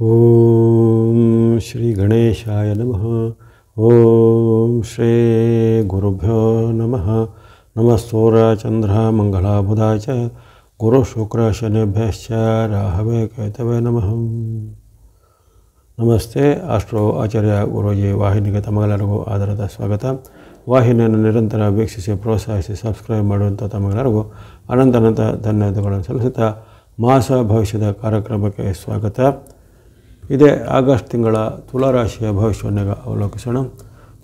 ಓಂ ಶ್ರೀ ಗಣೇಶಾಯ ನಮಃ. ಓಂ ಶ್ರೀ ಗುರುಭ್ಯೋ ನಮಃ. ನಮಃ ಸೂರ್ಯ ಚಂದ್ರ ಮಂಗಳ ಬುಧ ಚ ಗುರು ಶುಕ್ರ ಶನಿಭ್ಯಶ್ಚ ರಾಹವೇ ಕೇತವೇ ನಮಃ. ನಮಸ್ತೆ. ಆಸ್ಟ್ರೋ ಆಚಾರ್ಯ ಗುರೂಜಿ ವಾಹಿನಿಗೆ ತಮಗೆಲ್ಲರಿಗೂ ಆಧಾರದ ಸ್ವಾಗತ. ವಾಹಿನಿಯನ್ನು ನಿರಂತರ ವೀಕ್ಷಿಸಿ ಪ್ರೋತ್ಸಾಹಿಸಿ ಸಬ್ಸ್ಕ್ರೈಬ್ ಮಾಡುವಂಥ ತಮಗೆಲ್ಲರಿಗೂ ಅನಂತ ಧನ್ಯವಾದಗಳನ್ನು ಸಲ್ಲಿಸುತ್ತಾ ಮಾಸ ಭವಿಷ್ಯದ ಕಾರ್ಯಕ್ರಮಕ್ಕೆ ಸ್ವಾಗತ. ಇದೇ ಆಗಸ್ಟ್ ತಿಂಗಳ ತುಲಾರಾಶಿಯ ಭವಿಷ್ಯವನ್ನು ಅವಲೋಕಿಸೋಣ.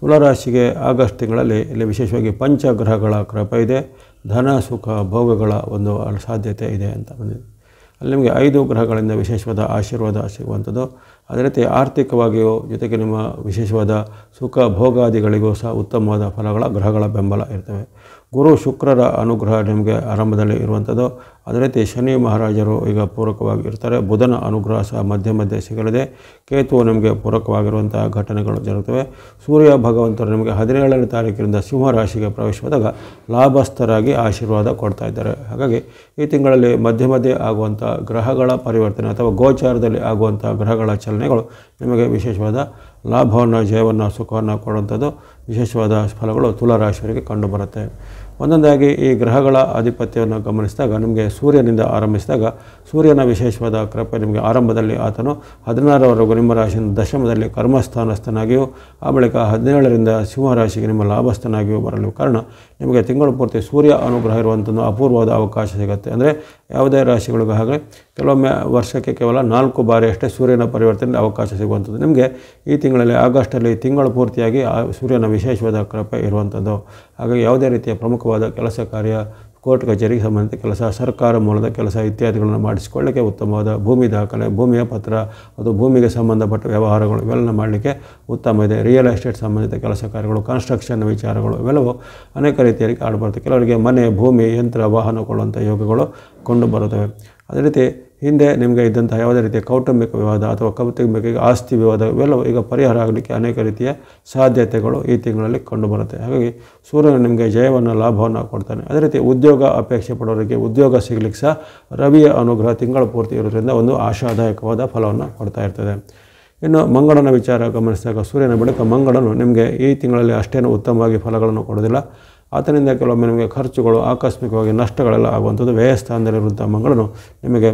ತುಲಾರಾಶಿಗೆ ಆಗಸ್ಟ್ ತಿಂಗಳಲ್ಲಿ ಇಲ್ಲಿ ವಿಶೇಷವಾಗಿ ಪಂಚಗ್ರಹಗಳ ಕೃಪೆ ಇದೆ. ಧನ ಸುಖ ಭೋಗಗಳ ಒಂದು ಸಾಧ್ಯತೆ ಇದೆ ಅಂತ ಬಂದಿದೆ. ಅಲ್ಲಿ ನಿಮಗೆ 5 ಗ್ರಹಗಳಿಂದ ವಿಶೇಷವಾದ ಆಶೀರ್ವಾದ ಸಿಗುವಂಥದ್ದು. ಅದೇ ರೀತಿ ಆರ್ಥಿಕವಾಗಿಯೂ ಜೊತೆಗೆ ನಿಮ್ಮ ವಿಶೇಷವಾದ ಸುಖ ಭೋಗಾದಿಗಳಿಗೂ ಸಹ ಉತ್ತಮವಾದ ಫಲಗಳ ಗ್ರಹಗಳ ಬೆಂಬಲ ಇರ್ತವೆ. ಗುರು ಶುಕ್ರರ ಅನುಗ್ರಹ ನಿಮಗೆ ಆರಂಭದಲ್ಲಿ ಇರುವಂಥದ್ದು. ಅದೇ ರೀತಿ ಶನಿ ಮಹಾರಾಜರು ಈಗ ಪೂರಕವಾಗಿ ಇರ್ತಾರೆ. ಬುಧನ ಅನುಗ್ರಹ ಸಹ ಮಧ್ಯೆ ಸಿಗಲಿದೆ. ಕೇತು ನಿಮಗೆ ಪೂರಕವಾಗಿರುವಂಥ ಘಟನೆಗಳು ಜರುಗುತ್ತವೆ. ಸೂರ್ಯ ಭಗವಂತರು ನಿಮಗೆ 17ನೇ ತಾರೀಕಿನಿಂದ ಸಿಂಹರಾಶಿಗೆ ಪ್ರವೇಶವಾದಾಗ ಲಾಭಸ್ಥರಾಗಿ ಆಶೀರ್ವಾದ ಕೊಡ್ತಾ ಇದ್ದಾರೆ. ಹಾಗಾಗಿ ಈ ತಿಂಗಳಲ್ಲಿ ಮಧ್ಯೆ ಆಗುವಂಥ ಗ್ರಹಗಳ ಪರಿವರ್ತನೆ ಅಥವಾ ಗೋಚಾರದಲ್ಲಿ ಆಗುವಂಥ ಗ್ರಹಗಳ ಚಲನೆಗಳು ನಿಮಗೆ ವಿಶೇಷವಾದ ಲಾಭವನ್ನು ಜಯವನ್ನು ಸುಖವನ್ನು ಕೊಡುವಂಥದ್ದು ವಿಶೇಷವಾದ ಫಲಗಳು ತುಲಾರಾಶಿಯವರಿಗೆ ಕಂಡುಬರುತ್ತೆ. ಒಂದೊಂದಾಗಿ ಈ ಗ್ರಹಗಳ ಆಧಿಪತ್ಯವನ್ನು ಗಮನಿಸಿದಾಗ ನಿಮಗೆ ಸೂರ್ಯನಿಂದ ಆರಂಭಿಸಿದಾಗ ಸೂರ್ಯನ ವಿಶೇಷವಾದ ಕೃಪೆ ನಿಮಗೆ ಆರಂಭದಲ್ಲಿ ಆತನು 16ರವರೆಗೂ ನಿಮ್ಮ ರಾಶಿಯಿಂದ ದಶಮದಲ್ಲಿ ಕರ್ಮಸ್ಥಾನಸ್ಥನಾಗಿಯೂ ಆ ಬಳಿಕ 17ರಿಂದ ಸಿಂಹರಾಶಿಗೆ ನಿಮ್ಮ ಲಾಭಸ್ಥನಾಗಿಯೂ ಬರಲು ಕಾರಣ ನಿಮಗೆ ತಿಂಗಳು ಪೂರ್ತಿ ಸೂರ್ಯ ಅನುಗ್ರಹ ಇರುವಂಥದ್ದು ಅಪೂರ್ವವಾದ ಅವಕಾಶ ಸಿಗುತ್ತೆ. ಅಂದರೆ ಯಾವುದೇ ರಾಶಿಗಳಿಗೂ ಹಾಗೆ ಕೆಲವೊಮ್ಮೆ ವರ್ಷಕ್ಕೆ ಕೇವಲ 4 ಬಾರಿ ಅಷ್ಟೇ ಸೂರ್ಯನ ಪರಿವರ್ತನೆ ಅವಕಾಶ ಸಿಗುವಂಥದ್ದು. ನಿಮಗೆ ಈ ತಿಂಗಳಲ್ಲಿ ಆಗಸ್ಟಲ್ಲಿ ತಿಂಗಳು ಪೂರ್ತಿಯಾಗಿ ಸೂರ್ಯನ ವಿಶೇಷವಾದ ಕೃಪೆ ಇರುವಂಥದ್ದು. ಹಾಗಾಗಿ ಯಾವುದೇ ರೀತಿಯ ಪ್ರಮುಖವಾದ ಕೆಲಸ ಕಾರ್ಯ, ಕೋರ್ಟ್ ಕಚೇರಿಗೆ ಸಂಬಂಧಿತ ಕೆಲಸ, ಸರ್ಕಾರ ಮೂಲದ ಕೆಲಸ ಇತ್ಯಾದಿಗಳನ್ನು ಮಾಡಿಸಿಕೊಳ್ಳಲಿಕ್ಕೆ ಉತ್ತಮವಾದ ಭೂಮಿ ದಾಖಲೆ, ಭೂಮಿಯ ಪತ್ರ, ಅದು ಭೂಮಿಗೆ ಸಂಬಂಧಪಟ್ಟ ವ್ಯವಹಾರಗಳು ಇವೆಲ್ಲ ಮಾಡಲಿಕ್ಕೆ ಉತ್ತಮ ಇದೆ. ರಿಯಲ್ ಎಸ್ಟೇಟ್ ಸಂಬಂಧಿತ ಕೆಲಸ ಕಾರ್ಯಗಳು, ಕನ್ಸ್ಟ್ರಕ್ಷನ್ ವಿಚಾರಗಳು ಇವೆಲ್ಲವೂ ಅನೇಕ ರೀತಿಯಲ್ಲಿ ಕಾಣಬರುತ್ತೆ. ಕೆಲವರಿಗೆ ಮನೆ, ಭೂಮಿ, ಯಂತ್ರ, ವಾಹನ ಕೊಳ್ಳುವಂಥ ಯೋಗಗಳು ಕೊಂಡು ಬರುತ್ತವೆ. ಅದೇ ರೀತಿ ಹಿಂದೆ ನಿಮಗೆ ಇದ್ದಂಥ ಯಾವುದೇ ರೀತಿಯ ಕೌಟುಂಬಿಕ ವಿವಾದ ಅಥವಾ ಕೌಟುಂಬಿಕ ಆಸ್ತಿ ವಿವಾದ ಇವೆಲ್ಲವೂ ಈಗ ಪರಿಹಾರ ಆಗಲಿಕ್ಕೆ ಅನೇಕ ರೀತಿಯ ಸಾಧ್ಯತೆಗಳು ಈ ತಿಂಗಳಲ್ಲಿ ಕಂಡುಬರುತ್ತೆ. ಹಾಗಾಗಿ ಸೂರ್ಯನು ನಿಮಗೆ ಜಯವನ್ನು ಲಾಭವನ್ನು ಕೊಡ್ತಾನೆ. ಅದೇ ರೀತಿ ಉದ್ಯೋಗ ಅಪೇಕ್ಷೆ ಪಡೋರಿಗೆ ಉದ್ಯೋಗ ಸಿಗಲಿಕ್ಕೆ ಸಹ ರವಿಯ ಅನುಗ್ರಹ ತಿಂಗಳು ಪೂರ್ತಿ ಇರೋದ್ರಿಂದ ಒಂದು ಆಶಾದಾಯಕವಾದ ಫಲವನ್ನು ಕೊಡ್ತಾ ಇರ್ತದೆ. ಇನ್ನು ಮಂಗಳನ ವಿಚಾರ ಗಮನಿಸಿದಾಗ ಸೂರ್ಯನ ಬಳಿಕ ಮಂಗಳನು ನಿಮಗೆ ಈ ತಿಂಗಳಲ್ಲಿ ಅಷ್ಟೇನು ಉತ್ತಮವಾಗಿ ಫಲಗಳನ್ನು ಕೊಡೋದಿಲ್ಲ. ಆತನಿಂದ ಕೆಲವೊಮ್ಮೆ ನಿಮಗೆ ಖರ್ಚುಗಳು, ಆಕಸ್ಮಿಕವಾಗಿ ನಷ್ಟಗಳೆಲ್ಲ ಆಗುವಂಥದ್ದು. ವ್ಯಯಸ್ಥಾನದಲ್ಲಿರುವಂಥ ಮಂಗಳನು ನಿಮಗೆ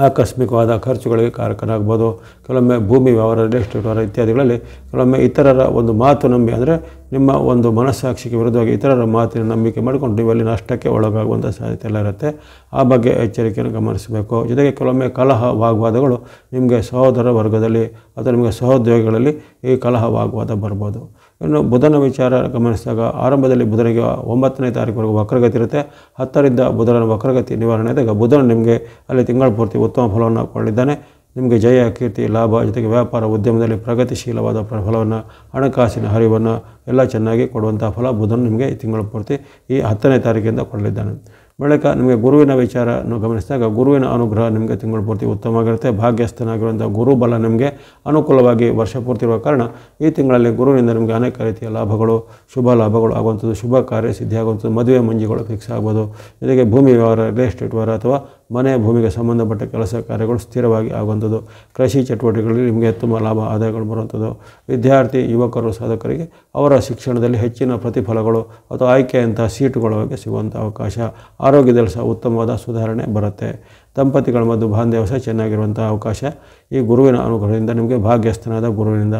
ಆಕಸ್ಮಿಕವಾದ ಖರ್ಚುಗಳಿಗೆ ಕಾರಕನಾಗ್ಬೋದು. ಕೆಲವೊಮ್ಮೆ ಭೂಮಿ ವ್ಯವಹಾರ, ರಿಯಲ್ ಎಸ್ಟೇಟ್ ವ್ಯವಹಾರ ಇತ್ಯಾದಿಗಳಲ್ಲಿ ಕೆಲವೊಮ್ಮೆ ಇತರರ ಒಂದು ಮಾತು ನಂಬಿ, ಅಂದರೆ ನಿಮ್ಮ ಒಂದು ಮನಸ್ಸಾಕ್ಷಿಗೆ ವಿರುದ್ಧವಾಗಿ ಇತರರ ಮಾತಿನ ನಂಬಿಕೆ ಮಾಡಿಕೊಂಡು ನೀವು ಅಲ್ಲಿ ನಷ್ಟಕ್ಕೆ ಒಳಗಾಗುವಂಥ ಸಾಧ್ಯತೆ ಎಲ್ಲ ಇರುತ್ತೆ. ಆ ಬಗ್ಗೆ ಎಚ್ಚರಿಕೆಯನ್ನು ಗಮನಿಸಬೇಕು. ಜೊತೆಗೆ ಕೆಲವೊಮ್ಮೆ ಕಲಹ ವಾಗ್ವಾದಗಳು ನಿಮಗೆ ಸಹೋದರ ವರ್ಗದಲ್ಲಿ ಅಥವಾ ನಿಮಗೆ ಸಹೋದ್ಯೋಗಿಗಳಲ್ಲಿ ಈ ಕಲಹ ವಾಗ್ವಾದ ಬರ್ಬೋದು. ಇನ್ನು ಬುಧನ ವಿಚಾರ ಗಮನಿಸಿದಾಗ ಆರಂಭದಲ್ಲಿ ಬುಧನಿಗೆ 9ನೇ ತಾರೀಕುವರೆಗೂ ವಕ್ರಗತಿ ಇರುತ್ತೆ. 10ರಿಂದ ಬುಧನ ವಕ್ರಗತಿ ನಿವಾರಣೆ ಆದಾಗ ಬುಧನು ನಿಮಗೆ ಅಲ್ಲಿ ತಿಂಗಳ ಪೂರ್ತಿ ಉತ್ತಮ ಫಲವನ್ನು ಕೊಳ್ಳಿದ್ದಾನೆ. ನಿಮಗೆ ಜಯ, ಕೀರ್ತಿ, ಲಾಭ, ಜೊತೆಗೆ ವ್ಯಾಪಾರ ಉದ್ಯಮದಲ್ಲಿ ಪ್ರಗತಿಶೀಲವಾದ ಫಲವನ್ನು, ಹಣಕಾಸಿನ ಹರಿವನ್ನು ಎಲ್ಲ ಚೆನ್ನಾಗಿ ಕೊಡುವಂಥ ಫಲ ಬುಧನು ನಿಮಗೆ ಈ ತಿಂಗಳ ಪೂರ್ತಿ ಈ 10ನೇ ತಾರೀಕಿಂದ ಕೊಡಲಿದ್ದಾನೆ. ಬಳಿಕ ನಿಮಗೆ ಗುರುವಿನ ವಿಚಾರವನ್ನು ಗಮನಿಸಿದಾಗ ಗುರುವಿನ ಅನುಗ್ರಹ ನಿಮಗೆ ತಿಂಗಳು ಪೂರ್ತಿ ಉತ್ತಮವಾಗಿರುತ್ತೆ. ಭಾಗ್ಯಸ್ಥನಾಗಿರುವಂಥ ಗುರುಬಲ ನಿಮಗೆ ಅನುಕೂಲವಾಗಿ ವರ್ಷ ಪೂರ್ತಿ ಇರುವ ಕಾರಣ ಈ ತಿಂಗಳಲ್ಲಿ ಗುರುವಿನಿಂದ ನಿಮಗೆ ಅನೇಕ ರೀತಿಯ ಲಾಭಗಳು, ಶುಭ ಲಾಭಗಳು ಆಗುವಂಥದ್ದು, ಶುಭ ಕಾರ್ಯ ಸಿದ್ಧಿ ಆಗುವಂಥದ್ದು, ಮದುವೆ ಮಂಜಿಗಳು ಫಿಕ್ಸ್ ಆಗ್ಬೋದು. ಜೊತೆಗೆ ಭೂಮಿ ವ್ಯವಹಾರ, ರಿಯಲ್ ಎಸ್ಟೇಟ್ ವ್ಯವಹಾರ ಅಥವಾ ಮನೆ ಭೂಮಿಗೆ ಸಂಬಂಧಪಟ್ಟ ಕೆಲಸ ಕಾರ್ಯಗಳು ಸ್ಥಿರವಾಗಿ ಆಗುವಂಥದ್ದು. ಕೃಷಿ ಚಟುವಟಿಕೆಗಳಲ್ಲಿ ನಿಮಗೆ ಉತ್ತಮ ಲಾಭ ಆದಾಯಗಳು ಬರುವಂಥದ್ದು. ವಿದ್ಯಾರ್ಥಿ ಯುವಕರು ಸಾಧಕರಿಗೆ ಅವರ ಶಿಕ್ಷಣದಲ್ಲಿ ಹೆಚ್ಚಿನ ಪ್ರತಿಫಲಗಳು ಅಥವಾ ಆಯ್ಕೆಯಂಥ ಸೀಟುಗಳ ಬಗ್ಗೆ ಸಿಗುವಂಥ ಅವಕಾಶ. ಆರೋಗ್ಯದಲ್ಲಿ ಸಹ ಉತ್ತಮವಾದ ಸುಧಾರಣೆ ಬರುತ್ತೆ. ದಂಪತಿಗಳ ಮಧ್ಯೆ ಬಾಂಧವ್ಯ ಸಹ ಚೆನ್ನಾಗಿರುವಂಥ ಅವಕಾಶ ಈ ಗುರುವಿನ ಅನುಗ್ರಹದಿಂದ ನಿಮಗೆ ಭಾಗ್ಯಸ್ಥನಾದ ಗುರುವಿನಿಂದ.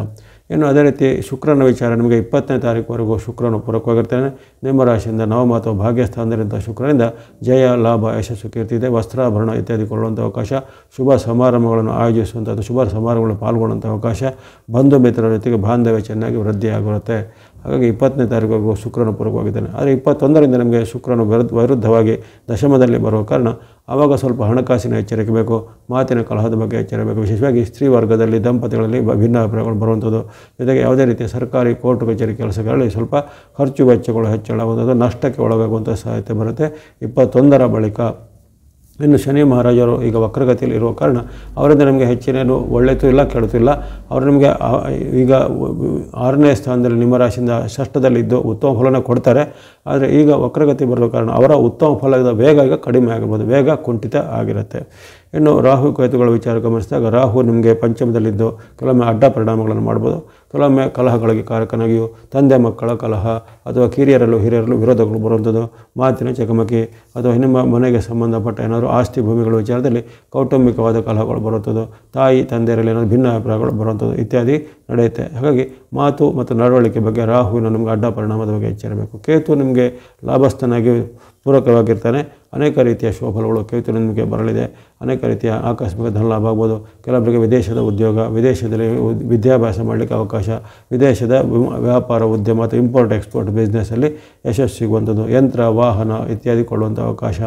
ಇನ್ನು ಅದೇ ರೀತಿ ಶುಕ್ರನ ವಿಚಾರ ನಿಮಗೆ 20ನೇ ತಾರೀಕುವರೆಗೂ ಶುಕ್ರನು ಪೂರಕವಾಗಿರ್ತಾನೆ. ನಿಮ್ಮ ರಾಶಿಯಿಂದ ನವಮ ಅಥವಾ ಭಾಗ್ಯಸ್ಥಾನದಲ್ಲಿದ್ದ ಶುಕ್ರನಿಂದ ಜಯ, ಲಾಭ, ಯಶಸ್ಸು, ಕೀರ್ತಿ ಇದೆ. ವಸ್ತ್ರಾಭರಣ ಇತ್ಯಾದಿ ಕೊಳ್ಳುವಂಥ ಅವಕಾಶ, ಶುಭ ಸಮಾರಂಭಗಳನ್ನು ಆಯೋಜಿಸುವಂಥದ್ದು, ಶುಭ ಸಮಾರಂಭಗಳಲ್ಲಿ ಪಾಲ್ಗೊಳ್ಳುವಂಥ ಅವಕಾಶ, ಬಂಧು ಮಿತ್ರರ ಜೊತೆಗೆ ಬಾಂಧವ್ಯ ಚೆನ್ನಾಗಿ ವೃದ್ಧಿಯಾಗಿರುತ್ತೆ. ಹಾಗಾಗಿ 20ನೇ ತಾರೀಕುವರೆಗೂ ಶುಕ್ರನು ಪೂರಕವಾಗಿದ್ದಾನೆ. ಆದರೆ 21ರಿಂದ ನಿಮಗೆ ಶುಕ್ರನು ವಿರುದ್ಧವಾಗಿ ದಶಮದಲ್ಲಿ ಬರುವ ಕಾರಣ ಆವಾಗ ಸ್ವಲ್ಪ ಹಣಕಾಸಿನ ಎಚ್ಚರಿಕೆ ಬೇಕು. ಮಾತಿನ ಕಲಹದ ಬಗ್ಗೆ ಎಚ್ಚರಿಕೆ, ವಿಶೇಷವಾಗಿ ಸ್ತ್ರೀ ವರ್ಗದಲ್ಲಿ ದಂಪತಿಗಳಲ್ಲಿ ಭಿನ್ನಾಭಿಪ್ರಾಯಗಳು ಬರುವಂಥದ್ದು. ಜೊತೆಗೆ ಯಾವುದೇ ರೀತಿಯ ಸರ್ಕಾರಿ ಕೋರ್ಟ್ ಕಚೇರಿ ಕೆಲಸಗಳಲ್ಲಿ ಸ್ವಲ್ಪ ಖರ್ಚು ವೆಚ್ಚಗಳು ಹೆಚ್ಚಳಾಗುವಂಥದ್ದು, ನಷ್ಟಕ್ಕೆ ಒಳಗಾಗುವಂಥ ಸಾಧ್ಯತೆ ಬರುತ್ತೆ 21ರ ಬಳಿಕ. ಇನ್ನು ಶನಿ ಮಹಾರಾಜರು ಈಗ ವಕ್ರಗತಿಯಲ್ಲಿ ಇರುವ ಕಾರಣ ಅವರಿಂದ ನಮಗೆ ಹೆಚ್ಚಿನೇನು ಒಳ್ಳೆಯದು ಇಲ್ಲ, ಕೆಡುತ್ತೂ ಇಲ್ಲ. ಅವರು ನಿಮಗೆ ಈಗ 6ನೇ ಸ್ಥಾನದಲ್ಲಿ ನಿಮ್ಮ ರಾಶಿಯಿಂದ ಷಷ್ಠದಲ್ಲಿದ್ದು ಉತ್ತಮ ಫಲನ ಕೊಡ್ತಾರೆ. ಆದರೆ ಈಗ ವಕ್ರಗತಿ ಬರುವ ಕಾರಣ ಅವರ ಉತ್ತಮ ಫಲದ ವೇಗ ಈಗ ಕಡಿಮೆ ಆಗಿರ್ಬೋದು, ವೇಗ ಕುಂಠಿತ ಆಗಿರುತ್ತೆ. ಇನ್ನು ರಾಹು ಕೇತುಗಳ ವಿಚಾರ ಗಮನಿಸಿದಾಗ ರಾಹು ನಿಮಗೆ ಪಂಚಮದಲ್ಲಿದ್ದು ಕೆಲವೊಮ್ಮೆ ಅಡ್ಡ ಪರಿಣಾಮಗಳನ್ನು ಮಾಡ್ಬೋದು. ಕೆಲವೊಮ್ಮೆ ಕಲಹಗಳಿಗೆ ಕಾರಕನಾಗಿಯೂ ತಂದೆ ಮಕ್ಕಳ ಕಲಹ ಅಥವಾ ಹಿರಿಯರಲ್ಲೂ ವಿರೋಧಗಳು ಬರುವಂಥದ್ದು, ಮಾತಿನ ಚಕಮಕಿ ಅಥವಾ ನಿಮ್ಮ ಮನೆಗೆ ಸಂಬಂಧಪಟ್ಟ ಏನಾದರೂ ಆಸ್ತಿ ಭೂಮಿಗಳ ವಿಚಾರದಲ್ಲಿ ಕೌಟುಂಬಿಕವಾದ ಕಲಹಗಳು ಬರುವಂಥದ್ದು, ತಾಯಿ ತಂದೆಯರಲ್ಲಿ ಏನಾದರೂ ಭಿನ್ನ ಅಭಿಪ್ರಾಯಗಳು ಬರುವಂಥದ್ದು ಇತ್ಯಾದಿ ನಡೆಯುತ್ತೆ. ಹಾಗಾಗಿ ಮಾತು ಮತ್ತು ನಡವಳಿಕೆ ಬಗ್ಗೆ ರಾಹುವಿನ ನಿಮಗೆ ಅಡ್ಡ ಪರಿಣಾಮದ ಬಗ್ಗೆ ಎಚ್ಚರಬೇಕು. ಕೇತು ನಿಮಗೆ ಲಾಭಸ್ಥನಾಗಿ ಪೂರಕವಾಗಿರ್ತಾನೆ. ಅನೇಕ ರೀತಿಯ ಶುಭಫಲಗಳು ಕೇತು ನಿಮಗೆ ಬರಲಿದೆ. ಅನೇಕ ರೀತಿಯ ಆಕಸ್ಮಿಕ ಧನಲಾಭ ಆಗ್ಬೋದು. ಕೆಲವರಿಗೆ ವಿದೇಶದ ಉದ್ಯೋಗ, ವಿದೇಶದಲ್ಲಿ ವಿದ್ಯಾಭ್ಯಾಸ ಮಾಡಲಿಕ್ಕೆ ಅವಕಾಶ, ವಿದೇಶದ ವ್ಯಾಪಾರ ಉದ್ಯಮ ಅಥವಾ ಇಂಪೋರ್ಟ್ ಎಕ್ಸ್ಪೋರ್ಟ್ ಬಿಸ್ನೆಸ್ಸಲ್ಲಿ ಯಶಸ್ಸು ಸಿಗುವಂಥದ್ದು, ಯಂತ್ರ ವಾಹನ ಇತ್ಯಾದಿ ಕೊಳ್ಳುವಂಥ ಅವಕಾಶ,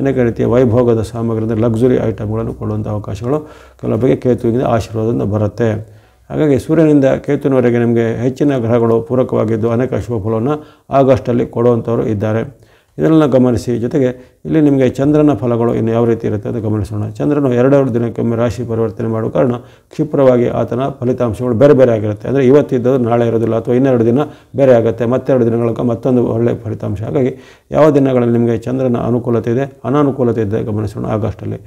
ಅನೇಕ ರೀತಿಯ ವೈಭೋಗದ ಸಾಮಗ್ರಿಯಿಂದ ಲಕ್ಸುರಿ ಐಟಮ್ಗಳನ್ನು ಕೊಳ್ಳುವಂಥ ಅವಕಾಶಗಳು ಕೆಲವರಿಗೆ ಕೇತುವಿನಿಂದ ಆಶೀರ್ವಾದದಿಂದ ಬರುತ್ತೆ. ಹಾಗಾಗಿ ಸೂರ್ಯನಿಂದ ಕೇತುವಿನವರೆಗೆ ನಿಮಗೆ ಹೆಚ್ಚಿನ ಗ್ರಹಗಳು ಪೂರಕವಾಗಿದ್ದು ಅನೇಕ ಶುಭಫಲವನ್ನು ಆಗಸ್ಟಲ್ಲಿ ಕೊಡುವಂಥವರು ಇದ್ದಾರೆ. ಇದನ್ನೆಲ್ಲ ಗಮನಿಸಿ. ಜೊತೆಗೆ ಇಲ್ಲಿ ನಿಮಗೆ ಚಂದ್ರನ ಫಲಗಳು ಇನ್ನು ಯಾವ ರೀತಿ ಇರುತ್ತೆ ಅಂತ ಗಮನಿಸೋಣ. ಚಂದ್ರನು 2 ದಿನಕ್ಕೊಮ್ಮೆ ರಾಶಿ ಪರಿವರ್ತನೆ ಮಾಡುವ ಕಾರಣ ಕ್ಷಿಪ್ರವಾಗಿ ಆತನ ಫಲಿತಾಂಶಗಳು ಬೇರೆ ಬೇರೆ ಆಗಿರುತ್ತೆ. ಅಂದರೆ ಇವತ್ತಿದ್ದದ್ದು ನಾಳೆ ಇರೋದಿಲ್ಲ, ಅಥವಾ ಇನ್ನೆರಡು ದಿನ ಬೇರೆ ಆಗುತ್ತೆ, ಮತ್ತೆರಡು ದಿನಗಳ ಮತ್ತೊಂದು ಒಳ್ಳೆಯ ಫಲಿತಾಂಶ. ಹಾಗಾಗಿ ಯಾವ ದಿನಗಳಲ್ಲಿ ನಿಮಗೆ ಚಂದ್ರನ ಅನುಕೂಲತೆ ಇದೆ, ಅನಾನುಕೂಲತೆ ಇದೆ ಗಮನಿಸೋಣ. ಆಗಸ್ಟಲ್ಲಿ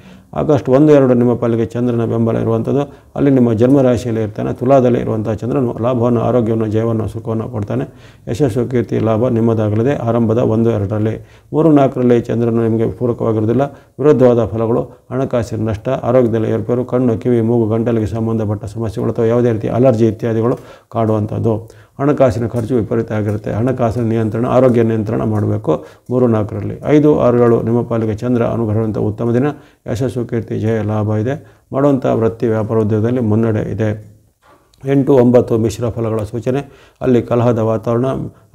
ಆಗಸ್ಟ್ 1-2 ನಿಮ್ಮ ಪಾಲಿಗೆ ಚಂದ್ರನ ಬೆಂಬಲ ಇರುವಂಥದ್ದು. ಅಲ್ಲಿ ನಿಮ್ಮ ಜನ್ಮರಾಶಿಯಲ್ಲಿ ಇರ್ತಾನೆ. ತುಲಾದಲ್ಲಿ ಇರುವಂಥ ಚಂದ್ರನು ಲಾಭವನ್ನು, ಆರೋಗ್ಯವನ್ನು, ಜಯವನ್ನು, ಸುಖವನ್ನು ಕೊಡ್ತಾನೆ. ಯಶಸ್ಸು, ಕೀರ್ತಿ, ಲಾಭ ನಿಮ್ಮದಾಗಲಿದೆ ಆರಂಭದ 1-2ರಲ್ಲಿ. 3-4ರಲ್ಲಿ ಚಂದ್ರನು ನಿಮಗೆ ಪೂರಕವಾಗಿರುವುದಿಲ್ಲ. ವಿರುದ್ಧವಾದ ಫಲಗಳು, ಹಣಕಾಸಿನ ನಷ್ಟ, ಆರೋಗ್ಯದಲ್ಲಿ ಏರ್ಪೇರು, ಕಣ್ಣು, ಕಿವಿ, ಮೂಗು, ಗಂಟಲಿಗೆ ಸಂಬಂಧಪಟ್ಟ ಸಮಸ್ಯೆಗಳು ಅಥವಾ ಯಾವುದೇ ರೀತಿಯ ಅಲರ್ಜಿ ಇತ್ಯಾದಿಗಳು ಕಾಡುವಂಥದ್ದು. ಹಣಕಾಸಿನ ಖರ್ಚು ವಿಪರೀತ ಆಗಿರುತ್ತೆ. ಹಣಕಾಸಿನ ನಿಯಂತ್ರಣ, ಆರೋಗ್ಯ ನಿಯಂತ್ರಣ ಮಾಡಬೇಕು 3-4ರಲ್ಲಿ. 5-6ಗಳು ನಿಮ್ಮ ಪಾಲಿಗೆ ಚಂದ್ರ ಅನುಗ್ರಹವಂಥ ಉತ್ತಮ ದಿನ. ಯಶಸ್ಸು, ಕೀರ್ತಿ, ಜಯ, ಲಾಭ ಇದೆ. ಮಾಡುವಂಥ ವೃತ್ತಿ, ವ್ಯಾಪಾರ, ಉದ್ಯೋಗದಲ್ಲಿ ಮುನ್ನಡೆ ಇದೆ. 8-9 ಮಿಶ್ರ ಫಲಗಳ ಸೂಚನೆ. ಅಲ್ಲಿ ಕಲಹದ ವಾತಾವರಣ,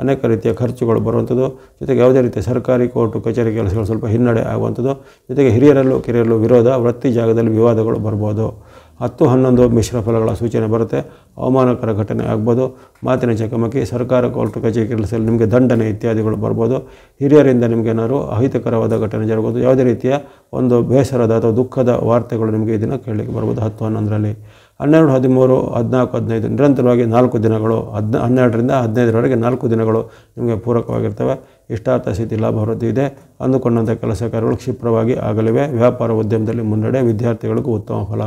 ಅನೇಕ ರೀತಿಯ ಖರ್ಚುಗಳು ಬರುವಂಥದ್ದು. ಜೊತೆಗೆ ಯಾವುದೇ ರೀತಿಯ ಸರ್ಕಾರಿ ಕೋರ್ಟು ಕಚೇರಿ ಕೆಲಸಗಳು ಸ್ವಲ್ಪ ಹಿನ್ನಡೆ ಆಗುವಂಥದ್ದು. ಜೊತೆಗೆ ಹಿರಿಯರಲ್ಲೂ ಕಿರಿಯರಲ್ಲೂ ವಿರೋಧ, ವೃತ್ತಿ ಜಾಗದಲ್ಲಿ ವಿವಾದಗಳು ಬರ್ಬೋದು. 10-11 ಮಿಶ್ರ ಫಲಗಳ ಸೂಚನೆ ಬರುತ್ತೆ. ಅವಮಾನಕರ ಘಟನೆ ಆಗ್ಬೋದು, ಮಾತಿನ ಚಕಮಕಿ, ಸರ್ಕಾರ ಕೋರ್ಟು ಕಚೇರಿ ಕೆಲಸದಲ್ಲಿ ನಿಮಗೆ ದಂಡನೆ ಇತ್ಯಾದಿಗಳು ಬರ್ಬೋದು. ಹಿರಿಯರಿಂದ ನಿಮಗೇನಾದ್ರು ಅಹಿತಕರವಾದ ಘಟನೆ ಜರುಗೋದು, ಯಾವುದೇ ರೀತಿಯ ಒಂದು ಬೇಸರದ ಅಥವಾ ದುಃಖದ ವಾರ್ತೆಗಳು ನಿಮಗೆ ಇದನ್ನು ಕೇಳಲಿಕ್ಕೆ ಬರ್ಬೋದು 10-11ರಲ್ಲಿ. 12, 13, 14, 15 ನಿರಂತರವಾಗಿ 4 ದಿನಗಳು 12ರಿಂದ 15ರವರೆಗೆ 4 ದಿನಗಳು ನಿಮಗೆ ಪೂರಕವಾಗಿರ್ತವೆ. ಇಷ್ಟಾರ್ಥ ಸ್ಥಿತಿ, ಲಾಭ, ವೃದ್ಧಿ ಇದೆ. ಅಂದುಕೊಂಡಂಥ ಕೆಲಸ ಕಾರ್ಯಗಳು ಕ್ಷಿಪ್ರವಾಗಿ ಆಗಲಿವೆ. ವ್ಯಾಪಾರ ಉದ್ಯಮದಲ್ಲಿ ಮುನ್ನಡೆ, ವಿದ್ಯಾರ್ಥಿಗಳಿಗೂ ಉತ್ತಮ ಫಲ.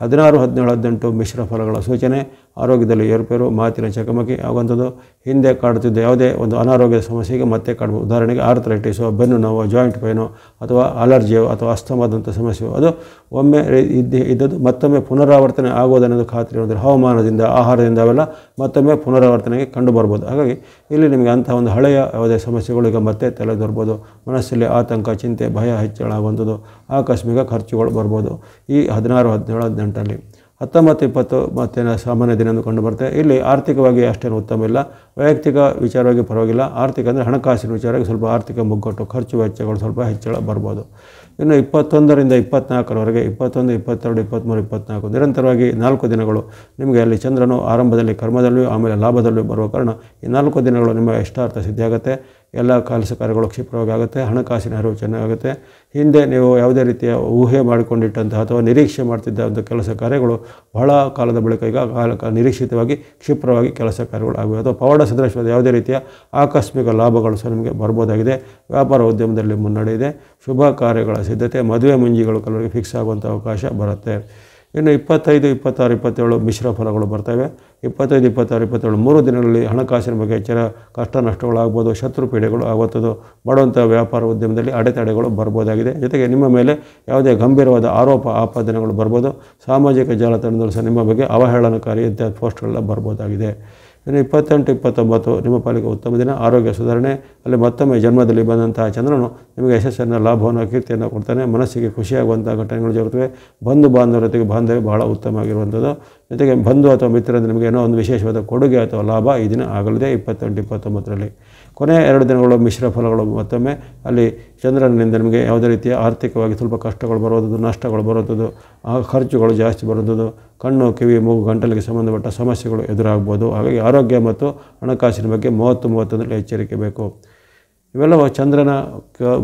16, 17, 18 ಮಿಶ್ರ ಫಲಗಳ ಸೂಚನೆ. ಆರೋಗ್ಯದಲ್ಲಿ ಏರ್ಪೇರು, ಮಾತಿನ ಚಕಮಕಿ ಆಗುವಂಥದ್ದು. ಹಿಂದೆ ಕಾಡುತ್ತಿದ್ದ ಯಾವುದೇ ಒಂದು ಅನಾರೋಗ್ಯದ ಸಮಸ್ಯೆಗೆ ಮತ್ತೆ ಕಾಡ್ಬೋದು. ಉದಾಹರಣೆಗೆ ಆರ್ಥರೈಟಿಸು, ಬೆನ್ನು ನೋವು, ಜಾಯಿಂಟ್ ಪೇನು ಅಥವಾ ಅಲರ್ಜಿಯೋ ಅಥವಾ ಅಸ್ತಮಾದಂಥ ಸಮಸ್ಯೆಯೋ ಅದು ಒಮ್ಮೆ ಇದ್ದದ್ದು ಮತ್ತೊಮ್ಮೆ ಪುನರಾವರ್ತನೆ ಆಗೋದನ್ನೋದು ಖಾತ್ರಿ ಇರೋದ್ರೆ ಹವಾಮಾನದಿಂದ, ಆಹಾರದಿಂದ ಅವೆಲ್ಲ ಮತ್ತೊಮ್ಮೆ ಪುನರಾವರ್ತನೆಗೆ ಕಂಡು ಬರ್ಬೋದು. ಹಾಗಾಗಿ ಇಲ್ಲಿ ನಿಮಗೆ ಅಂಥ ಒಂದು ಹಳೆಯ ಯಾವುದೇ ಸಮಸ್ಯೆಗಳು ಈಗ ಮತ್ತೆ ತಲೆದೋರ್ಬೋದು. ಮನಸ್ಸಲ್ಲಿ ಆತಂಕ, ಚಿಂತೆ, ಭಯ ಹೆಚ್ಚಳ ಆಗುವಂಥದ್ದು, ಆಕಸ್ಮಿಕ ಖರ್ಚುಗಳು ಬರ್ಬೋದು ಈ 16, 17, 18ರಲ್ಲಿ. 19, 20 ಮತ್ತೆ ಸಾಮಾನ್ಯ ದಿನ ಕಂಡು ಬರುತ್ತೆ. ಇಲ್ಲಿ ಆರ್ಥಿಕವಾಗಿ ಅಷ್ಟೇನು ಉತ್ತಮ ಇಲ್ಲ. ವೈಯಕ್ತಿಕ ವಿಚಾರವಾಗಿ ಪರವಾಗಿಲ್ಲ. ಆರ್ಥಿಕ ಅಂದರೆ ಹಣಕಾಸಿನ ವಿಚಾರವಾಗಿ ಸ್ವಲ್ಪ ಆರ್ಥಿಕ ಮುಗ್ಗಟ್ಟು, ಖರ್ಚು ವೆಚ್ಚಗಳು ಸ್ವಲ್ಪ ಹೆಚ್ಚಳ ಬರ್ಬೋದು. ಇನ್ನು 21ರಿಂದ 24ರವರೆಗೆ 21, 22, 23, 24 ನಿರಂತರವಾಗಿ 4 ದಿನಗಳು ನಿಮಗೆ ಅಲ್ಲಿ ಚಂದ್ರನು ಆರಂಭದಲ್ಲಿ ಕರ್ಮದಲ್ಲಿಯೂ ಆಮೇಲೆ ಲಾಭದಲ್ಲಿಯೂ ಬರುವ ಕಾರಣ ಈ 4 ದಿನಗಳು ನಿಮ್ಮ ಇಷ್ಟಾರ್ಥ ಸಿದ್ಧಿಯಾಗುತ್ತೆ. ಎಲ್ಲ ಕೆಲಸ ಕಾರ್ಯಗಳು ಕ್ಷಿಪ್ರವಾಗಿ ಆಗುತ್ತೆ. ಹಣಕಾಸಿನ ಅರಿವು ಚೆನ್ನಾಗುತ್ತೆ. ಹಿಂದೆ ನೀವು ಯಾವುದೇ ರೀತಿಯ ಊಹೆ ಮಾಡಿಕೊಂಡಿಟ್ಟಂತಹ ಅಥವಾ ನಿರೀಕ್ಷೆ ಮಾಡ್ತಿದ್ದ ಒಂದು ಕೆಲಸ ಕಾರ್ಯಗಳು ಬಹಳ ಕಾಲದ ಬಳಿಕ ಈಗ ನಿರೀಕ್ಷಿತವಾಗಿ ಕ್ಷಿಪ್ರವಾಗಿ ಕೆಲಸ ಕಾರ್ಯಗಳು ಆಗಿವೆ. ಅಥವಾ ಪವಾಡ ಸದೃಶವಾದ ಯಾವುದೇ ರೀತಿಯ ಆಕಸ್ಮಿಕ ಲಾಭಗಳು ಸಹ ನಿಮಗೆ ಬರ್ಬೋದಾಗಿದೆ. ವ್ಯಾಪಾರ ಉದ್ಯಮದಲ್ಲಿ ಮುನ್ನಡೆ ಇದೆ. ಶುಭ ಕಾರ್ಯಗಳ ಸಿದ್ಧತೆ, ಮದುವೆ ಮುಂಜಿಗಳು ಕೆಲವರಿಗೆ ಫಿಕ್ಸ್ ಆಗುವಂಥ ಅವಕಾಶ ಬರುತ್ತೆ. ಇನ್ನು 25, 26, 27 ಮಿಶ್ರ ಫಲಗಳು ಬರ್ತವೆ. 25, 26, 27 3 ದಿನಗಳಲ್ಲಿ ಹಣಕಾಸಿನ ಬಗ್ಗೆ ಎಚ್ಚರ, ಕಷ್ಟ ನಷ್ಟಗಳಾಗ್ಬೋದು, ಶತ್ರು ಪೀಡೆಗಳು ಆಗುವಂಥದ್ದು, ಮಾಡುವಂಥ ವ್ಯಾಪಾರ ಉದ್ಯಮದಲ್ಲಿ ಅಡೆತಡೆಗಳು ಬರ್ಬೋದಾಗಿದೆ. ಜೊತೆಗೆ ನಿಮ್ಮ ಮೇಲೆ ಯಾವುದೇ ಗಂಭೀರವಾದ ಆರೋಪ ಆಪಾದನೆಗಳು ಬರ್ಬೋದು. ಸಾಮಾಜಿಕ ಜಾಲತಾಣದಲ್ಲಿ ಸಹ ನಿಮ್ಮ ಬಗ್ಗೆ ಅವಹೇಳನಕಾರಿ ಇತ್ಯಾದಿ ಪೋಸ್ಟ್ಗಳೆಲ್ಲ ಬರ್ಬೋದಾಗಿದೆ. ಇನ್ನು 28, 29 ನಿಮ್ಮ ಪಾಲಿಗೆ ಉತ್ತಮ ದಿನ. ಆರೋಗ್ಯ ಸುಧಾರಣೆ. ಅಲ್ಲಿ ಮತ್ತೊಮ್ಮೆ ಜನ್ಮದಲ್ಲಿ ಬಂದಂತಹ ಚಂದ್ರನು ನಿಮಗೆ ಯಶಸ್ಸನ್ನು, ಲಾಭವನ್ನು, ಕೀರ್ತಿಯನ್ನು ಕೊಡ್ತಾನೆ. ಮನಸ್ಸಿಗೆ ಖುಷಿಯಾಗುವಂಥ ಘಟನೆಗಳು ಜರುಗುತ್ತವೆ. ಬಂಧು ಬಾಂಧವರೊತ್ತಿಗೆ ಬಾಂಧವ್ಯ ಬಹಳ ಉತ್ತಮವಾಗಿರುವಂಥದ್ದು. ಜೊತೆಗೆ ಬಂಧು ಅಥವಾ ಮಿತ್ರರಿಂದ ನಿಮಗೆ ಏನೋ ಒಂದು ವಿಶೇಷವಾದ ಕೊಡುಗೆ ಅಥವಾ ಲಾಭ ಈ ದಿನ ಆಗಲಿದೆ 28, 29ರಲ್ಲಿ. ಕೊನೆಯ 2 ದಿನಗಳು ಮಿಶ್ರ ಫಲಗಳು. ಮತ್ತೊಮ್ಮೆ ಅಲ್ಲಿ ಚಂದ್ರನಿಂದ ನಿಮಗೆ ಯಾವುದೇ ರೀತಿಯ ಆರ್ಥಿಕವಾಗಿ ಸ್ವಲ್ಪ ಕಷ್ಟಗಳು ಬರುವಂಥದ್ದು, ನಷ್ಟಗಳು ಬರುವಂಥದ್ದು, ಖರ್ಚುಗಳು ಜಾಸ್ತಿ ಬರುವಂಥದ್ದು, ಕಣ್ಣು, ಕಿವಿ, ಮೂಗು, ಗಂಟಲಿಗೆ ಸಂಬಂಧಪಟ್ಟ ಸಮಸ್ಯೆಗಳು ಎದುರಾಗ್ಬೋದು. ಹಾಗಾಗಿ ಆರೋಗ್ಯ ಮತ್ತು ಹಣಕಾಸಿನ ಬಗ್ಗೆ 30, 31ರಲ್ಲಿ ಎಚ್ಚರಿಕೆ ಬೇಕು. ಇವೆಲ್ಲವೂ ಚಂದ್ರನ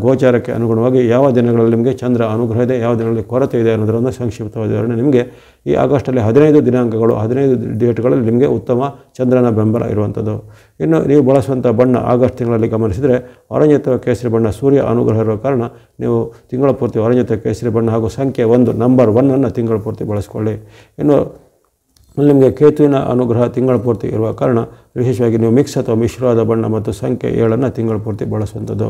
ಗೋಚಾರಕ್ಕೆ ಅನುಗುಣವಾಗಿ ಯಾವ ದಿನಗಳಲ್ಲಿ ನಿಮಗೆ ಚಂದ್ರ ಅನುಗ್ರಹ ಇದೆ, ಯಾವ ದಿನಗಳಲ್ಲಿ ಕೊರತೆ ಇದೆ ಅನ್ನೋದರ ಒಂದು ಸಂಕ್ಷಿಪ್ತವಾದ ವಿವರಣೆ ನಿಮಗೆ ಈ ಆಗಸ್ಟಲ್ಲಿ 15 ದಿನಾಂಕಗಳು 15 ಡೇಟ್ಗಳಲ್ಲಿ ನಿಮಗೆ ಉತ್ತಮ ಚಂದ್ರನ ಬೆಂಬಲ ಇರುವಂಥದ್ದು. ಇನ್ನು ನೀವು ಬಳಸುವಂಥ ಬಣ್ಣ ಆಗಸ್ಟ್ ತಿಂಗಳಲ್ಲಿ ಗಮನಿಸಿದರೆ ಆರೆಂಜ್ ಅಥವಾ ಕೇಸರಿ ಬಣ್ಣ ಸೂರ್ಯ ಅನುಗ್ರಹ ಇರುವ ಕಾರಣ ನೀವು ತಿಂಗಳ ಪೂರ್ತಿ ಆರೆಂಜ್ ಅಥವಾ ಕೇಸರಿ ಬಣ್ಣ ಹಾಗೂ ಸಂಖ್ಯೆ 1 ನಂಬರ್ 1 ತಿಂಗಳ ಪೂರ್ತಿ ಬಳಸ್ಕೊಳ್ಳಿ. ಇನ್ನು ನಿಮಗೆ ಕೇತುವಿನ ಅನುಗ್ರಹ ತಿಂಗಳ ಪೂರ್ತಿ ಇರುವ ಕಾರಣ ವಿಶೇಷವಾಗಿ ನೀವು ಮಿಕ್ಸ್ ಅಥವಾ ಮಿಶ್ರವಾದ ಬಣ್ಣ ಮತ್ತು ಸಂಖ್ಯೆ 7 ತಿಂಗಳ ಪೂರ್ತಿ ಬಳಸುವಂಥದ್ದು.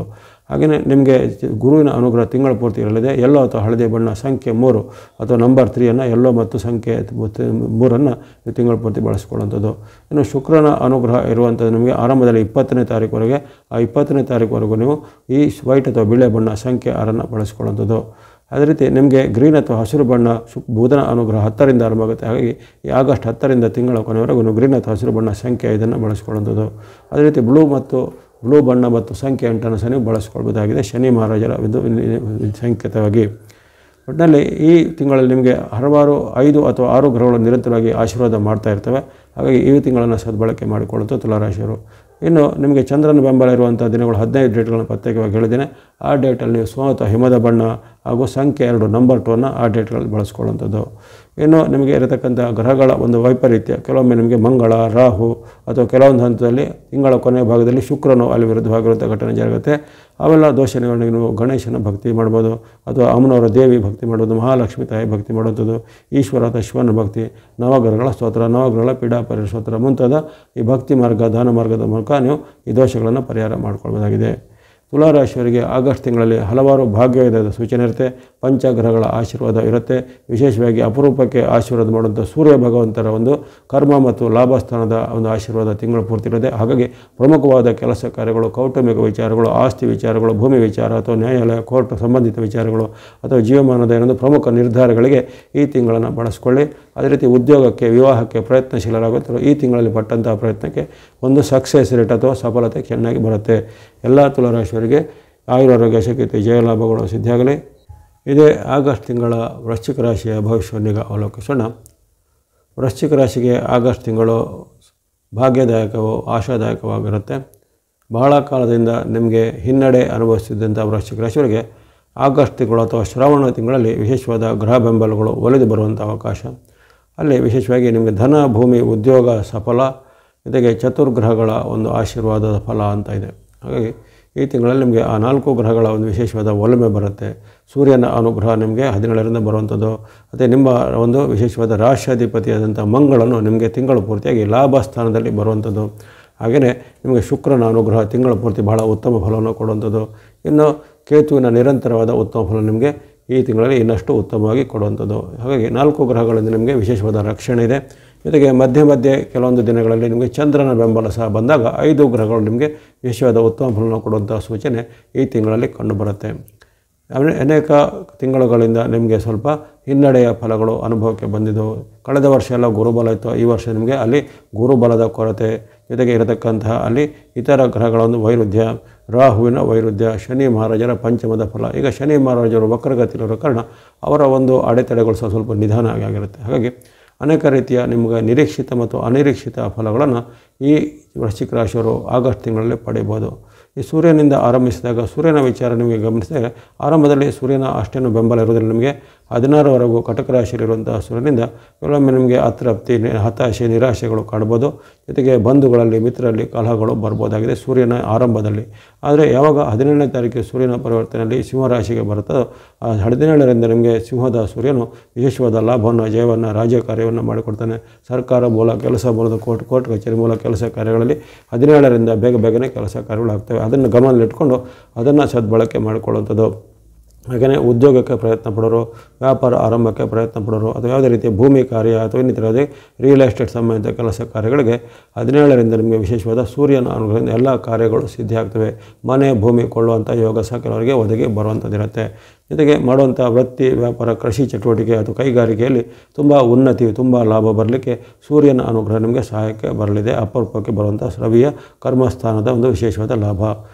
ಹಾಗೆಯೇ ನಿಮಗೆ ಗುರುವಿನ ಅನುಗ್ರಹ ತಿಂಗಳ ಪೂರ್ತಿ ಇರಲಿದೆ ಯೆಲ್ಲೋ ಅಥವಾ ಹಳದಿ ಬಣ್ಣ ಸಂಖ್ಯೆ 3 ಅಥವಾ ನಂಬರ್ 3 ಯೆಲ್ಲೋ ಮತ್ತು ಸಂಖ್ಯೆ 3 ನೀವು ತಿಂಗಳ ಪೂರ್ತಿ ಬಳಸ್ಕೊಳ್ಳುವಂಥದ್ದು. ಇನ್ನು ಶುಕ್ರನ ಅನುಗ್ರಹ ಇರುವಂಥದ್ದು ನಿಮಗೆ ಆರಂಭದಲ್ಲಿ 20ನೇ ತಾರೀಕುವರೆಗೆ, ಆ 20ನೇ ತಾರೀಕುವರೆಗೂ ನೀವು ಈ ವೈಟ್ ಅಥವಾ ಬಿಳೆ ಬಣ್ಣ ಸಂಖ್ಯೆ 6 ಬಳಸ್ಕೊಳ್ಳುವಂಥದ್ದು. ಅದೇ ರೀತಿ ನಿಮಗೆ ಗ್ರೀನ್ ಅಥವಾ ಹಸಿರು ಬಣ್ಣ ಬುಧನ ಅನುಗ್ರಹ 10ರಿಂದ ಆರಂಭ ಆಗುತ್ತೆ. ಹಾಗಾಗಿ ಈ ಆಗಸ್ಟ್ 10ರಿಂದ ತಿಂಗಳ ಕೊನೆವರೆಗೂ ಗ್ರೀನ್ ಅಥವಾ ಹಸಿರು ಬಣ್ಣ ಸಂಖ್ಯೆ 5 ಬಳಸ್ಕೊಳ್ಳುವಂಥದ್ದು. ಅದೇ ರೀತಿ ಬ್ಲೂ ಬಣ್ಣ ಮತ್ತು ಸಂಖ್ಯೆ 8 ಸಹ ನೀವು ಬಳಸ್ಕೊಳ್ಬೋದಾಗಿದೆ ಶನಿ ಮಹಾರಾಜರ ಸಂಕೇತವಾಗಿ. ಒಟ್ಟಿನಲ್ಲಿ ಈ ತಿಂಗಳಲ್ಲಿ ನಿಮಗೆ ಹಲವಾರು 5 ಅಥವಾ 6 ಗ್ರಹಗಳು ನಿರಂತರವಾಗಿ ಆಶೀರ್ವಾದ ಮಾಡ್ತಾ ಇರ್ತವೆ. ಹಾಗಾಗಿ ಈ ತಿಂಗಳನ್ನು ಸದ್ಬಳಕೆ ಮಾಡಿಕೊಳ್ಳುತ್ತೆ ತುಲಾರಾಶಿಯವರು. ಇನ್ನು ನಿಮಗೆ ಚಂದ್ರನ ಬೆಂಬಲ ಇರುವಂಥ ದಿನಗಳು 15 ಡೇಟ್ಗಳನ್ನು ಪ್ರತ್ಯೇಕವಾಗಿ ಹೇಳಿದ್ದೇನೆ. ಆ ಡೇಟಲ್ಲಿ ನೀವು ಸೋಮ ಅಥವಾ ಹಿಮದ ಬಣ್ಣ ಹಾಗೂ ಸಂಖ್ಯೆ 2 ನಂಬರ್ 2 ಆ ಡೇಟ್ಗಳಲ್ಲಿ ಬಳಸ್ಕೊಳ್ಳುವಂಥದ್ದು. ಇನ್ನು ನಿಮಗೆ ಇರತಕ್ಕಂಥ ಗ್ರಹಗಳ ಒಂದು ವೈಪರೀತ್ಯ, ಕೆಲವೊಮ್ಮೆ ನಿಮಗೆ ಮಂಗಳ, ರಾಹು ಅಥವಾ ಕೆಲವೊಂದು ಹಂತದಲ್ಲಿ ತಿಂಗಳ ಕೊನೆಯ ಭಾಗದಲ್ಲಿ ಶುಕ್ರನು ಅಲ್ಲಿ ವಿರುದ್ಧವಾಗಿರುವಂಥ ಘಟನೆ ಜರುಗುತ್ತೆ. ಅವೆಲ್ಲ ದೋಷ ನಿವಾರಣೆಗೆ ನೀವು ಗಣೇಶನ ಭಕ್ತಿ ಮಾಡ್ಬೋದು, ಅಥವಾ ಅಮ್ಮನವರ ದೇವಿ ಭಕ್ತಿ ಮಾಡೋದು, ಮಹಾಲಕ್ಷ್ಮಿ ತಾಯಿ ಭಕ್ತಿ ಮಾಡುವಂಥದ್ದು, ಈಶ್ವರ ಅಥವಾ ಶಿವನ ಭಕ್ತಿ, ನವಗ್ರಹಗಳ ಸ್ತೋತ್ರ, ನವಗ್ರಹಗಳ ಪೀಡಾಪರಿ ಸ್ತೋತ್ರ ಮುಂತಾದ ಈ ಭಕ್ತಿ ಮಾರ್ಗ ದಾನ ಮಾರ್ಗದ ಮೂಲಕ ನೀವು ಈ ದೋಷಗಳನ್ನು ಪರಿಹಾರ ಮಾಡಿಕೊಳ್ಬೋದಾಗಿದೆ. ತುಲಾರಾಶಿಯವರಿಗೆ ಆಗಸ್ಟ್ ತಿಂಗಳಲ್ಲಿ ಹಲವಾರು ಭಾಗ್ಯದ ಸೂಚನೆ ಇರುತ್ತೆ. ಪಂಚಗ್ರಹಗಳ ಆಶೀರ್ವಾದ ಇರುತ್ತೆ. ವಿಶೇಷವಾಗಿ ಅಪರೂಪಕ್ಕೆ ಆಶೀರ್ವಾದ ಮಾಡುವಂಥ ಸೂರ್ಯ ಭಗವಂತರ ಒಂದು ಕರ್ಮ ಮತ್ತು ಲಾಭಸ್ಥಾನದ ಒಂದು ಆಶೀರ್ವಾದ ತಿಂಗಳ ಪೂರ್ತಿ ಇರುತ್ತೆ. ಹಾಗಾಗಿ ಪ್ರಮುಖವಾದ ಕೆಲಸ ಕಾರ್ಯಗಳು, ಕೌಟುಂಬಿಕ ವಿಚಾರಗಳು, ಆಸ್ತಿ ವಿಚಾರಗಳು, ಭೂಮಿ ವಿಚಾರ ಅಥವಾ ನ್ಯಾಯಾಲಯ ಕೋರ್ಟ್ ಸಂಬಂಧಿತ ವಿಚಾರಗಳು ಅಥವಾ ಜೀವಮಾನದ ಏನೊಂದು ಪ್ರಮುಖ ನಿರ್ಧಾರಗಳಿಗೆ ಈ ತಿಂಗಳನ್ನು ಬಳಸ್ಕೊಳ್ಳಿ. ಅದೇ ರೀತಿ ಉದ್ಯೋಗಕ್ಕೆ, ವಿವಾಹಕ್ಕೆ ಪ್ರಯತ್ನಶೀಲರಾಗುತ್ತರೋ ಈ ತಿಂಗಳಲ್ಲಿ ಪಟ್ಟಂತಹ ಪ್ರಯತ್ನಕ್ಕೆ ಒಂದು ಸಕ್ಸಸ್ ರೇಟ್ ಅಥವಾ ಸಫಲತೆ ಚೆನ್ನಾಗಿ ಬರುತ್ತೆ. ಎಲ್ಲ ತುಲಾರಾಶಿಯವರಿಗೆ ಆಯುರಾರೋಗ್ಯ ಶಕ್ತಿ ಜಯಲಾಭಗಳು ಸಿದ್ಧಿಯಾಗಲಿ. ಇದೇ ಆಗಸ್ಟ್ ತಿಂಗಳ ವೃಶ್ಚಿಕ ರಾಶಿಯ ಭವಿಷ್ಯವನ್ನೀಗ ಅವಲೋಕಿಸೋಣ. ವೃಶ್ಚಿಕ ರಾಶಿಗೆ ಆಗಸ್ಟ್ ತಿಂಗಳು ಭಾಗ್ಯದಾಯಕವೂ ಆಶಾದಾಯಕವಾಗಿರುತ್ತೆ. ಬಹಳ ಕಾಲದಿಂದ ನಿಮಗೆ ಹಿನ್ನಡೆ ಅನುಭವಿಸುತ್ತಿದ್ದಂಥ ವೃಶ್ಚಿಕ ರಾಶಿಯವರಿಗೆ ಆಗಸ್ಟ್ ತಿಂಗಳು ಅಥವಾ ಶ್ರಾವಣ ತಿಂಗಳಲ್ಲಿ ವಿಶೇಷವಾದ ಗ್ರಹ ಬೆಂಬಲಗಳು ಒಲಿದು ಬರುವಂಥ ಅವಕಾಶ. ಅಲ್ಲಿ ವಿಶೇಷವಾಗಿ ನಿಮಗೆ ಧನ, ಭೂಮಿ, ಉದ್ಯೋಗ ಸಫಲ, ಜೊತೆಗೆ ಚತುರ್ಗ್ರಹಗಳ ಒಂದು ಆಶೀರ್ವಾದದ ಫಲ ಅಂತ ಇದೆ. ಹಾಗಾಗಿ ಈ ತಿಂಗಳಲ್ಲಿ ನಿಮಗೆ ಆ 4 ಗ್ರಹಗಳ ಒಂದು ವಿಶೇಷವಾದ ಒಲಮೆ ಬರುತ್ತೆ. ಸೂರ್ಯನ ಅನುಗ್ರಹ ನಿಮಗೆ 17ರಿಂದ ಬರುವಂಥದ್ದು. ಮತ್ತು ನಿಮ್ಮ ಒಂದು ವಿಶೇಷವಾದ ರಾಶ್ಯಾಧಿಪತಿಯಾದಂಥ ಮಂಗಳನು ನಿಮಗೆ ತಿಂಗಳು ಪೂರ್ತಿಯಾಗಿ ಲಾಭ ಸ್ಥಾನದಲ್ಲಿ ಬರುವಂಥದ್ದು. ಹಾಗೆಯೇ ನಿಮಗೆ ಶುಕ್ರನ ಅನುಗ್ರಹ ತಿಂಗಳ ಪೂರ್ತಿ ಬಹಳ ಉತ್ತಮ ಫಲವನ್ನು ಕೊಡುವಂಥದ್ದು. ಇನ್ನು ಕೇತುವಿನ ನಿರಂತರವಾದ ಉತ್ತಮ ಫಲ ನಿಮಗೆ ಈ ತಿಂಗಳಲ್ಲಿ ಇನ್ನಷ್ಟು ಉತ್ತಮವಾಗಿ ಕೊಡುವಂಥದ್ದು. ಹಾಗಾಗಿ 4 ಗ್ರಹಗಳಿಂದ ನಿಮಗೆ ವಿಶೇಷವಾದ ರಕ್ಷಣೆ ಇದೆ. ಜೊತೆಗೆ ಮಧ್ಯೆ ಕೆಲವೊಂದು ದಿನಗಳಲ್ಲಿ ನಿಮಗೆ ಚಂದ್ರನ ಬೆಂಬಲ ಸಹ ಬಂದಾಗ 5 ಗ್ರಹಗಳು ನಿಮಗೆ ವಿಶೇಷವಾದ ಉತ್ತಮ ಫಲವನ್ನು ಕೊಡುವಂಥ ಸೂಚನೆ ಈ ತಿಂಗಳಲ್ಲಿ ಕಂಡುಬರುತ್ತೆ. ಅನೇಕ ತಿಂಗಳುಗಳಿಂದ ನಿಮಗೆ ಸ್ವಲ್ಪ ಹಿನ್ನಡೆಯ ಫಲಗಳು ಅನುಭವಕ್ಕೆ ಬಂದಿದ್ದವು. ಕಳೆದ ವರ್ಷ ಎಲ್ಲ ಗುರುಬಲ ಇತ್ತು. ಈ ವರ್ಷ ನಿಮಗೆ ಅಲ್ಲಿ ಗುರುಬಲದ ಕೊರತೆ, ಜೊತೆಗೆ ಇರತಕ್ಕಂತಹ ಅಲ್ಲಿ ಇತರ ಗ್ರಹಗಳ ಒಂದು ವೈರುಧ್ಯ, ರಾಹುವಿನ ವೈರುಧ್ಯ, ಶನಿ ಮಹಾರಾಜರ ಪಂಚಮದ ಫಲ. ಈಗ ಶನಿ ಮಹಾರಾಜರು ವಕ್ರಗತಿಯಿರೋ ಕಾರಣ ಅವರ ಒಂದು ಅಡೆತಡೆಗಳು ಸಹ ಸ್ವಲ್ಪ ನಿಧಾನ ಆಗಿರುತ್ತೆ. ಹಾಗಾಗಿ ಅನೇಕ ರೀತಿಯ ನಿಮಗೆ ನಿರೀಕ್ಷಿತ ಮತ್ತು ಅನಿರೀಕ್ಷಿತ ಫಲಗಳನ್ನು ಈ ವೃಶ್ಚಿಕ ರಾಶಿಯವರು ಆಗಸ್ಟ್ ತಿಂಗಳಲ್ಲಿ ಪಡೆಯಬಹುದು. ಈ ಸೂರ್ಯನಿಂದ ಆರಂಭಿಸಿದಾಗ ಸೂರ್ಯನ ವಿಚಾರ ನಿಮಗೆ ಗಮನಿಸಿದರೆ ಆರಂಭದಲ್ಲಿ ಸೂರ್ಯನ ಅಷ್ಟೇನು ಬೆಂಬಲ ಇರೋದ್ರಲ್ಲಿ ನಿಮಗೆ 16ರವರೆಗೂ ಕಟಕ ರಾಶಿಯಲ್ಲಿರುವಂಥ ಸೂರ್ಯನಿಂದ ಕೆಲವೊಮ್ಮೆ ನಿಮಗೆ ಅತೃಪ್ತಿ, ಹತಾಶೆ, ನಿರಾಶೆಗಳು ಕಾಣ್ಬೋದು. ಜೊತೆಗೆ ಬಂಧುಗಳಲ್ಲಿ, ಮಿತ್ರರಲ್ಲಿ ಕಲಹಗಳು ಬರ್ಬೋದಾಗಿದೆ ಸೂರ್ಯನ ಆರಂಭದಲ್ಲಿ. ಆದರೆ ಯಾವಾಗ 17ನೇ ತಾರೀಕು ಸೂರ್ಯನ ಪರಿವರ್ತನೆಯಲ್ಲಿ ಸಿಂಹರಾಶಿಗೆ ಬರುತ್ತದೋ ಆ 17ರಿಂದ ನಿಮಗೆ ಸಿಂಹದ ಸೂರ್ಯನು ವಿಶೇಷವಾದ ಲಾಭವನ್ನು, ಜಯವನ್ನು, ರಾಜ್ಯ ಕಾರ್ಯವನ್ನು ಮಾಡಿಕೊಡ್ತಾನೆ. ಸರ್ಕಾರ ಮೂಲ ಕೆಲಸ ಮೂಲದ ಕೋರ್ಟ್ ಕಚೇರಿ ಮೂಲ ಕೆಲಸ ಕಾರ್ಯಗಳಲ್ಲಿ 17ರಿಂದ ಬೇಗನೆ ಕೆಲಸ ಕಾರ್ಯಗಳಾಗ್ತವೆ. ಅದನ್ನು ಗಮನದಲ್ಲಿಟ್ಕೊಂಡು ಅದನ್ನು ಸದ್ಬಳಕೆ ಮಾಡಿಕೊಳ್ಳುವಂಥದ್ದು. ಹಾಗೆಯೇ ಉದ್ಯೋಗಕ್ಕೆ ಪ್ರಯತ್ನ ಪಡೋರು, ವ್ಯಾಪಾರ ಆರಂಭಕ್ಕೆ ಪ್ರಯತ್ನ ಪಡೋರು, ಅಥವಾ ಯಾವುದೇ ರೀತಿಯ ಭೂಮಿ ಕಾರ್ಯ ಅಥವಾ ಇನ್ನಿತರ ರಿಯಲ್ ಎಸ್ಟೇಟ್ ಸಂಬಂಧಿತ ಕೆಲಸ ಕಾರ್ಯಗಳಿಗೆ 17ರಿಂದ ನಿಮಗೆ ವಿಶೇಷವಾದ ಸೂರ್ಯನ ಅನುಗ್ರಹದಿಂದ ಎಲ್ಲ ಕಾರ್ಯಗಳು ಸಿದ್ಧಿಯಾಗ್ತವೆ. ಮನೆ, ಭೂಮಿ ಕೊಳ್ಳುವಂಥ ಯೋಗ ಸಹ ಕೆಲವರಿಗೆ ಒದಗಿ ಬರುವಂಥದ್ದಿರುತ್ತೆ. ಜೊತೆಗೆ ಮಾಡುವಂಥ ವೃತ್ತಿ, ವ್ಯಾಪಾರ, ಕೃಷಿ ಚಟುವಟಿಕೆ ಅಥವಾ ಕೈಗಾರಿಕೆಯಲ್ಲಿ ತುಂಬ ಉನ್ನತಿ, ತುಂಬ ಲಾಭ ಬರಲಿಕ್ಕೆ ಸೂರ್ಯನ ಅನುಗ್ರಹ ನಿಮಗೆ ಸಹಾಯಕ್ಕೆ ಬರಲಿದೆ. ಅಪರೂಪಕ್ಕೆ ಬರುವಂಥ ಶ್ರವಿಯ ಕರ್ಮಸ್ಥಾನದ ಒಂದು ವಿಶೇಷವಾದ ಲಾಭ.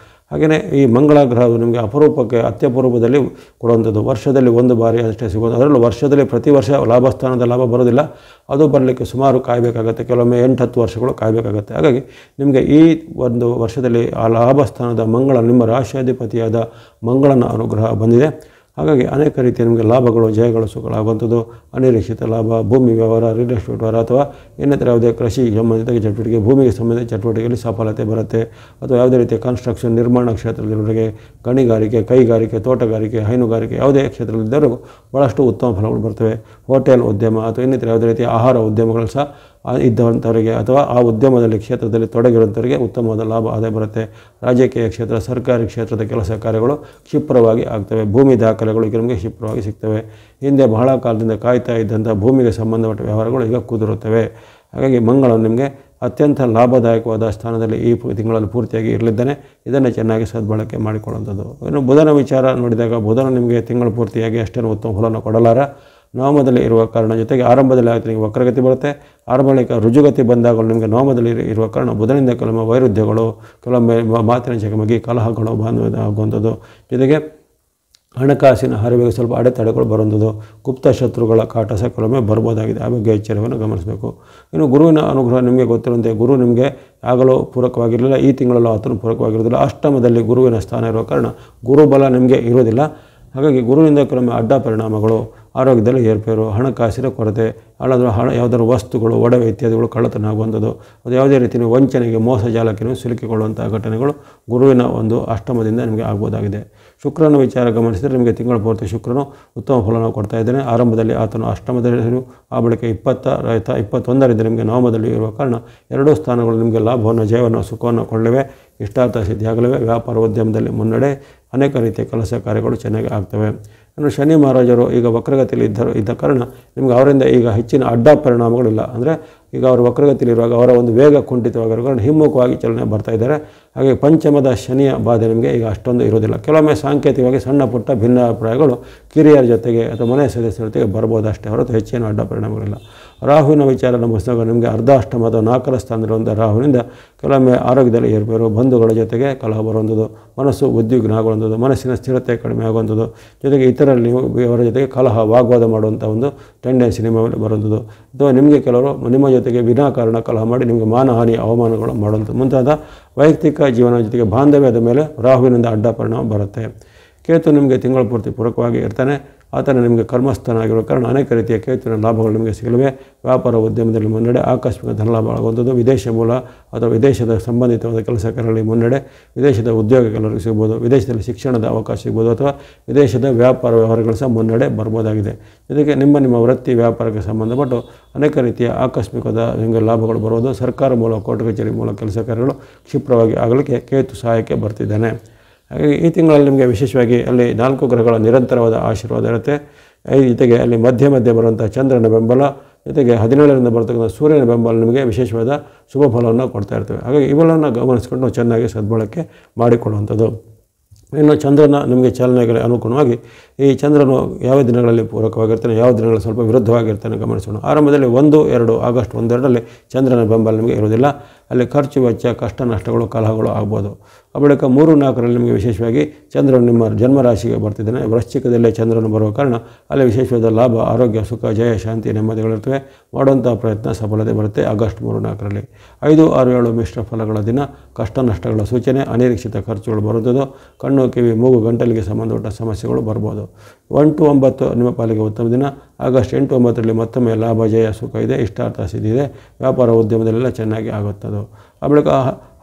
ಹಾಗೆಯೇ ಈ ಮಂಗಳ ಗ್ರಹವು ನಿಮಗೆ ಅಪರೂಪಕ್ಕೆ ಅತ್ಯಪೂರ್ವದಲ್ಲಿ ಕೊಡುವಂಥದ್ದು. ವರ್ಷದಲ್ಲಿ ಒಂದು ಬಾರಿ ಅಷ್ಟೇ ಸಿಗೋದು. ಅದರಲ್ಲೂ ವರ್ಷದಲ್ಲಿ ಪ್ರತಿ ವರ್ಷ ಲಾಭಸ್ಥಾನದ ಲಾಭ ಬರೋದಿಲ್ಲ. ಅದು ಬರಲಿಕ್ಕೆ ಸುಮಾರು ಕಾಯಬೇಕಾಗತ್ತೆ, ಕೆಲವೊಮ್ಮೆ 8-10 ವರ್ಷಗಳು ಕಾಯಬೇಕಾಗತ್ತೆ. ಹಾಗಾಗಿ ನಿಮಗೆ ಈ ಒಂದು ವರ್ಷದಲ್ಲಿ ಆ ಲಾಭಸ್ಥಾನದ ಮಂಗಳ, ನಿಮ್ಮ ರಾಶಿಯಾಧಿಪತಿಯಾದ ಮಂಗಳನ ಅನುಗ್ರಹ ಬಂದಿದೆ. ಹಾಗಾಗಿ ಅನೇಕ ರೀತಿಯ ನಿಮಗೆ ಲಾಭಗಳು, ಜಯಗಳು, ಸುಖಗಳಾಗುವಂಥದ್ದು, ಅನಿರೀಕ್ಷಿತ ಲಾಭ, ಭೂಮಿ ವ್ಯವಹಾರ, ರಿಯಲ್ ಎಸ್ಟೇಟ್ ವ್ಯವಹಾರ ಅಥವಾ ಇನ್ನಿತರ ಯಾವುದೇ ಕೃಷಿ ಸಂಬಂಧಿತ ಚಟುವಟಿಕೆ, ಭೂಮಿಗೆ ಸಂಬಂಧಿತ ಚಟುವಟಿಕೆಯಲ್ಲಿ ಸಫಲತೆ ಬರುತ್ತೆ. ಅಥವಾ ಯಾವುದೇ ರೀತಿಯ ಕನ್ಸ್ಟ್ರಕ್ಷನ್, ನಿರ್ಮಾಣ ಕ್ಷೇತ್ರದವರಿಗೆ, ಗಣಿಗಾರಿಕೆ, ಕೈಗಾರಿಕೆ, ತೋಟಗಾರಿಕೆ, ಹೈನುಗಾರಿಕೆ ಯಾವುದೇ ಕ್ಷೇತ್ರದಲ್ಲಿದ್ದರೂ ಭಾಳಷ್ಟು ಉತ್ತಮ ಫಲಗಳು ಬರ್ತವೆ. ಹೋಟೆಲ್ ಉದ್ಯಮ ಅಥವಾ ಇನ್ನಿತರ ಯಾವುದೇ ರೀತಿಯ ಆಹಾರ ಉದ್ಯಮಗಳು ಸಹ ಇದ್ದಂಥವರಿಗೆ ಅಥವಾ ಆ ಉದ್ಯಮದಲ್ಲಿ ಕ್ಷೇತ್ರದಲ್ಲಿ ತೊಡಗಿರುವಂಥವರಿಗೆ ಉತ್ತಮವಾದ ಲಾಭ ಆದಾಯ ಬರುತ್ತೆ. ರಾಜಕೀಯ ಕ್ಷೇತ್ರ, ಸರ್ಕಾರಿ ಕ್ಷೇತ್ರದ ಕೆಲಸ ಕಾರ್ಯಗಳು ಕ್ಷಿಪ್ರವಾಗಿ ಆಗ್ತವೆ. ಭೂಮಿ ದಾಖಲೆಗಳು ಈಗ ನಮಗೆ ಕ್ಷಿಪ್ರವಾಗಿ ಸಿಗ್ತವೆ. ಹಿಂದೆ ಬಹಳ ಕಾಲದಿಂದ ಕಾಯ್ತಾ ಇದ್ದಂಥ ಭೂಮಿಗೆ ಸಂಬಂಧಪಟ್ಟ ವ್ಯವಹಾರಗಳು ಈಗ ಕುದುರುತ್ತವೆ. ಹಾಗಾಗಿ ಮಂಗಳ ನಿಮಗೆ ಅತ್ಯಂತ ಲಾಭದಾಯಕವಾದ ಸ್ಥಾನದಲ್ಲಿ ಈ ತಿಂಗಳಲ್ಲಿ ಪೂರ್ತಿಯಾಗಿ ಇರಲಿದ್ದಾನೆ. ಇದನ್ನು ಚೆನ್ನಾಗಿ ಸದ್ಬಳಕೆ ಮಾಡಿಕೊಳ್ಳುವಂಥದ್ದು. ಇನ್ನು ಬುಧನ ವಿಚಾರ ನೋಡಿದಾಗ, ಬುಧನ ನಿಮಗೆ ತಿಂಗಳು ಪೂರ್ತಿಯಾಗಿ ಅಷ್ಟೇನು ಉತ್ತಮ ಫಲವನ್ನು ಕೊಡಲಾರ. ನವಮದಲ್ಲಿ ಇರುವ ಕಾರಣ, ಜೊತೆಗೆ ಆರಂಭದಲ್ಲಿ ಆಗುತ್ತೆ ನಿಮಗೆ ವಕ್ರಗತಿ ಬರುತ್ತೆ. ಬಳಿಕ ರುಜುಗತಿ ಬಂದಾಗ ನಿಮಗೆ ನವಮದಲ್ಲಿ ಇರುವ ಕಾರಣ ಬುಧನಿಂದ ಕೆಲವೊಮ್ಮೆ ವೈರುಧ್ಯಗಳು, ಕೆಲವೊಮ್ಮೆ ಮಾತಿನ ಚಕಮಕಿ, ಕಲಹಗಳು, ಬಾಂಧವ್ಯ ಆಗುವಂಥದ್ದು, ಜೊತೆಗೆ ಹಣಕಾಸಿನ ಹರಿವಿಗೆ ಸ್ವಲ್ಪ ಅಡೆತಡೆಗಳು ಬರುವಂಥದ್ದು, ಗುಪ್ತ ಶತ್ರುಗಳ ಕಾಟ ಸಹ ಕೆಲವೊಮ್ಮೆ ಬರ್ಬೋದಾಗಿದೆ. ಆ ಬಗ್ಗೆ ಎಚ್ಚರವನ್ನು ಗಮನಿಸಬೇಕು. ಇನ್ನು ಗುರುವಿನ ಅನುಗ್ರಹ ನಿಮಗೆ ಗೊತ್ತಿರುವಂತೆ, ಗುರು ನಿಮಗೆ ಆಗಲೂ ಪೂರಕವಾಗಿರಲಿಲ್ಲ, ಈ ತಿಂಗಳಲ್ಲೂ ಆತನು ಪೂರಕವಾಗಿರೋದಿಲ್ಲ. ಅಷ್ಟಮದಲ್ಲಿ ಗುರುವಿನ ಸ್ಥಾನ ಇರುವ ಕಾರಣ ಗುರುಬಲ ನಿಮಗೆ ಇರೋದಿಲ್ಲ. ಹಾಗಾಗಿ ಗುರುವಿನಿಂದ ಕೆಲವೊಮ್ಮೆ ಅಡ್ಡ ಪರಿಣಾಮಗಳು, ಆರೋಗ್ಯದಲ್ಲಿ ಏರ್ಪೇರು, ಹಣಕಾಸಿನ ಕೊರತೆ, ಯಾವುದಾದ್ರು ವಸ್ತುಗಳು, ಒಡವೆ ಇತ್ಯಾದಿಗಳು ಕಳ್ಳತನ ಆಗುವಂಥದ್ದು, ಅದು ಯಾವುದೇ ರೀತಿಯ ವಂಚನೆಗೆ, ಮೋಸಜಾಲಕ್ಕೆ ನೀವು ಸಿಲುಕಿಕೊಳ್ಳುವಂಥ ಘಟನೆಗಳು ಗುರುವಿನ ಒಂದು ಅಷ್ಟಮದಿಂದ ನಿಮಗೆ ಆಗ್ಬೋದಾಗಿದೆ. ಶುಕ್ರನ ವಿಚಾರ ಗಮನಿಸಿದರೆ ನಿಮಗೆ ತಿಂಗಳ ಪೂರ್ತಿ ಶುಕ್ರನು ಉತ್ತಮ ಫಲವನ್ನು ಕೊಡ್ತಾ ಇದ್ದಾನೆ. ಆರಂಭದಲ್ಲಿ ಆತನು ಅಷ್ಟಮದಲ್ಲಿ, ಆ ಬಳಿಕ 21ರಿಂದ ನಿಮಗೆ ನವಮದಲ್ಲಿ ಇರುವ ಕಾರಣ ಎರಡೂ ಸ್ಥಾನಗಳು ನಿಮಗೆ ಲಾಭವನ್ನು, ಜಯವನ್ನು, ಸುಖವನ್ನು ಕೊಡಲಿವೆ. ಇಷ್ಟಾರ್ಥ ಸಿದ್ಧಿಯಾಗಲಿವೆ. ವ್ಯಾಪಾರ ಉದ್ಯಮದಲ್ಲಿ ಮುನ್ನಡೆ, ಅನೇಕ ರೀತಿಯ ಕೆಲಸ ಕಾರ್ಯಗಳು ಚೆನ್ನಾಗಿ ಆಗ್ತವೆ. ಇನ್ನು ಶನಿ ಮಹಾರಾಜರು ಈಗ ವಕ್ರಗತಿಯಲ್ಲಿ ಇದ್ದ ಕಾರಣ ನಿಮಗೆ ಅವರಿಂದ ಈಗ ಹೆಚ್ಚಿನ ಅಡ್ಡ ಪರಿಣಾಮಗಳಿಲ್ಲ. ಅಂದರೆ ಈಗ ಅವರು ವಕ್ರಗತಿಯಲ್ಲಿರುವಾಗ ಅವರ ಒಂದು ವೇಗ ಕುಂಠಿತವಾಗಿರೋ ಕಾರಣ ಹಿಮ್ಮುಖವಾಗಿ ಚಲನೆ ಬರ್ತಾ ಇದ್ದಾರೆ. ಹಾಗೆ ಪಂಚಮದ ಶನಿಯ ಬಾಧೆ ನಿಮಗೆ ಈಗ ಅಷ್ಟೊಂದು ಇರೋದಿಲ್ಲ. ಕೆಲವೊಮ್ಮೆ ಸಾಂಕೇತಿಕವಾಗಿ ಸಣ್ಣ ಪುಟ್ಟ ಭಿನ್ನಾಭಿಪ್ರಾಯಗಳು ಕಿರಿಯರ ಜೊತೆಗೆ ಅಥವಾ ಮನೆಯ ಸದಸ್ಯರ ಜೊತೆಗೆ ಬರ್ಬೋದು ಅಷ್ಟೇ ಹೊರತು ಹೆಚ್ಚೇನು ಅಡ್ಡ ಪರಿಣಾಮಗಳಿಲ್ಲ. ರಾಹುವಿನ ವಿಚಾರ ಗಮನಿಸಿದಾಗ ನಿಮಗೆ ಅರ್ಧಾಷ್ಟಮ ಅಥವಾ 4ರ ಸ್ಥಾನದಲ್ಲಿರುವಂಥ ರಾಹುವಿನಿಂದ ಕೆಲವೊಮ್ಮೆ ಆರೋಗ್ಯದಲ್ಲಿ ಏರ್ಪೇರು, ಬಂಧುಗಳ ಜೊತೆಗೆ ಕಲಹ ಬರುವಂಥದ್ದು, ಮನಸ್ಸು ಉದ್ವಿಗ್ನ ಆಗುವಂಥದ್ದು, ಮನಸ್ಸಿನ ಸ್ಥಿರತೆ ಕಡಿಮೆ ಆಗುವಂಥದ್ದು, ಜೊತೆಗೆ ಇತರರಲ್ಲಿ ಅವರ ಜೊತೆಗೆ ಕಲಹ, ವಾಗ್ವಾದ ಮಾಡುವಂಥ ಒಂದು ಟೆಂಡೆನ್ಸಿ ನಿಮ್ಮ ಮೇಲೆ ಬರುವಂಥದ್ದು, ಅಥವಾ ನಿಮಗೆ ಕೆಲವರು ನಿಮ್ಮ ಜೊತೆಗೆ ವಿನಾಕಾರಣ ಕಲಹ ಮಾಡಿ ನಿಮಗೆ ಮಾನಹಾನಿ, ಅವಮಾನಗಳು ಮಾಡುವಂಥದ್ದು ಮುಂತಾದ ವೈಯಕ್ತಿಕ ಜೀವನ ಜೊತೆಗೆ ಬಾಂಧವ್ಯದ ಮೇಲೆ ರಾಹುವಿನಿಂದ ಅಡ್ಡ ಪರಿಣಾಮ ಬರುತ್ತೆ. ಕೇತು ನಿಮಗೆ ತಿಂಗಳ ಪೂರ್ತಿ ಪೂರಕವಾಗಿ ಇರ್ತಾನೆ. ಆತನ ನಿಮಗೆ ಕರ್ಮಸ್ಥಾನ ಆಗಿರೋ ಕಾರಣ ಅನೇಕ ರೀತಿಯ ಕೇತುವಿನ ಲಾಭಗಳು ನಿಮಗೆ ಸಿಗಲಿವೆ. ವ್ಯಾಪಾರ ಉದ್ಯಮದಲ್ಲಿ ಮುನ್ನಡೆ, ಆಕಸ್ಮಿಕ ಧನಲಾಭ ಆಗುವಂಥದ್ದು, ವಿದೇಶ ಮೂಲ ಅಥವಾ ವಿದೇಶದ ಸಂಬಂಧಿತವಾದ ಕೆಲಸ ಕಾರ್ಯಗಳಲ್ಲಿ ಮುನ್ನಡೆ, ವಿದೇಶದ ಉದ್ಯೋಗ ಕೆಲವರಿಗೆ ಸಿಗ್ಬೋದು, ವಿದೇಶದಲ್ಲಿ ಶಿಕ್ಷಣದ ಅವಕಾಶ ಸಿಗ್ಬೋದು, ಅಥವಾ ವಿದೇಶದ ವ್ಯಾಪಾರ ವ್ಯವಹಾರಗಳು ಸಹ ಮುನ್ನಡೆ ಬರ್ಬೋದಾಗಿದೆ. ಜೊತೆಗೆ ನಿಮ್ಮ ವೃತ್ತಿ ವ್ಯಾಪಾರಕ್ಕೆ ಸಂಬಂಧಪಟ್ಟು ಅನೇಕ ರೀತಿಯ ಆಕಸ್ಮಿಕದ ನಿಮಗೆ ಲಾಭಗಳು ಬರುವುದು, ಸರ್ಕಾರ ಮೂಲ, ಕೋರ್ಟ್ ಕಚೇರಿ ಮೂಲ ಕೆಲಸ ಕಾರ್ಯಗಳು ಕ್ಷಿಪ್ರವಾಗಿ ಆಗಲಿಕ್ಕೆ ಕೇತು ಸಹಾಯಕ್ಕೆ ಬರ್ತಿದ್ದಾನೆ. ಹಾಗಾಗಿ ಈ ತಿಂಗಳಲ್ಲಿ ನಿಮಗೆ ವಿಶೇಷವಾಗಿ ಅಲ್ಲಿ 4 ಗ್ರಹಗಳ ನಿರಂತರವಾದ ಆಶೀರ್ವಾದ ಇರುತ್ತೆ. ಜೊತೆಗೆ ಅಲ್ಲಿ ಮಧ್ಯೆ ಬರುವಂಥ ಚಂದ್ರನ ಬೆಂಬಲ, ಜೊತೆಗೆ 17ರಿಂದ ಬರ್ತಕ್ಕಂಥ ಸೂರ್ಯನ ಬೆಂಬಲ ನಿಮಗೆ ವಿಶೇಷವಾದ ಶುಭ ಫಲವನ್ನು ಕೊಡ್ತಾ ಇರ್ತವೆ. ಹಾಗಾಗಿ ಇವುಗಳನ್ನು ಗಮನಿಸಿಕೊಂಡು ನಾವು ಚೆನ್ನಾಗಿ ಸದ್ಬಳಕೆ ಮಾಡಿಕೊಳ್ಳುವಂಥದ್ದು. ಇನ್ನು ಚಂದ್ರನ ನಿಮಗೆ ಚಾಲನೆಗೆ ಅನುಗುಣವಾಗಿ ಈ ಚಂದ್ರನು ಯಾವ ದಿನಗಳಲ್ಲಿ ಪೂರಕವಾಗಿರ್ತಾನೆ, ಯಾವ ದಿನಗಳಲ್ಲಿ ಸ್ವಲ್ಪ ವಿರುದ್ಧವಾಗಿರ್ತಾನೆ ಗಮನಿಸೋಣ. ಆರಂಭದಲ್ಲಿ 1-2 ಆಗಸ್ಟ್ 1-2ರಲ್ಲಿ ಚಂದ್ರನ ಬೆಂಬಲ ನಿಮಗೆ ಇರುವುದಿಲ್ಲ. ಅಲ್ಲಿ ಖರ್ಚು ವೆಚ್ಚ, ಕಷ್ಟ ನಷ್ಟಗಳು, ಕಲಹಗಳು ಆಗ್ಬೋದು. ಆ ಬಳಿಕ 3-4ರಲ್ಲಿ ನಿಮಗೆ ವಿಶೇಷವಾಗಿ ಚಂದ್ರನು ನಿಮ್ಮ ಜನ್ಮರಾಶಿಗೆ ಬರ್ತಿದ್ದಾನೆ. ವೃಶ್ಚಿಕದಲ್ಲೇ ಚಂದ್ರನು ಬರುವ ಕಾರಣ ಅಲ್ಲಿ ವಿಶೇಷವಾದ ಲಾಭ, ಆರೋಗ್ಯ, ಸುಖ, ಜಯ, ಶಾಂತಿ, ನೆಮ್ಮದಿಗಳಿರ್ತವೆ. ಮಾಡುವಂಥ ಪ್ರಯತ್ನ ಸಫಲತೆ ಬರುತ್ತೆ. ಆಗಸ್ಟ್ 3-4ರಲ್ಲಿ 5, 6, 7 ಮಿಶ್ರ ಫಲಗಳ ದಿನ, ಕಷ್ಟ ನಷ್ಟಗಳ ಸೂಚನೆ, ಅನಿರೀಕ್ಷಿತ ಖರ್ಚುಗಳು ಬರುತ್ತದೆ. ಕಣ್ಣು, ಕಿವಿ, ಮೂಗು, ಗಂಟಲಿಗೆ ಸಂಬಂಧಪಟ್ಟ ಸಮಸ್ಯೆಗಳು ಬರ್ಬೋದು. 1-9 ನಿಮ್ಮ ಪಾಲಿಗೆ ಉತ್ತಮ ದಿನ. ಆಗಸ್ಟ್ 8-9ರಲ್ಲಿ ಮತ್ತೊಮ್ಮೆ ಲಾಭ, ಜಯ, ಸುಖ ಇದೆ, ಇಷ್ಟಾರ್ಥ ಸಿದ್ಧಿ ಇದೆ. ವ್ಯಾಪಾರ ಉದ್ಯಮದಲ್ಲೆಲ್ಲ ಚೆನ್ನಾಗಿ ಆಗುತ್ತದೆ. ಆ ಬಳಿಕ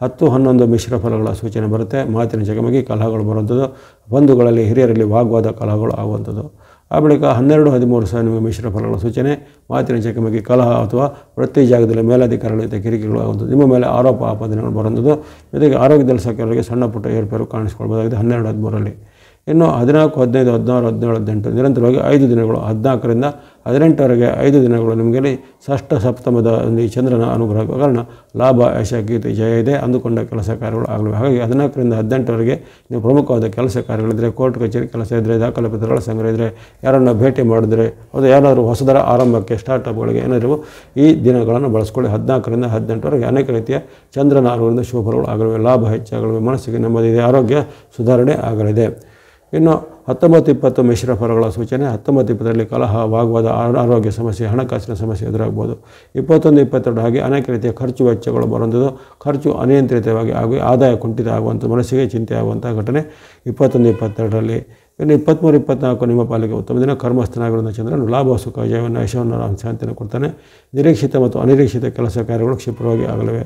10-11 ಮಿಶ್ರ ಫಲಗಳ ಸೂಚನೆ ಬರುತ್ತೆ. ಮಾತಿನ ಚಕಮಕಿ, ಕಲಹಗಳು ಬರುವಂಥದ್ದು, ಬಂಧುಗಳಲ್ಲಿ ಹಿರಿಯರಲ್ಲಿ ವಾಗ್ವಾದ, ಕಲಹಗಳು ಆಗುವಂಥದ್ದು. ಆ ಬಳಿಕ 12-13 ಸಹ ನಿಮಗೆ ಮಿಶ್ರ ಫಲಗಳ ಸೂಚನೆ, ಮಾತಿನ ಚಕಮಕಿ, ಕಲಹ ಅಥವಾ ವೃತ್ತಿ ಜಾಗದಲ್ಲಿ ಮೇಲಧಿಕಾರಿಗಳ ಜೊತೆ ಕಿರಿಕಿರಿಗಳು ಆಗುವಂಥದ್ದು, ನಿಮ್ಮ ಮೇಲೆ ಆರೋಪ ಆಪಾದನೆಗಳು ಬರುವಂಥದ್ದು, ಜೊತೆಗೆ ಆರೋಗ್ಯದಲ್ಲಿ ಸಹ ಕೆಲವರಿಗೆ ಸಣ್ಣ ಪುಟ್ಟ ಏರ್ಪೇರು ಕಾಣಿಸ್ಕೊಳ್ಬೋದಾಗಿದೆ 12-13ರಲ್ಲಿ. ಇನ್ನು 14, 15, 16, 17, 18 ನಿರಂತರವಾಗಿ 5 ದಿನಗಳು 14ರಿಂದ 18ವರೆಗೆ 5 ದಿನಗಳು ನಿಮಗೆ ಷಷ್ಠ ಸಪ್ತಮದ ಈ ಚಂದ್ರನ ಅನುಗ್ರಹ ಕಾರಣ ಲಾಭ, ಯಶ, ಕೀರ್ತಿ, ಜಯ ಇದೆ. ಅಂದುಕೊಂಡ ಕೆಲಸ ಕಾರ್ಯಗಳು ಆಗಲಿವೆ. ಹಾಗಾಗಿ 14ರಿಂದ 18ವರೆಗೆ ನೀವು ಪ್ರಮುಖವಾದ ಕೆಲಸ ಕಾರ್ಯಗಳಿದ್ದರೆ, ಕೋರ್ಟ್ ಕಚೇರಿ ಕೆಲಸ ಇದ್ದರೆ, ದಾಖಲೆ ಪತ್ರಗಳ ಸಂಗ್ರಹ ಇದ್ದರೆ, ಯಾರನ್ನು ಭೇಟಿ ಮಾಡಿದ್ರೆ, ಅದು ಯಾರಾದರೂ ಹೊಸದರ ಆರಂಭಕ್ಕೆ ಸ್ಟಾರ್ಟಪ್ಗಳಿಗೆ ಏನಾದರೂ ಈ ದಿನಗಳನ್ನು ಬಳಸ್ಕೊಳ್ಳಿ. 14ರಿಂದ 18ವರೆಗೆ ಅನೇಕ ರೀತಿಯ ಚಂದ್ರನ ಅನುಗ್ರಹದಿಂದ ಶುಭ ಫಲಗಳು ಆಗಲಿವೆ. ಲಾಭ ಹೆಚ್ಚಾಗಲಿವೆ, ಮನಸ್ಸಿಗೆ ನೆಮ್ಮದಿ ಇದೆ, ಆರೋಗ್ಯ ಸುಧಾರಣೆ ಆಗಲಿದೆ. ಇನ್ನು 19, 20 ಮಿಶ್ರ ಫಲಗಳ ಸೂಚನೆ. 19, 20ರಲ್ಲಿ ಕಲಹ, ವಾಗ್ವಾದ, ಆರೋಗ್ಯ ಸಮಸ್ಯೆ, ಹಣಕಾಸಿನ ಸಮಸ್ಯೆ ಎದುರಾಗಬಹುದು. 21, 22 ಹಾಗೆ ಅನೇಕ ರೀತಿಯ ಖರ್ಚು ವೆಚ್ಚಗಳು ಬರುವಂಥದ್ದು, ಖರ್ಚು ಅನಿಯಂತ್ರಿತವಾಗಿ ಆಗಿ ಆದಾಯ ಕುಂಠಿತ ಆಗುವಂಥ, ಮನಸ್ಸಿಗೆ ಚಿಂತೆ ಆಗುವಂಥ ಘಟನೆ 21, 22ರಲ್ಲಿ. ಇನ್ನು 23, 24 ನಿಮ್ಮ ಪಾಲಿಗೆ ಉತ್ತಮ ದಿನ. ಕರ್ಮಸ್ಥನಾಗಿರುವಂಥ ಚಂದ್ರನು ಲಾಭ, ಸುಖ, ಜಯವನ್ನು, ಯಶವನ್ನು, ಶಾಂತಿಯನ್ನು ಕೊಡ್ತಾನೆ. ನಿರೀಕ್ಷಿತ ಮತ್ತು ಅನಿರೀಕ್ಷಿತ ಕೆಲಸ ಕಾರ್ಯಗಳು ಕ್ಷಿಪ್ರವಾಗಿ ಆಗಲಿವೆ.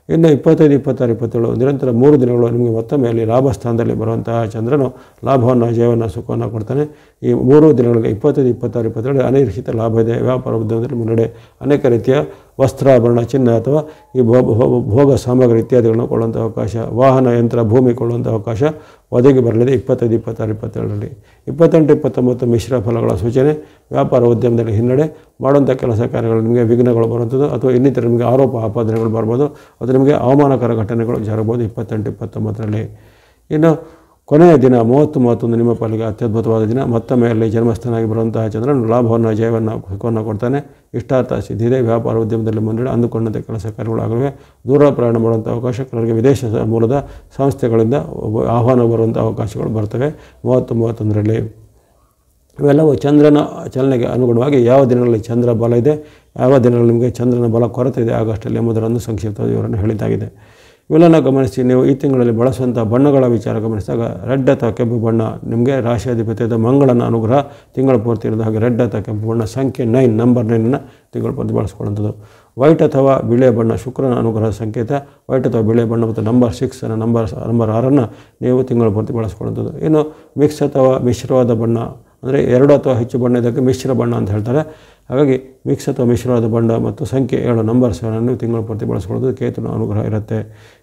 ಇನ್ನು 25, 26, 27 ನಿರಂತರ 3 ದಿನಗಳು ನಿಮಗೆ ಮತ್ತೊಮ್ಮೆ ಅಲ್ಲಿ ಲಾಭ ಸ್ಥಾನದಲ್ಲಿ ಬರುವಂತಹ ಚಂದ್ರನು ಲಾಭವನ್ನು, ಜಯವನ್ನು, ಸುಖವನ್ನು ಕೊಡ್ತಾನೆ. ಈ 3 ದಿನಗಳಲ್ಲಿ 25, 26, 27 ಅನಿರೀಕ್ಷಿತ ಲಾಭ ಇದೆ. ವ್ಯಾಪಾರ ಉದ್ಯಮದಲ್ಲಿ ಮುನ್ನಡೆ, ಅನೇಕ ರೀತಿಯ ವಸ್ತ್ರಾಭರಣ, ಚಿನ್ನ ಅಥವಾ ಈ ಭೋಗ ಸಾಮಗ್ರಿ ಇತ್ಯಾದಿಗಳನ್ನು ಕೊಳ್ಳುವಂಥ ಅವಕಾಶ, ವಾಹನ, ಯಂತ್ರ, ಭೂಮಿ ಕೊಳ್ಳುವಂಥ ಅವಕಾಶ ಒದಗಿ ಬರಲಿದೆ 25, 26, 27ರಲ್ಲಿ. 28, 29 ಮಿಶ್ರ ಫಲಗಳ ಸೂಚನೆ. ವ್ಯಾಪಾರ ಉದ್ಯಮದಲ್ಲಿ ಹಿನ್ನಡೆ, ಮಾಡುವಂಥ ಕೆಲಸ ಕಾರ್ಯಗಳು ನಿಮಗೆ ವಿಘ್ನಗಳು ಬರುವಂಥದ್ದು ಅಥವಾ ಇನ್ನಿತರ ನಿಮಗೆ ಆರೋಪ ಆಪಾದನೆಗಳು ಬರ್ಬೋದು, ಅದು ನಿಮಗೆ ಅವಮಾನಕರ ಘಟನೆಗಳು ಜರಬಹುದು 28, 29ರಲ್ಲಿ. ಇನ್ನು ಕೊನೆಯ ದಿನ 30, 31 ನಿಮ್ಮ ಪಾಲಿಗೆ ಅತ್ಯದ್ಭುತವಾದ ದಿನ. ಮತ್ತೊಮ್ಮೆ ಅಲ್ಲಿ ಜನ್ಮಸ್ಥಾನಾಗಿ ಬರುವಂತಹ ಚಂದ್ರನು ಲಾಭವನ್ನು, ಜಯವನ್ನು, ಸುಖವನ್ನು ಕೊಡ್ತಾನೆ. ಇಷ್ಟಾರ್ಥ ಸಿದ್ಧಿದೆ. ವ್ಯಾಪಾರ ಉದ್ಯಮದಲ್ಲಿ ಮುನ್ನಡೆ, ಅಂದುಕೊಂಡಂತೆ ಕೆಲಸ ಕಾರ್ಯಗಳು ಆಗಲಿವೆ. ದೂರ ಪ್ರಯಾಣ ಮಾಡುವಂಥ ಅವಕಾಶ, ಕೆಲವರಿಗೆ ವಿದೇಶ ಮೂಲದ ಸಂಸ್ಥೆಗಳಿಂದ ಆಹ್ವಾನ ಬರುವಂಥ ಅವಕಾಶಗಳು ಬರ್ತವೆ 30, 31ರಲ್ಲಿ. ಇವೆಲ್ಲವೂ ಚಂದ್ರನ ಚಲನೆಗೆ ಅನುಗುಣವಾಗಿ ಯಾವ ದಿನಗಳಲ್ಲಿ ಚಂದ್ರ ಬಲ ಇದೆ, ಯಾವ ದಿನಗಳಲ್ಲಿ ನಿಮಗೆ ಚಂದ್ರನ ಬಲ ಕೊರತೆ ಇದೆ ಆಗಸ್ಟಲ್ಲಿ ಎಂಬುದರನ್ನು ಸಂಕ್ಷಿಪ್ತ ವಿವರಣೆ ಹೇಳಿದ್ದಾಗಿದೆ. ಇವೆಲ್ಲನ ಗಮನಿಸಿ ನೀವು ಈ ತಿಂಗಳಲ್ಲಿ ಬಳಸುವಂಥ ಬಣ್ಣಗಳ ವಿಚಾರ ಗಮನಿಸಿದಾಗ ರೆಡ್ ಅಥವಾ ಕೆಂಪು ಬಣ್ಣ ನಿಮಗೆ ರಾಶಿಯಾಧಿಪತಿಯಾದ ಮಂಗಳನ ಅನುಗ್ರಹ ತಿಂಗಳ ಪೂರ್ತಿ ಇರೋದು. ಹಾಗೆ ರೆಡ್ ಅಥವಾ ಕೆಂಪು ಬಣ್ಣ ಸಂಖ್ಯೆ 9 ನಂಬರ್ 9 ತಿಂಗಳ ಪೂರ್ತಿ ಬಳಸ್ಕೊಳ್ಳುವಂಥದ್ದು. ವೈಟ್ ಅಥವಾ ಬಿಳಿಯ ಬಣ್ಣ ಶುಕ್ರನ ಅನುಗ್ರಹ ಸಂಕೇತ. ವೈಟ್ ಅಥವಾ ಬಿಳಿಯ ಬಣ್ಣ ಮತ್ತು ನಂಬರ್ 6 ನಂಬರ್ 6 ನೀವು ತಿಂಗಳ ಪೂರ್ತಿ ಬಳಸ್ಕೊಳ್ಳುವಂಥದ್ದು. ಇನ್ನು ಮಿಕ್ಸ್ ಅಥವಾ ಮಿಶ್ರವಾದ ಬಣ್ಣ ಅಂದರೆ 2 ಅಥವಾ ಹೆಚ್ಚು ಬಣ್ಣ ಇದಕ್ಕೆ ಮಿಶ್ರ ಬಣ್ಣ ಅಂತ ಹೇಳ್ತಾರೆ. ಹಾಗಾಗಿ ಮಿಕ್ಸ್ ಅಥವಾ ಮಿಶ್ರವಾದ ಬಣ್ಣ ಮತ್ತು ಸಂಖ್ಯೆ 7 ನಂಬರ್ 7 ನೀವು ತಿಂಗಳ ಪೂರ್ತಿ ಬಳಸ್ಕೊಳ್ಳೋದು. ಕೇತುನ ಅನುಗ್ರಹ ಇರುತ್ತೆ.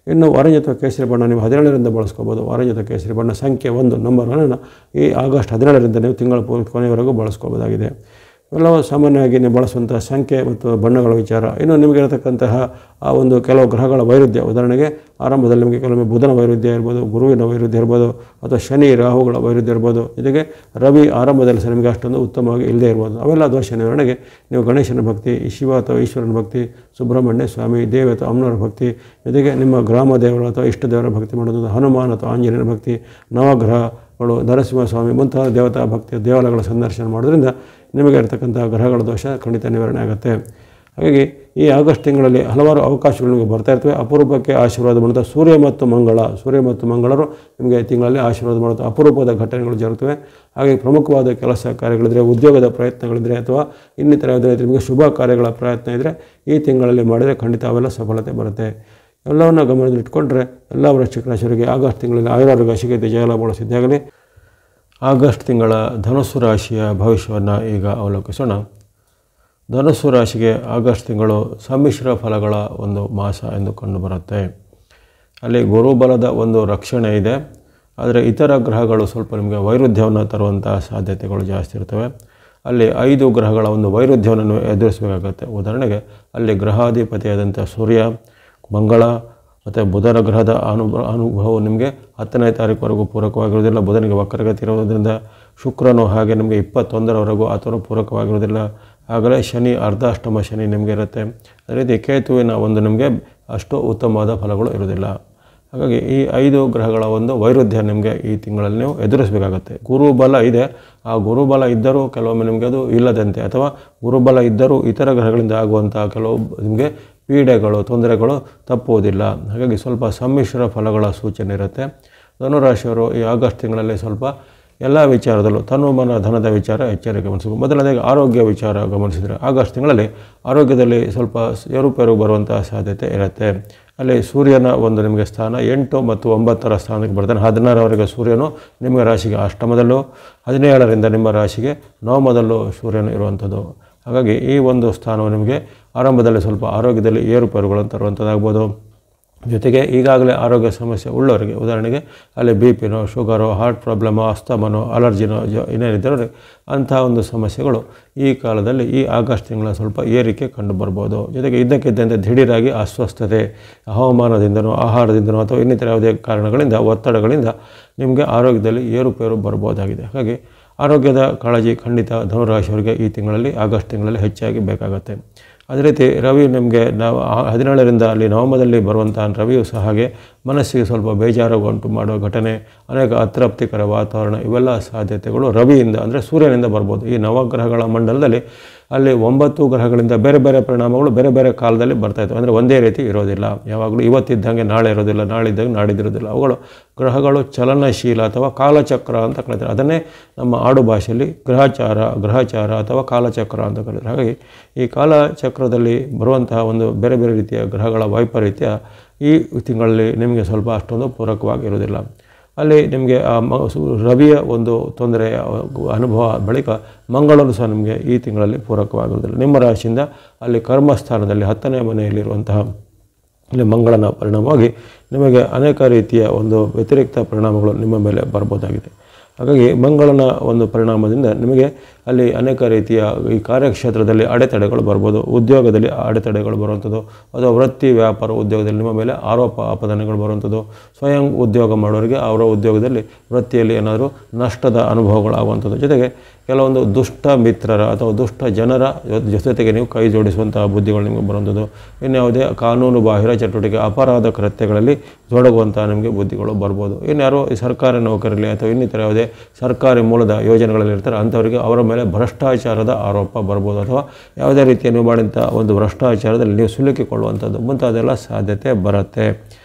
ಇನ್ನು ಆರೆಂಜ್ ಅಥವಾ ಕೇಸರಿ ಬಣ್ಣ ನೀವು 17ರಿಂದ ಬಳಸ್ಕೋಬೋದು. ಆರೆಂಜ್ ಅಥವಾ ಕೇಸರಿ ಬಣ್ಣ ಸಂಖ್ಯೆ 1 ನಂಬರ್ 1 ಈ ಆಗಸ್ಟ್ 17ರಿಂದ ನೀವು ತಿಂಗಳ ಕೊನೆಯವರೆಗೂ ಬಳಸ್ಕೋಬೋದಾಗಿದೆ. ಇವೆಲ್ಲವೂ ಸಾಮಾನ್ಯವಾಗಿ ನೀವು ಬಳಸುವಂಥ ಸಂಖ್ಯೆ ಮತ್ತು ಬಣ್ಣಗಳ ವಿಚಾರ. ಇನ್ನು ನಿಮಗಿರತಕ್ಕಂತಹ ಆ ಒಂದು ಕೆಲವು ಗ್ರಹಗಳ ವೈರುಧ್ಯ, ಉದಾಹರಣೆಗೆ ಆರಂಭದಲ್ಲಿ ನಿಮಗೆ ಕೆಲವೊಮ್ಮೆ ಬುಧನ ವೈರುಧ್ಯ ಇರ್ಬೋದು, ಗುರುವಿನ ವೈರುಧ್ಯ ಇರ್ಬೋದು, ಅಥವಾ ಶನಿ ರಾಹುಗಳ ವೈರುಧ್ಯ ಇರ್ಬೋದು. ಜೊತೆಗೆ ರವಿ ಆರಂಭದಲ್ಲಿ ಸಹ ನಿಮಗೆ ಅಷ್ಟೊಂದು ಉತ್ತಮವಾಗಿ ಇಲ್ಲದೇ ಇರ್ಬೋದು. ಅವೆಲ್ಲ ದೋಷ ನಿವಾರಣೆಗೆ ನೀವು ಗಣೇಶನ ಭಕ್ತಿ, ಶಿವ ಅಥವಾ ಈಶ್ವರನ ಭಕ್ತಿ, ಸುಬ್ರಹ್ಮಣ್ಯ ಸ್ವಾಮಿ, ದೇವ ಅಥವಾ ಅಮ್ಮನವರ ಭಕ್ತಿ, ಜೊತೆಗೆ ನಿಮ್ಮ ಗ್ರಾಮ ದೇವರು ಅಥವಾ ಇಷ್ಟ ದೇವರ ಭಕ್ತಿ ಮಾಡೋದು, ಹನುಮಾನ್ ಅಥವಾ ಆಂಜನೇಯನ ಭಕ್ತಿ, ನವಗ್ರಹಗಳು, ನರಸಿಂಹಸ್ವಾಮಿ ಮುಂತಾದ ದೇವತಾ ಭಕ್ತಿ ದೇವಾಲಯಗಳ ಸಂದರ್ಶನ ಮಾಡೋದ್ರಿಂದ ನಿಮಗೆ ಇರತಕ್ಕಂಥ ಗ್ರಹಗಳ ದೋಷ ಖಂಡಿತ ನಿವಾರಣೆ ಆಗುತ್ತೆ. ಹಾಗಾಗಿ ಈ ಆಗಸ್ಟ್ ತಿಂಗಳಲ್ಲಿ ಹಲವಾರು ಅವಕಾಶಗಳು ನಿಮಗೆ ಬರ್ತಾ ಇರ್ತವೆ. ಅಪರೂಪಕ್ಕೆ ಆಶೀರ್ವಾದ ಮಾಡುತ್ತಾ ಸೂರ್ಯ ಮತ್ತು ಮಂಗಳರು ನಿಮಗೆ ತಿಂಗಳಲ್ಲಿ ಆಶೀರ್ವಾದ ಮಾಡುತ್ತಾ ಅಪರೂಪದ ಘಟನೆಗಳು ಜರುಗುತ್ತವೆ. ಹಾಗೆ ಪ್ರಮುಖವಾದ ಕೆಲಸ ಕಾರ್ಯಗಳಿದ್ದರೆ, ಉದ್ಯೋಗದ ಪ್ರಯತ್ನಗಳಿದ್ದರೆ ಅಥವಾ ಇನ್ನಿತರ ಯಾವುದೇ ನಿಮಗೆ ಶುಭ ಕಾರ್ಯಗಳ ಪ್ರಯತ್ನ ಇದ್ದರೆ ಈ ತಿಂಗಳಲ್ಲಿ ಮಾಡಿದರೆ ಖಂಡಿತ ಅವೆಲ್ಲ ಸಫಲತೆ ಬರುತ್ತೆ. ಎಲ್ಲವನ್ನು ಗಮನದಲ್ಲಿಟ್ಕೊಂಡ್ರೆ ಎಲ್ಲ ವೃಶ್ಚಿಕ ರಾಶಿಯವರಿಗೆ ಆಗಸ್ಟ್ ತಿಂಗಳಲ್ಲಿ ಆಯುರಾರೋಗ್ಯ ಸಿಗತ್ತೆ, ಜಯಲಾಭಗಳು ಸಿದ್ಧಿಯಾಗಲಿ. ಆಗಸ್ಟ್ ತಿಂಗಳ ಧನುಸ್ಸು ರಾಶಿಯ ಭವಿಷ್ಯವನ್ನು ಈಗ ಅವಲೋಕಿಸೋಣ. ಧನುಸ್ಸು ರಾಶಿಗೆ ಆಗಸ್ಟ್ ತಿಂಗಳು ಸಮ್ಮಿಶ್ರ ಫಲಗಳ ಒಂದು ಮಾಸ ಎಂದು ಕಂಡುಬರುತ್ತೆ. ಅಲ್ಲಿ ಗುರುಬಲದ ಒಂದು ರಕ್ಷಣೆ ಇದೆ, ಆದರೆ ಇತರ ಗ್ರಹಗಳು ಸ್ವಲ್ಪ ನಿಮಗೆ ವೈರುಧ್ಯವನ್ನು ತರುವಂಥ ಸಾಧ್ಯತೆಗಳು ಜಾಸ್ತಿ ಇರ್ತವೆ. ಅಲ್ಲಿ 5 ಗ್ರಹಗಳ ಒಂದು ವೈರುಧ್ಯವನ್ನು ಎದುರಿಸಬೇಕಾಗತ್ತೆ. ಉದಾಹರಣೆಗೆ ಅಲ್ಲಿ ಗ್ರಹಾಧಿಪತಿಯಾದಂಥ ಸೂರ್ಯ, ಮಂಗಳ ಮತ್ತು ಬುಧನ ಗ್ರಹದ ಅನುಭವವು ನಿಮಗೆ 10ನೇ ತಾರೀಕುವರೆಗೂ ಪೂರಕವಾಗಿರುವುದಿಲ್ಲ. ಬುಧನಿಗೆ ವಕ್ರಗತಿ ಇರೋದ್ರಿಂದ ಶುಕ್ರನು ಹಾಗೆ ನಿಮಗೆ 21ರವರೆಗೂ ಆತನು ಪೂರಕವಾಗಿರುವುದಿಲ್ಲ. ಆಗಲೇ ಶನಿ ಅರ್ಧಾಷ್ಟಮ ಶನಿ ನಿಮಗೆ ಇರುತ್ತೆ. ಅದೇ ರೀತಿ ಕೇತುವಿನ ಒಂದು ನಿಮಗೆ ಅಷ್ಟು ಉತ್ತಮವಾದ ಫಲಗಳು ಇರುವುದಿಲ್ಲ. ಹಾಗಾಗಿ ಈ 5 ಗ್ರಹಗಳ ಒಂದು ವೈರುಧ್ಯ ನಿಮಗೆ ಈ ತಿಂಗಳಲ್ಲಿ ನೀವು ಎದುರಿಸಬೇಕಾಗತ್ತೆ. ಗುರುಬಲ ಇದೆ, ಆ ಗುರುಬಲ ಇದ್ದರೂ ಕೆಲವೊಮ್ಮೆ ನಿಮಗೆ ಅದು ಇಲ್ಲದಂತೆ, ಅಥವಾ ಗುರುಬಲ ಇದ್ದರೂ ಇತರ ಗ್ರಹಗಳಿಂದ ಆಗುವಂಥ ಕೆಲವು ನಿಮಗೆ ಪೀಡೆಗಳು, ತೊಂದರೆಗಳು ತಪ್ಪುವುದಿಲ್ಲ. ಹಾಗಾಗಿ ಸ್ವಲ್ಪ ಸಮ್ಮಿಶ್ರ ಫಲಗಳ ಸೂಚನೆ ಇರುತ್ತೆ. ಧನುರಾಶಿಯವರು ಈ ಆಗಸ್ಟ್ ತಿಂಗಳಲ್ಲಿ ಸ್ವಲ್ಪ ಎಲ್ಲ ವಿಚಾರದಲ್ಲೂ ತನುಮನ ಧನದ ವಿಚಾರ ಎಚ್ಚರಿಕೆ ಗಮನಿಸಬೇಕು. ಮೊದಲನೇದಾಗಿ ಆರೋಗ್ಯ ವಿಚಾರ ಗಮನಿಸಿದರೆ ಆಗಸ್ಟ್ ತಿಂಗಳಲ್ಲಿ ಆರೋಗ್ಯದಲ್ಲಿ ಸ್ವಲ್ಪ ಏರುಪೇರು ಬರುವಂಥ ಸಾಧ್ಯತೆ ಇರುತ್ತೆ. ಅಲ್ಲಿ ಸೂರ್ಯನ ಒಂದು ನಿಮಗೆ ಸ್ಥಾನ 8 ಮತ್ತು 9ರ ಸ್ಥಾನಕ್ಕೆ ಬರ್ತಾನೆ. 16ರವರೆಗೆ ಸೂರ್ಯನು ನಿಮ್ಮ ರಾಶಿಗೆ ಅಷ್ಟಮದಲ್ಲೂ, 17ರಿಂದ ನಿಮ್ಮ ರಾಶಿಗೆ ನವಮದಲ್ಲೂ ಸೂರ್ಯನು ಇರುವಂಥದ್ದು. ಹಾಗಾಗಿ ಈ ಒಂದು ಸ್ಥಾನವು ನಿಮಗೆ ಆರಂಭದಲ್ಲಿ ಸ್ವಲ್ಪ ಆರೋಗ್ಯದಲ್ಲಿ ಏರುಪೇರುಗಳನ್ನು ತರುವಂಥದ್ದಾಗ್ಬೋದು. ಜೊತೆಗೆ ಈಗಾಗಲೇ ಆರೋಗ್ಯ ಸಮಸ್ಯೆ ಉಳ್ಳವರಿಗೆ, ಉದಾಹರಣೆಗೆ ಅಲ್ಲಿ BP, ಶುಗರು, ಹಾರ್ಟ್ ಪ್ರಾಬ್ಲಮು, ಅಸ್ತಮನೋ, ಅಲರ್ಜಿನೋ ಏನೇನಿದ್ದರೆ ಅಂಥ ಒಂದು ಸಮಸ್ಯೆಗಳು ಈ ಕಾಲದಲ್ಲಿ ಈ ಆಗಸ್ಟ್ ತಿಂಗಳ ಸ್ವಲ್ಪ ಏರಿಕೆ ಕಂಡು ಬರ್ಬೋದು. ಜೊತೆಗೆ ಇದ್ದಕ್ಕಿದ್ದಂತೆ ದಿಢೀರಾಗಿ ಅಸ್ವಸ್ಥತೆ, ಹವಾಮಾನದಿಂದನೋ, ಆಹಾರದಿಂದನೋ ಅಥವಾ ಇನ್ನಿತರ ಯಾವುದೇ ಕಾರಣಗಳಿಂದ, ಒತ್ತಡಗಳಿಂದ ನಿಮಗೆ ಆರೋಗ್ಯದಲ್ಲಿ ಏರುಪೇರು ಬರ್ಬೋದಾಗಿದೆ. ಹಾಗಾಗಿ ಆರೋಗ್ಯದ ಕಾಳಜಿ ಖಂಡಿತ ಧನುರಾಶಿಯವರಿಗೆ ಈ ತಿಂಗಳಲ್ಲಿ, ಆಗಸ್ಟ್ ತಿಂಗಳಲ್ಲಿ ಹೆಚ್ಚಾಗಿ ಬೇಕಾಗುತ್ತೆ. ಅದೇ ರೀತಿ ರವಿ ನಿಮಗೆ 17ರಿಂದ ಅಲ್ಲಿ ನವಂಬರ್ದಲ್ಲಿ ಬರುವಂಥ ರವಿಯು ಸಹ ಹಾಗೆ ಮನಸ್ಸಿಗೆ ಸ್ವಲ್ಪ ಬೇಜಾರು ಉಂಟು ಮಾಡುವ ಘಟನೆ, ಅನೇಕ ಅತೃಪ್ತಿಕರ ವಾತಾವರಣ ಇವೆಲ್ಲ ಸಾಧ್ಯತೆಗಳು ರವಿಯಿಂದ ಅಂದರೆ ಸೂರ್ಯನಿಂದ ಬರ್ಬೋದು. ಈ ನವಗ್ರಹಗಳ ಮಂಡಲದಲ್ಲಿ ಅಲ್ಲಿ 9 ಗ್ರಹಗಳಿಂದ ಬೇರೆ ಬೇರೆ ಪರಿಣಾಮಗಳು ಬೇರೆ ಬೇರೆ ಕಾಲದಲ್ಲಿ ಬರ್ತಾಯಿತ್ತು. ಅಂದರೆ ಒಂದೇ ರೀತಿ ಇರೋದಿಲ್ಲ. ಯಾವಾಗಲೂ ಇವತ್ತಿದ್ದಂಗೆ ನಾಳೆ ಇರೋದಿಲ್ಲ, ನಾಳಿದ್ದಂಗೆ ನಾಡಿದ್ದಿರೋದಿಲ್ಲ. ಅವುಗಳು ಗ್ರಹಗಳು ಚಲನಶೀಲ ಅಥವಾ ಕಾಲಚಕ್ರ ಅಂತ ಕರೀತಾರೆ. ಅದನ್ನೇ ನಮ್ಮ ಆಡು ಭಾಷೆಯಲ್ಲಿ ಗ್ರಹಚಾರ ಅಥವಾ ಕಾಲಚಕ್ರ ಅಂತ ಕರೀತಾರೆ. ಹಾಗಾಗಿ ಈ ಕಾಲಚಕ್ರದಲ್ಲಿ ಬರುವಂತಹ ಒಂದು ಬೇರೆ ಬೇರೆ ರೀತಿಯ ಗ್ರಹಗಳ ವೈಪರೀತ್ಯ ಈ ತಿಂಗಳಲ್ಲಿ ನಿಮಗೆ ಸ್ವಲ್ಪ ಅಷ್ಟೊಂದು ಪೂರಕವಾಗಿರುವುದಿಲ್ಲ. ಅಲ್ಲಿ ನಿಮಗೆ ರವಿಯ ಒಂದು ತೊಂದರೆಯ ಅನುಭವ ಬಳಿಕ ಮಂಗಳನು ಸಹ ನಿಮಗೆ ಈ ತಿಂಗಳಲ್ಲಿ ಪೂರಕವಾಗಿರುವುದಿಲ್ಲ. ನಿಮ್ಮ ರಾಶಿಯಿಂದ ಅಲ್ಲಿ ಕರ್ಮಸ್ಥಾನದಲ್ಲಿ 10ನೇ ಮನೆಯಲ್ಲಿರುವಂತಹ ಇಲ್ಲಿ ಮಂಗಳನ ಪರಿಣಾಮವಾಗಿ ನಿಮಗೆ ಅನೇಕ ರೀತಿಯ ಒಂದು ವ್ಯತಿರಿಕ್ತ ಪರಿಣಾಮಗಳು ನಿಮ್ಮ ಮೇಲೆ ಬರ್ಬೋದಾಗಿದೆ. ಹಾಗಾಗಿ ಮಂಗಳನ ಒಂದು ಪರಿಣಾಮದಿಂದ ನಿಮಗೆ ಅಲ್ಲಿ ಅನೇಕ ರೀತಿಯ ಈ ಕಾರ್ಯಕ್ಷೇತ್ರದಲ್ಲಿ ಅಡೆತಡೆಗಳು ಬರ್ಬೋದು. ಉದ್ಯೋಗದಲ್ಲಿ ಅಡೆತಡೆಗಳು ಬರುವಂಥದ್ದು, ಅಥವಾ ವೃತ್ತಿ ವ್ಯಾಪಾರ ಉದ್ಯೋಗದಲ್ಲಿ ನಿಮ್ಮ ಮೇಲೆ ಆರೋಪ ಆಪಾದನೆಗಳು ಬರುವಂಥದ್ದು, ಸ್ವಯಂ ಉದ್ಯೋಗ ಮಾಡೋರಿಗೆ ಅವರ ಉದ್ಯೋಗದಲ್ಲಿ ವೃತ್ತಿಯಲ್ಲಿ ಏನಾದರೂ ನಷ್ಟದ ಅನುಭವಗಳಾಗುವಂಥದ್ದು, ಜೊತೆಗೆ ಕೆಲವೊಂದು ದುಷ್ಟ ಮಿತ್ರರ ಅಥವಾ ದುಷ್ಟ ಜನರ ಜೊತೆಗೆ ನೀವು ಕೈ ಜೋಡಿಸುವಂತಹ ಬುದ್ಧಿಗಳು ನಿಮಗೆ ಬರುವಂಥದ್ದು, ಇನ್ಯಾವುದೇ ಕಾನೂನು ಬಾಹಿರ ಚಟುವಟಿಕೆ ಅಪರಾಧ ಕೃತ್ಯಗಳಲ್ಲಿ ತೊಡಗುವಂಥ ನಿಮಗೆ ಬುದ್ಧಿಗಳು ಬರ್ಬೋದು. ಇನ್ಯಾರೋ ಈ ಸರ್ಕಾರಿ ನೌಕರಲ್ಲಿ ಅಥವಾ ಇನ್ನಿತರ ಯಾವುದೇ ಸರ್ಕಾರಿ ಮೂಲದ ಯೋಜನೆಗಳಲ್ಲಿ ಇರ್ತಾರೆ ಅಂಥವರಿಗೆ ಅವರ ಮೇಲೆ ಭ್ರಷ್ಟಾಚಾರದ ಆರೋಪ ಬರ್ಬೋದು, ಅಥವಾ ಯಾವುದೇ ರೀತಿಯ ನೀವು ಮಾಡಿದಂಥ ಒಂದು ಭ್ರಷ್ಟಾಚಾರದಲ್ಲಿ ನೀವು ಸಿಲುಕಿಕೊಳ್ಳುವಂಥದ್ದು ಮುಂತಾದೆಲ್ಲ ಸಾಧ್ಯತೆ ಬರುತ್ತೆ.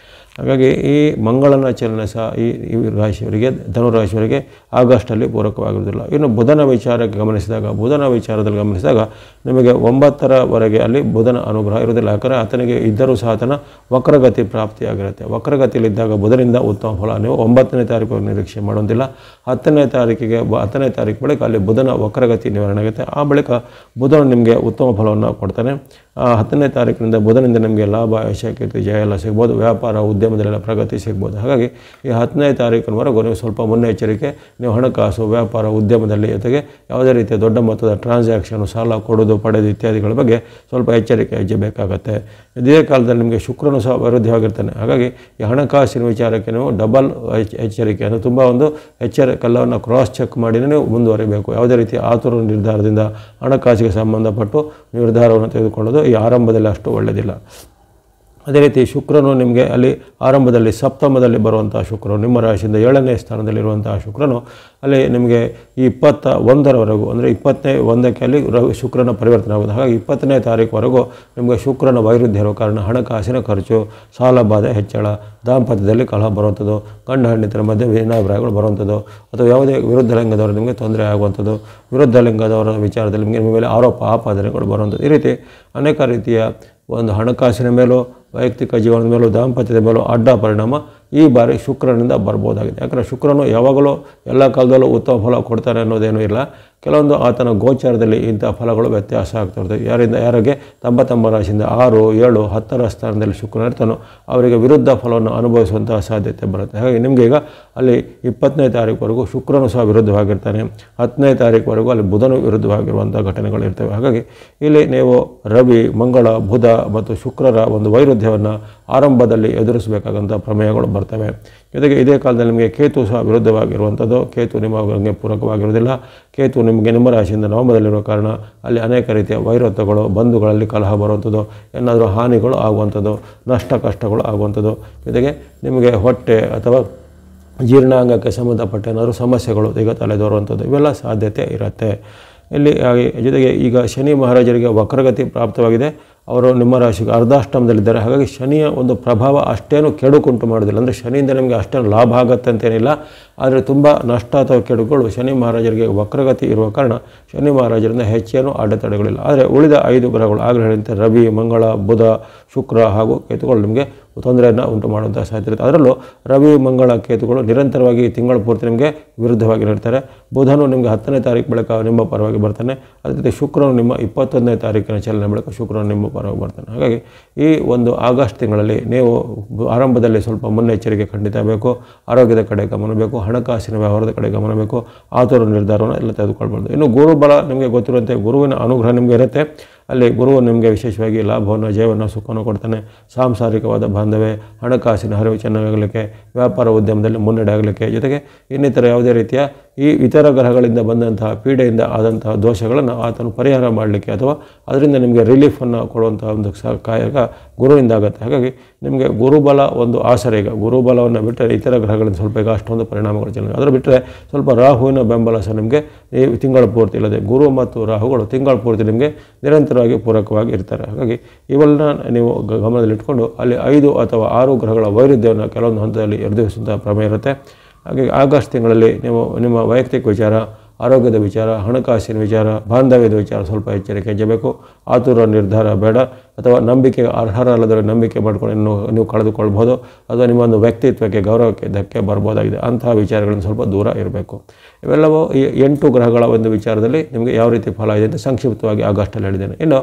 ಹಾಗಾಗಿ ಈ ಮಂಗಳನ ಚಲನೆ ಸಹ ಈ ರಾಶಿಯವರಿಗೆ, ಧನುರಾಶಿಯವರಿಗೆ ಆಗಸ್ಟಲ್ಲಿ ಪೂರಕವಾಗಿರುವುದಿಲ್ಲ. ಇನ್ನು ಬುಧನ ವಿಚಾರದಲ್ಲಿ ಗಮನಿಸಿದಾಗ ನಿಮಗೆ 9ರವರೆಗೆ ಅಲ್ಲಿ ಬುಧನ ಅನುಗ್ರಹ ಇರುವುದಿಲ್ಲ. ಯಾಕಂದರೆ ಆತನಿಗೆ ಇದ್ದರೂ ಸಹ ಆತನ ವಕ್ರಗತಿ ಪ್ರಾಪ್ತಿಯಾಗಿರುತ್ತೆ. ವಕ್ರಗತಿಯಲ್ಲಿದ್ದಾಗ ಬುಧನಿಂದ ಉತ್ತಮ ಫಲ ನೀವು 9ನೇ ತಾರೀಕು ನಿರೀಕ್ಷೆ ಮಾಡುವುದಿಲ್ಲ. 10ನೇ ತಾರೀಕು ಬಳಿಕ ಅಲ್ಲಿ ಬುಧನ ವಕ್ರಗತಿ ನಿವಾರಣೆ ಆಗುತ್ತೆ. ಆ ಬಳಿಕ ಬುಧನು ನಿಮಗೆ ಉತ್ತಮ ಫಲವನ್ನು ಕೊಡ್ತಾನೆ. 10ನೇ ತಾರೀಕಿನಿಂದ ಬುಧನಿಂದ ನಿಮಗೆ ಲಾಭ, ಯಶ, ಕೀರ್ತಿ, ಜಯ ಎಲ್ಲ ಸಿಗ್ಬೋದು. ವ್ಯಾಪಾರ ಉದ್ಯಮದಲ್ಲೆಲ್ಲ ಪ್ರಗತಿ ಸಿಗ್ಬೋದು. ಹಾಗಾಗಿ ಈ 10ನೇ ತಾರೀಕಿನವರೆಗೂ ನೀವು ಸ್ವಲ್ಪ ಮುನ್ನೆಚ್ಚರಿಕೆ, ನೀವು ಹಣಕಾಸು, ವ್ಯಾಪಾರ ಉದ್ಯಮದಲ್ಲಿ ಜೊತೆಗೆ ಯಾವುದೇ ರೀತಿಯ ದೊಡ್ಡ ಮೊತ್ತದ ಟ್ರಾನ್ಸಾಕ್ಷನ್, ಸಾಲ ಕೊಡೋದು ಪಡೆದು ಇತ್ಯಾದಿಗಳ ಬಗ್ಗೆ ಸ್ವಲ್ಪ ಎಚ್ಚರಿಕೆ ಬೇಕಾಗುತ್ತೆ. ಇದೇ ಕಾಲದಲ್ಲಿ ನಿಮಗೆ ಶುಕ್ರನು ಸಹ ವೈರುಧ್ಯವಾಗಿರ್ತಾನೆ. ಹಾಗಾಗಿ ಈ ಹಣಕಾಸಿನ ವಿಚಾರಕ್ಕೆ ನೀವು ಡಬಲ್ ಎಚ್ಚರಿಕೆ, ಅಂದರೆ ತುಂಬ ಒಂದು ಎಲ್ಲವನ್ನು ಕ್ರಾಸ್ ಚೆಕ್ ಮಾಡಿನೇ ನೀವು ಮುಂದುವರಿಬೇಕು. ಯಾವುದೇ ರೀತಿಯ ಆತುರ ನಿರ್ಧಾರದಿಂದ ಹಣಕಾಸಿಗೆ ಸಂಬಂಧಪಟ್ಟು ನಿರ್ಧಾರವನ್ನು ತೆಗೆದುಕೊಳ್ಳೋದು ಈ ಆರಂಭದಲ್ಲಿ ಅಷ್ಟು ಒಳ್ಳೆಯದಿಲ್ಲ. ಅದೇ ರೀತಿ ಶುಕ್ರನು ನಿಮಗೆ ಅಲ್ಲಿ ಆರಂಭದಲ್ಲಿ ಸಪ್ತಮದಲ್ಲಿ ಬರುವಂಥ ಶುಕ್ರನು, ನಿಮ್ಮ ರಾಶಿಯಿಂದ 7ನೇ ಸ್ಥಾನದಲ್ಲಿರುವಂತಹ ಶುಕ್ರನು ಅಲ್ಲಿ ನಿಮಗೆ ಈ 21ರವರೆಗೂ ಅಂದರೆ 21ಕ್ಕೆ ಅಲ್ಲಿ ಶುಕ್ರನ ಪರಿವರ್ತನೆ ಆಗೋದು. ಹಾಗಾಗಿ 20ನೇ ತಾರೀಕುವರೆಗೂ ನಿಮಗೆ ಶುಕ್ರನ ವೈರುಧ್ಯ ಇರೋ ಕಾರಣ ಹಣಕಾಸಿನ ಖರ್ಚು, ಸಾಲ ಬಾಧೆ ಹೆಚ್ಚಳ, ದಾಂಪತ್ಯದಲ್ಲಿ ಕಲಹ ಬರುವಂಥದ್ದು, ಗಂಡ ಹೆಂಡತಿಯರ ಮಧ್ಯೆ ಭಿನ್ನಾಭಿಪ್ರಾಯಗಳು ಬರುವಂಥದ್ದು, ಅಥವಾ ಯಾವುದೇ ವಿರುದ್ಧ ಲಿಂಗದವರು ನಿಮಗೆ ತೊಂದರೆ ಆಗುವಂಥದ್ದು, ವಿರುದ್ಧ ಲಿಂಗದವರ ವಿಚಾರದಲ್ಲಿ ನಿಮಗೆ ನಿಮ್ಮ ಮೇಲೆ ಆರೋಪ ಆಪಾದನೆಗಳು ಬರುವಂಥದ್ದು, ಈ ರೀತಿ ಅನೇಕ ರೀತಿಯ ಒಂದು ಹಣಕಾಸಿನ ಮೇಲೂ, ವೈಯಕ್ತಿಕ ಜೀವನದ ಮೇಲೂ, ದಾಂಪತ್ಯದ ಮೇಲೂ ಅಡ್ಡ ಪರಿಣಾಮ ಈ ಬಾರಿ ಶುಕ್ರನಿಂದ ಬರ್ಬೋದಾಗಿದೆ. ಯಾಕಂದರೆ ಶುಕ್ರನು ಯಾವಾಗಲೂ ಎಲ್ಲ ಕಾಲದಲ್ಲೂ ಉತ್ತಮ ಫಲ ಕೊಡ್ತಾರೆ ಅನ್ನೋದೇನೂ ಇಲ್ಲ. ಕೆಲವೊಂದು ಆತನ ಗೋಚಾರದಲ್ಲಿ ಇಂಥ ಫಲಗಳು ವ್ಯತ್ಯಾಸ ಆಗ್ತಿರ್ತವೆ. ಯಾರಿಗೆ ತಮ್ಮ ರಾಶಿಯಿಂದ 6, 7, 10ರ ಸ್ಥಾನದಲ್ಲಿ ಶುಕ್ರನ ಇರ್ತಾನೋ ಅವರಿಗೆ ವಿರುದ್ಧ ಫಲವನ್ನು ಅನುಭವಿಸುವಂತಹ ಸಾಧ್ಯತೆ ಬರುತ್ತೆ. ಹಾಗಾಗಿ ನಿಮಗೆ ಈಗ ಅಲ್ಲಿ 20ನೇ ತಾರೀಕುವರೆಗೂ ಶುಕ್ರನು ಸಹ ವಿರುದ್ಧವಾಗಿರ್ತಾನೆ. 10ನೇ ತಾರೀಕುವರೆಗೂ ಅಲ್ಲಿ ಬುಧನು ವಿರುದ್ಧವಾಗಿರುವಂಥ ಘಟನೆಗಳು ಇರ್ತವೆ. ಹಾಗಾಗಿ ಇಲ್ಲಿ ನೀವು ರವಿ, ಮಂಗಳ, ಬುಧ ಮತ್ತು ಶುಕ್ರರ ಒಂದು ವೈರುಧ್ಯವನ್ನು ಆರಂಭದಲ್ಲಿ ಎದುರಿಸಬೇಕಾದಂಥ ಪ್ರಮೇಯಗಳು ಬರ್ತವೆ. ಜೊತೆಗೆ ಇದೇ ಕಾಲದಲ್ಲಿ ನಿಮಗೆ ಕೇತು ಸಹ ವಿರುದ್ಧವಾಗಿರುವಂಥದ್ದು. ಕೇತು ನಿಮಗೆ ಪೂರಕವಾಗಿರುವುದಿಲ್ಲ. ಕೇತು ನಿಮಗೆ ನಿಮ್ಮ ರಾಶಿಯಿಂದ ನವಂಬರ್ದಲ್ಲಿರುವ ಕಾರಣ ಅಲ್ಲಿ ಅನೇಕ ರೀತಿಯ ವೈರತ್ವಗಳು, ಬಂಧುಗಳಲ್ಲಿ ಕಲಹ ಬರುವಂಥದ್ದು, ಏನಾದರೂ ಹಾನಿಗಳು ಆಗುವಂಥದ್ದು, ನಷ್ಟ ಕಷ್ಟಗಳು ಆಗುವಂಥದ್ದು, ಜೊತೆಗೆ ನಿಮಗೆ ಹೊಟ್ಟೆ ಅಥವಾ ಜೀರ್ಣಾಂಗಕ್ಕೆ ಸಂಬಂಧಪಟ್ಟ ಏನಾದರೂ ಸಮಸ್ಯೆಗಳು ಈಗ ತಲೆದೋರುವಂಥದ್ದು ಇವೆಲ್ಲ ಸಾಧ್ಯತೆ ಇರುತ್ತೆ ಇಲ್ಲಿ. ಜೊತೆಗೆ ಈಗ ಶನಿ ಮಹಾರಾಜರಿಗೆ ವಕ್ರಗತಿ ಪ್ರಾಪ್ತವಾಗಿದೆ. ಅವರು ನಿಮ್ಮ ರಾಶಿಗೆ ಅರ್ಧಾಷ್ಟಮದಲ್ಲಿದ್ದಾರೆ. ಹಾಗಾಗಿ ಶನಿಯ ಒಂದು ಪ್ರಭಾವ ಅಷ್ಟೇನು ಕೆಡುಕುಂಟು ಮಾಡೋದಿಲ್ಲ. ಅಂದರೆ ಶನಿಯಿಂದ ನಿಮಗೆ ಅಷ್ಟೇನು ಲಾಭ ಆಗುತ್ತೆ ಅಂತೇನಿಲ್ಲ, ಆದರೆ ತುಂಬ ನಷ್ಟ ಅಥವಾ ಕೆಡುಕುಗಳು ಶನಿ ಮಹಾರಾಜರಿಗೆ ವಕ್ರಗತಿ ಇರುವ ಕಾರಣ ಶನಿ ಮಹಾರಾಜರಿಂದ ಹೆಚ್ಚೇನು ಅಡೆತಡೆಗಳಿಲ್ಲ. ಆದರೆ ಉಳಿದ 5 ಗ್ರಹಗಳು ಆಗಲೇ ಹೇಳಿದಂತೆ ರವಿ, ಮಂಗಳ, ಬುಧ, ಶುಕ್ರ ಹಾಗೂ ಕೇತುಗಳು ನಿಮಗೆ ತೊಂದರೆಯನ್ನು ಉಂಟು ಮಾಡುವಂಥ ಸಾಧ್ಯತೆ ಇರುತ್ತೆ. ಅದರಲ್ಲೂ ರವಿ ಮಂಗಳ ಕೇತುಗಳು ನಿರಂತರವಾಗಿ ತಿಂಗಳ ಪೂರ್ತಿ ನಿಮಗೆ ವಿರುದ್ಧವಾಗಿ ಇರ್ತಾರೆ. ಬುಧನು ನಿಮಗೆ 10ನೇ ತಾರೀಕು ಬಳಿಕ ನಿಮ್ಮ ಪರವಾಗಿ ಬರ್ತಾನೆ. ಅದೇ ರೀತಿ ಶುಕ್ರನು ನಿಮ್ಮ 21ನೇ ತಾರೀಕಿನ ಚಲನೆ ಬಳಿಕ ಶುಕ್ರನು ನಿಮ್ಮ ಪರವಾಗಿ ಬರ್ತಾನೆ. ಹಾಗಾಗಿ ಈ ಒಂದು ಆಗಸ್ಟ್ ತಿಂಗಳಲ್ಲಿ ನೀವು ಆರಂಭದಲ್ಲಿ ಸ್ವಲ್ಪ ಮುನ್ನೆಚ್ಚರಿಕೆ ಖಂಡಿತ ಬೇಕು. ಆರೋಗ್ಯದ ಕಡೆ ಗಮನ ಬೇಕು, ಹಣಕಾಸಿನ ವ್ಯವಹಾರದ ಕಡೆ ಗಮನ ಬೇಕು, ಆತುರ ನಿರ್ಧಾರವನ್ನು ಎಲ್ಲ ತೆಗೆದುಕೊಳ್ಬಾರ್ದು. ಇನ್ನು ಗುರುಬಲ ನಿಮಗೆ ಗೊತ್ತಿರುವಂತೆ ಗುರುವಿನ ಅನುಗ್ರಹ ನಿಮಗೆ ಇರುತ್ತೆ. ಅಲ್ಲಿ ಗುರುವು ನಿಮಗೆ ವಿಶೇಷವಾಗಿ ಲಾಭವನ್ನು, ಜಯವನ್ನು, ಸುಖವನ್ನು ಕೊಡ್ತಾನೆ. ಸಾಂಸಾರಿಕವಾದ ಬಾಂಧವ್ಯ, ಹಣಕಾಸಿನ ಹರಿವು ಚೆನ್ನಾಗಲಿಕ್ಕೆ, ವ್ಯಾಪಾರ ಉದ್ಯಮದಲ್ಲಿ ಮುನ್ನಡೆ ಆಗಲಿಕ್ಕೆ, ಜೊತೆಗೆ ಇನ್ನಿತರ ಯಾವುದೇ ರೀತಿಯ ಈ ಇತರ ಗ್ರಹಗಳಿಂದ ಬಂದಂತಹ ಪೀಡೆಯಿಂದ ಆದಂತಹ ದೋಷಗಳನ್ನು ಆತನು ಪರಿಹಾರ ಮಾಡಲಿಕ್ಕೆ ಅಥವಾ ಅದರಿಂದ ನಿಮಗೆ ರಿಲೀಫನ್ನು ಕೊಡುವಂಥ ಒಂದು ಕಾಯಕ ಗುರುವಿಂದ ಆಗುತ್ತೆ. ಹಾಗಾಗಿ ನಿಮಗೆ ಗುರುಬಲ ಒಂದು ಆಸರೆ. ಈಗ ಗುರುಬಲವನ್ನು ಬಿಟ್ಟರೆ ಇತರ ಗ್ರಹಗಳಿಂದ ಸ್ವಲ್ಪ ಈಗ ಅಷ್ಟೊಂದು ಪರಿಣಾಮಗಳು ಚೆನ್ನಾಗಿ. ಅದರ ಬಿಟ್ಟರೆ ಸ್ವಲ್ಪ ರಾಹುವಿನ ಬೆಂಬಲ ಸಹ ನಿಮಗೆ ಈ ತಿಂಗಳ ಪೂರ್ತಿ ಇಲ್ಲದೆ ಗುರು ಮತ್ತು ರಾಹುಗಳು ತಿಂಗಳ ಪೂರ್ತಿ ನಿಮಗೆ ನಿರಂತರವಾಗಿ ಪೂರಕವಾಗಿ ಇರ್ತಾರೆ. ಹಾಗಾಗಿ ಇವೆಲ್ಲ ನೀವು ಗಮನದಲ್ಲಿಟ್ಕೊಂಡು ಅಲ್ಲಿ 5 ಅಥವಾ 6 ಗ್ರಹಗಳ ವೈರುಧ್ಯವನ್ನು ಕೆಲವೊಂದು ಹಂತದಲ್ಲಿ ಎದುರಿಸುವಂಥ ಪ್ರಮೇಯ ಇರುತ್ತೆ. ಹಾಗಾಗಿ ಆಗಸ್ಟ್ ತಿಂಗಳಲ್ಲಿ ನೀವು ನಿಮ್ಮ ವೈಯಕ್ತಿಕ ವಿಚಾರ, ಆರೋಗ್ಯದ ವಿಚಾರ, ಹಣಕಾಸಿನ ವಿಚಾರ, ಬಾಂಧವ್ಯದ ವಿಚಾರ ಸ್ವಲ್ಪ ಎಚ್ಚರಿಕೆ ವಹಿಸಬೇಕು. ಆತುರ ನಿರ್ಧಾರ ಬೇಡ. ಅಥವಾ ನಂಬಿಕೆ ಅರ್ಹರಲ್ಲದರೆ ನಂಬಿಕೆ ಮಾಡ್ಕೊಂಡು ನೀವು ಕಳೆದುಕೊಳ್ಬೋದು. ಅಥವಾ ನಿಮ್ಮ ಒಂದು ವ್ಯಕ್ತಿತ್ವಕ್ಕೆ, ಗೌರವಕ್ಕೆ ಧಕ್ಕೆ ಬರ್ಬೋದಾಗಿದೆ. ಅಂತಹ ವಿಚಾರಗಳನ್ನು ಸ್ವಲ್ಪ ದೂರ ಇರಬೇಕು. ಇವೆಲ್ಲವೂ ಈ 8 ಗ್ರಹಗಳ ಒಂದು ವಿಚಾರದಲ್ಲಿ ನಿಮಗೆ ಯಾವ ರೀತಿ ಫಲ ಇದೆ ಅಂತ ಸಂಕ್ಷಿಪ್ತವಾಗಿ ಆಗಸ್ಟಲ್ಲಿ ಹೇಳಿದ್ದೇನೆ. ಇನ್ನು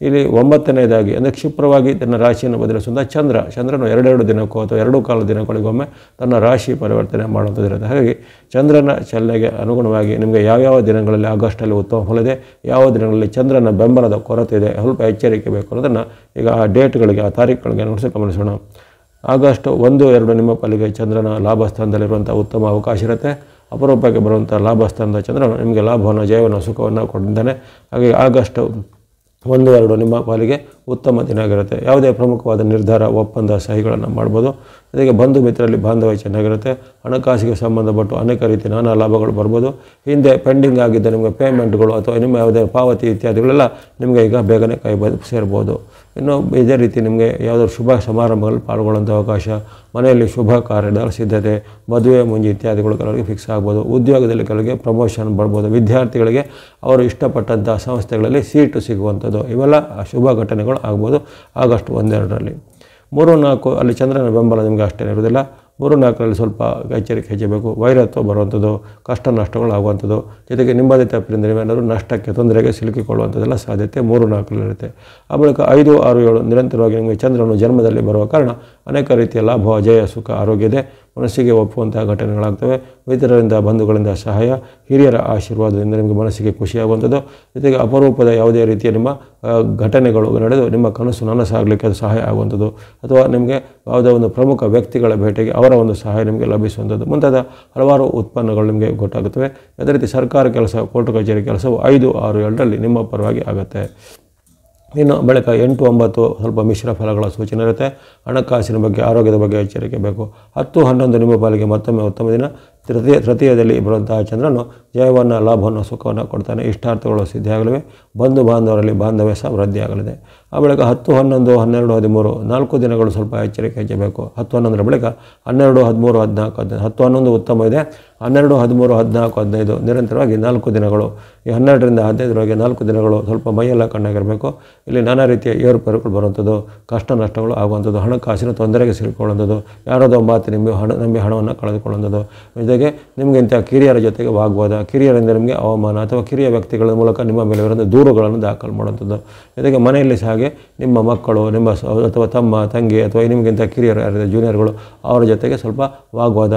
ಇಲ್ಲಿ 9ನೇದಾಗಿ ಅಂದರೆ ಕ್ಷಿಪ್ರವಾಗಿ ತನ್ನ ರಾಶಿಯನ್ನು ಬದಲಿಸುವಂಥ ಚಂದ್ರನು 2 ದಿನಕ್ಕೂ ಅಥವಾ 2 ಕಾಲ ದಿನಗಳಿಗೊಮ್ಮೆ ತನ್ನ ರಾಶಿ ಪರಿವರ್ತನೆ ಮಾಡುವಂಥದ್ದಿರುತ್ತೆ. ಹಾಗಾಗಿ ಚಂದ್ರನ ಚಲನೆಗೆ ಅನುಗುಣವಾಗಿ ನಿಮಗೆ ಯಾವ್ಯಾವ ದಿನಗಳಲ್ಲಿ ಆಗಸ್ಟಲ್ಲಿ ಉತ್ತಮ ಫಲ ಇದೆ, ಯಾವ ದಿನಗಳಲ್ಲಿ ಚಂದ್ರನ ಬೆಂಬಲದ ಕೊರತೆ ಇದೆ, ಸ್ವಲ್ಪ ಎಚ್ಚರಿಕೆ ಬೇಕು ಅನ್ನೋದನ್ನು ಈಗ ಆ ಡೇಟ್ಗಳಿಗೆ, ಆ ತಾರೀಖುಗಳಿಗೆ ಗಮನಿಸೋಣ. ಆಗಸ್ಟ್ 1, 2 ನಿಮ್ಮ ಪಾಲಿಗೆ ಚಂದ್ರನ ಲಾಭಸ್ಥಾನದಲ್ಲಿರುವಂಥ ಉತ್ತಮ ಅವಕಾಶ ಇರುತ್ತೆ. ಅಪರೂಪಕ್ಕೆ ಬರುವಂಥ ಲಾಭಸ್ಥಾನದ ಚಂದ್ರನು ನಿಮಗೆ ಲಾಭವನ್ನು, ಜಯವನ್ನು, ಸುಖವನ್ನು ಕೊಟ್ಟಿದ್ದಾನೆ. ಹಾಗೆ ಆಗಸ್ಟ್ 1, 2 ನಿಮ್ಮ ಪಾಲಿಗೆ ಉತ್ತಮ ದಿನ ಆಗಿರುತ್ತೆ. ಯಾವುದೇ ಪ್ರಮುಖವಾದ ನಿರ್ಧಾರ, ಒಪ್ಪಂದ, ಸಹಿಗಳನ್ನು ಮಾಡ್ಬೋದು. ಜೊತೆಗೆ ಬಂಧು ಮಿತ್ರರಲ್ಲಿ ಬಾಂಧವ್ಯ ಚೆನ್ನಾಗಿರುತ್ತೆ. ಹಣಕಾಸಿಗೆ ಸಂಬಂಧಪಟ್ಟು ಅನೇಕ ರೀತಿ ನಾನಾ ಲಾಭಗಳು ಬರ್ಬೋದು. ಹಿಂದೆ ಪೆಂಡಿಂಗ್ ಆಗಿದ್ದ ನಿಮಗೆ ಪೇಮೆಂಟ್ಗಳು ಅಥವಾ ನಿಮ್ಮ ಯಾವುದೇ ಪಾವತಿ ಇತ್ಯಾದಿಗಳೆಲ್ಲ ನಿಮಗೆ ಈಗ ಬೇಗನೆ ಕೈ ಸೇರ್ಬೋದು. ಇನ್ನು ಇದೇ ರೀತಿ ನಿಮಗೆ ಯಾವುದಾದ್ರು ಶುಭ ಸಮಾರಂಭಗಳಲ್ಲಿ ಪಾಲ್ಗೊಳ್ಳುವಂಥ ಅವಕಾಶ, ಮನೆಯಲ್ಲಿ ಶುಭ ಕಾರ್ಯದ ಸಿದ್ಧತೆ, ಮದುವೆ ಮುಂಜಿ ಇತ್ಯಾದಿಗಳು ಕೆಲವರಿಗೆ ಫಿಕ್ಸ್ ಆಗ್ಬೋದು. ಉದ್ಯೋಗದಲ್ಲಿ ಕೆಲವರಿಗೆ ಪ್ರಮೋಷನ್ ಬರ್ಬೋದು. ವಿದ್ಯಾರ್ಥಿಗಳಿಗೆ ಅವರು ಇಷ್ಟಪಟ್ಟಂಥ ಸಂಸ್ಥೆಗಳಲ್ಲಿ ಸೀಟು ಸಿಗುವಂಥದ್ದು, ಇವೆಲ್ಲ ಶುಭ ಘಟನೆಗಳು ಆಗ್ಬೋದು ಆಗಸ್ಟ್ 1, 2ರಲ್ಲಿ. 3, 4 ಅಲ್ಲಿ ಚಂದ್ರನ ಬೆಂಬಲ ನಿಮಗೆ ಅಷ್ಟೇನೇ ಇರೋದಿಲ್ಲ. 3, 4ರಲ್ಲಿ ಸ್ವಲ್ಪ ಎಚ್ಚರಿಕೆ ಹೆಚ್ಚಬೇಕು. ವೈರತ್ವ ಬರುವಂಥದ್ದು, ಕಷ್ಟ ನಷ್ಟಗಳು ಆಗುವಂಥದ್ದು, ಜೊತೆಗೆ ನಿಮ್ಮದೇ ತಪ್ಪಿನಿಂದ ನೀವೇನಾದರೂ ನಷ್ಟಕ್ಕೆ, ತೊಂದರೆಗೆ ಸಿಲುಕಿಕೊಳ್ಳುವಂಥದ್ದೆಲ್ಲ ಸಾಧ್ಯತೆ 3, 4ರಲ್ಲಿರುತ್ತೆ. ಆ ಬಳಿಕ 5, 6, 7 ನಿರಂತರವಾಗಿ ನಿಮಗೆ ಚಂದ್ರನು ಜನ್ಮದಲ್ಲಿ ಬರುವ ಕಾರಣ ಅನೇಕ ರೀತಿಯ ಲಾಭ, ಜಯ, ಸುಖ, ಆರೋಗ್ಯ ಇದೆ. ಮನಸ್ಸಿಗೆ ಒಪ್ಪುವಂತಹ ಘಟನೆಗಳಾಗ್ತವೆ. ಮಿತ್ರರಿಂದ, ಬಂಧುಗಳಿಂದ ಸಹಾಯ, ಹಿರಿಯರ ಆಶೀರ್ವಾದದಿಂದ ನಿಮಗೆ ಮನಸ್ಸಿಗೆ ಖುಷಿಯಾಗುವಂಥದ್ದು, ಜೊತೆಗೆ ಅಪರೂಪದ ಯಾವುದೇ ರೀತಿಯ ನಿಮ್ಮ ಘಟನೆಗಳು ನಡೆದು ನಿಮ್ಮ ಕನಸು ನನಸಾಗಲಿಕ್ಕೆ ಅದು ಸಹಾಯ ಆಗುವಂಥದ್ದು, ಅಥವಾ ನಿಮಗೆ ಯಾವುದೇ ಒಂದು ಪ್ರಮುಖ ವ್ಯಕ್ತಿಗಳ ಭೇಟಿಗೆ ಅವರ ಒಂದು ಸಹಾಯ ನಿಮಗೆ ಲಭಿಸುವಂಥದ್ದು, ಮುಂತಾದ ಹಲವಾರು ಉತ್ಪನ್ನಗಳು ನಿಮಗೆ ಗೊತ್ತಾಗುತ್ತವೆ. ಅದೇ ರೀತಿ ಸರ್ಕಾರ ಕೆಲಸ, ಕೋರ್ಟ್ ಕಚೇರಿ ಕೆಲಸವು 5, 6, 7ರಲ್ಲಿ ನಿಮ್ಮ ಪರವಾಗಿ ಆಗುತ್ತೆ. ಇನ್ನು ಬಳಿಕ 8, 9 ಸ್ವಲ್ಪ ಮಿಶ್ರ ಫಲಗಳ ಸೂಚನೆ ಇರುತ್ತೆ. ಹಣಕಾಸಿನ ಬಗ್ಗೆ, ಆರೋಗ್ಯದ ಬಗ್ಗೆ ಎಚ್ಚರಿಕೆ ಬೇಕು. 10, 11 ನಿಮ್ಮ ಪಾಲಿಗೆ ಮತ್ತೊಮ್ಮೆ ಉತ್ತಮ ದಿನ. ತೃತೀಯದಲ್ಲಿ ಬರುವಂತಹ ಚಂದ್ರನು ಜಯವನ್ನು, ಲಾಭವನ್ನು, ಸುಖವನ್ನು ಕೊಡ್ತಾನೆ. ಇಷ್ಟಾರ್ಥಗಳು ಸಿದ್ಧಿಯಾಗಲಿವೆ. ಬಂಧು ಬಾಂಧವರಲ್ಲಿ ಬಾಂಧವ್ಯ ಸಹ ವೃದ್ಧಿಯಾಗಲಿದೆ. ಆ ಬಳಿಕ 10, 11, 12, 13 4 ದಿನಗಳು ಸ್ವಲ್ಪ ಎಚ್ಚರಿಕೆ ಹೆಚ್ಚಬೇಕು. 10, 11ರ ಬಳಿಕ 12, 13, 14, 15 10, 11 ಉತ್ತಮ ಇದೆ. 12, 13, 14, 15 ನಿರಂತರವಾಗಿ 4 ದಿನಗಳು. ಈ 12ರಿಂದ 15ರವರೆಗೆ 4 ದಿನಗಳು ಸ್ವಲ್ಪ ಮೈಯೆಲ್ಲ ಕಣ್ಣಾಗಿರಬೇಕು. ಇಲ್ಲಿ ನಾನಾ ರೀತಿಯ ಏರುಪೇರುಗಳು ಬರುವಂಥದ್ದು, ಕಷ್ಟ ನಷ್ಟಗಳು ಆಗುವಂಥದ್ದು, ಹಣಕಾಸಿನ ತೊಂದರೆಗೆ ಸಿಲುಕೊಳ್ಳುವಂಥದ್ದು, ಯಾರೋದೋ ಮಾತು ನಂಬಿ ಹಣವನ್ನು ಕಳೆದುಕೊಳ್ಳುವಂಥದ್ದು, ಜೊತೆಗೆ ನಿಮಗೆ ಇಂಥ ಕಿರಿಯರ ಜೊತೆಗೆ ವಾಗ್ವಾದ, ಕಿರಿಯರಿಂದ ನಿಮಗೆ ಅವಮಾನ ಅಥವಾ ಕಿರಿಯ ವ್ಯಕ್ತಿಗಳ ಮೂಲಕ ನಿಮ್ಮ ಮೇಲೆ ಇರುವಂಥ ದೂರುಗಳನ್ನು ದಾಖಲು ಮಾಡುವಂಥದ್ದು, ಜೊತೆಗೆ ಮನೆಯಲ್ಲಿ ಸಹ ಹಾಗೆ ನಿಮ್ಮ ಮಕ್ಕಳು, ನಿಮ್ಮ ಅಥವಾ ತಮ್ಮ, ತಂಗಿ ಅಥವಾ ನಿಮಗಿಂತ ಕಿರಿಯರು ಯಾರಿದೆ ಜೂನಿಯರ್ಗಳು, ಅವರ ಜೊತೆಗೆ ಸ್ವಲ್ಪ ವಾಗ್ವಾದ,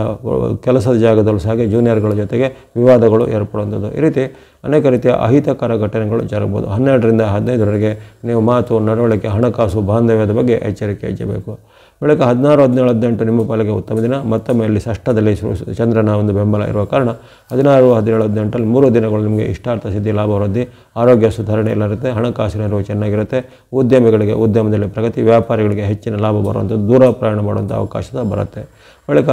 ಕೆಲಸದ ಜಾಗದಲ್ಲೂ ಸಹ ಹಾಗೆ ಜೂನಿಯರ್ಗಳ ಜೊತೆಗೆ ವಿವಾದಗಳು ಏರ್ಪಡುವಂಥದ್ದು, ಈ ರೀತಿ ಅನೇಕ ರೀತಿಯ ಅಹಿತಕರ ಘಟನೆಗಳು ಜರಗಬಹುದು. 12ರಿಂದ 15ರವರೆಗೆ ನೀವು ಮಾತು, ನಡವಳಿಕೆ, ಹಣಕಾಸು, ಬಾಂಧವ್ಯದ ಬಗ್ಗೆ ಎಚ್ಚರಿಕೆ ವಹಿಸಬೇಕು. ಬಳಿಕ 16, 17, 18 ನಿಮ್ಮ ಪಾಲಿಗೆ ಉತ್ತಮ ದಿನ. ಮತ್ತೊಮ್ಮೆ ಇಲ್ಲಿ ಷಷ್ಠದಲ್ಲಿ ಚಂದ್ರನ ಒಂದು ಬೆಂಬಲ ಇರುವ ಕಾರಣ 16, 17, 18ರಲ್ಲಿ 3 ದಿನಗಳು ನಿಮಗೆ ಇಷ್ಟಾರ್ಥ ಸಿದ್ಧಿ, ಲಾಭ ವೃದ್ಧಿ, ಆರೋಗ್ಯ ಸುಧಾರಣೆ ಎಲ್ಲ ಇರುತ್ತೆ. ಹಣಕಾಸಿನ ನೆರವು ಚೆನ್ನಾಗಿರುತ್ತೆ. ಉದ್ಯಮಿಗಳಿಗೆ ಉದ್ಯಮದಲ್ಲಿ ಪ್ರಗತಿ, ವ್ಯಾಪಾರಿಗಳಿಗೆ ಹೆಚ್ಚಿನ ಲಾಭ ಬರುವಂಥದ್ದು, ದೂರ ಪ್ರಯಾಣ ಮಾಡುವಂಥ ಅವಕಾಶ ಬರುತ್ತೆ. ಬಳಿಕ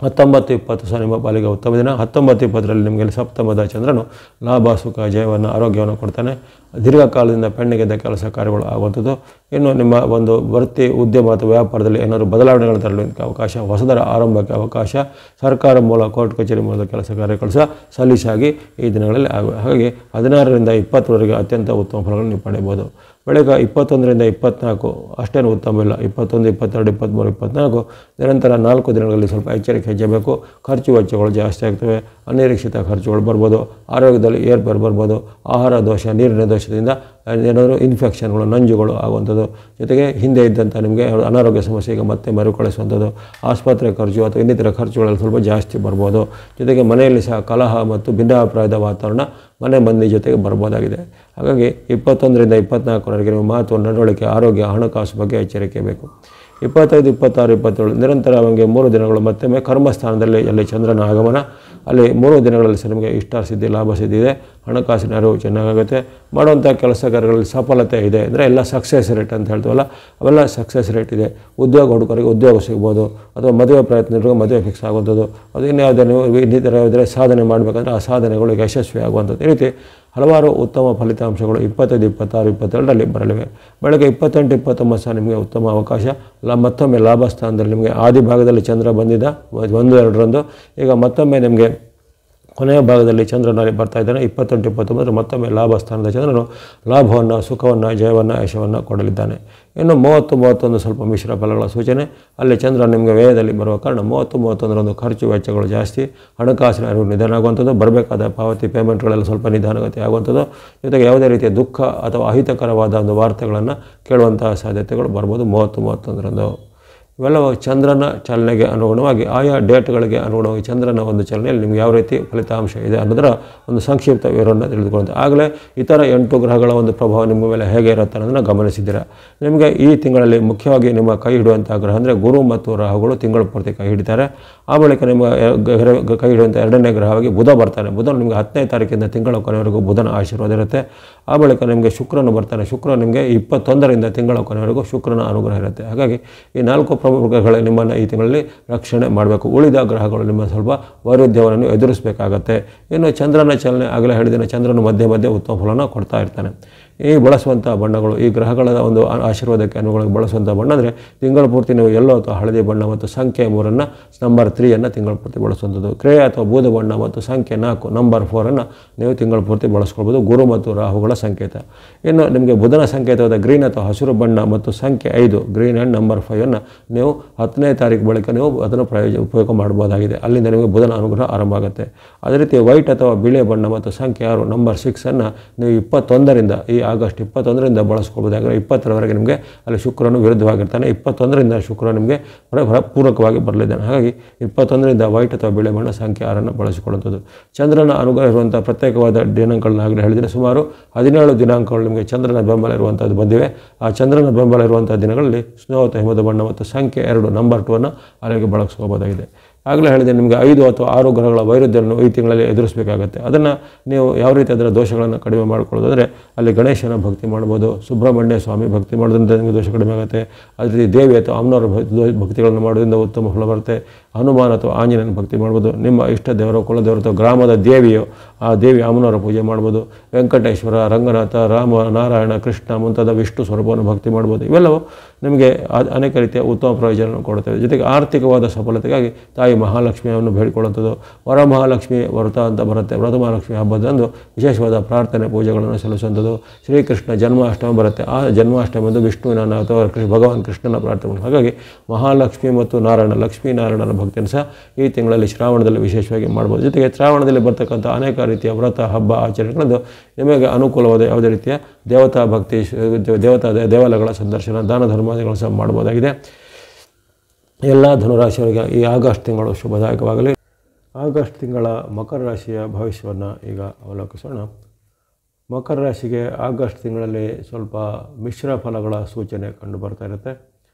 19, 20 ಸಹ ನಿಮ್ಮ ಪಾಲಿಗೆ ಉತ್ತಮ ದಿನ. 19, 20ರಲ್ಲಿ ನಿಮಗೆ ಸಪ್ತಮದ ಚಂದ್ರನು ಲಾಭ, ಸುಖ, ಜಯವನ್ನು, ಆರೋಗ್ಯವನ್ನು ಕೊಡ್ತಾನೆ. ದೀರ್ಘಕಾಲದಿಂದ ಪೆಂಡಿಗೆದ್ದ ಕೆಲಸ ಕಾರ್ಯಗಳು ಆಗುವಂಥದ್ದು. ಇನ್ನು ನಿಮ್ಮ ಒಂದು ವೃತ್ತಿ, ಉದ್ಯಮ ಅಥವಾ ವ್ಯಾಪಾರದಲ್ಲಿ ಏನಾದರೂ ಬದಲಾವಣೆಗಳನ್ನು ತರಲಿಕ್ಕೆ ಅವಕಾಶ, ಹೊಸದರ ಆರಂಭಕ್ಕೆ ಅವಕಾಶ, ಸರ್ಕಾರ ಮೂಲ, ಕೋರ್ಟ್ ಕಚೇರಿ ಮೂಲದ ಕೆಲಸ ಕಾರ್ಯಗಳು ಸಹ ಸಲೀಸಾಗಿ ಈ ದಿನಗಳಲ್ಲಿ ಆಗಿವೆ. ಹಾಗಾಗಿ 16ರಿಂದ 20ರವರೆಗೆ ಅತ್ಯಂತ ಉತ್ತಮ ಫಲಗಳನ್ನು ನೀವು ಪಡೆಯಬಹುದು. ಬಳಿಕ 21ರಿಂದ 24 ಅಷ್ಟೇನು ಉತ್ತಮ ಇಲ್ಲ. 21, 22, 23, 24 ನಿರಂತರ 4 ದಿನಗಳಲ್ಲಿ ಸ್ವಲ್ಪ ಎಚ್ಚರಿಕೆ ಹೆಜ್ಜಬೇಕು. ಖರ್ಚು ವೆಚ್ಚಗಳು ಜಾಸ್ತಿ ಆಗ್ತವೆ, ಅನಿರೀಕ್ಷಿತ ಖರ್ಚುಗಳು ಬರ್ಬೋದು, ಆರೋಗ್ಯದಲ್ಲಿ ಏರ್ಪೇರು ಬರ್ಬೋದು, ಆಹಾರ ದೋಷ, ನೀರಿನ ದೋಷದಿಂದ ಏನಾದರೂ ಇನ್ಫೆಕ್ಷನ್ಗಳು, ನಂಜುಗಳು ಆಗುವಂಥದ್ದು, ಜೊತೆಗೆ ಹಿಂದೆ ಇದ್ದಂಥ ನಿಮಗೆ ಅನಾರೋಗ್ಯ ಸಮಸ್ಯೆಗೆ ಮತ್ತೆ ಮರುಕಳಿಸುವಂಥದ್ದು, ಆಸ್ಪತ್ರೆ ಖರ್ಚು ಅಥವಾ ಇನ್ನಿತರ ಖರ್ಚುಗಳಲ್ಲಿ ಸ್ವಲ್ಪ ಜಾಸ್ತಿ ಬರ್ಬೋದು. ಜೊತೆಗೆ ಮನೆಯಲ್ಲಿ ಸಹ ಕಲಹ ಮತ್ತು ಭಿನ್ನಾಭಿಪ್ರಾಯದ ವಾತಾವರಣ ಮನೆ ಮಂದಿ ಜೊತೆಗೆ ಬರ್ಬೋದಾಗಿದೆ. ಹಾಗಾಗಿ 21ರಿಂದ 24ರವರೆಗೆ ನೀವು ಮಾತು, ನಡವಳಿಕೆ, ಆರೋಗ್ಯ, ಹಣಕಾಸು ಬಗ್ಗೆ ಎಚ್ಚರಿಕೆ ಬೇಕು. 25, 26, 27 ನಿರಂತರವಾಗಿ 3 ದಿನಗಳು ಮತ್ತೊಮ್ಮೆ ಕರ್ಮಸ್ಥಾನದಲ್ಲಿ ಅಲ್ಲಿ ಚಂದ್ರನ ಆಗಮನ. ಅಲ್ಲಿ 3 ದಿನಗಳಲ್ಲಿ ಸಹ ನಿಮಗೆ ಇಷ್ಟ ಸಿದ್ಧಿ, ಲಾಭ ಸಿದ್ಧಿ ಇದೆ. ಹಣಕಾಸಿನ ಅರಿವು ಚೆನ್ನಾಗುತ್ತೆ. ಮಾಡುವಂಥ ಕೆಲಸ ಕಾರ್ಯಗಳಲ್ಲಿ ಸಫಲತೆ ಇದೆ. ಅಂದರೆ ಎಲ್ಲ ಸಕ್ಸಸ್ ರೇಟ್ ಅಂತ ಹೇಳ್ತೀವಲ್ಲ, ಅವೆಲ್ಲ ಸಕ್ಸಸ್ ರೇಟ್ ಇದೆ. ಉದ್ಯೋಗ ಹುಡುಗರಿಗೆ ಉದ್ಯೋಗ ಸಿಗ್ಬೋದು, ಅಥವಾ ಮದುವೆ ಪ್ರಯತ್ನಗಳಿಗೆ ಮದುವೆ ಫಿಕ್ಸ್ ಆಗುವಂಥದ್ದು, ಅದು ಇನ್ಯಾವುದೇ ನೀವು ಇನ್ನಿತರ ಯಾವುದೇ ಸಾಧನೆ ಮಾಡಬೇಕಂದ್ರೆ ಆ ಸಾಧನೆಗಳು ಯಶಸ್ವಿ ಆಗುವಂಥದ್ದು. ಈ ರೀತಿ ಹಲವಾರು ಉತ್ತಮ ಫಲಿತಾಂಶಗಳು 25, 26, 27ರಲ್ಲಿ ಬರಲಿವೆ. ಬೆಳಗ್ಗೆ 28, 29 ಸಹ ನಿಮಗೆ ಉತ್ತಮ ಅವಕಾಶ. ಮತ್ತೊಮ್ಮೆ ಲಾಭ ಸ್ಥಾನದಲ್ಲಿ ನಿಮಗೆ ಆದಿ ಭಾಗದಲ್ಲಿ ಚಂದ್ರ ಬಂದಿದ್ದ 1, 2ರಂದು, ಈಗ ಮತ್ತೊಮ್ಮೆ ನಿಮಗೆ ಕೊನೆಯ ಭಾಗದಲ್ಲಿ ಚಂದ್ರನಲ್ಲಿ ಬರ್ತಾ ಇದ್ದಾನೆ. 28, 29 ಮತ್ತೊಮ್ಮೆ ಲಾಭ ಸ್ಥಾನದ ಚಂದ್ರನು ಲಾಭವನ್ನು, ಸುಖವನ್ನು, ಜಯವನ್ನು, ಯಶವನ್ನು ಕೊಡಲಿದ್ದಾನೆ. ಇನ್ನು 30, 31 ಸ್ವಲ್ಪ ಮಿಶ್ರ ಫಲಗಳ ಸೂಚನೆ. ಅಲ್ಲಿ ಚಂದ್ರ ನಿಮಗೆ ವ್ಯಯದಲ್ಲಿ ಬರುವ ಕಾರಣ 30, 31ರಂದು ಖರ್ಚು ವೆಚ್ಚಗಳು ಜಾಸ್ತಿ, ಹಣಕಾಸಿನ ಅರಿವು ನಿಧಾನ ಆಗುವಂಥದ್ದು, ಬರಬೇಕಾದ ಪಾವತಿ ಪೇಮೆಂಟ್ಗಳೆಲ್ಲ ಸ್ವಲ್ಪ ನಿಧಾನಗತಿ ಆಗುವಂಥದ್ದು, ಜೊತೆಗೆ ಯಾವುದೇ ರೀತಿಯ ದುಃಖ ಅಥವಾ ಅಹಿತಕರವಾದ ಒಂದು ವಾರ್ತೆಗಳನ್ನು ಕೇಳುವಂತಹ ಸಾಧ್ಯತೆಗಳು ಬರ್ಬೋದು 30, 31ರಂದು. ಇವೆಲ್ಲವೂ ಚಂದ್ರನ ಚಲನೆಗೆ ಅನುಗುಣವಾಗಿ, ಆಯಾ ಡೇಟ್ಗಳಿಗೆ ಅನುಗುಣವಾಗಿ ಚಂದ್ರನ ಒಂದು ಚಲನೆಯಲ್ಲಿ ನಿಮಗೆ ಯಾವ ರೀತಿ ಫಲಿತಾಂಶ ಇದೆ ಅನ್ನೋದರ ಒಂದು ಸಂಕ್ಷಿಪ್ತ ವಿವರವನ್ನು ತಿಳಿದುಕೊಳ್ಳುತ್ತೆ. ಆಗಲೇ ಇತರ 8 ಗ್ರಹಗಳ ಒಂದು ಪ್ರಭಾವ ನಿಮ್ಮ ಮೇಲೆ ಹೇಗೆ ಇರುತ್ತೆ ಅನ್ನೋದನ್ನು ಗಮನಿಸಿದ್ದೀರಾ. ನಿಮಗೆ ಈ ತಿಂಗಳಲ್ಲಿ ಮುಖ್ಯವಾಗಿ ನಿಮ್ಮ ಕೈ ಹಿಡುವಂಥ ಗ್ರಹ ಅಂದರೆ ಗುರು ಮತ್ತು ರಾಹುಗಳು ತಿಂಗಳು ಪೂರ್ತಿ ಕೈ ಹಿಡಿತಾರೆ. ಆ ಬಳಿಕ ನಿಮ್ಮ ಕೈ ಹಿಡುವಂಥ 2ನೇ ಗ್ರಹವಾಗಿ ಬುಧ ಬರ್ತಾನೆ. ಬುಧನು ನಿಮಗೆ 10ನೇ ತಾರೀಕಿಂದ ತಿಂಗಳ ಕೊನೆವರೆಗೂ ಬುಧನ ಆಶೀರ್ವಾದ ಇರುತ್ತೆ. ಆ ಬಳಿಕ ನಿಮಗೆ ಶುಕ್ರನು ಬರ್ತಾನೆ. ಶುಕ್ರ ನಿಮಗೆ 21ರಿಂದ ತಿಂಗಳ ಕೊನೆವರೆಗೂ ಶುಕ್ರನ ಅನುಗ್ರಹ ಇರುತ್ತೆ. ಹಾಗಾಗಿ ಈ 4 ಪ್ರಮುಖ ಗ್ರಹಗಳು ನಿಮ್ಮನ್ನು ಈ ತಿಂಗಳಲ್ಲಿ ರಕ್ಷಣೆ ಮಾಡಬೇಕು. ಉಳಿದ ಗ್ರಹಗಳು ನಿಮ್ಮ ಸ್ವಲ್ಪ ವೈರುಧ್ಯವನ್ನು ಎದುರಿಸಬೇಕಾಗತ್ತೆ. ಇನ್ನು ಚಂದ್ರನ ಚಲನೆ ಆಗಲೇ ಹೇಳಿದ್ದೇನೆ, ಚಂದ್ರನು ಮಧ್ಯೆ ಮಧ್ಯೆ ಉತ್ತಮ ಫಲನ ಕೊಡ್ತಾ ಇರ್ತಾನೆ. ಈ ಬಳಸುವಂಥ ಬಣ್ಣಗಳು, ಈ ಗ್ರಹಗಳ ಒಂದು ಆಶೀರ್ವಾದಕ್ಕೆ ಅನುಗುಣವಾಗಿ ಬಳಸುವಂಥ ಬಣ್ಣ ಅಂದರೆ ತಿಂಗಳು ಪೂರ್ತಿ ನೀವು ಯೆಲ್ಲೋ ಅಥವಾ ಹಳದಿ ಬಣ್ಣ ಮತ್ತು ಸಂಖ್ಯೆ 3 ನಂಬರ್ 3 ತಿಂಗಳು ಪೂರ್ತಿ ಬಳಸುವಂಥದ್ದು. ಕ್ರೇಯ ಅಥವಾ ಬೂದ ಬಣ್ಣ ಮತ್ತು ಸಂಖ್ಯೆ 4 ನಂಬರ್ 4 ನೀವು ತಿಂಗಳು ಪೂರ್ತಿ ಬಳಸ್ಕೊಳ್ಬೋದು, ಗುರು ಮತ್ತು ರಾಹುಗಳ ಸಂಕೇತ. ಇನ್ನು ನಿಮಗೆ ಬುಧನ ಸಂಕೇತವಾದ ಗ್ರೀನ್ ಅಥವಾ ಹಸಿರು ಬಣ್ಣ ಮತ್ತು ಸಂಖ್ಯೆ 5 ಗ್ರೀನ್ ಆ್ಯಂಡ್ ನಂಬರ್ 5 ನೀವು 10ನೇ ತಾರೀಕು ಬಳಿಕ ನೀವು ಅದನ್ನು ಉಪಯೋಗ ಮಾಡ್ಬೋದಾಗಿದೆ. ಅಲ್ಲಿಂದ ನಿಮಗೆ ಬುಧನ ಅನುಗ್ರಹ ಆರಂಭ ಆಗುತ್ತೆ. ಅದೇ ರೀತಿ ವೈಟ್ ಅಥವಾ ಬಿಳಿ ಬಣ್ಣ ಮತ್ತು ಸಂಖ್ಯೆ 6 ನಂಬರ್ 6 ನೀವು 21ರಿಂದ ಈ ಆಗಸ್ಟ್ 21ರಿಂದ ಬಳಸ್ಕೊಳ್ಬೋದಾಗಿದೆ. 20ರವರೆಗೆ ನಿಮಗೆ ಅಲ್ಲಿ ಶುಕ್ರನು ವಿರುದ್ಧವಾಗಿರ್ತಾನೆ. 21ರಿಂದ ಶುಕ್ರ ನಿಮಗೆ ಪೂರಕವಾಗಿ ಬರಲಿದ್ದಾನೆ. ಹಾಗಾಗಿ 21ರಿಂದ ವೈಟ್ ಅಥವಾ ಬಿಳಿ ಬಣ್ಣ ಸಂಖ್ಯೆ 6 ಬಳಸಿಕೊಳ್ಳುವಂಥದ್ದು. ಚಂದ್ರನ ಅನುಗ್ರಹ ಇರುವಂಥ ಪ್ರತ್ಯೇಕವಾದ ದಿನಾಂಕಗಳನ್ನ ಆಗಲೇ ಹೇಳಿದರೆ ಸುಮಾರು 17 ದಿನಾಂಕಗಳು ನಿಮಗೆ ಚಂದ್ರನ ಬೆಂಬಲ ಇರುವಂಥದ್ದು ಬಂದಿವೆ. ಆ ಚಂದ್ರನ ಬೆಂಬಲ ಇರುವಂಥ ದಿನಗಳಲ್ಲಿ ಸ್ನೋ ಅಥವಾ ಹಿಮದ ಬಣ್ಣ ಮತ್ತು ಸಂಖ್ಯೆ 2 ನಂಬರ್ 2 ಅಲ್ಲಿಗೆ ಬಳಸ್ಕೋಬೋದಾಗಿದೆ. ಆಗಲೇ ಹೇಳಿದೆ ನಿಮಗೆ 5 ಅಥವಾ 6 ಗ್ರಹಗಳ ವೈರುಧ್ಯವನ್ನು ಈ ತಿಂಗಳಲ್ಲಿ ಎದುರಿಸಬೇಕಾಗತ್ತೆ. ಅದನ್ನು ನೀವು ಯಾವ ರೀತಿ ಅದರ ದೋಷಗಳನ್ನು ಕಡಿಮೆ ಮಾಡಿಕೊಳ್ಳೋದಾದರೆ ಅಲ್ಲಿ ಗಣೇಶನ ಭಕ್ತಿ ಮಾಡ್ಬೋದು, ಸುಬ್ರಹ್ಮಣ್ಯ ಸ್ವಾಮಿ ಭಕ್ತಿ ಮಾಡೋದ್ರಿಂದ ನಿಮಗೆ ದೋಷ ಕಡಿಮೆ ಆಗುತ್ತೆ. ಅದೇ ರೀತಿ ದೇವಿ ಅಥವಾ ಅಮ್ಮನವರ ಭಕ್ತಿಗಳನ್ನು ಮಾಡೋದ್ರಿಂದ ಉತ್ತಮ ಫಲ ಬರುತ್ತೆ. ಹನುಮಾನ್ ಅಥವಾ ಆಂಜನೇಯನ ಭಕ್ತಿ ಮಾಡ್ಬೋದು. ನಿಮ್ಮ ಇಷ್ಟ ದೇವರು, ಕುಲದೇವರು ಅಥವಾ ಗ್ರಾಮದ ದೇವಿಯೋ ಆ ದೇವಿ ಅಮ್ಮನವರ ಪೂಜೆ ಮಾಡ್ಬೋದು. ವೆಂಕಟೇಶ್ವರ, ರಂಗನಾಥ, ರಾಮ, ನಾರಾಯಣ, ಕೃಷ್ಣ ಮುಂತಾದ ವಿಷ್ಣು ಸ್ವರೂಪವನ್ನು ಭಕ್ತಿ ಮಾಡ್ಬೋದು. ಇವೆಲ್ಲವೂ ನಿಮಗೆ ಅನೇಕ ರೀತಿಯ ಉತ್ತಮ ಪ್ರಯೋಜನ ಕೊಡುತ್ತವೆ. ಜೊತೆಗೆ ಆರ್ಥಿಕವಾದ ಸಫಲತೆಗಾಗಿ ತಾಯಿ ಮಹಾಲಕ್ಷ್ಮಿಯನ್ನು ಬೇಡಿಕೊಳ್ಳುವಂಥದ್ದು. ವರಮಹಾಲಕ್ಷ್ಮಿ ವ್ರತ ಅಂತ ಬರುತ್ತೆ. ವರಮಹಾಲಕ್ಷ್ಮಿ ಹಬ್ಬದಂದು ವಿಶೇಷವಾದ ಪ್ರಾರ್ಥನೆ ಪೂಜೆಗಳನ್ನು ಸಲ್ಲಿಸುವಂಥದ್ದು. ಶ್ರೀಕೃಷ್ಣ ಜನ್ಮಾಷ್ಟಮಿ ಬರುತ್ತೆ. ಆ ಜನ್ಮಾಷ್ಟಮಿಯಂದು ವಿಷ್ಣುವಿನ ಅಥವಾ ಭಗವಾನ್ ಕೃಷ್ಣನ ಪ್ರಾರ್ಥನೆ. ಹಾಗಾಗಿ ಮಹಾಲಕ್ಷ್ಮಿ ಮತ್ತು ನಾರಾಯಣ, ಲಕ್ಷ್ಮೀ ನಾರಾಯಣನ ಭಕ್ತಿಯನ್ನು ಸಹ ಈ ತಿಂಗಳಲ್ಲಿ ಶ್ರಾವಣದಲ್ಲಿ ವಿಶೇಷವಾಗಿ ಮಾಡ್ಬೋದು. ಜೊತೆಗೆ ಶ್ರಾವಣದಲ್ಲಿ ಬರ್ತಕ್ಕಂಥ ಅನೇಕ ರೀತಿಯ ವ್ರತ, ಹಬ್ಬ, ಆಚರಣೆಗಳನ್ನು ನಿಮಗೆ ಅನುಕೂಲವಾದ ಯಾವುದೇ ರೀತಿಯ ದೇವತಾ ಭಕ್ತಿ, ದೇವಾಲಯಗಳ ಸಂದರ್ಶನ, ದಾನ ಧರ್ಮಾದಿಗಳನ್ನು ಸಹ ಮಾಡ್ಬೋದಾಗಿದೆ. ಎಲ್ಲ ಧನುರಾಶಿಯವರಿಗೆ ಈ ಆಗಸ್ಟ್ ತಿಂಗಳು ಶುಭದಾಯಕವಾಗಲಿ. ಆಗಸ್ಟ್ ತಿಂಗಳ ಮಕರ ರಾಶಿಯ ಭವಿಷ್ಯವನ್ನು ಈಗ ಅವಲೋಕಿಸೋಣ. ಮಕರ ರಾಶಿಗೆ ಆಗಸ್ಟ್ ತಿಂಗಳಲ್ಲಿ ಸ್ವಲ್ಪ ಮಿಶ್ರ ಫಲಗಳ ಸೂಚನೆ ಕಂಡು ಬರ್ತಾ ಇರುತ್ತೆ.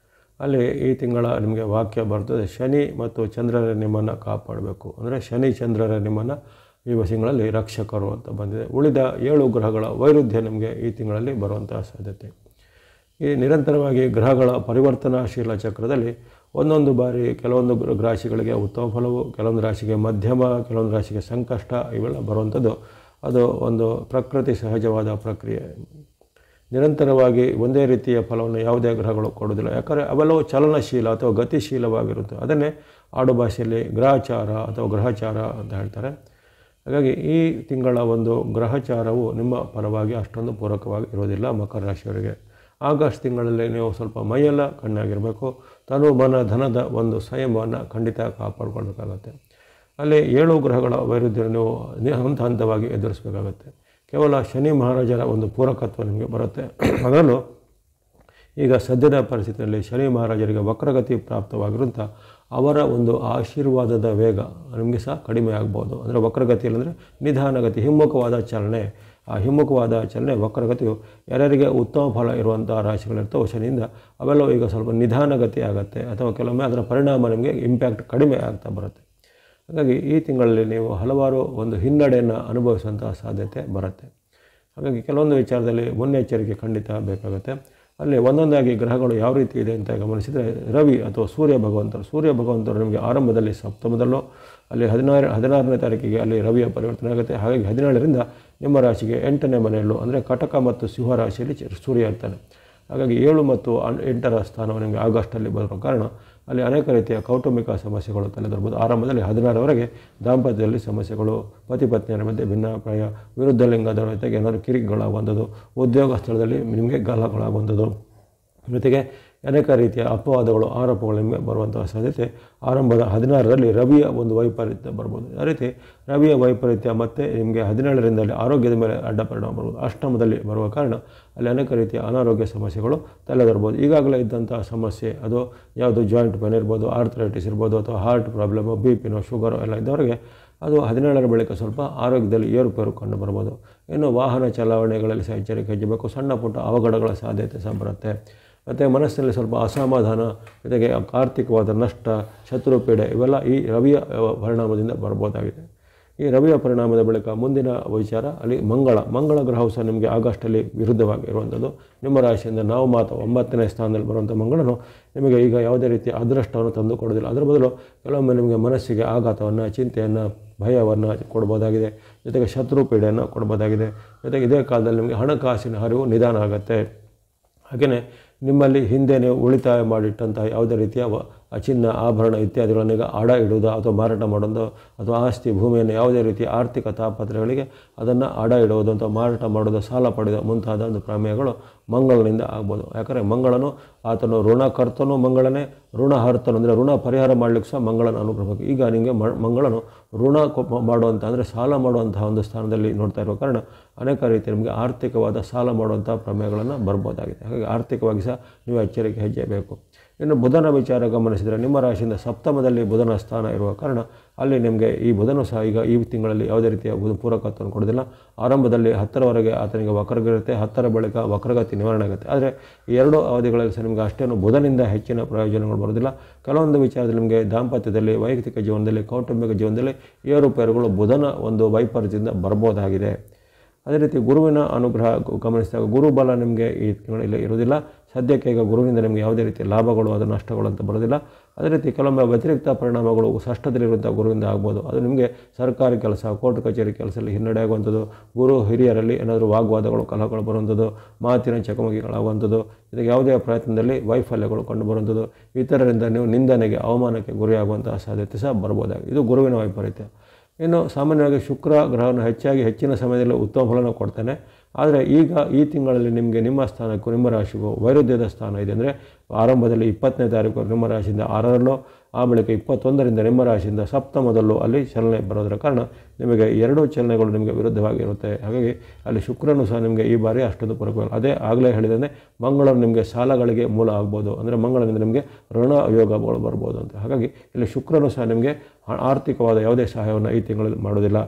ಅಲ್ಲಿ ಈ ತಿಂಗಳ ನಿಮಗೆ ವಾಕ್ಯ ಬರ್ತದೆ, ಶನಿ ಮತ್ತು ಚಂದ್ರರೇ ನಿಮ್ಮನ್ನು ಕಾಪಾಡಬೇಕು. ಅಂದರೆ ಶನಿ ಚಂದ್ರರೇ ನಿಮ್ಮನ್ನು ಈ ತಿಂಗಳಲ್ಲಿ ರಕ್ಷಕರು ಅಂತ ಬಂದಿದೆ. ಉಳಿದ 7 ಗ್ರಹಗಳ ವೈರುಧ್ಯ ನಿಮಗೆ ಈ ತಿಂಗಳಲ್ಲಿ ಬರುವಂತಹ ಸಾಧ್ಯತೆ. ಈ ನಿರಂತರವಾಗಿ ಗ್ರಹಗಳ ಪರಿವರ್ತನಾಶೀಲ ಚಕ್ರದಲ್ಲಿ ಒಂದೊಂದು ಬಾರಿ ಕೆಲವೊಂದು ರಾಶಿಗಳಿಗೆ ಉತ್ತಮ ಫಲವು, ಕೆಲವೊಂದು ರಾಶಿಗೆ ಮಧ್ಯಮ, ಕೆಲವೊಂದು ರಾಶಿಗೆ ಸಂಕಷ್ಟ ಇವೆಲ್ಲ ಬರುವಂಥದ್ದು ಅದು ಒಂದು ಪ್ರಕೃತಿ ಸಹಜವಾದ ಪ್ರಕ್ರಿಯೆ. ನಿರಂತರವಾಗಿ ಒಂದೇ ರೀತಿಯ ಫಲವನ್ನು ಯಾವುದೇ ಗ್ರಹಗಳು ಕೊಡೋದಿಲ್ಲ. ಯಾಕಂದರೆ ಅವೆಲ್ಲವೂ ಚಲನಶೀಲ ಅಥವಾ ಗತಿಶೀಲವಾಗಿರುತ್ತೆ. ಅದನ್ನೇ ಆಡು ಭಾಷೆಯಲ್ಲಿ ಗ್ರಹಚಾರ ಅಥವಾ ಗ್ರಹಚಾರ ಅಂತ ಹೇಳ್ತಾರೆ. ಹಾಗಾಗಿ ಈ ತಿಂಗಳ ಒಂದು ಗ್ರಹಚಾರವು ನಿಮ್ಮ ಪರವಾಗಿ ಅಷ್ಟೊಂದು ಪೂರಕವಾಗಿ ಇರೋದಿಲ್ಲ ಮಕರ ರಾಶಿಯವರಿಗೆ. ಆಗಸ್ಟ್ ತಿಂಗಳಲ್ಲಿ ನೀವು ಸ್ವಲ್ಪ ಮೈಯೆಲ್ಲ ಕಣ್ಣಾಗಿರಬೇಕು. ತನು ಮನ ಧನದ ಒಂದು ಸಂಯಮವನ್ನು ಖಂಡಿತ ಕಾಪಾಡಿಕೊಳ್ಬೇಕಾಗತ್ತೆ. ಅಲ್ಲಿ 7 ಗ್ರಹಗಳ ವೈರುಧ್ಯ ನೀವು ಹಂತ ಹಂತವಾಗಿ ಎದುರಿಸಬೇಕಾಗತ್ತೆ. ಕೇವಲ ಶನಿ ಮಹಾರಾಜರ ಒಂದು ಪೂರಕತ್ವ ನಿಮಗೆ ಬರುತ್ತೆ. ಅದರಲ್ಲೂ ಈಗ ಸದ್ಯದ ಪರಿಸ್ಥಿತಿಯಲ್ಲಿ ಶನಿ ಮಹಾರಾಜರಿಗೆ ವಕ್ರಗತಿ ಪ್ರಾಪ್ತವಾಗಿರುವಂಥ ಅವರ ಒಂದು ಆಶೀರ್ವಾದದ ವೇಗ ನಿಮಗೆ ಸಹ ಕಡಿಮೆ ಆಗ್ಬೋದು. ಅಂದರೆ ವಕ್ರಗತಿಯಲ್ಲಿ ಅಂದರೆ ನಿಧಾನಗತಿ, ಹಿಮ್ಮುಖವಾದ ಚಲನೆ. ಆ ಹಿಮ್ಮುಖವಾದ ಚಲನೆ ವಕ್ರಗತಿಯು ಯಾರ್ಯಾರಿಗೆ ಉತ್ತಮ ಫಲ ಇರುವಂಥ ರಾಶಿಗಳಿರ್ತವೆ ಶನಿಯಿಂದ, ಅವೆಲ್ಲವೂ ಈಗ ಸ್ವಲ್ಪ ನಿಧಾನಗತಿ ಆಗುತ್ತೆ ಅಥವಾ ಕೆಲವೊಮ್ಮೆ ಅದರ ಪರಿಣಾಮ ನಿಮಗೆ ಇಂಪ್ಯಾಕ್ಟ್ ಕಡಿಮೆ ಆಗ್ತಾ ಬರುತ್ತೆ. ಹಾಗಾಗಿ ಈ ತಿಂಗಳಲ್ಲಿ ನೀವು ಹಲವಾರು ಒಂದು ಹಿನ್ನಡೆಯನ್ನು ಅನುಭವಿಸುವಂಥ ಸಾಧ್ಯತೆ ಬರುತ್ತೆ. ಹಾಗಾಗಿ ಕೆಲವೊಂದು ವಿಚಾರದಲ್ಲಿ ಮುನ್ನೆಚ್ಚರಿಕೆ ಖಂಡಿತ ಬೇಕಾಗುತ್ತೆ. ಅಲ್ಲಿ ಒಂದೊಂದಾಗಿ ಗ್ರಹಗಳು ಯಾವ ರೀತಿ ಇದೆ ಅಂತ ಗಮನಿಸಿದರೆ, ರವಿ ಅಥವಾ ಸೂರ್ಯ ಭಗವಂತರು ನಿಮಗೆ ಆರಂಭದಲ್ಲಿ ಸಪ್ತಮದಲ್ಲೂ, ಅಲ್ಲಿ 16ನೇ ತಾರೀಕಿಗೆ ಅಲ್ಲಿ ರವಿಯ ಪರಿವರ್ತನೆ ಆಗುತ್ತೆ. ಹಾಗಾಗಿ 17ರಿಂದ ನಿಮ್ಮ ರಾಶಿಗೆ 8ನೇ ಮನೆಯಲ್ಲೂ ಅಂದರೆ ಕಟಕ ಮತ್ತು ಸಿಂಹ ರಾಶಿಯಲ್ಲಿ ಸೂರ್ಯ ಇರ್ತಾನೆ. ಹಾಗಾಗಿ 7 ಮತ್ತು 8ರ ಸ್ಥಾನವು ನಿಮಗೆ ಆಗಸ್ಟಲ್ಲಿ ಬರೋ ಕಾರಣ ಅಲ್ಲಿ ಅನೇಕ ರೀತಿಯ ಕೌಟುಂಬಿಕ ಸಮಸ್ಯೆಗಳು ತಲೆದೋರ್ಬೋದು. ಆರಂಭದಲ್ಲಿ 16ರವರೆಗೆ ದಾಂಪತ್ಯದಲ್ಲಿ ಸಮಸ್ಯೆಗಳು, ಪತಿ ಪತ್ನಿಯರ ಮಧ್ಯೆ ಭಿನ್ನಾಭಿಪ್ರಾಯ, ವಿರುದ್ಧ ಲಿಂಗದ ಜೊತೆಗೆ ಏನಾದರೂ ಕಿರಿಕುಗಳಾಗುವಂಥದ್ದು, ಉದ್ಯೋಗ ಸ್ಥಳದಲ್ಲಿ ನಿಮಗೆ ಗಲಾಗಳಾಗುವಂಥದ್ದು, ಜೊತೆಗೆ ಅನೇಕ ರೀತಿಯ ಅಪವಾದಗಳು, ಆರೋಪಗಳು ನಿಮಗೆ ಬರುವಂಥ ಸಾಧ್ಯತೆ ಆರಂಭದ 16ರಲ್ಲಿ ರವಿಯ ಒಂದು ವೈಪರೀತ್ಯ ಬರ್ಬೋದು. ಅದೇ ರೀತಿ ರವಿಯ ವೈಪರೀತ್ಯ ಮತ್ತು ನಿಮಗೆ 17ರಿಂದ ಅಲ್ಲಿ ಆರೋಗ್ಯದ ಮೇಲೆ ಅಡ್ಡ ಪರಿಣಾಮ ಬರ್ಬೋದು. ಅಷ್ಟಮದಲ್ಲಿ ಬರುವ ಕಾರಣ ಅಲ್ಲಿ ಅನೇಕ ರೀತಿಯ ಅನಾರೋಗ್ಯ ಸಮಸ್ಯೆಗಳು ತಲೆದೋರ್ಬೋದು. ಈಗಾಗಲೇ ಇದ್ದಂಥ ಸಮಸ್ಯೆ ಅದು ಯಾವುದು ಜಾಯಿಂಟ್ ಪೇನ್ ಇರ್ಬೋದು, ಆರ್ಥರೈಟಿಸ್ ಇರ್ಬೋದು, ಅಥವಾ ಹಾರ್ಟ್ ಪ್ರಾಬ್ಲಮು, BP ಶುಗರು ಎಲ್ಲ ಇದ್ದವರಿಗೆ ಅದು 17ರ ಬಳಿಕ ಸ್ವಲ್ಪ ಆರೋಗ್ಯದಲ್ಲಿ ಏರುಪೇರು ಕಂಡು ಬರ್ಬೋದು. ಇನ್ನು ವಾಹನ ಚಲಾವಣೆಗಳಲ್ಲಿ ಸಹ ಎಚ್ಚರಿಕೆ ವಹಿಸಬೇಕು. ಸಣ್ಣ ಪುಟ್ಟ ಅವಘಡಗಳ ಸಾಧ್ಯತೆ ಸಹ ಬರುತ್ತೆ. ಮತ್ತು ಮನಸ್ಸಿನಲ್ಲಿ ಸ್ವಲ್ಪ ಅಸಮಾಧಾನ, ಜೊತೆಗೆ ಆರ್ಥಿಕವಾದ ನಷ್ಟ, ಶತ್ರುಪೀಡೆ ಇವೆಲ್ಲ ಈ ರವಿಯ ಪರಿಣಾಮದಿಂದ ಬರ್ಬೋದಾಗಿದೆ. ಈ ರವಿಯ ಪರಿಣಾಮದ ಬಳಿಕ ಮುಂದಿನ ವಿಚಾರ ಅಲ್ಲಿ ಮಂಗಳ ಗ್ರಹವು ಸಹ ನಿಮಗೆ ಆಗಸ್ಟಲ್ಲಿ ವಿರುದ್ಧವಾಗಿ ಇರುವಂಥದ್ದು. ನಿಮ್ಮ ರಾಶಿಯಿಂದ ನಾವು 9ನೇ ಸ್ಥಾನದಲ್ಲಿ ಬರುವಂಥ ಮಂಗಳನು ನಿಮಗೆ ಈಗ ಯಾವುದೇ ರೀತಿಯ ಅದೃಷ್ಟವನ್ನು ತಂದು ಕೊಡೋದಿಲ್ಲ. ಅದರ ಬದಲು ಕೆಲವೊಮ್ಮೆ ನಿಮಗೆ ಮನಸ್ಸಿಗೆ ಆಘಾತವನ್ನು, ಚಿಂತೆಯನ್ನು, ಭಯವನ್ನು ಕೊಡ್ಬೋದಾಗಿದೆ. ಜೊತೆಗೆ ಶತ್ರುಪೀಡೆಯನ್ನು ಕೊಡ್ಬೋದಾಗಿದೆ. ಜೊತೆಗೆ ಇದೇ ಕಾಲದಲ್ಲಿ ನಿಮಗೆ ಹಣಕಾಸಿನ ಹರಿವು ನಿಧಾನ ಆಗುತ್ತೆ. ಹಾಗೆಯೇ ನಿಮ್ಮಲ್ಲಿ ಹಿಂದೆ ನೀವು ಉಳಿತಾಯ ಮಾಡಿಟ್ಟಂಥ ಯಾವುದೇ ರೀತಿಯ ಚಿನ್ನ, ಆಭರಣ ಇತ್ಯಾದಿಗಳನ್ನೀಗ ಅಡ ಇಡುವುದು ಅಥವಾ ಮಾರಾಟ ಮಾಡೋದು, ಅಥವಾ ಆಸ್ತಿ ಭೂಮಿಯನ್ನು ಯಾವುದೇ ರೀತಿಯ ಆರ್ಥಿಕ ತಾಪತ್ರಗಳಿಗೆ ಅದನ್ನು ಅಡ ಇಡುವುದು ಅಥವಾ ಮಾರಾಟ ಮಾಡೋದು, ಸಾಲ ಪಡೆದ ಮುಂತಾದ ಒಂದು ಪ್ರಮೇಯಗಳು ಮಂಗಳನಿಂದ ಆಗ್ಬೋದು. ಯಾಕಂದರೆ ಮಂಗಳನು ಆತನು ಋಣಕರ್ತನು ಮಂಗಳನೇ, ಋಣಹರ್ತನು ಅಂದರೆ ಋಣ ಪರಿಹಾರ ಮಾಡಲಿಕ್ಕೆ ಸಹ ಮಂಗಳನ ಅನುಗ್ರಹ. ಈಗ ನಿಮಗೆ ಮಂಗಳನು ಋಣ ಮಾಡುವಂಥ ಅಂದರೆ ಸಾಲ ಮಾಡುವಂತಹ ಒಂದು ಸ್ಥಾನದಲ್ಲಿ ನೋಡ್ತಾ ಇರೋ ಕಾರಣ ಅನೇಕ ರೀತಿ ನಿಮಗೆ ಆರ್ಥಿಕವಾದ ಸಾಲ ಮಾಡುವಂಥ ಪ್ರಮೇಯಗಳನ್ನು ಬರ್ಬೋದಾಗಿದೆ. ಹಾಗಾಗಿ ಆರ್ಥಿಕವಾಗಿ ಸಹ ನೀವು ಎಚ್ಚರಿಕೆ ಹೆಜ್ಜೆ ಬೇಕು. ಇನ್ನು ಬುಧನ ವಿಚಾರ ಗಮನಿಸಿದರೆ, ನಿಮ್ಮ ರಾಶಿಯಿಂದ ಸಪ್ತಮದಲ್ಲಿ ಬುಧನ ಸ್ಥಾನ ಇರುವ ಕಾರಣ ಅಲ್ಲಿ ನಿಮಗೆ ಈ ಬುಧನು ಸಹ ಈಗ ಈ ತಿಂಗಳಲ್ಲಿ ಯಾವುದೇ ರೀತಿಯ ಪೂರಕತ್ವವನ್ನು ಕೊಡೋದಿಲ್ಲ. ಆರಂಭದಲ್ಲಿ 10ರವರೆಗೆ ಆತನಿಗೆ ವಕ್ರಗಿರುತ್ತೆ, 10ರ ಬಳಿಕ ವಕ್ರಗತಿ ನಿವಾರಣೆ ಆಗುತ್ತೆ. ಆದರೆ ಈ 2 ಅವಧಿಗಳಲ್ಲಿ ಸಹ ನಿಮಗೆ ಅಷ್ಟೇನು ಬುಧನಿಂದ ಹೆಚ್ಚಿನ ಪ್ರಯೋಜನಗಳು ಬರೋದಿಲ್ಲ. ಕೆಲವೊಂದು ವಿಚಾರದಲ್ಲಿ ನಿಮಗೆ ದಾಂಪತ್ಯದಲ್ಲಿ, ವೈಯಕ್ತಿಕ ಜೀವನದಲ್ಲಿ, ಕೌಟುಂಬಿಕ ಜೀವನದಲ್ಲಿ ಏರುಪೇರುಗಳು ಬುಧನ ಒಂದು ವೈಪರೀತ್ಯದಿಂದ ಬರ್ಬೋದಾಗಿದೆ. ಅದೇ ರೀತಿ ಗುರುವಿನ ಅನುಗ್ರಹ ಗಮನಿಸಿದಾಗ ಗುರುಬಲ ನಿಮಗೆ ಈ ತಿಂಗಳಲ್ಲಿ ಇರುವುದಿಲ್ಲ. ಸದ್ಯಕ್ಕೆ ಈಗ ಗುರುವಿನಿಂದ ನಿಮಗೆ ಯಾವುದೇ ರೀತಿಯ ಲಾಭಗಳು, ಅದು ನಷ್ಟಗಳು ಅಂತ ಬರೋದಿಲ್ಲ. ಅದೇ ರೀತಿ ಕೆಲವೊಮ್ಮೆ ವ್ಯತಿರಿಕ್ತ ಪರಿಣಾಮಗಳು ಷಷ್ಠದಲ್ಲಿರುವಂಥ ಗುರುವಿಂದ ಆಗ್ಬೋದು. ಅದು ನಿಮಗೆ ಸರ್ಕಾರಿ ಕೆಲಸ, ಕೋರ್ಟ್ ಕಚೇರಿ ಕೆಲಸದಲ್ಲಿ ಹಿನ್ನಡೆ ಆಗುವಂಥದ್ದು, ಗುರು ಹಿರಿಯರಲ್ಲಿ ಏನಾದರೂ ವಾಗ್ವಾದಗಳು, ಕಲಹಗಳು ಬರುವಂಥದ್ದು, ಮಾತಿನ ಚಕಮಕಿಗಳಾಗುವಂಥದ್ದು, ಇದಕ್ಕೆ ಯಾವುದೇ ಪ್ರಯತ್ನದಲ್ಲಿ ವೈಫಲ್ಯಗಳು ಕಂಡು ಬರುವಂಥದ್ದು, ಇತರರಿಂದ ನೀವು ನಿಂದನೆಗೆ, ಅವಮಾನಕ್ಕೆ ಗುರಿಯಾಗುವಂತಹ ಸಾಧ್ಯತೆ ಸಹ ಬರ್ಬೋದಾಗಿದೆ. ಇದು ಗುರುವಿನ ವೈಪರೀತ್ಯ. ಇನ್ನು ಸಾಮಾನ್ಯವಾಗಿ ಶುಕ್ರ ಗ್ರಹವನ್ನು ಹೆಚ್ಚಿನ ಸಮಯದಲ್ಲಿ ಉತ್ತಮ ಫಲನ ಕೊಡ್ತಾನೆ. ಆದರೆ ಈಗ ಈ ತಿಂಗಳಲ್ಲಿ ನಿಮಗೆ ನಿಮ್ಮ ಸ್ಥಾನಕ್ಕೂ ನಿಮ್ಮ ರಾಶಿಗೂ ವೈರುಧ್ಯದ ಸ್ಥಾನ ಇದೆ. ಅಂದರೆ ಆರಂಭದಲ್ಲಿ 20ನೇ ತಾರೀಕು ನಿಮ್ಮ ರಾಶಿಯಿಂದ 6ರಲ್ಲೂ, ಆ ಬಳಿಕ 21ರಿಂದ ನಿಮ್ಮ ರಾಶಿಯಿಂದ ಸಪ್ತಮದಲ್ಲೂ ಅಲ್ಲಿ ಚಲನೆ ಬರೋದರ ಕಾರಣ ನಿಮಗೆ 2 ಚಲನೆಗಳು ನಿಮಗೆ ವಿರುದ್ಧವಾಗಿರುತ್ತೆ. ಹಾಗಾಗಿ ಅಲ್ಲಿ ಶುಕ್ರನು ಸಹ ನಿಮಗೆ ಈ ಬಾರಿ ಅಷ್ಟೊಂದು ಪೂರಕವಾಗಿ, ಅದೇ ಆಗಲೇ ಹೇಳಿದಂತೆ ಮಂಗಳನು ನಿಮಗೆ ಸಾಲಗಳಿಗೆ ಮೂಲ ಆಗ್ಬೋದು. ಅಂದರೆ ಮಂಗಳನಿಂದ ನಿಮಗೆ ಋಣ ಯೋಗಗಳು ಬರ್ಬೋದು ಅಂತ. ಹಾಗಾಗಿ ಇಲ್ಲಿ ಶುಕ್ರನು ಸಹ ನಿಮಗೆ ಆರ್ಥಿಕವಾದ ಯಾವುದೇ ಸಹಾಯವನ್ನು ಈ ತಿಂಗಳಲ್ಲಿ ಮಾಡೋದಿಲ್ಲ.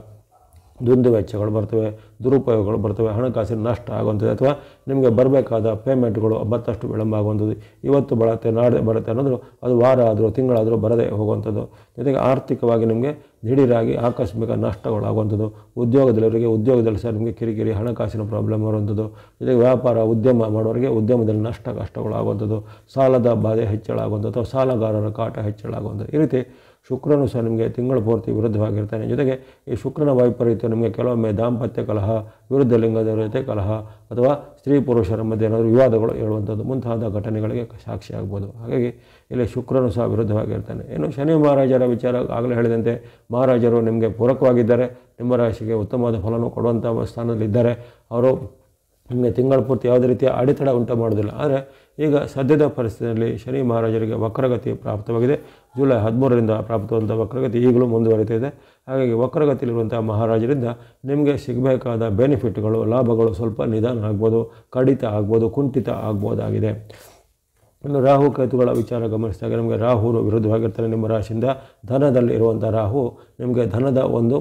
ದುಂದು ವೆಚ್ಚಗಳು ಬರ್ತವೆ, ದುರುಪಯೋಗಗಳು ಬರ್ತವೆ, ಹಣಕಾಸಿನ ನಷ್ಟ ಆಗುವಂಥದ್ದು, ಅಥವಾ ನಿಮಗೆ ಬರಬೇಕಾದ ಪೇಮೆಂಟ್ಗಳು ಮತ್ತಷ್ಟು ವಿಳಂಬ ಆಗುವಂಥದ್ದು, ಇವತ್ತು ಬರುತ್ತೆ ನಾಳೆ ಬರುತ್ತೆ ಅನ್ನೋದು ಅದು ವಾರ ಆದರೂ ತಿಂಗಳಾದರೂ ಬರದೇ ಹೋಗುವಂಥದ್ದು. ಜೊತೆಗೆ ಆರ್ಥಿಕವಾಗಿ ನಿಮಗೆ ದಿಢೀರಾಗಿ ಆಕಸ್ಮಿಕ ನಷ್ಟಗಳಾಗುವಂಥದ್ದು, ಉದ್ಯೋಗದಲ್ಲಿ ಸಹ ನಿಮಗೆ ಕಿರಿಕಿರಿ, ಹಣಕಾಸಿನ ಪ್ರಾಬ್ಲಮ್ ಬರುವಂಥದ್ದು, ಜೊತೆಗೆ ವ್ಯಾಪಾರ ಉದ್ಯಮ ಮಾಡೋರಿಗೆ ಉದ್ಯಮದಲ್ಲಿ ಕಷ್ಟಗಳಾಗುವಂಥದ್ದು, ಸಾಲದ ಬಾಧೆ ಹೆಚ್ಚಳ ಆಗುವಂಥದ್ದು, ಅಥವಾ ಸಾಲಗಾರರ ಕಾಟ ಹೆಚ್ಚಳ ಆಗುವಂಥದ್ದು. ಈ ರೀತಿ ಶುಕ್ರನು ಸಹ ನಿಮಗೆ ತಿಂಗಳ ಪೂರ್ತಿ ವಿರುದ್ಧವಾಗಿರ್ತಾನೆ. ಜೊತೆಗೆ ಈ ಶುಕ್ರನ ವೈಪರೀತ್ಯ ನಿಮಗೆ ಕೆಲವೊಮ್ಮೆ ದಾಂಪತ್ಯ ಕಲಹ, ವಿರುದ್ಧ ಲಿಂಗದವರ ಜೊತೆ ಕಲಹ, ಅಥವಾ ಸ್ತ್ರೀ ಪುರುಷರ ಮಧ್ಯೆ ಏನಾದರೂ ವಿವಾದಗಳು ಹೇಳುವಂಥದ್ದು ಮುಂತಾದ ಘಟನೆಗಳಿಗೆ ಸಾಕ್ಷಿಯಾಗ್ಬೋದು. ಹಾಗಾಗಿ ಇಲ್ಲಿ ಶುಕ್ರನು ಸಹ ವಿರುದ್ಧವಾಗಿರ್ತಾನೆ. ಇನ್ನು ಶನಿ ಮಹಾರಾಜರ ವಿಚಾರ ಆಗಲೇ ಹೇಳಿದಂತೆ ಮಹಾರಾಜರು ನಿಮಗೆ ಪೂರಕವಾಗಿದ್ದಾರೆ, ನಿಮ್ಮ ರಾಶಿಗೆ ಉತ್ತಮವಾದ ಫಲವನ್ನು ಕೊಡುವಂಥ ಸ್ಥಾನದಲ್ಲಿದ್ದಾರೆ. ಅವರು ನಿಮಗೆ ತಿಂಗಳ ಪೂರ್ತಿ ಯಾವುದೇ ರೀತಿಯ ಅಡೆತಡೆ ಉಂಟು ಮಾಡೋದಿಲ್ಲ. ಆದರೆ ಈಗ ಸದ್ಯದ ಪರಿಸ್ಥಿತಿಯಲ್ಲಿ ಶನಿ ಮಹಾರಾಜರಿಗೆ ವಕ್ರಗತಿ ಪ್ರಾಪ್ತವಾಗಿದೆ. ಜುಲೈ 13ರಿಂದ ಪ್ರಾಪ್ತವಾದಂಥ ವಕ್ರಗತಿ ಈಗಲೂ ಮುಂದುವರಿತಿದೆ. ಹಾಗಾಗಿ ವಕ್ರಗತಿಯಲ್ಲಿರುವಂಥ ಮಹಾರಾಜರಿಂದ ನಿಮಗೆ ಸಿಗಬೇಕಾದ ಬೆನಿಫಿಟ್ಗಳು, ಲಾಭಗಳು ಸ್ವಲ್ಪ ನಿಧಾನ ಆಗ್ಬೋದು, ಕಡಿತ ಆಗ್ಬೋದು, ಕುಂಠಿತ ಆಗ್ಬೋದಾಗಿದೆ. ಇನ್ನು ರಾಹು ಕೇತುಗಳ ವಿಚಾರ ಗಮನಿಸಿದಾಗ ನಿಮಗೆ ರಾಹು ವಿರುದ್ಧವಾಗಿರ್ತಾನೆ. ನಿಮ್ಮ ರಾಶಿಯಿಂದ ಧನದಲ್ಲಿ ಇರುವಂಥ ರಾಹು ನಿಮಗೆ ಧನದ ಒಂದು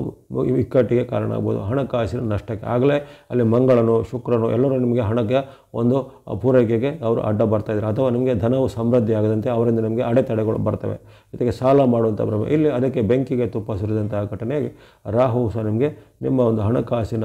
ಇಕ್ಕಟ್ಟಿಗೆ ಕಾರಣ ಆಗ್ಬೋದು, ಹಣಕಾಸಿನ ನಷ್ಟಕ್ಕೆ. ಆಗಲೇ ಅಲ್ಲಿ ಮಂಗಳನು ಶುಕ್ರನು ಎಲ್ಲರೂ ನಿಮಗೆ ಹಣಕ್ಕೆ ಒಂದು ಪೂರೈಕೆಗೆ ಅವರು ಅಡ್ಡ ಬರ್ತಾಯಿದ್ದಾರೆ, ಅಥವಾ ನಿಮಗೆ ಧನವು ಸಮೃದ್ಧಿ ಆಗದಂತೆ ಅವರಿಂದ ನಿಮಗೆ ಅಡೆತಡೆಗಳು ಬರ್ತವೆ. ಜೊತೆಗೆ ಸಾಲ ಮಾಡುವಂಥ ಪ್ರಮೇಯ ಇಲ್ಲಿ ಅದಕ್ಕೆ ಬೆಂಕಿಗೆ ತುಪ್ಪ ಸುರಿದಂತಹ ಘಟನೆಯಾಗಿ ರಾಹು ಸಹ ನಿಮಗೆ ನಿಮ್ಮ ಒಂದು ಹಣಕಾಸಿನ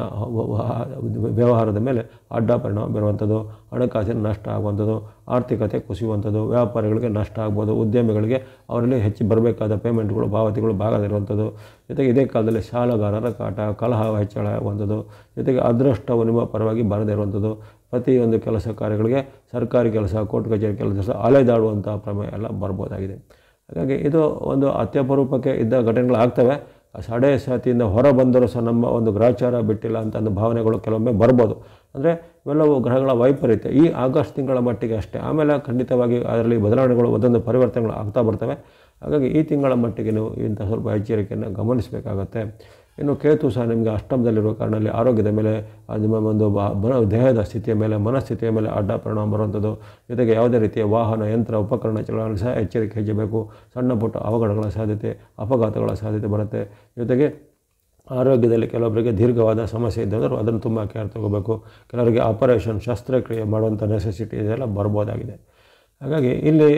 ವ್ಯವಹಾರದ ಮೇಲೆ ಅಡ್ಡ ಪರಿಣಾಮ ಬೀರುವಂಥದ್ದು, ಹಣಕಾಸಿನ ನಷ್ಟ ಆಗುವಂಥದ್ದು, ಆರ್ಥಿಕತೆ ಕುಸಿಯುವಂಥದ್ದು, ವ್ಯಾಪಾರಿಗಳಿಗೆ ನಷ್ಟ ಆಗ್ಬೋದು, ಉದ್ಯಮಿಗಳಿಗೆ ಅವರಲ್ಲಿ ಹೆಚ್ಚು ಬರಬೇಕಾದ ಪೇಮೆಂಟ್ಗಳು ಪಾವತಿಗಳು ಬಾಗದಿರುವಂಥದ್ದು. ಜೊತೆಗೆ ಇದೇ ಕಾಲದಲ್ಲಿ ಶಾಲೆಗಾರರ ಕಾಟ, ಕಲಹ ಹೆಚ್ಚಳ ಆಗುವಂಥದ್ದು, ಜೊತೆಗೆ ಅದೃಷ್ಟವು ನಿಮ್ಮ ಪರವಾಗಿ ಬರದೇ ಇರುವಂಥದ್ದು, ಪ್ರತಿಯೊಂದು ಕೆಲಸ ಕಾರ್ಯಗಳಿಗೆ ಸರ್ಕಾರಿ ಕೆಲಸ, ಕೋರ್ಟ್ ಕಚೇರಿ ಕೆಲಸ ಅಲೆದಾಡುವಂಥ ಪ್ರಮೇಯ ಎಲ್ಲ ಬರ್ಬೋದಾಗಿದೆ. ಹಾಗಾಗಿ ಇದು ಒಂದು ಅತ್ಯಪರೂಪಕ್ಕೆ ಇದ್ದ ಘಟನೆಗಳಾಗ್ತವೆ. ಸಡೆ ಸಾತಿಯಿಂದ ಹೊರ ಬಂದರೂ ಸಹ ನಮ್ಮ ಒಂದು ಗ್ರಾಚಾರ ಬಿಟ್ಟಿಲ್ಲ ಅಂತ ಒಂದು ಭಾವನೆಗಳು ಕೆಲವೊಮ್ಮೆ ಬರ್ಬೋದು. ಅಂದರೆ ಇವೆಲ್ಲವೂ ಗ್ರಹಗಳ ವೈಪರೀತ್ಯ ಈ ಆಗಸ್ಟ್ ತಿಂಗಳ ಮಟ್ಟಿಗೆ ಅಷ್ಟೇ. ಆಮೇಲೆ ಖಂಡಿತವಾಗಿ ಅದರಲ್ಲಿ ಬದಲಾವಣೆಗಳು, ಒಂದೊಂದು ಪರಿವರ್ತನೆಗಳು ಆಗ್ತಾ ಬರ್ತವೆ. ಹಾಗಾಗಿ ಈ ತಿಂಗಳ ಮಟ್ಟಿಗೆ ನೀವು ಇಂಥ ಸ್ವಲ್ಪ ಎಚ್ಚರಿಕೆಯನ್ನು ಗಮನಿಸಬೇಕಾಗತ್ತೆ. ಇನ್ನು ಕೇತು ಸಹ ನಿಮಗೆ ಅಷ್ಟಮದಲ್ಲಿರುವ ಕಾರಣದಲ್ಲಿ ಆರೋಗ್ಯದ ಮೇಲೆ, ನಿಮ್ಮ ಒಂದು ದೇಹದ ಸ್ಥಿತಿಯ ಮೇಲೆ, ಮನಸ್ಥಿತಿಯ ಮೇಲೆ ಅಡ್ಡ ಪರಿಣಾಮ ಬರುವಂಥದ್ದು. ಜೊತೆಗೆ ಯಾವುದೇ ರೀತಿಯ ವಾಹನ, ಯಂತ್ರ, ಉಪಕರಣ ಚಲಾವಣೆ ಸಹ ಎಚ್ಚರಿಕೆ ಹೆಚ್ಚಬೇಕು. ಸಣ್ಣ ಪುಟ್ಟ ಅವಘಡಗಳ ಸಾಧ್ಯತೆ, ಅಪಘಾತಗಳ ಸಾಧ್ಯತೆ ಬರುತ್ತೆ. ಜೊತೆಗೆ ಆರೋಗ್ಯದಲ್ಲಿ ಕೆಲವೊಬ್ಬರಿಗೆ ದೀರ್ಘವಾದ ಸಮಸ್ಯೆ ಇದ್ದರೂ ಅದನ್ನು ತುಂಬ ಕೇರ್ ತಗೋಬೇಕು. ಕೆಲವರಿಗೆ ಆಪರೇಷನ್, ಶಸ್ತ್ರಕ್ರಿಯೆ ಮಾಡುವಂಥ ನೆಸೆಸಿಟಿ ಇದೆಲ್ಲ ಬರ್ಬೋದಾಗಿದೆ. ಹಾಗಾಗಿ ಇಲ್ಲಿ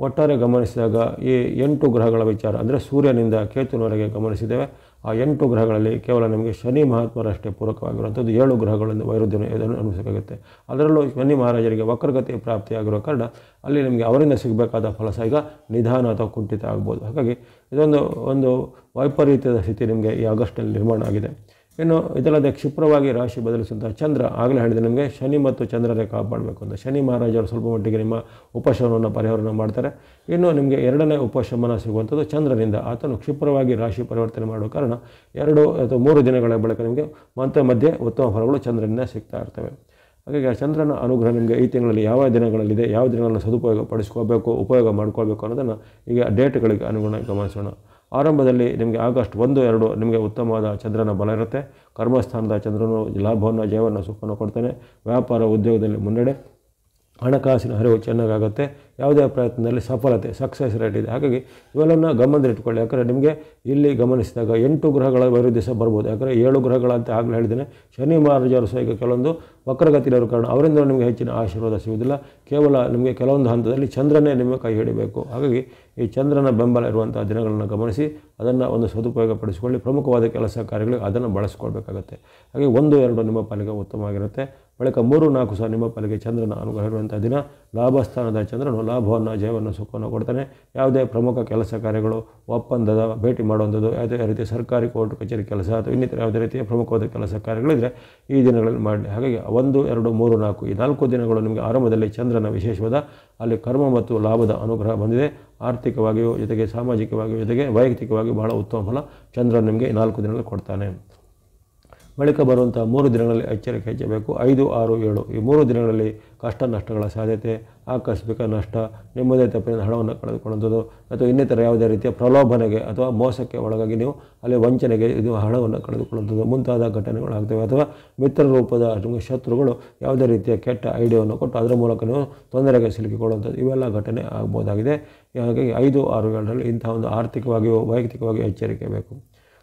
ಒಟ್ಟಾರೆ ಗಮನಿಸಿದಾಗ ಈ 8 ಗ್ರಹಗಳ ವಿಚಾರ ಅಂದರೆ ಸೂರ್ಯನಿಂದ ಕೇತುವಿನವರೆಗೆ ಗಮನಿಸಿದ್ದೇವೆ. ಆ 8 ಗ್ರಹಗಳಲ್ಲಿ ಕೇವಲ ನಮಗೆ ಶನಿ ಮಹಾತ್ಮರಷ್ಟೇ ಪೂರಕವಾಗಿರುವಂಥದ್ದು 7 ಗ್ರಹಗಳಿಂದ ವೈರುಧ್ಯವನ್ನು ಇದನ್ನು ಅನುಭವಿಸಬೇಕಾಗುತ್ತೆ. ಅದರಲ್ಲೂ ಶನಿ ಮಹಾರಾಜರಿಗೆ ವಕ್ರಗತಿ ಪ್ರಾಪ್ತಿಯಾಗಿರೋ ಕಾರಣ ಅಲ್ಲಿ ನಿಮಗೆ ಅವರಿಂದ ಸಿಗಬೇಕಾದ ಫಲ ಸಹ ಈಗ ನಿಧಾನ ಅಥವಾ ಕುಂಠಿತ ಆಗ್ಬೋದು. ಹಾಗಾಗಿ ಇದೊಂದು ವೈಪರೀತ್ಯದ ಸ್ಥಿತಿ ನಿಮಗೆ ಈ ಆಗಸ್ಟ್ನಲ್ಲಿ ನಿರ್ಮಾಣ ಆಗಿದೆ. ಇನ್ನು ಇದಲ್ಲದೆ ಕ್ಷಿಪ್ರವಾಗಿ ರಾಶಿ ಬದಲಿಸುವಂಥ ಚಂದ್ರ, ಆಗಲೇ ಹೇಳಿದೆ ನಿಮಗೆ ಶನಿ ಮತ್ತು ಚಂದ್ರನೇ ಕಾಪಾಡಬೇಕು ಅಂತ. ಶನಿ ಮಹಾರಾಜರು ಸ್ವಲ್ಪ ಮಟ್ಟಿಗೆ ನಿಮ್ಮ ಉಪಶಮನವನ್ನು ಪರಿಹಾರವನ್ನು ಮಾಡ್ತಾರೆ. ಇನ್ನು ನಿಮಗೆ 2ನೇ ಉಪಶಮನ ಸಿಗುವಂಥದ್ದು ಚಂದ್ರನಿಂದ. ಆತನು ಕ್ಷಿಪ್ರವಾಗಿ ರಾಶಿ ಪರಿವರ್ತನೆ ಮಾಡುವ ಕಾರಣ 2 ಅಥವಾ 3 ದಿನಗಳ ಬಳಿಕ ನಿಮಗೆ ಮಧ್ಯೆ ಉತ್ತಮ ಫಲಗಳು ಚಂದ್ರನಿಂದ ಸಿಗ್ತಾ ಇರ್ತವೆ. ಹಾಗಾಗಿ ಆ ಚಂದ್ರನ ಅನುಗ್ರಹ ನಿಮಗೆ ಈ ತಿಂಗಳಲ್ಲಿ ಯಾವ ದಿನಗಳಲ್ಲಿದೆ, ಯಾವ ದಿನಗಳನ್ನು ಸದುಪಯೋಗ ಪಡಿಸ್ಕೋಬೇಕು, ಉಪಯೋಗ ಮಾಡ್ಕೊಳ್ಬೇಕು ಅನ್ನೋದನ್ನು ಈಗ ಡೇಟ್ಗಳಿಗೆ ಅನುಗುಣವಾಗಿ ಗಮನಿಸೋಣ. ಆರಂಭದಲ್ಲಿ ನಿಮಗೆ ಆಗಸ್ಟ್ 1, 2 ನಿಮಗೆ ಉತ್ತಮವಾದ ಚಂದ್ರನ ಬಲ ಇರುತ್ತೆ. ಕರ್ಮಸ್ಥಾನದ ಚಂದ್ರನು ಲಾಭವನ್ನು, ಜಯವನ್ನು, ಸುಖವನ್ನು ಕೊಡ್ತಾನೆ. ವ್ಯಾಪಾರ, ಉದ್ಯೋಗದಲ್ಲಿ ಮುನ್ನಡೆ, ಹಣಕಾಸಿನ ಹರಿವು ಚೆನ್ನಾಗಾಗುತ್ತೆ. ಯಾವುದೇ ಪ್ರಯತ್ನದಲ್ಲಿ ಸಫಲತೆ, ಸಕ್ಸಸ್ ರೇಟ್ ಇದೆ. ಹಾಗಾಗಿ ಇವೆಲ್ಲವನ್ನು ಗಮನದಲ್ಲಿಟ್ಕೊಳ್ಳಿ. ಯಾಕಂದರೆ ನಿಮಗೆ ಇಲ್ಲಿ ಗಮನಿಸಿದಾಗ 8 ಗ್ರಹಗಳ ವೈರುಧ್ಯ ಸಹ ಬರ್ಬೋದು. ಯಾಕಂದರೆ 7 ಗ್ರಹಗಳಂತ ಆಗಲೇ ಹೇಳಿದ್ದೇನೆ. ಶನಿ ಮಹಾರಾಜರು ಸಹ ಈಗ ಕೆಲವೊಂದು ವಕ್ರಗತಿಯಿರೋ ಕಾರಣ ಅವರಿಂದ ನಿಮಗೆ ಹೆಚ್ಚಿನ ಆಶೀರ್ವಾದ ಸಿಗುವುದಿಲ್ಲ. ಕೇವಲ ನಿಮಗೆ ಕೆಲವೊಂದು ಹಂತದಲ್ಲಿ ಚಂದ್ರನೇ ನಿಮಗೆ ಕೈ ಹಿಡಿಬೇಕು. ಹಾಗಾಗಿ ಈ ಚಂದ್ರನ ಬೆಂಬಲ ಇರುವಂಥ ದಿನಗಳನ್ನು ಗಮನಿಸಿ ಅದನ್ನು ಒಂದು ಸದುಪಯೋಗ ಪಡಿಸಿಕೊಳ್ಳಿ. ಪ್ರಮುಖವಾದ ಕೆಲಸ ಕಾರ್ಯಗಳಿಗೆ ಅದನ್ನು ಬಳಸ್ಕೊಳ್ಬೇಕಾಗತ್ತೆ. ಹಾಗೆ 1, 2 ನಿಮ್ಮ ಪಾಲಿಗೆ ಉತ್ತಮವಾಗಿರುತ್ತೆ. ಬಳಿಕ 3, 4 ಸಹ ನಿಮ್ಮ ಪಾಲಿಗೆ ಚಂದ್ರನ ಅನುಗ್ರಹ ಇರುವಂಥ ದಿನ. ಲಾಭಸ್ಥಾನದ ಚಂದ್ರನು ಲಾಭವನ್ನು, ಜಯವನ್ನು, ಸುಖವನ್ನು ಕೊಡ್ತಾನೆ. ಯಾವುದೇ ಪ್ರಮುಖ ಕೆಲಸ ಕಾರ್ಯಗಳು, ಒಪ್ಪಂದದ ಭೇಟಿ ಮಾಡುವಂಥದ್ದು, ಯಾವುದೇ ರೀತಿಯ ಸರ್ಕಾರಿ ಕೋರ್ಟ್ ಕಚೇರಿ ಕೆಲಸ ಅಥವಾ ಇನ್ನಿತರ ಯಾವುದೇ ರೀತಿಯ ಪ್ರಮುಖವಾದ ಕೆಲಸ ಕಾರ್ಯಗಳಿದ್ದರೆ ಈ ದಿನಗಳಲ್ಲಿ ಮಾಡಲಿ. ಹಾಗಾಗಿ 1, 2, 3, 4 ಈ 4 ದಿನಗಳು ನಿಮಗೆ ಆರಂಭದಲ್ಲಿ ಚಂದ್ರನ ವಿಶೇಷವಾದ ಅಲ್ಲಿ ಕರ್ಮ ಮತ್ತು ಲಾಭದ ಅನುಗ್ರಹ ಬಂದಿದೆ. ಆರ್ಥಿಕವಾಗಿಯೂ ಜೊತೆಗೆ ಸಾಮಾಜಿಕವಾಗಿಯೂ ಜೊತೆಗೆ ವೈಯಕ್ತಿಕವಾಗಿಯೂ ಬಹಳ ಉತ್ತಮ ಫಲ ಚಂದ್ರ ನಿಮಗೆ ಈ 4 ದಿನಗಳಲ್ಲಿ ಕೊಡ್ತಾನೆ. ಬಳಿಕ ಬರುವಂಥ 3 ದಿನಗಳಲ್ಲಿ ಎಚ್ಚರಿಕೆ ಹೆಚ್ಚಬೇಕು. 5, 6, 7 ಈ 3 ದಿನಗಳಲ್ಲಿ ಕಷ್ಟ ನಷ್ಟಗಳ ಸಾಧ್ಯತೆ, ಆಕಸ್ಮಿಕ ನಷ್ಟ, ನಿಮ್ಮದೇ ತಪ್ಪಿನ ಹಣವನ್ನು ಕಳೆದುಕೊಳ್ಳುವಂಥದ್ದು ಅಥವಾ ಇನ್ನಿತರ ಯಾವುದೇ ರೀತಿಯ ಪ್ರಲೋಭನೆಗೆ ಅಥವಾ ಮೋಸಕ್ಕೆ ಒಳಗಾಗಿ ನೀವು ಅಲ್ಲಿ ವಂಚನೆಗೆ ಹಣವನ್ನು ಕಳೆದುಕೊಳ್ಳುವಂಥದ್ದು ಮುಂತಾದ ಘಟನೆಗಳಾಗ್ತವೆ. ಅಥವಾ ಮಿತ್ರ ರೂಪದ ನಿಮಗೆ ಶತ್ರುಗಳು ಯಾವುದೇ ರೀತಿಯ ಕೆಟ್ಟ ಐಡಿಯಾವನ್ನು ಕೊಟ್ಟು ಅದರ ಮೂಲಕ ನೀವು ತೊಂದರೆಗೆ ಸಿಲುಕಿಕೊಳ್ಳುವಂಥದ್ದು ಇವೆಲ್ಲ ಘಟನೆ ಆಗ್ಬೋದಾಗಿದೆ. ಹಾಗಾಗಿ 5, 6, 7ರಲ್ಲಿ ಇಂಥ ಒಂದು ಆರ್ಥಿಕವಾಗಿಯೂ ವೈಯಕ್ತಿಕವಾಗಿಯೂ ಎಚ್ಚರಿಕೆ ಬೇಕು.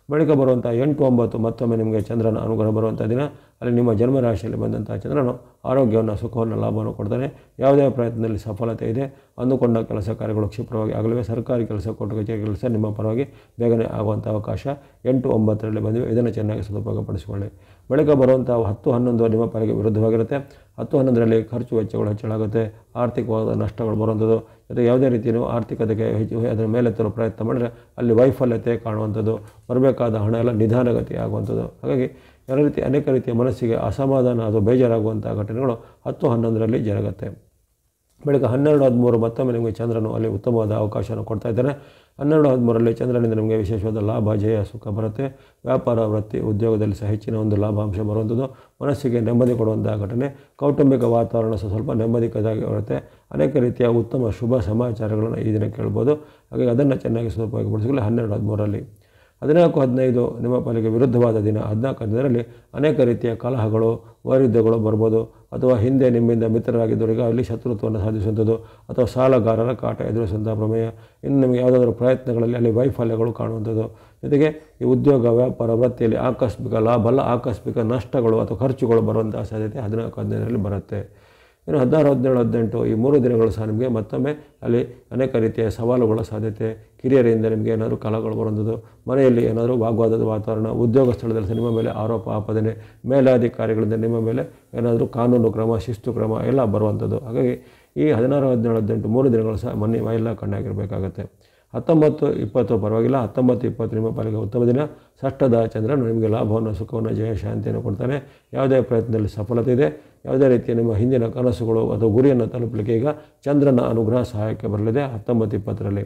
ಬಳಿಕ ಬರುವಂಥ 8, 9 ಮತ್ತೊಮ್ಮೆ ನಿಮಗೆ ಚಂದ್ರನ ಅನುಗ್ರಹ ಬರುವಂಥ ದಿನ. ಅಲ್ಲಿ ನಿಮ್ಮ ಜನ್ಮರಾಶಿಯಲ್ಲಿ ಬಂದಂಥ ಚಂದ್ರನು ಆರೋಗ್ಯವನ್ನು, ಸುಖವನ್ನು, ಲಾಭವನ್ನು ಕೊಡ್ತಾನೆ. ಯಾವುದೇ ಪ್ರಯತ್ನದಲ್ಲಿ ಸಫಲತೆ ಇದೆ. ಅಂದುಕೊಂಡ ಕೆಲಸ ಕಾರ್ಯಗಳು ಕ್ಷಿಪ್ರವಾಗಿ ಆಗಲಿವೆ. ಸರ್ಕಾರಿ ಕೆಲಸ, ಕೋರ್ಟ್ ಕಚೇರಿ ಕೆಲಸ ನಿಮ್ಮ ಪರವಾಗಿ ಬೇಗನೆ ಆಗುವಂಥ ಅವಕಾಶ 8, 9ರಲ್ಲಿ ಬಂದಿವೆ. ಇದನ್ನು ಚೆನ್ನಾಗಿ ಸದುಪಯೋಗಪಡಿಸಿಕೊಳ್ಳಿ. ಬಳಿಕ ಬರುವಂಥ 10, 11 ನಿಮ್ಮ ಪಾಲಿಗೆ ವಿರುದ್ಧವಾಗಿರುತ್ತೆ. 10, 11ರಲ್ಲಿ ಖರ್ಚು ವೆಚ್ಚಗಳು ಹೆಚ್ಚಳಾಗುತ್ತೆ. ಆರ್ಥಿಕವಾದ ನಷ್ಟಗಳು ಬರುವಂಥದ್ದು. ಜೊತೆಗೆ ಯಾವುದೇ ರೀತಿ ನೀವು ಆರ್ಥಿಕತೆಗೆ ಹೆಚ್ಚು ಅದರ ಮೇಲೆ ತರೋ ಪ್ರಯತ್ನ ಮಾಡಿದರೆ ಅಲ್ಲಿ ವೈಫಲ್ಯತೆ ಕಾಣುವಂಥದ್ದು, ಬರಬೇಕಾದ ಹಣ ಎಲ್ಲ ನಿಧಾನಗತಿ ಆಗುವಂಥದ್ದು. ಹಾಗಾಗಿ ಅನೇಕ ರೀತಿಯ ಮನಸ್ಸಿಗೆ ಅಸಮಾಧಾನ ಅಥವಾ ಬೇಜಾರಾಗುವಂಥ ಘಟನೆಗಳು 10, 11ರಲ್ಲಿ ಜರುಗುತ್ತೆ. ಬೆಳಗ್ಗೆ 12:13 ಮತ್ತೊಮ್ಮೆ ನಿಮಗೆ ಚಂದ್ರನು ಅಲ್ಲಿ ಉತ್ತಮವಾದ ಅವಕಾಶವನ್ನು ಕೊಡ್ತಾ ಇದ್ದಾನೆ. 12:13ರಲ್ಲಿ ಚಂದ್ರನಿಂದ ನಿಮಗೆ ವಿಶೇಷವಾದ ಲಾಭ, ಜಯ, ಸುಖ ಬರುತ್ತೆ. ವ್ಯಾಪಾರ, ವೃತ್ತಿ, ಉದ್ಯೋಗದಲ್ಲಿ ಸಹ ಹೆಚ್ಚಿನ ಒಂದು ಲಾಭಾಂಶ ಬರುವಂಥದ್ದು. ಮನಸ್ಸಿಗೆ ನೆಮ್ಮದಿ ಕೊಡುವಂಥ ಘಟನೆ. ಕೌಟುಂಬಿಕ ವಾತಾವರಣ ಸಹ ಸ್ವಲ್ಪ ನೆಮ್ಮದಿಕದಾಗಿ ಬರುತ್ತೆ. ಅನೇಕ ರೀತಿಯ ಉತ್ತಮ ಶುಭ ಸಮಾಚಾರಗಳನ್ನು ಈ ದಿನ ಕೇಳ್ಬೋದು. ಹಾಗಾಗಿ ಅದನ್ನು ಚೆನ್ನಾಗಿ ಸದುಪಯೋಗ ಪಡಿಸಿಕೊಳ್ಳಿ. 12:13ರಲ್ಲಿ 14-15 ನಿಮ್ಮ ಪಾಲಿಗೆ ವಿರುದ್ಧವಾದ ದಿನ. 14-15ರಲ್ಲಿ ಅನೇಕ ರೀತಿಯ ಕಲಹಗಳು, ವೈರುಧ್ಯಗಳು ಬರ್ಬೋದು. ಅಥವಾ ಹಿಂದೆ ನಿಮ್ಮಿಂದ ಮಿತ್ರರಾಗಿದ್ದವರಿಗೆ ಅಲ್ಲಿ ಶತ್ರುತ್ವವನ್ನು ಸಾಧಿಸುವಂಥದ್ದು, ಅಥವಾ ಸಾಲಗಾರರ ಕಾಟ ಎದುರಿಸುವಂಥ ಪ್ರಮೇಯ. ಇನ್ನು ನಿಮಗೆ ಯಾವುದಾದ್ರೂ ಪ್ರಯತ್ನಗಳಲ್ಲಿ ಅಲ್ಲಿ ವೈಫಲ್ಯಗಳು ಕಾಣುವಂಥದ್ದು. ಜೊತೆಗೆ ಈ ಉದ್ಯೋಗ, ವ್ಯಾಪಾರ, ವೃತ್ತಿಯಲ್ಲಿ ಆಕಸ್ಮಿಕ ಲಾಭ ಅಲ್ಲ, ಆಕಸ್ಮಿಕ ನಷ್ಟಗಳು ಅಥವಾ ಖರ್ಚುಗಳು ಬರುವಂಥ ಸಾಧ್ಯತೆ 14-15ರಲ್ಲಿ ಬರುತ್ತೆ. ಇನ್ನು 16, 17, 18 ಈ 3 ದಿನಗಳು ಸಹ ನಿಮಗೆ ಮತ್ತೊಮ್ಮೆ ಅಲ್ಲಿ ಅನೇಕ ರೀತಿಯ ಸವಾಲುಗಳ ಸಾಧ್ಯತೆ. ಕಿರಿಯರಿಂದ ನಿಮಗೆ ಏನಾದರೂ ಕಲಹಗಳು ಬರುವಂಥದ್ದು, ಮನೆಯಲ್ಲಿ ಏನಾದರೂ ವಾಗ್ವಾದದ ವಾತಾವರಣ, ಉದ್ಯೋಗ ಸ್ಥಳದಲ್ಲಿ ನಿಮ್ಮ ಮೇಲೆ ಆರೋಪ ಆಪಾದನೆ, ಮೇಲಾಧಿಕಾರಿಗಳಿಂದ ನಿಮ್ಮ ಮೇಲೆ ಏನಾದರೂ ಕಾನೂನು ಕ್ರಮ, ಶಿಸ್ತು ಕ್ರಮ ಎಲ್ಲ ಬರುವಂಥದ್ದು. ಹಾಗಾಗಿ ಈ 16, 17, 18 3 ದಿನಗಳು ಸಹ ಎಲ್ಲ ಕಣ್ಣಾಗಿರಬೇಕಾಗತ್ತೆ. 19, 20 ಪರವಾಗಿಲ್ಲ. 19, 20 ನಿಮ್ಮ ಪಾಲಿಗೆ ಉತ್ತಮ ದಿನ. ಷಷ್ಠದ ಚಂದ್ರನು ನಿಮಗೆ ಲಾಭವನ್ನು, ಸುಖವನ್ನು, ಜಯ, ಶಾಂತಿಯನ್ನು ಕೊಡ್ತಾನೆ. ಯಾವುದೇ ಪ್ರಯತ್ನದಲ್ಲಿ ಸಫಲತೆ ಇದೆ. ಯಾವುದೇ ರೀತಿಯ ನಿಮ್ಮ ಹಿಂದಿನ ಕನಸುಗಳು ಅಥವಾ ಗುರಿಯನ್ನು ತಲುಪಲಿಕ್ಕೆ ಈಗ ಚಂದ್ರನ ಅನುಗ್ರಹ ಸಹಾಯಕ್ಕೆ ಬರಲಿದೆ 19, 20ರಲ್ಲಿ.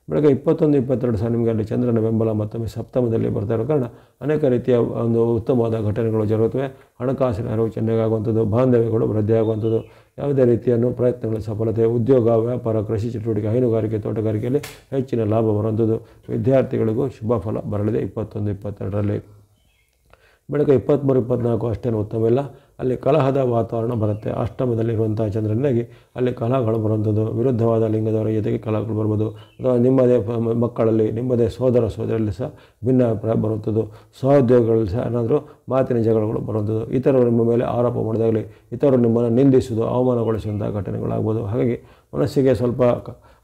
ಬೆಳಗ್ಗೆ 21, 22 ಸಹ ನಿಮಗೆ ಅಲ್ಲಿ ಚಂದ್ರನ ಬೆಂಬಲ ಮತ್ತೊಮ್ಮೆ ಸಪ್ತಮದಲ್ಲಿ ಬರ್ತಾ ಇರೋ ಕಾರಣ ಅನೇಕ ರೀತಿಯ ಒಂದು ಉತ್ತಮವಾದ ಘಟನೆಗಳು ಜರುಗುತ್ತವೆ. ಹಣಕಾಸಿನ ಅರಿವು ಚೆನ್ನಾಗಾಗುವಂಥದ್ದು, ಬಾಂಧವ್ಯಗಳು ವೃದ್ಧಿಯಾಗುವಂಥದ್ದು, ಯಾವುದೇ ರೀತಿಯನ್ನು ಪ್ರಯತ್ನಗಳ ಸಫಲತೆ, ಉದ್ಯೋಗ, ವ್ಯಾಪಾರ, ಕೃಷಿ ಚಟುವಟಿಕೆ, ಹೈನುಗಾರಿಕೆ, ತೋಟಗಾರಿಕೆಯಲ್ಲಿ ಹೆಚ್ಚಿನ ಲಾಭ ಬರುವಂಥದ್ದು. ವಿದ್ಯಾರ್ಥಿಗಳಿಗೂ ಶುಭ ಫಲ ಬರಲಿದೆ 21, 22ರಲ್ಲಿ. ಬೆಳಗ್ಗೆ 23, 24 ಅಷ್ಟೇನು ಉತ್ತಮವಿಲ್ಲ. ಅಲ್ಲಿ ಕಲಹದ ವಾತಾವರಣ ಬರುತ್ತೆ. ಅಷ್ಟಮದಲ್ಲಿರುವಂಥ ಚಂದ್ರನಿಂದಾಗಿ ಅಲ್ಲಿ ಕಲಹಗಳು ಬರುವಂಥದ್ದು, ವಿರುದ್ಧವಾದ ಲಿಂಗದವರ ಜೊತೆಗೆ ಕಲಹಗಳು ಬರ್ಬೋದು. ಅಥವಾ ನಿಮ್ಮದೇ ಮಕ್ಕಳಲ್ಲಿ, ನಿಮ್ಮದೇ ಸೋದರ ಸೋದರಲ್ಲಿ ಸಹ ಭಿನ್ನಾಭಿಪ್ರಾಯ ಬರುವಂಥದ್ದು. ಸಹೋದ್ಯೋಗಿಗಳಲ್ಲಿ ಸಹ ಏನಾದರೂ ಮಾತಿನ ಜಗಳಗಳು ಬರುವಂಥದ್ದು. ಇತರರು ನಿಮ್ಮ ಮೇಲೆ ಆರೋಪ ಮಾಡಿದಾಗಲಿ, ಇತರರು ನಿಮ್ಮನ್ನು ನಿಂದಿಸುವುದು, ಅವಮಾನಗೊಳಿಸುವಂಥ ಘಟನೆಗಳಾಗ್ಬೋದು. ಹಾಗಾಗಿ ಮನಸ್ಸಿಗೆ ಸ್ವಲ್ಪ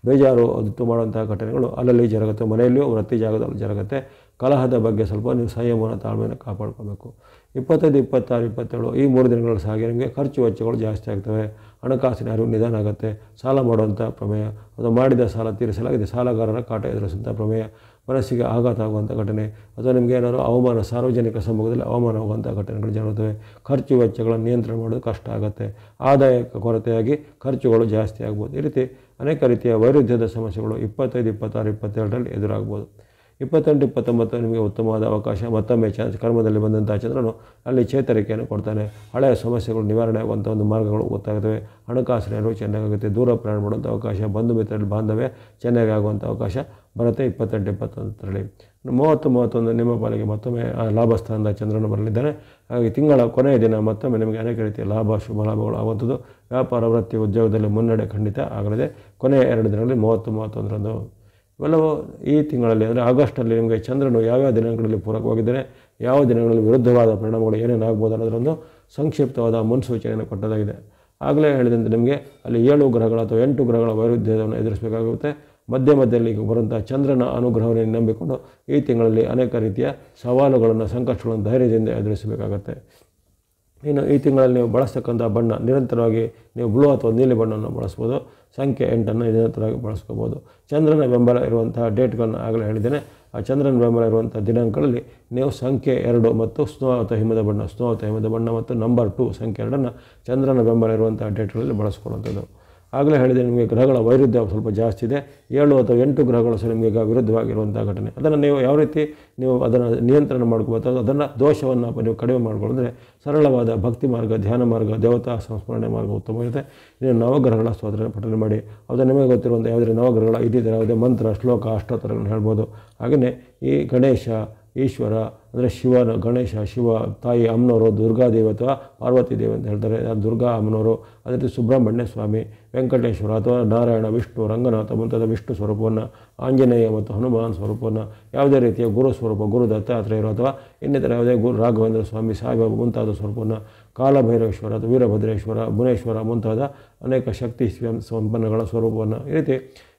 ಬೇಜಾರು ಉಂಟು ಮಾಡುವಂಥ ಘಟನೆಗಳು ಅಲ್ಲಲ್ಲಿ ಜರುಗುತ್ತೆ. ಮನೆಯಲ್ಲಿಯೂ, ವೃತ್ತಿ ಜಾಗದಲ್ಲಿ ಜರುಗುತ್ತೆ. ಕಲಹದ ಬಗ್ಗೆ ಸ್ವಲ್ಪ ನೀವು ಸಂಯಮನ, ತಾಳ್ಮೆಯನ್ನು ಕಾಪಾಡ್ಕೋಬೇಕು. 25, 26, 27 ಈ 3 ದಿನಗಳು ಸಹ ನಿಮಗೆ ಖರ್ಚು ವೆಚ್ಚಗಳು ಜಾಸ್ತಿ ಆಗ್ತವೆ. ಹಣಕಾಸಿನ ಅರಿವು ನಿಧಾನ ಆಗುತ್ತೆ. ಸಾಲ ಮಾಡುವಂಥ ಪ್ರಮೇಯ, ಅಥವಾ ಮಾಡಿದ ಸಾಲ ತೀರಿಸಲಾಗಿದೆ, ಸಾಲಗಾರರ ಕಾಟ ಎದುರಿಸುವಂಥ ಪ್ರಮೇಯ, ಮನಸ್ಸಿಗೆ ಆಘಾತ ಆಗುವಂಥ ಘಟನೆ, ಅಥವಾ ನಿಮಗೆ ಏನಾದರೂ ಅವಮಾನ, ಸಾರ್ವಜನಿಕ ಸಮ್ಮುಖದಲ್ಲಿ ಅವಮಾನ ಆಗುವಂಥ ಘಟನೆಗಳು ಜರುಗುತ್ತವೆ. ಖರ್ಚು ವೆಚ್ಚಗಳನ್ನು ನಿಯಂತ್ರಣ ಮಾಡೋದು ಕಷ್ಟ ಆಗುತ್ತೆ. ಆದಾಯ ಕೊರತೆಯಾಗಿ ಖರ್ಚುಗಳು ಜಾಸ್ತಿ ಆಗ್ಬೋದು. ಈ ರೀತಿ ಅನೇಕ ರೀತಿಯ ವೈರುಧ್ಯದ ಸಮಸ್ಯೆಗಳು 25, 26, 27ರಲ್ಲಿ ಎದುರಾಗ್ಬೋದು. 28, 29 ನಿಮಗೆ ಉತ್ತಮವಾದ ಅವಕಾಶ. ಮತ್ತೊಮ್ಮೆ ಕರ್ಮದಲ್ಲಿ ಬಂದಂಥ ಚಂದ್ರನು ಅಲ್ಲಿ ಚೇತರಿಕೆಯನ್ನು ಕೊಡ್ತಾನೆ. ಹಳೆಯ ಸಮಸ್ಯೆಗಳು ನಿವಾರಣೆ ಆಗುವಂಥ ಒಂದು ಮಾರ್ಗಗಳು ಗೊತ್ತಾಗುತ್ತವೆ. ಹಣಕಾಸಿನ ಅರಿವು ಚೆನ್ನಾಗುತ್ತೆ. ದೂರ ಪ್ರಯಾಣ ಮಾಡುವಂಥ ಅವಕಾಶ, ಬಂಧು ಮಿತ್ರರಲ್ಲಿ ಬಾಂಧವ್ಯ ಚೆನ್ನಾಗಿ ಆಗುವಂಥ ಅವಕಾಶ ಬರುತ್ತೆ 28, 29ರಲ್ಲಿ. 30, 31 ನಿಮ್ಮ ಪಾಲಿಗೆ ಮತ್ತೊಮ್ಮೆ ಲಾಭಸ್ಥಾನದ ಚಂದ್ರನು ಬರಲಿದ್ದಾನೆ. ಹಾಗಾಗಿ ತಿಂಗಳ ಕೊನೆಯ ದಿನ ಮತ್ತೊಮ್ಮೆ ನಿಮಗೆ ಅನೇಕ ರೀತಿಯ ಲಾಭ, ಶುಭ ಲಾಭಗಳು ಆಗುವಂಥದ್ದು. ವ್ಯಾಪಾರ, ವೃತ್ತಿ, ಉದ್ಯೋಗದಲ್ಲಿ ಮುನ್ನಡೆ ಖಂಡಿತ ಆಗಲಿದೆ ಕೊನೆಯ 2 ದಿನಗಳಲ್ಲಿ 30, 31ರಂದು. ಇವೆಲ್ಲವೂ ಈ ತಿಂಗಳಲ್ಲಿ ಅಂದರೆ ಆಗಸ್ಟಲ್ಲಿ ನಿಮಗೆ ಚಂದ್ರನು ಯಾವ್ಯಾವ ದಿನಗಳಲ್ಲಿ ಪೂರಕವಾಗಿದ್ದರೆ, ಯಾವ ದಿನಗಳಲ್ಲಿ ವಿರುದ್ಧವಾದ ಪರಿಣಾಮಗಳು ಏನೇನು ಆಗ್ಬೋದು ಅನ್ನೋದರೊಂದು ಸಂಕ್ಷಿಪ್ತವಾದ ಮುನ್ಸೂಚನೆಯನ್ನು ಕೊಟ್ಟದಾಗಿದೆ. ಆಗಲೇ ಹೇಳಿದಂತೆ ನಿಮಗೆ ಅಲ್ಲಿ 7 ಗ್ರಹಗಳ ಅಥವಾ 8 ಗ್ರಹಗಳ ವೈರುಧ್ಯವನ್ನು ಎದುರಿಸಬೇಕಾಗುತ್ತೆ. ಮಧ್ಯದಲ್ಲಿ ಬರುವಂಥ ಚಂದ್ರನ ಅನುಗ್ರಹವನ್ನು ನಂಬಿಕೊಂಡು ಈ ತಿಂಗಳಲ್ಲಿ ಅನೇಕ ರೀತಿಯ ಸವಾಲುಗಳನ್ನು, ಸಂಕಷ್ಟಗಳನ್ನು ಧೈರ್ಯದಿಂದ ಎದುರಿಸಬೇಕಾಗತ್ತೆ. ಇನ್ನು ಈ ತಿಂಗಳಲ್ಲಿ ನೀವು ಬಳಸ್ತಕ್ಕಂಥ ಬಣ್ಣ ನಿರಂತರವಾಗಿ ನೀವು ಬ್ಲೂ ಅಥವಾ ನೀಲಿ ಬಣ್ಣವನ್ನು ಬಳಸ್ಬೋದು. ಸಂಖ್ಯೆ 8ಅನ್ನು ನಿರಂತರವಾಗಿ ಬಳಸ್ಕೋಬೋದು. ಚಂದ್ರನ ಬೆಂಬಲ ಇರುವಂತಹ ಡೇಟ್ಗಳನ್ನು ಆಗಲೇ ಹೇಳಿದ್ದೇನೆ. ಆ ಚಂದ್ರನ ಬೆಂಬಲ ಇರುವಂಥ ದಿನಾಂಕಗಳಲ್ಲಿ ನೀವು ಸಂಖ್ಯೆ 2 ಮತ್ತು ಸ್ನೋ ಅಥವಾ ಹಿಮದ ಬಣ್ಣ ಮತ್ತು ನಂಬರ್ 2 ಸಂಖ್ಯೆ 2ಅನ್ನು ಚಂದ್ರನ ಬೆಂಬಲ ಇರುವಂಥ ಡೇಟ್ಗಳಲ್ಲಿ ಬಳಸ್ಕೊಳ್ಳುವಂಥದ್ದು. ಆಗಲೇ ಹೇಳಿದೆ ನಿಮಗೆ ಗ್ರಹಗಳ ವೈರುಧ್ಯ ಸ್ವಲ್ಪ ಜಾಸ್ತಿ ಇದೆ. 7 ಅಥವಾ 8 ಗ್ರಹಗಳು ಸಹ ನಿಮಗೆ ಈಗ ವಿರುದ್ಧವಾಗಿರುವಂಥ ಘಟನೆ. ಅದನ್ನು ನೀವು ಯಾವ ರೀತಿ ನೀವು ಅದನ್ನು ನಿಯಂತ್ರಣ ಮಾಡ್ಕೋಬೋದು, ಅದನ್ನು ದೋಷವನ್ನು ನೀವು ಕಡಿಮೆ ಮಾಡಿಕೊಂಡ್ರೆ ಸರಳವಾದ ಭಕ್ತಿ ಮಾರ್ಗ, ಧ್ಯಾನ ಮಾರ್ಗ, ದೇವತಾ ಸಂಸ್ಮರಣೆ ಮಾರ್ಗ ಉತ್ತಮವಾಗಿದೆ. ನೀವು ನವಗ್ರಹಗಳ ಸ್ತೋತ್ರ ಪಠನೆ ಮಾಡಿ, ಅದು ನಿಮಗೆ ಗೊತ್ತಿರುವಂಥ ಯಾವುದೇ ನವಗ್ರಹಗಳ ಇದ್ದಿದ್ದರೆ ಯಾವುದೇ ಮಂತ್ರ, ಶ್ಲೋಕ, ಅಷ್ಟೋತ್ತರಗಳನ್ನು ಹೇಳ್ಬೋದು. ಹಾಗೆಯೇ ಈ ಗಣೇಶ, ಈಶ್ವರ ಅಂದರೆ ಶಿವನ, ಗಣೇಶ, ಶಿವ, ತಾಯಿ ಅಮ್ಮನವರು, ದುರ್ಗಾದೇವಿ ಅಥವಾ ಪಾರ್ವತಿ ದೇವಿ ಅಂತ ಹೇಳ್ತಾರೆ, ದುರ್ಗಾ ಅಮ್ಮನವರು. ಅದೇ ರೀತಿ ಸುಬ್ರಹ್ಮಣ್ಯ ಸ್ವಾಮಿ, ವೆಂಕಟೇಶ್ವರ ಅಥವಾ ನಾರಾಯಣ, ವಿಷ್ಣು, ರಂಗನಾಥ ಮುಂತಾದ ವಿಷ್ಣು ಸ್ವರೂಪವನ್ನು, ಆಂಜನೇಯ ಮತ್ತು ಹನುಮಾನ್ ಸ್ವರೂಪವನ್ನು, ಯಾವುದೇ ರೀತಿಯ ಗುರು ಸ್ವರೂಪ, ಗುರು ದತ್ತಾತ್ರೇಯರು ಅಥವಾ ಇನ್ನಿತರ ಯಾವುದೇ ಗುರು ರಾಘವೇಂದ್ರ ಸ್ವಾಮಿ, ಸಾಯಿಬಾಬಾ ಮುಂತಾದ ಸ್ವರೂಪವನ್ನು, ಕಾಲಭೈರವೇಶ್ವರ ಅಥವಾ ವೀರಭದ್ರೇಶ್ವರ, ಮುನೇಶ್ವರ ಮುಂತಾದ ಅನೇಕ ಶಕ್ತಿ ಸಂಪನ್ನಗಳ ಸ್ವರೂಪವನ್ನು, ಈ ರೀತಿ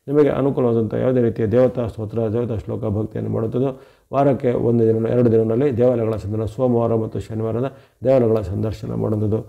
ನಿಮಗೆ ಅನುಕೂಲವಾದಂಥ ಯಾವುದೇ ರೀತಿಯ ದೇವತಾ ಸ್ತೋತ್ರ, ದೇವತಾ ಶ್ಲೋಕ ಭಕ್ತಿಯನ್ನು ಮಾಡುತ್ತದೆ. ವಾರಕ್ಕೆ 1 ದಿನ 2 ದಿನಗಳಲ್ಲಿ ದೇವಾಲಯಗಳ ಸಂದರ್ಶನ, ಸೋಮವಾರ ಮತ್ತು ಶನಿವಾರದ ದೇವಾಲಯಗಳ ಸಂದರ್ಶನ ಮಾಡುವಂಥದ್ದು.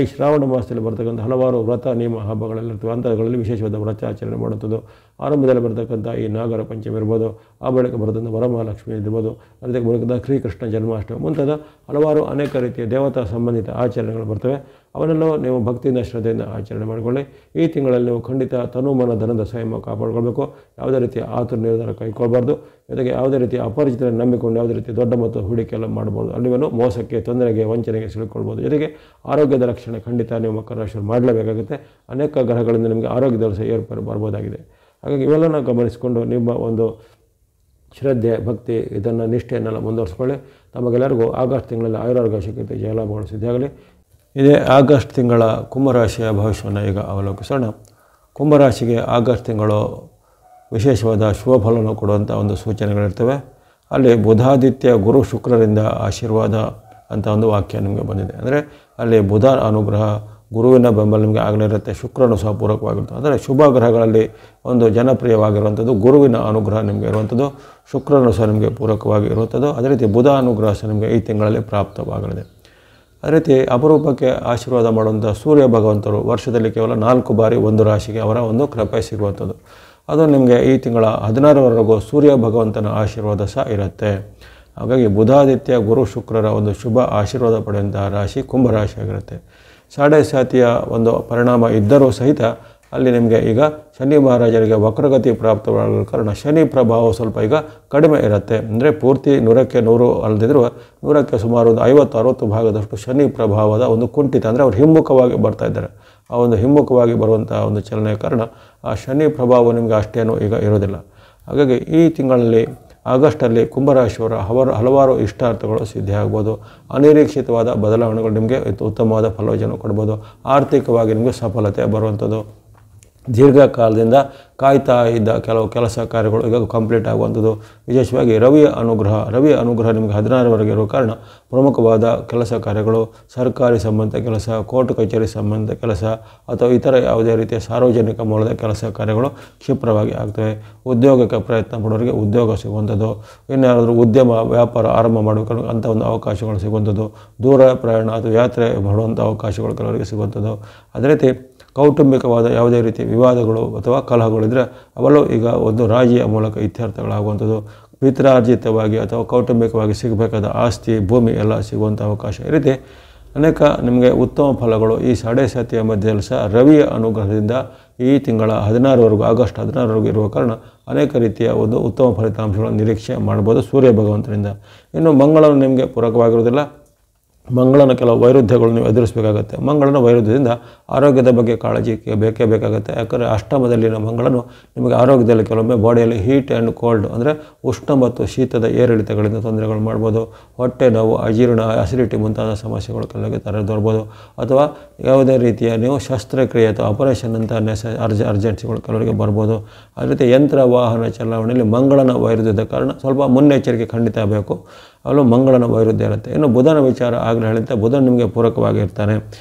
ಈ ಶ್ರಾವಣ ಮಾಸದಲ್ಲಿ ಬರ್ತಕ್ಕಂಥ ಹಲವಾರು ವ್ರತ ನಿಯಮ ಹಬ್ಬಗಳೆಲ್ಲಿರ್ತವೆ ಅಂಥದ್ಗಳಲ್ಲಿ ವಿಶೇಷವಾದ ವ್ರತಾಚರಣೆ ಮಾಡುವಂಥದ್ದು. ಆರಂಭದಲ್ಲಿ ಬರ್ತಕ್ಕಂಥ ಈ ನಾಗರ ಪಂಚಮಿ ಇರ್ಬೋದು, ಆ ಬಳಿಕ ಬರ್ತಕ್ಕಂಥ ವರಮಹಾಲಕ್ಷ್ಮಿ ಇರ್ಬೋದು, ಅದಕ್ಕೆ ಬರ್ತಕ್ಕಂಥ ಶ್ರೀಕೃಷ್ಣ ಜನ್ಮಾಷ್ಟಮಿ ಮುಂತಾದ ಹಲವಾರು ಅನೇಕ ರೀತಿಯ ದೇವತಾ ಸಂಬಂಧಿತ ಆಚರಣೆಗಳು ಬರ್ತವೆ. ಅವನ್ನೆಲ್ಲ ನೀವು ಭಕ್ತಿಯಿಂದ ಶ್ರದ್ಧೆಯಿಂದ ಆಚರಣೆ ಮಾಡಿಕೊಳ್ಳಿ. ಈ ತಿಂಗಳಲ್ಲಿ ನೀವು ಖಂಡಿತ ತನುಮನ ಧನದ ಸಂಯಮ ಕಾಪಾಡಿಕೊಳ್ಬೇಕು. ಯಾವುದೇ ರೀತಿಯ ಆತುರ ನಿರ್ಧಾರ ಕೈಗೊಳ್ಳಬಾರ್ದು. ಜೊತೆಗೆ ಯಾವುದೇ ರೀತಿಯ ಅಪರಿಚಿತರ ನಂಬಿಕೊಂಡು ಯಾವುದೇ ರೀತಿಯ ದೊಡ್ಡ ಮತ್ತು ಹೂಡಿಕೆ ಎಲ್ಲ ಮಾಡ್ಬೋದು. ಅಲ್ಲಿವೇನು ಮೋಸಕ್ಕೆ, ತೊಂದರೆಗೆ, ವಂಚನೆಗೆ ಸಿಲುಕೊಳ್ಬೋದು. ಜೊತೆಗೆ ಆರೋಗ್ಯದ ರಕ್ಷಣೆ ಖಂಡಿತ ನೀವು ಮಕರ ರಾಶಿಯವರು ಮಾಡಲೇಬೇಕಾಗುತ್ತೆ. ಅನೇಕ ಗ್ರಹಗಳಿಂದ ನಿಮಗೆ ಆರೋಗ್ಯದ ಸಹ ಏರ್ಪಾಡು ಬರ್ಬೋದಾಗಿದೆ. ಹಾಗಾಗಿ ಇವೆಲ್ಲನ ಗಮನಿಸಿಕೊಂಡು ನಿಮ್ಮ ಒಂದು ಶ್ರದ್ಧೆ, ಭಕ್ತಿ, ಇದನ್ನು ನಿಷ್ಠೆಯನ್ನೆಲ್ಲ ಮುಂದುವರಿಸ್ಕೊಳ್ಳಿ. ತಮಗೆಲ್ಲರಿಗೂ ಆಗಸ್ಟ್ ತಿಂಗಳಲ್ಲಿ ಆಯುರಾರೋಗ್ಯ ಶಕ್ತಿ ಜಯಲಾಭಗಳು ಸಿದ್ಧಿಯಾಗಲಿ. ಇದೇ ಆಗಸ್ಟ್ ತಿಂಗಳ ಕುಂಭರಾಶಿಯ ಭವಿಷ್ಯವನ್ನು ಈಗ ಅವಲೋಕಿಸೋಣ. ಕುಂಭರಾಶಿಗೆ ಆಗಸ್ಟ್ ತಿಂಗಳು ವಿಶೇಷವಾದ ಶುಭ ಫಲವನ್ನು ಕೊಡುವಂಥ ಒಂದು ಸೂಚನೆಗಳಿರ್ತವೆ. ಅಲ್ಲಿ ಬುಧಾದಿತ್ಯ ಗುರು ಶುಕ್ರರಿಂದ ಆಶೀರ್ವಾದ ಅಂತ ಒಂದು ವಾಕ್ಯ ನಿಮಗೆ ಬಂದಿದೆ. ಅಂದರೆ ಅಲ್ಲಿ ಬುಧ ಅನುಗ್ರಹ, ಗುರುವಿನ ಬೆಂಬಲ ನಿಮಗೆ ಆಗಲೇ ಇರುತ್ತೆ. ಶುಕ್ರನು ಸಹ ಪೂರಕವಾಗಿರ್ತದೆ. ಅಂದರೆ ಶುಭ ಗ್ರಹಗಳಲ್ಲಿ ಒಂದು ಜನಪ್ರಿಯವಾಗಿರುವಂಥದ್ದು ಗುರುವಿನ ಅನುಗ್ರಹ ನಿಮಗೆ ಇರುವಂಥದ್ದು, ಶುಕ್ರನು ಸಹ ನಿಮಗೆ ಪೂರಕವಾಗಿ ಇರುವಂಥದ್ದು. ಅದೇ ರೀತಿ ಬುಧ ಅನುಗ್ರಹ ಸಹ ನಿಮಗೆ ಈ ತಿಂಗಳಲ್ಲಿ ಪ್ರಾಪ್ತವಾಗಲಿದೆ. ಅದೇ ರೀತಿ ಅಪರೂಪಕ್ಕೆ ಆಶೀರ್ವಾದ ಮಾಡುವಂಥ ಸೂರ್ಯ ಭಗವಂತರು ವರ್ಷದಲ್ಲಿ ಕೇವಲ 4 ಬಾರಿ ಒಂದು ರಾಶಿಗೆ ಅವರ ಒಂದು ಕೃಪೆ ಸಿಗುವಂಥದ್ದು. ಅದು ನಿಮಗೆ ಈ ತಿಂಗಳ 16ರವರೆಗೂ ಸೂರ್ಯ ಭಗವಂತನ ಆಶೀರ್ವಾದ ಸಹ ಇರುತ್ತೆ. ಹಾಗಾಗಿ ಬುಧಾದಿತ್ಯ ಗುರು ಶುಕ್ರರ ಒಂದು ಶುಭ ಆಶೀರ್ವಾದ ಪಡೆಯುವಂತಹ ರಾಶಿ ಕುಂಭರಾಶಿಯಾಗಿರುತ್ತೆ. ಸಾಡೆ ಸಾತಿಯ ಒಂದು ಪರಿಣಾಮ ಇದ್ದರೂ ಸಹಿತ ಅಲ್ಲಿ ನಿಮಗೆ ಈಗ ಶನಿ ಮಹಾರಾಜರಿಗೆ ವಕ್ರಗತಿ ಪ್ರಾಪ್ತವಾಗೋ ಕಾರಣ ಶನಿ ಪ್ರಭಾವ ಸ್ವಲ್ಪ ಈಗ ಕಡಿಮೆ ಇರುತ್ತೆ. ಅಂದರೆ ಪೂರ್ತಿ 100ಕ್ಕೆ 100 ಅಲ್ಲದಿದ್ದರೂ 100ಕ್ಕೆ ಸುಮಾರು ಒಂದು 50-60 ಭಾಗದಷ್ಟು ಶನಿ ಪ್ರಭಾವದ ಒಂದು ಕುಂಠಿತ, ಅಂದರೆ ಅವರು ಹಿಮ್ಮುಖವಾಗಿ ಬರ್ತಾ ಇದ್ದಾರೆ. ಆ ಒಂದು ಹಿಮ್ಮುಖವಾಗಿ ಬರುವಂಥ ಒಂದು ಚಲನೆಯ ಕಾರಣ ಆ ಶನಿ ಪ್ರಭಾವ ನಿಮಗೆ ಅಷ್ಟೇನೂ ಈಗ ಇರೋದಿಲ್ಲ. ಹಾಗಾಗಿ ಈ ತಿಂಗಳಲ್ಲಿ ಆಗಸ್ಟಲ್ಲಿ ಕುಂಭರಾಶಿಯವರ ಹಲವಾರು ಇಷ್ಟಾರ್ಥಗಳು ಸಿದ್ಧಿಯಾಗ್ಬೋದು. ಅನಿರೀಕ್ಷಿತವಾದ ಬದಲಾವಣೆಗಳು ನಿಮಗೆ ಉತ್ತಮವಾದ ಫಲವನ್ನು ಕೊಡ್ಬೋದು. ಆರ್ಥಿಕವಾಗಿ ನಿಮಗೆ ಸಫಲತೆ ಬರುವಂಥದ್ದು. ದೀರ್ಘಕಾಲದಿಂದ ಕಾಯ್ತಾ ಇದ್ದ ಕೆಲವು ಕೆಲಸ ಕಾರ್ಯಗಳು ಈಗ ಕಂಪ್ಲೀಟ್ ಆಗುವಂಥದ್ದು. ವಿಶೇಷವಾಗಿ ರವಿಯ ಅನುಗ್ರಹ ನಿಮಗೆ 16ರವರೆಗೆ ಇರುವ ಕಾರಣ ಪ್ರಮುಖವಾದ ಕೆಲಸ ಕಾರ್ಯಗಳು, ಸರ್ಕಾರಿ ಸಂಬಂಧ ಕೆಲಸ, ಕೋರ್ಟ್ ಕಚೇರಿ ಸಂಬಂಧ ಕೆಲಸ ಅಥವಾ ಇತರ ಯಾವುದೇ ರೀತಿಯ ಸಾರ್ವಜನಿಕ ಮೂಲದ ಕೆಲಸ ಕಾರ್ಯಗಳು ಕ್ಷಿಪ್ರವಾಗಿ ಆಗ್ತವೆ. ಉದ್ಯೋಗಕ್ಕೆ ಪ್ರಯತ್ನ ಪಡೋರಿಗೆ ಉದ್ಯೋಗ ಸಿಗುವಂಥದ್ದು. ಇನ್ಯಾರಾದರೂ ಉದ್ಯಮ ವ್ಯಾಪಾರ ಆರಂಭ ಮಾಡಬೇಕು ಅಂಥ ಒಂದು ಅವಕಾಶಗಳು ಸಿಗುವಂಥದ್ದು. ದೂರ ಪ್ರಯಾಣ ಅಥವಾ ಯಾತ್ರೆ ಮಾಡುವಂಥ ಅವಕಾಶಗಳು ಕೆಲವರಿಗೆ ಸಿಗುವಂಥದ್ದು. ಅದೇ ರೀತಿ ಕೌಟುಂಬಿಕವಾದ ಯಾವುದೇ ರೀತಿಯ ವಿವಾದಗಳು ಅಥವಾ ಕಲಹಗಳಿದ್ದರೆ ಅವೆಲ್ಲವೂ ಈಗ ಒಂದು ರಾಜಿಯ ಮೂಲಕ ಇತ್ಯರ್ಥಗಳಾಗುವಂಥದ್ದು. ಪಿತ್ರಾರ್ಜಿತವಾಗಿ ಅಥವಾ ಕೌಟುಂಬಿಕವಾಗಿ ಸಿಗಬೇಕಾದ ಆಸ್ತಿ, ಭೂಮಿ ಎಲ್ಲ ಸಿಗುವಂಥ ಅವಕಾಶ. ಈ ರೀತಿ ಅನೇಕ ನಿಮಗೆ ಉತ್ತಮ ಫಲಗಳು ಈ ಸಾಡೆ ಸಾತಿಯ ಮಧ್ಯದಲ್ಲಿ ಸಹ ರವಿಯ ಅನುಗ್ರಹದಿಂದ ಈ ತಿಂಗಳ 16ರವರೆಗೂ ಆಗಸ್ಟ್ 16ರವರೆಗೂ ಇರುವ ಕಾರಣ ಅನೇಕ ರೀತಿಯ ಒಂದು ಉತ್ತಮ ಫಲಿತಾಂಶಗಳನ್ನು ನಿರೀಕ್ಷೆ ಮಾಡ್ಬೋದು ಸೂರ್ಯ ಭಗವಂತನಿಂದ. ಇನ್ನು ಮಂಗಳನು ನಿಮಗೆ ಪೂರಕವಾಗಿರುವುದಿಲ್ಲ. ಮಂಗಳನ ಕೆಲವು ವೈರುಧ್ಯಗಳು ನೀವು ಎದುರಿಸಬೇಕಾಗತ್ತೆ. ಮಂಗಳನ ವೈರುಧ್ಯದಿಂದ ಆರೋಗ್ಯದ ಬಗ್ಗೆ ಕಾಳಜಿ ಬೇಕೇ ಬೇಕಾಗುತ್ತೆ. ಯಾಕಂದರೆ ಅಷ್ಟಮದಲ್ಲಿನ ಮಂಗಳನು ನಿಮಗೆ ಆರೋಗ್ಯದಲ್ಲಿ ಕೆಲವೊಮ್ಮೆ ಬಾಡಿಯಲ್ಲಿ ಹೀಟ್ ಆ್ಯಂಡ್ ಕೋಲ್ಡ್, ಅಂದರೆ ಉಷ್ಣ ಮತ್ತು ಶೀತದ ಏರಿಳಿತಗಳಿಂದ ತೊಂದರೆಗಳು ಮಾಡ್ಬೋದು. ಹೊಟ್ಟೆ ನೋವು, ಅಜೀರ್ಣ, ಅಸಿಡಿಟಿ ಮುಂತಾದ ಸಮಸ್ಯೆಗಳು ಕೆಲವರಿಗೆ ತರದೋರ್ಬೋದು. ಅಥವಾ ಯಾವುದೇ ರೀತಿಯ ನೀವು ಶಸ್ತ್ರಕ್ರಿಯೆ ಅಥವಾ ಆಪರೇಷನ್ ಅಂತ ಅರ್ಜೆನ್ಸಿಗಳು ಕೆಲವರಿಗೆ ಬರ್ಬೋದು. ಅದೇ ರೀತಿ ಯಂತ್ರ ವಾಹನ ಚಲಾವಣೆಯಲ್ಲಿ ಮಂಗಳನ ವೈರುಧ್ಯದ ಕಾರಣ ಸ್ವಲ್ಪ ಮುನ್ನೆಚ್ಚರಿಕೆ ಖಂಡಿತ ಬೇಕು. ಅಲ್ಲೂ ಮಂಗಳನ ವೈರುಧ್ಯ ಇರುತ್ತೆ. ಇನ್ನು ಬುಧನ ವಿಚಾರ ಆಗಲೇ ಹೇಳಿದಂತೆ ಬುಧನ ನಿಮಗೆ ಪೂರಕವಾಗಿರ್ತಾನೆ.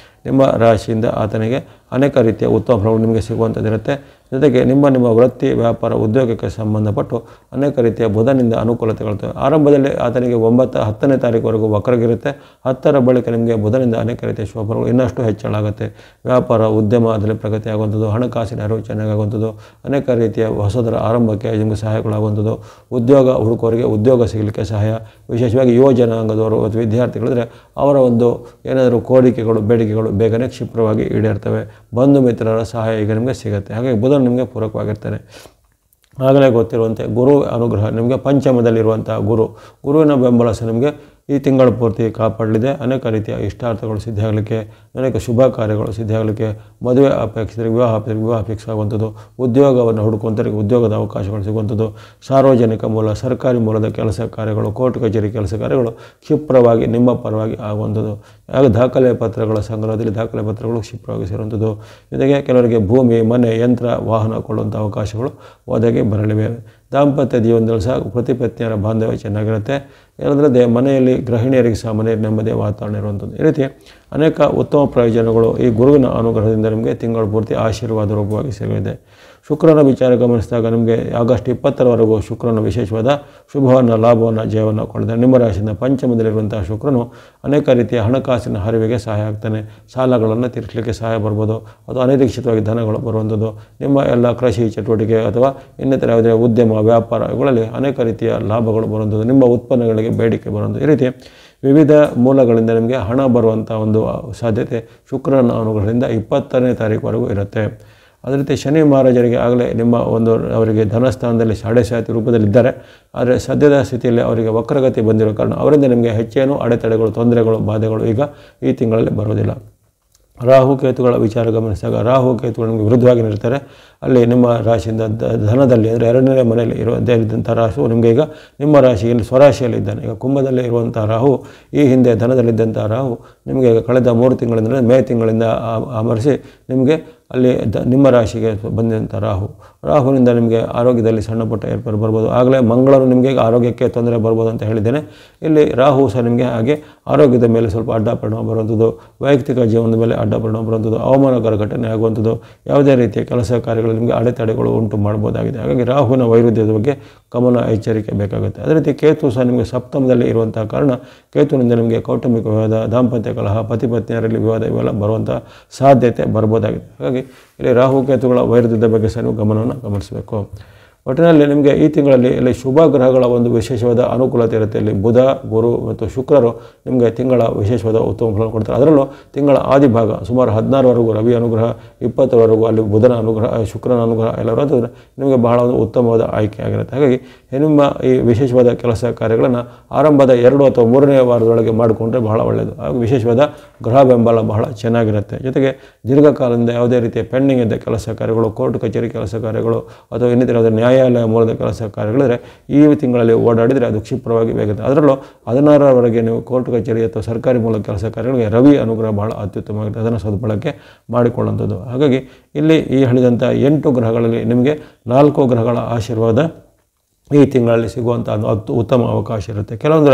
ನಿಮ್ಮ ರಾಶಿಯಿಂದ ಆತನಿಗೆ ಅನೇಕ ರೀತಿಯ ಉತ್ತಮ ಫಲಗಳು ನಿಮಗೆ ಸಿಗುವಂಥದ್ದಿರುತ್ತೆ. ಜೊತೆಗೆ ನಿಮ್ಮ ವೃತ್ತಿ, ವ್ಯಾಪಾರ, ಉದ್ಯೋಗಕ್ಕೆ ಸಂಬಂಧಪಟ್ಟು ಅನೇಕ ರೀತಿಯ ಬುಧನಿಂದ ಅನುಕೂಲತೆಗಳಿರ್ತವೆ. ಆರಂಭದಲ್ಲಿ ಆತನಿಗೆ 9-10ನೇ ತಾರೀಕುವರೆಗೂ ವಕ್ರಗಿರುತ್ತೆ. 10ರ ಬಳಿಕ ನಿಮಗೆ ಬುಧನಿಂದ ಅನೇಕ ರೀತಿಯ ಶುಭಫಲಗಳು ಇನ್ನಷ್ಟು ಹೆಚ್ಚಳ ಆಗುತ್ತೆ. ವ್ಯಾಪಾರ, ಉದ್ಯಮ ಅದರಲ್ಲಿ ಪ್ರಗತಿ ಆಗುವಂಥದ್ದು, ಹಣಕಾಸಿನ ಅರಿವು ಚೆನ್ನಾಗಾಗುವಂಥದ್ದು, ಅನೇಕ ರೀತಿಯ ಹೊಸದರ ಆರಂಭಕ್ಕೆ ನಿಮಗೆ ಸಹಾಯಗಳಾಗುವಂಥದ್ದು, ಉದ್ಯೋಗ ಹುಡುಕೋರಿಗೆ ಉದ್ಯೋಗ ಸಿಗಲಿಕ್ಕೆ ಸಹಾಯ. ವಿಶೇಷವಾಗಿ ಯುವ ಜನಾಂಗದವರು ಅಥವಾ ವಿದ್ಯಾರ್ಥಿಗಳಿದ್ರೆ ಅವರ ಒಂದು ಏನಾದರೂ ಕೋರಿಕೆಗಳು, ಬೇಡಿಕೆಗಳು ಬೇಗನೆ ಕ್ಷಿಪ್ರವಾಗಿ ಈಡೇರ್ತವೆ. ಬಂಧು ಮಿತ್ರರ ಸಹಾಯ ಈಗ ನಿಮಗೆ ಸಿಗುತ್ತೆ. ಹಾಗಾಗಿ ಬುಧ ನಿಮಗೆ ಪೂರಕವಾಗಿರ್ತಾನೆ. ಆಗಲೇ ಗೊತ್ತಿರುವಂತೆ ಗುರು ಅನುಗ್ರಹ ನಿಮಗೆ ಪಂಚಮದಲ್ಲಿರುವಂಥ ಗುರುವಿನ ಬೆಂಬಲ ಸಹ ನಿಮಗೆ ಈ ತಿಂಗಳ ಪೂರ್ತಿ ಕಾಪಾಡಲಿದೆ. ಅನೇಕ ರೀತಿಯ ಇಷ್ಟಾರ್ಥಗಳು ಸಿದ್ಧಿಯಾಗಲಿಕ್ಕೆ, ಅನೇಕ ಶುಭ ಕಾರ್ಯಗಳು ಸಿದ್ಧಿಯಾಗಲಿಕ್ಕೆ, ಮದುವೆ ಅಪೇಕ್ಷಿತರಿಗೆ ವಿವಾಹ ಫಿಕ್ಸ್ ಆಗುವಂಥದ್ದು, ಉದ್ಯೋಗವನ್ನು ಹುಡುಕುವಂಥವ್ರಿಗೆ ಉದ್ಯೋಗದ ಅವಕಾಶಗಳು ಸಿಗುವಂಥದ್ದು, ಸಾರ್ವಜನಿಕ ಮೂಲ, ಸರ್ಕಾರಿ ಮೂಲದ ಕೆಲಸ ಕಾರ್ಯಗಳು, ಕೋರ್ಟ್ ಕಚೇರಿ ಕೆಲಸ ಕಾರ್ಯಗಳು ಕ್ಷಿಪ್ರವಾಗಿ ನಿಮ್ಮ ಪರವಾಗಿ ಆಗುವಂಥದ್ದು. ಆಗ ದಾಖಲೆ ಪತ್ರಗಳ ಸಂಗ್ರಹದಲ್ಲಿ ದಾಖಲೆ ಪತ್ರಗಳು ಕ್ಷಿಪ್ರವಾಗಿ ಸೇರುವಂಥದ್ದು. ಜೊತೆಗೆ ಕೆಲವರಿಗೆ ಭೂಮಿ, ಮನೆ, ಯಂತ್ರ, ವಾಹನ ಕೊಳ್ಳುವಂಥ ಅವಕಾಶಗಳು ಒದಗಿ ಬರಲಿವೆ. ದಾಂಪತ್ಯ ಜೀವನದಲ್ಲಿ ಸಹ ಪತಿ ಪತ್ನಿಯರ ಬಾಂಧವ್ಯ ಚೆನ್ನಾಗಿರುತ್ತೆ. ಏನಂದರೆ ಮನೆಯಲ್ಲಿ ಗೃಹಿಣಿಯರಿಗೆ ಸಹ ಮನೆಯಲ್ಲಿ ನೆಮ್ಮದಿಯ ವಾತಾವರಣ ಇರುವಂಥದ್ದು. ಈ ರೀತಿ ಅನೇಕ ಉತ್ತಮ ಪ್ರಯೋಜನಗಳು ಈ ಗುರುವಿನ ಅನುಗ್ರಹದಿಂದ ನಿಮಗೆ ತಿಂಗಳು ಪೂರ್ತಿ ಆಶೀರ್ವಾದ ರೂಪವಾಗಿ ಸಿಗಲಿದೆ. ಶುಕ್ರನ ವಿಚಾರ ಗಮನಿಸಿದಾಗ ನಿಮಗೆ ಆಗಸ್ಟ್ 20ರವರೆಗೂ ಶುಕ್ರನ ವಿಶೇಷವಾದ ಶುಭವನ್ನು, ಲಾಭವನ್ನು, ಜಯವನ್ನು ಕೊಡ್ತಾನೆ. ನಿಮ್ಮ ರಾಶಿಯಿಂದ ಪಂಚಮದಲ್ಲಿರುವಂತಹ ಶುಕ್ರನು ಅನೇಕ ರೀತಿಯ ಹಣಕಾಸಿನ ಹರಿವಿಗೆ ಸಹಾಯ ಆಗ್ತಾನೆ. ಸಾಲಗಳನ್ನು ತೀರಿಸಲಿಕ್ಕೆ ಸಹಾಯ ಬರ್ಬೋದು, ಅದು ಅನಿರೀಕ್ಷಿತವಾಗಿ ಧನಗಳು ಬರುವಂಥದ್ದು. ನಿಮ್ಮ ಎಲ್ಲ ಕೃಷಿ ಚಟುವಟಿಕೆ ಅಥವಾ ಇನ್ನಿತರ ಯಾವುದೇ ಉದ್ಯಮ, ವ್ಯಾಪಾರ ಇವುಗಳಲ್ಲಿ ಅನೇಕ ರೀತಿಯ ಲಾಭಗಳು ಬರುವಂಥದ್ದು. ನಿಮ್ಮ ಉತ್ಪನ್ನಗಳಿಗೆ ಬೇಡಿಕೆ ಬರುವಂಥದ್ದು. ಈ ರೀತಿ ವಿವಿಧ ಮೂಲಗಳಿಂದ ನಿಮಗೆ ಹಣ ಬರುವಂಥ ಒಂದು ಸಾಧ್ಯತೆ ಶುಕ್ರನ ಅನುಗ್ರಹದಿಂದ 20ನೇ ತಾರೀಕುವರೆಗೂ ಇರುತ್ತೆ. ಅದೇ ರೀತಿ ಶನಿ ಮಹಾರಾಜರಿಗೆ ಆಗಲೇ ಅವರಿಗೆ ಧನಸ್ಥಾನದಲ್ಲಿ ಸಾತಿ ರೂಪದಲ್ಲಿದ್ದಾರೆ. ಆದರೆ ಸದ್ಯದ ಸ್ಥಿತಿಯಲ್ಲಿ ಅವರಿಗೆ ವಕ್ರಗತಿ ಬಂದಿರೋ ಕಾರಣ ಅವರಿಂದ ನಿಮಗೆ ಹೆಚ್ಚೇನು ಅಡೆತಡೆಗಳು, ತೊಂದರೆಗಳು, ಬಾಧೆಗಳು ಈಗ ಈ ತಿಂಗಳಲ್ಲಿ ಬರೋದಿಲ್ಲ. ರಾಹುಕೇತುಗಳ ವಿಚಾರ ಗಮನಿಸಿದಾಗ ರಾಹುಕೇತುಗಳು ನಿಮಗೆ ವಿರುದ್ಧವಾಗಿ ನಿಲ್ತಾರೆ. ಅಲ್ಲಿ ನಿಮ್ಮ ರಾಶಿಯಿಂದ ಧನದಲ್ಲಿ ಅಂದರೆ 2ನೇ ಮನೆಯಲ್ಲಿ ಇದ್ದಂಥ ರಾಹು ನಿಮಗೆ ಈಗ ನಿಮ್ಮ ರಾಶಿಯಲ್ಲಿ ಸ್ವರಾಶಿಯಲ್ಲಿದ್ದಾನೆ. ಈಗ ಕುಂಭದಲ್ಲಿ ಇರುವಂಥ ರಾಹು ಈ ಹಿಂದೆ ಧನದಲ್ಲಿದ್ದಂಥ ರಾಹು ನಿಮಗೆ ಈಗ ಕಳೆದ 3 ತಿಂಗಳಿಂದ ಮೇ ತಿಂಗಳಿಂದ ಅಮರಿಸಿ ನಿಮಗೆ ಅಲ್ಲಿ ನಿಮ್ಮ ರಾಶಿಗೆ ಬಂದಂಥ ರಾಹುವಿನಿಂದ ನಿಮಗೆ ಆರೋಗ್ಯದಲ್ಲಿ ಸಣ್ಣ ಪುಟ್ಟ ಏರ್ಪಾಡು ಬರ್ಬೋದು. ಆಗಲೇ ಮಂಗಳನು ನಿಮಗೆ ಆರೋಗ್ಯಕ್ಕೆ ತೊಂದರೆ ಬರ್ಬೋದು ಅಂತ ಹೇಳಿದ್ದೇನೆ. ಇಲ್ಲಿ ರಾಹು ಸಹ ನಿಮಗೆ ಹಾಗೆ ಆರೋಗ್ಯದ ಮೇಲೆ ಸ್ವಲ್ಪ ಅಡ್ಡ ಪರಿಣಾಮ ಬರುವಂಥದ್ದು, ವೈಯಕ್ತಿಕ ಜೀವನದ ಮೇಲೆ ಅಡ್ಡ ಪರಿಣಾಮ ಬರುವಂಥದ್ದು, ಅವಮಾನಕರ ಘಟನೆ ಆಗುವಂಥದ್ದು, ಯಾವುದೇ ರೀತಿಯ ಕೆಲಸ ಕಾರ್ಯಗಳು ನಿಮಗೆ ಅಡೆತಡೆಗಳು ಉಂಟು ಮಾಡ್ಬೋದಾಗಿದೆ. ಹಾಗಾಗಿ ರಾಹುವಿನ ವೈರುಧ್ಯದ ಬಗ್ಗೆ ಗಮನ, ಎಚ್ಚರಿಕೆ ಬೇಕಾಗುತ್ತೆ. ಅದೇ ರೀತಿ ಕೇತು ಸಹ ನಿಮಗೆ ಸಪ್ತಮದಲ್ಲಿ ಇರುವಂಥ ಕಾರಣ ಕೇತುವಿನಿಂದ ನಿಮಗೆ ಕೌಟುಂಬಿಕ ವಿವಾದ, ದಾಂಪತ್ಯ ಕಲಹ, ಪತಿ ಪತ್ನಿಯರಲ್ಲಿ ವಿವಾದ ಇವೆಲ್ಲ ಬರುವಂಥ ಸಾಧ್ಯತೆ ಬರ್ಬೋದಾಗಿದೆ. ಹಾಗಾಗಿ ಇಲ್ಲಿ ರಾಹುಕೇತುಗಳ ವೈರುಧ್ಯದ ಬಗ್ಗೆ ಸಹ ನೀವು ಗಮನವನ್ನು ಗಮನಿಸಬೇಕು. ಒಟ್ಟಿನಲ್ಲಿ ನಿಮಗೆ ಈ ತಿಂಗಳಲ್ಲಿ ಇಲ್ಲಿ ಶುಭ ಗ್ರಹಗಳ ಒಂದು ವಿಶೇಷವಾದ ಅನುಕೂಲತೆ ಇರುತ್ತೆ. ಇಲ್ಲಿ ಬುಧ, ಗುರು ಮತ್ತು ಶುಕ್ರರು ನಿಮಗೆ ತಿಂಗಳ ವಿಶೇಷವಾದ ಉತ್ತಮ ಫಲ ಕೊಡ್ತಾರೆ. ಅದರಲ್ಲೂ ತಿಂಗಳ ಆದಿಭಾಗ ಸುಮಾರು 16ವರೆಗೂ ರವಿ ಅನುಗ್ರಹ, 20ರವರೆಗೂ ಅಲ್ಲಿ ಬುಧನ ಅನುಗ್ರಹ, ಶುಕ್ರನ ಅನುಗ್ರಹ ಎಲ್ಲರೂ ಅಂತಂದರೆ ನಿಮಗೆ ಬಹಳ ಒಂದು ಉತ್ತಮವಾದ ಆಯ್ಕೆ ಆಗಿರುತ್ತೆ. ಹಾಗಾಗಿ ನಿಮ್ಮ ಈ ವಿಶೇಷವಾದ ಕೆಲಸ ಕಾರ್ಯಗಳನ್ನು ಆರಂಭದ 2 ಅಥವಾ 3ನೇ ವಾರದೊಳಗೆ ಮಾಡಿಕೊಂಡ್ರೆ ಬಹಳ ಒಳ್ಳೆಯದು. ಹಾಗೂ ವಿಶೇಷವಾದ ಗ್ರಹ ಬೆಂಬಲ ಬಹಳ ಚೆನ್ನಾಗಿರುತ್ತೆ. ಜೊತೆಗೆ ದೀರ್ಘಕಾಲದಿಂದ ಯಾವುದೇ ರೀತಿಯ ಪೆಂಡಿಂಗ್ ಇದ್ದ ಕೆಲಸ ಕಾರ್ಯಗಳು, ಕೋರ್ಟ್ ಕಚೇರಿ ಕೆಲಸ ಕಾರ್ಯಗಳು ಅಥವಾ ಇನ್ನಿತರ ಯಾವುದೇ ನ್ಯಾಯಾಲಯ ಮೂಲದ ಕೆಲಸ ಕಾರ್ಯಗಳಿದ್ರೆ ಈ ತಿಂಗಳಲ್ಲಿ ಓಡಾಡಿದರೆ ಅದು ಕ್ಷಿಪ್ರವಾಗಿ ಬೇಗುತ್ತೆ. ಅದರಲ್ಲೂ 16ರವರೆಗೆ ನೀವು ಕೋರ್ಟ್ ಕಚೇರಿ ಅಥವಾ ಸರ್ಕಾರಿ ಮೂಲಕ ಕೆಲಸ ಕಾರ್ಯಗಳಿಗೆ ರವಿ ಅನುಗ್ರಹ ಬಹಳ ಅತ್ಯುತ್ತಮವಾಗಿದೆ. ಅದನ್ನು ಸದ್ಬಳಕೆ ಮಾಡಿಕೊಳ್ಳುವಂಥದ್ದು. ಹಾಗಾಗಿ ಇಲ್ಲಿ ಈ ಹೇಳಿದಂಥ 8 ಗ್ರಹಗಳಲ್ಲಿ ನಿಮಗೆ 4 ಗ್ರಹಗಳ ಆಶೀರ್ವಾದ ಈ ತಿಂಗಳಲ್ಲಿ ಸಿಗುವಂಥ ಉತ್ತಮ ಅವಕಾಶ ಇರುತ್ತೆ. ಕೆಲವೊಂದು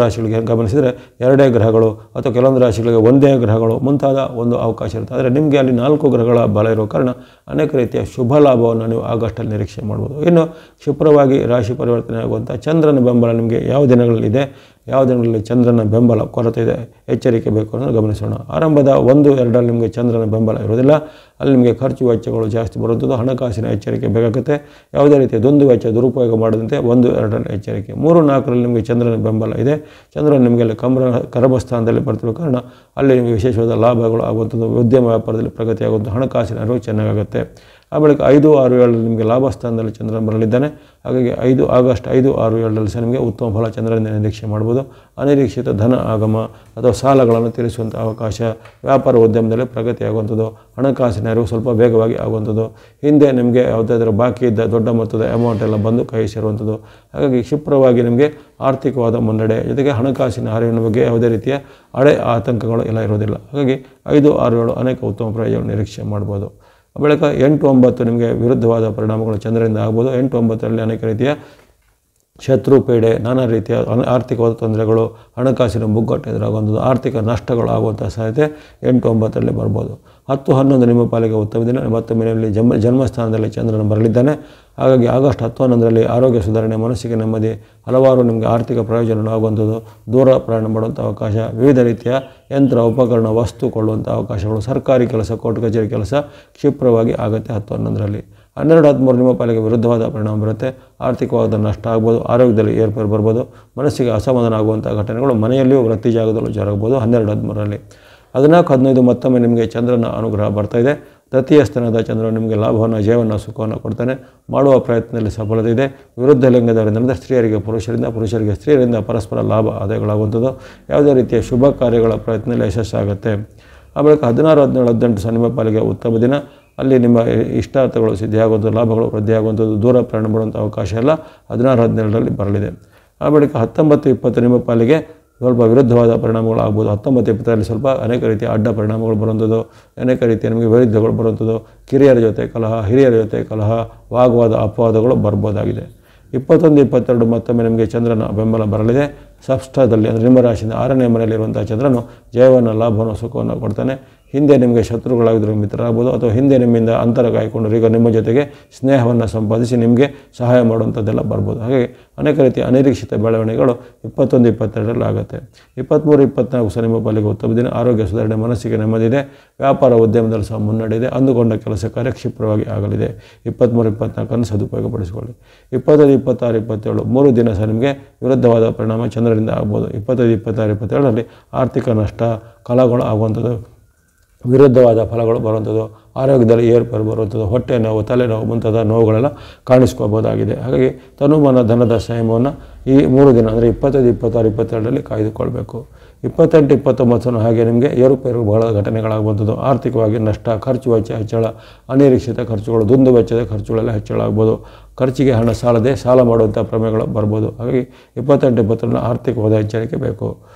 ರಾಶಿಗಳಿಗೆ ಗಮನಿಸಿದರೆ 2 ಗ್ರಹಗಳು ಅಥವಾ ಕೆಲವೊಂದು ರಾಶಿಗಳಿಗೆ 1 ಗ್ರಹಗಳು ಮುಂತಾದ ಒಂದು ಅವಕಾಶ ಇರುತ್ತೆ. ಆದರೆ ನಿಮಗೆ ಅಲ್ಲಿ 4 ಗ್ರಹಗಳ ಬಲ ಇರೋ ಕಾರಣ ಅನೇಕ ರೀತಿಯ ಶುಭ ಲಾಭವನ್ನು ನೀವು ಆಗಸ್ಟಲ್ಲಿ ನಿರೀಕ್ಷೆ ಮಾಡ್ಬೋದು. ಇನ್ನು ಕ್ಷಿಪ್ರವಾಗಿ ರಾಶಿ ಪರಿವರ್ತನೆ ಆಗುವಂಥ ಚಂದ್ರನ ಬೆಂಬಲ ನಿಮಗೆ ಯಾವ ದಿನಗಳಲ್ಲಿದೆ, ಯಾವ ದಿನಗಳಲ್ಲಿ ಚಂದ್ರನ ಬೆಂಬಲ ಕೊರತೆ ಇದೆ, ಎಚ್ಚರಿಕೆ ಬೇಕು ಅನ್ನೋದು ಗಮನಿಸೋಣ. ಆರಂಭದ 1-2ರಲ್ಲಿ ನಿಮಗೆ ಚಂದ್ರನ ಬೆಂಬಲ ಇರೋದಿಲ್ಲ. ಅಲ್ಲಿ ನಿಮಗೆ ಖರ್ಚು ವೆಚ್ಚಗಳು ಜಾಸ್ತಿ ಬರುವಂಥದ್ದು, ಹಣಕಾಸಿನ ಎಚ್ಚರಿಕೆ ಬೇಕಾಗುತ್ತೆ. ಯಾವುದೇ ರೀತಿಯ ದುಂದು ವೆಚ್ಚ ದುರುಪಯೋಗ ಮಾಡದಂತೆ 1-2ರಲ್ಲಿ ಎಚ್ಚರಿಕೆ. 3-4ರಲ್ಲಿ ನಿಮಗೆ ಚಂದ್ರನ ಬೆಂಬಲ ಇದೆ. ಚಂದ್ರನ ನಿಮಗೆ ಅಲ್ಲಿ ಕರ್ಮಸ್ಥಾನದಲ್ಲಿ ಬರ್ತಿರೋ ಕಾರಣ ಅಲ್ಲಿ ನಿಮಗೆ ವಿಶೇಷವಾದ ಲಾಭಗಳು ಆಗುವಂಥದ್ದು, ಉದ್ಯಮ ವ್ಯಾಪಾರದಲ್ಲಿ ಪ್ರಗತಿ ಆಗುವಂಥ, ಹಣಕಾಸಿನ ಅರಿವು ಚೆನ್ನಾಗುತ್ತೆ. ಆ ಬಳಿಕ 5-6-7 ನಿಮಗೆ ಲಾಭ ಸ್ಥಾನದಲ್ಲಿ ಚಂದ್ರನ ಬರಲಿದ್ದಾನೆ. ಹಾಗಾಗಿ ಆಗಸ್ಟ್ 5-6-7ರಲ್ಲಿ ಸಹ ನಿಮಗೆ ಉತ್ತಮ ಫಲ ಚಂದ್ರನಿಂದ ನಿರೀಕ್ಷೆ ಮಾಡ್ಬೋದು. ಅನಿರೀಕ್ಷಿತ ಧನ ಆಗಮ ಅಥವಾ ಸಾಲಗಳನ್ನು ತೀರಿಸುವಂಥ ಅವಕಾಶ, ವ್ಯಾಪಾರ ಉದ್ಯಮದಲ್ಲಿ ಪ್ರಗತಿ ಆಗುವಂಥದ್ದು, ಹಣಕಾಸಿನ ಅರಿವು ಸ್ವಲ್ಪ ವೇಗವಾಗಿ ಆಗುವಂಥದ್ದು, ಹಿಂದೆ ನಿಮಗೆ ಯಾವುದಾದ್ರೂ ಬಾಕಿ ಇದ್ದ ದೊಡ್ಡ ಮೊತ್ತದ ಅಮೌಂಟ್ ಎಲ್ಲ ಬಂದು ಕೈ ಸೇರುವಂಥದ್ದು. ಹಾಗಾಗಿ ಕ್ಷಿಪ್ರವಾಗಿ ನಿಮಗೆ ಆರ್ಥಿಕವಾದ ಮುನ್ನಡೆ, ಜೊತೆಗೆ ಹಣಕಾಸಿನ ಹರಿವಿನ ಬಗ್ಗೆ ಯಾವುದೇ ರೀತಿಯ ಆತಂಕಗಳು ಎಲ್ಲ ಇರೋದಿಲ್ಲ. ಹಾಗಾಗಿ 5-6-7 ಅನೇಕ ಉತ್ತಮ ಪ್ರಯೋಜನ ನಿರೀಕ್ಷೆ ಮಾಡ್ಬೋದು. ಬಳಿಕ 8-9 ನಿಮಗೆ ವಿರುದ್ಧವಾದ ಪರಿಣಾಮಗಳು ಚಂದ್ರನಿಂದ ಆಗ್ಬೋದು. 8-9ರಲ್ಲಿ ಅನೇಕ ರೀತಿಯ ಶತ್ರು ಪೀಡೆ, ನಾನಾ ರೀತಿಯ ಆರ್ಥಿಕವಾದ ತೊಂದರೆಗಳು, ಹಣಕಾಸಿನ ಮುಗ್ಗಟ್ಟು ಎದುರಾಗುವಂಥದ್ದು, ಆರ್ಥಿಕ ನಷ್ಟಗಳು ಆಗುವಂಥ ಸಾಧ್ಯತೆ 8-9ರಲ್ಲಿ ಬರ್ಬೋದು. 10-11 ನಿಮ್ಮ ಪಾಲಿಗೆ ಉತ್ತಮ ದಿನ. ಮತ್ತೊಮ್ಮೆ ಇಲ್ಲಿ ಜನ್ಮಸ್ಥಾನದಲ್ಲಿ ಚಂದ್ರನ ಬರಲಿದ್ದಾನೆ. ಹಾಗಾಗಿ ಆಗಸ್ಟ್ 10-11ರಲ್ಲಿ ಆರೋಗ್ಯ ಸುಧಾರಣೆ, ಮನಸ್ಸಿಗೆ ನೆಮ್ಮದಿ, ಹಲವಾರು ನಿಮಗೆ ಆರ್ಥಿಕ ಪ್ರಯೋಜನಗಳಾಗುವಂಥದ್ದು, ದೂರ ಪ್ರಯಾಣ ಮಾಡುವಂಥ ಅವಕಾಶ, ವಿವಿಧ ರೀತಿಯ ಯಂತ್ರ ಉಪಕರಣ ವಸ್ತು ಕೊಳ್ಳುವಂಥ ಅವಕಾಶಗಳು, ಸರ್ಕಾರಿ ಕೆಲಸ, ಕೋರ್ಟ್ ಕಚೇರಿ ಕೆಲಸ ಕ್ಷಿಪ್ರವಾಗಿ ಆಗುತ್ತೆ 10-11ರಲ್ಲಿ. 12-13 ನಿಮ್ಮ ಪಾಲಿಗೆ ವಿರುದ್ಧವಾದ ಪರಿಣಾಮ ಬರುತ್ತೆ. ಆರ್ಥಿಕವಾದ ನಷ್ಟ ಆಗ್ಬೋದು, ಆರೋಗ್ಯದಲ್ಲಿ ಏರ್ಪೇರು ಬರ್ಬೋದು, ಮನಸ್ಸಿಗೆ ಅಸಮಾಧಾನ ಆಗುವಂಥ ಘಟನೆಗಳು ಮನೆಯಲ್ಲಿಯೂ ವೃತ್ತಿ ಜಾಗದಲ್ಲೂ ಜರುಗಬಹುದು 12-13ರಲ್ಲಿ. 14-15 ಮತ್ತೊಮ್ಮೆ ನಿಮಗೆ ಚಂದ್ರನ ಅನುಗ್ರಹ ಬರ್ತಾಯಿದೆ. ತೃತೀಯ ಸ್ಥಾನದ ಚಂದ್ರನು ನಿಮಗೆ ಲಾಭವನ್ನು, ಜಯವನ್ನು, ಸುಖವನ್ನು ಕೊಡ್ತಾನೆ. ಮಾಡುವ ಪ್ರಯತ್ನದಲ್ಲಿ ಸಫಲತೆ ಇದೆ. ವಿರುದ್ಧ ಲಿಂಗದವರಿಂದ ಸ್ತ್ರೀಯರಿಗೆ ಪುರುಷರಿಂದ, ಪುರುಷರಿಗೆ ಸ್ತ್ರೀಯರಿಂದ ಪರಸ್ಪರ ಲಾಭ ಆದಾಯಗಳಾಗುವಂಥದ್ದು, ಯಾವುದೇ ರೀತಿಯ ಶುಭ ಕಾರ್ಯಗಳ ಪ್ರಯತ್ನದಲ್ಲಿ ಯಶಸ್ಸಾಗುತ್ತೆ. ಆ ಬಳಿಕ 16, 17, 18 ಸಹ ನಿಮ್ಮ ಪಾಲಿಗೆ ಉತ್ತಮ ದಿನ. ಅಲ್ಲಿ ನಿಮ್ಮ ಇಷ್ಟಾರ್ಥಗಳು ಸಿದ್ಧಿಯಾಗುವಂಥದ್ದು, ಲಾಭಗಳು ವೃದ್ಧಿಯಾಗುವಂಥದ್ದು, ದೂರ ಪ್ರಯಾಣ ಮಾಡುವಂಥ ಅವಕಾಶ ಎಲ್ಲ 16, 17ರಲ್ಲಿ ಬರಲಿದೆ. ಆ ಬಳಿಕ 19, 20 ನಿಮ್ಮ ಪಾಲಿಗೆ ಸ್ವಲ್ಪ ವಿರುದ್ಧವಾದ ಪರಿಣಾಮಗಳು ಆಗ್ಬೋದು. 19, 20ರಲ್ಲಿ ಸ್ವಲ್ಪ ಅನೇಕ ರೀತಿಯ ಅಡ್ಡ ಪರಿಣಾಮಗಳು ಬರುವಂಥದ್ದು, ಅನೇಕ ರೀತಿಯ ನಿಮಗೆ ವೈರುಧ್ಯಗಳು ಬರುವಂಥದ್ದು, ಕಿರಿಯರ ಜೊತೆ ಕಲಹ, ಹಿರಿಯರ ಜೊತೆ ಕಲಹ, ವಾಗ್ವಾದ, ಅಪವಾದಗಳು ಬರ್ಬೋದಾಗಿದೆ. 21, 22 ಮತ್ತೊಮ್ಮೆ ನಿಮಗೆ ಚಂದ್ರನ ಬೆಂಬಲ ಬರಲಿದೆ. ಸಪ್ತಮದಲ್ಲಿ ಅಂದರೆ ನಿಮ್ಮ ರಾಶಿಯಿಂದ 6ನೇ ಮನೆಯಲ್ಲಿರುವಂಥ ಚಂದ್ರನು ಜಯವನ್ನು, ಲಾಭವನ್ನು, ಸುಖವನ್ನು ಕೊಡ್ತಾನೆ. ಹಿಂದೆ ನಿಮಗೆ ಶತ್ರುಗಳಾಗಿದ್ದರೂ ಮಿತ್ರರಾಗ್ಬೋದು, ಅಥವಾ ಹಿಂದೆ ನಿಮ್ಮಿಂದ ಅಂತರ ಕಾಯ್ಕೊಂಡ್ರು ಈಗ ನಿಮ್ಮ ಜೊತೆಗೆ ಸ್ನೇಹವನ್ನು ಸಂಪಾದಿಸಿ ನಿಮಗೆ ಸಹಾಯ ಮಾಡುವಂಥದ್ದೆಲ್ಲ ಬರ್ಬೋದು. ಹಾಗೆ ಅನೇಕ ರೀತಿಯ ಅನಿರೀಕ್ಷಿತ ಬೆಳವಣಿಗೆಗಳು 21, 22ರಲ್ಲಿ ಆಗುತ್ತೆ. 23, 24 ಸಹ ನಿಮ್ಮ ಪಾಲಿಗೆ ಉತ್ತಮ ದಿನ. ಆರೋಗ್ಯ ಸುಧಾರಣೆ, ಮನಸ್ಸಿಗೆ ನೆಮ್ಮದಿದೆ. ವ್ಯಾಪಾರ ಉದ್ಯಮದಲ್ಲಿ ಸಹ ಮುನ್ನಡೆಯಿದೆ. ಅಂದುಕೊಂಡ ಕೆಲಸ ಕಾರ್ಯ ಕ್ಷಿಪ್ರವಾಗಿ ಆಗಲಿದೆ. 23, 24 ಸದುಪಯೋಗಪಡಿಸಿಕೊಳ್ಳಿ. 25, 26, 27 3 ದಿನ ಸಹ ನಿಮಗೆ ವಿರುದ್ಧವಾದ ಪರಿಣಾಮ ಚಂದ್ರನಿಂದ ಆಗ್ಬೋದು. 25, 26, 27ರಲ್ಲಿ ಆರ್ಥಿಕ ನಷ್ಟ, ಕಲಹಗಳು ಆಗುವಂಥದ್ದು, ವಿರುದ್ಧವಾದ ಫಲಗಳು ಬರುವಂಥದ್ದು, ಆರೋಗ್ಯದಲ್ಲಿ ಏರ್ಪೇರು ಬರುವಂಥದ್ದು, ಹೊಟ್ಟೆ ನೋವು, ತಲೆನೋವು ಮುಂತಾದ ನೋವುಗಳೆಲ್ಲ ಕಾಣಿಸ್ಕೋಬೋದಾಗಿದೆ. ಹಾಗಾಗಿ ತನುಮನ ಧನದ ಸಂಯಮವನ್ನು ಈ 3 ದಿನ ಅಂದರೆ 25, 26, 27ರಲ್ಲಿ ಕಾಯ್ದುಕೊಳ್ಬೇಕು. 28, 29 ಹಾಗೆ ನಿಮಗೆ ಏರುಪೇರು ಬಹಳ ಘಟನೆಗಳಾಗುವಂಥದ್ದು, ಆರ್ಥಿಕವಾಗಿ ನಷ್ಟ, ಖರ್ಚು ವೆಚ್ಚ ಹೆಚ್ಚಳ, ಅನಿರೀಕ್ಷಿತ ಖರ್ಚುಗಳು, ದುಂದು ವೆಚ್ಚದ ಖರ್ಚುಗಳೆಲ್ಲ ಹೆಚ್ಚಳ ಆಗ್ಬೋದು. ಖರ್ಚಿಗೆ ಹಣ ಸಾಲದೆ ಸಾಲ ಮಾಡುವಂಥ ಪ್ರಮೇಯಗಳು ಬರ್ಬೋದು. ಹಾಗಾಗಿ 28, 29 ಆರ್ಥಿಕವಾದ ಎಚ್ಚರಿಕೆ ಬೇಕು.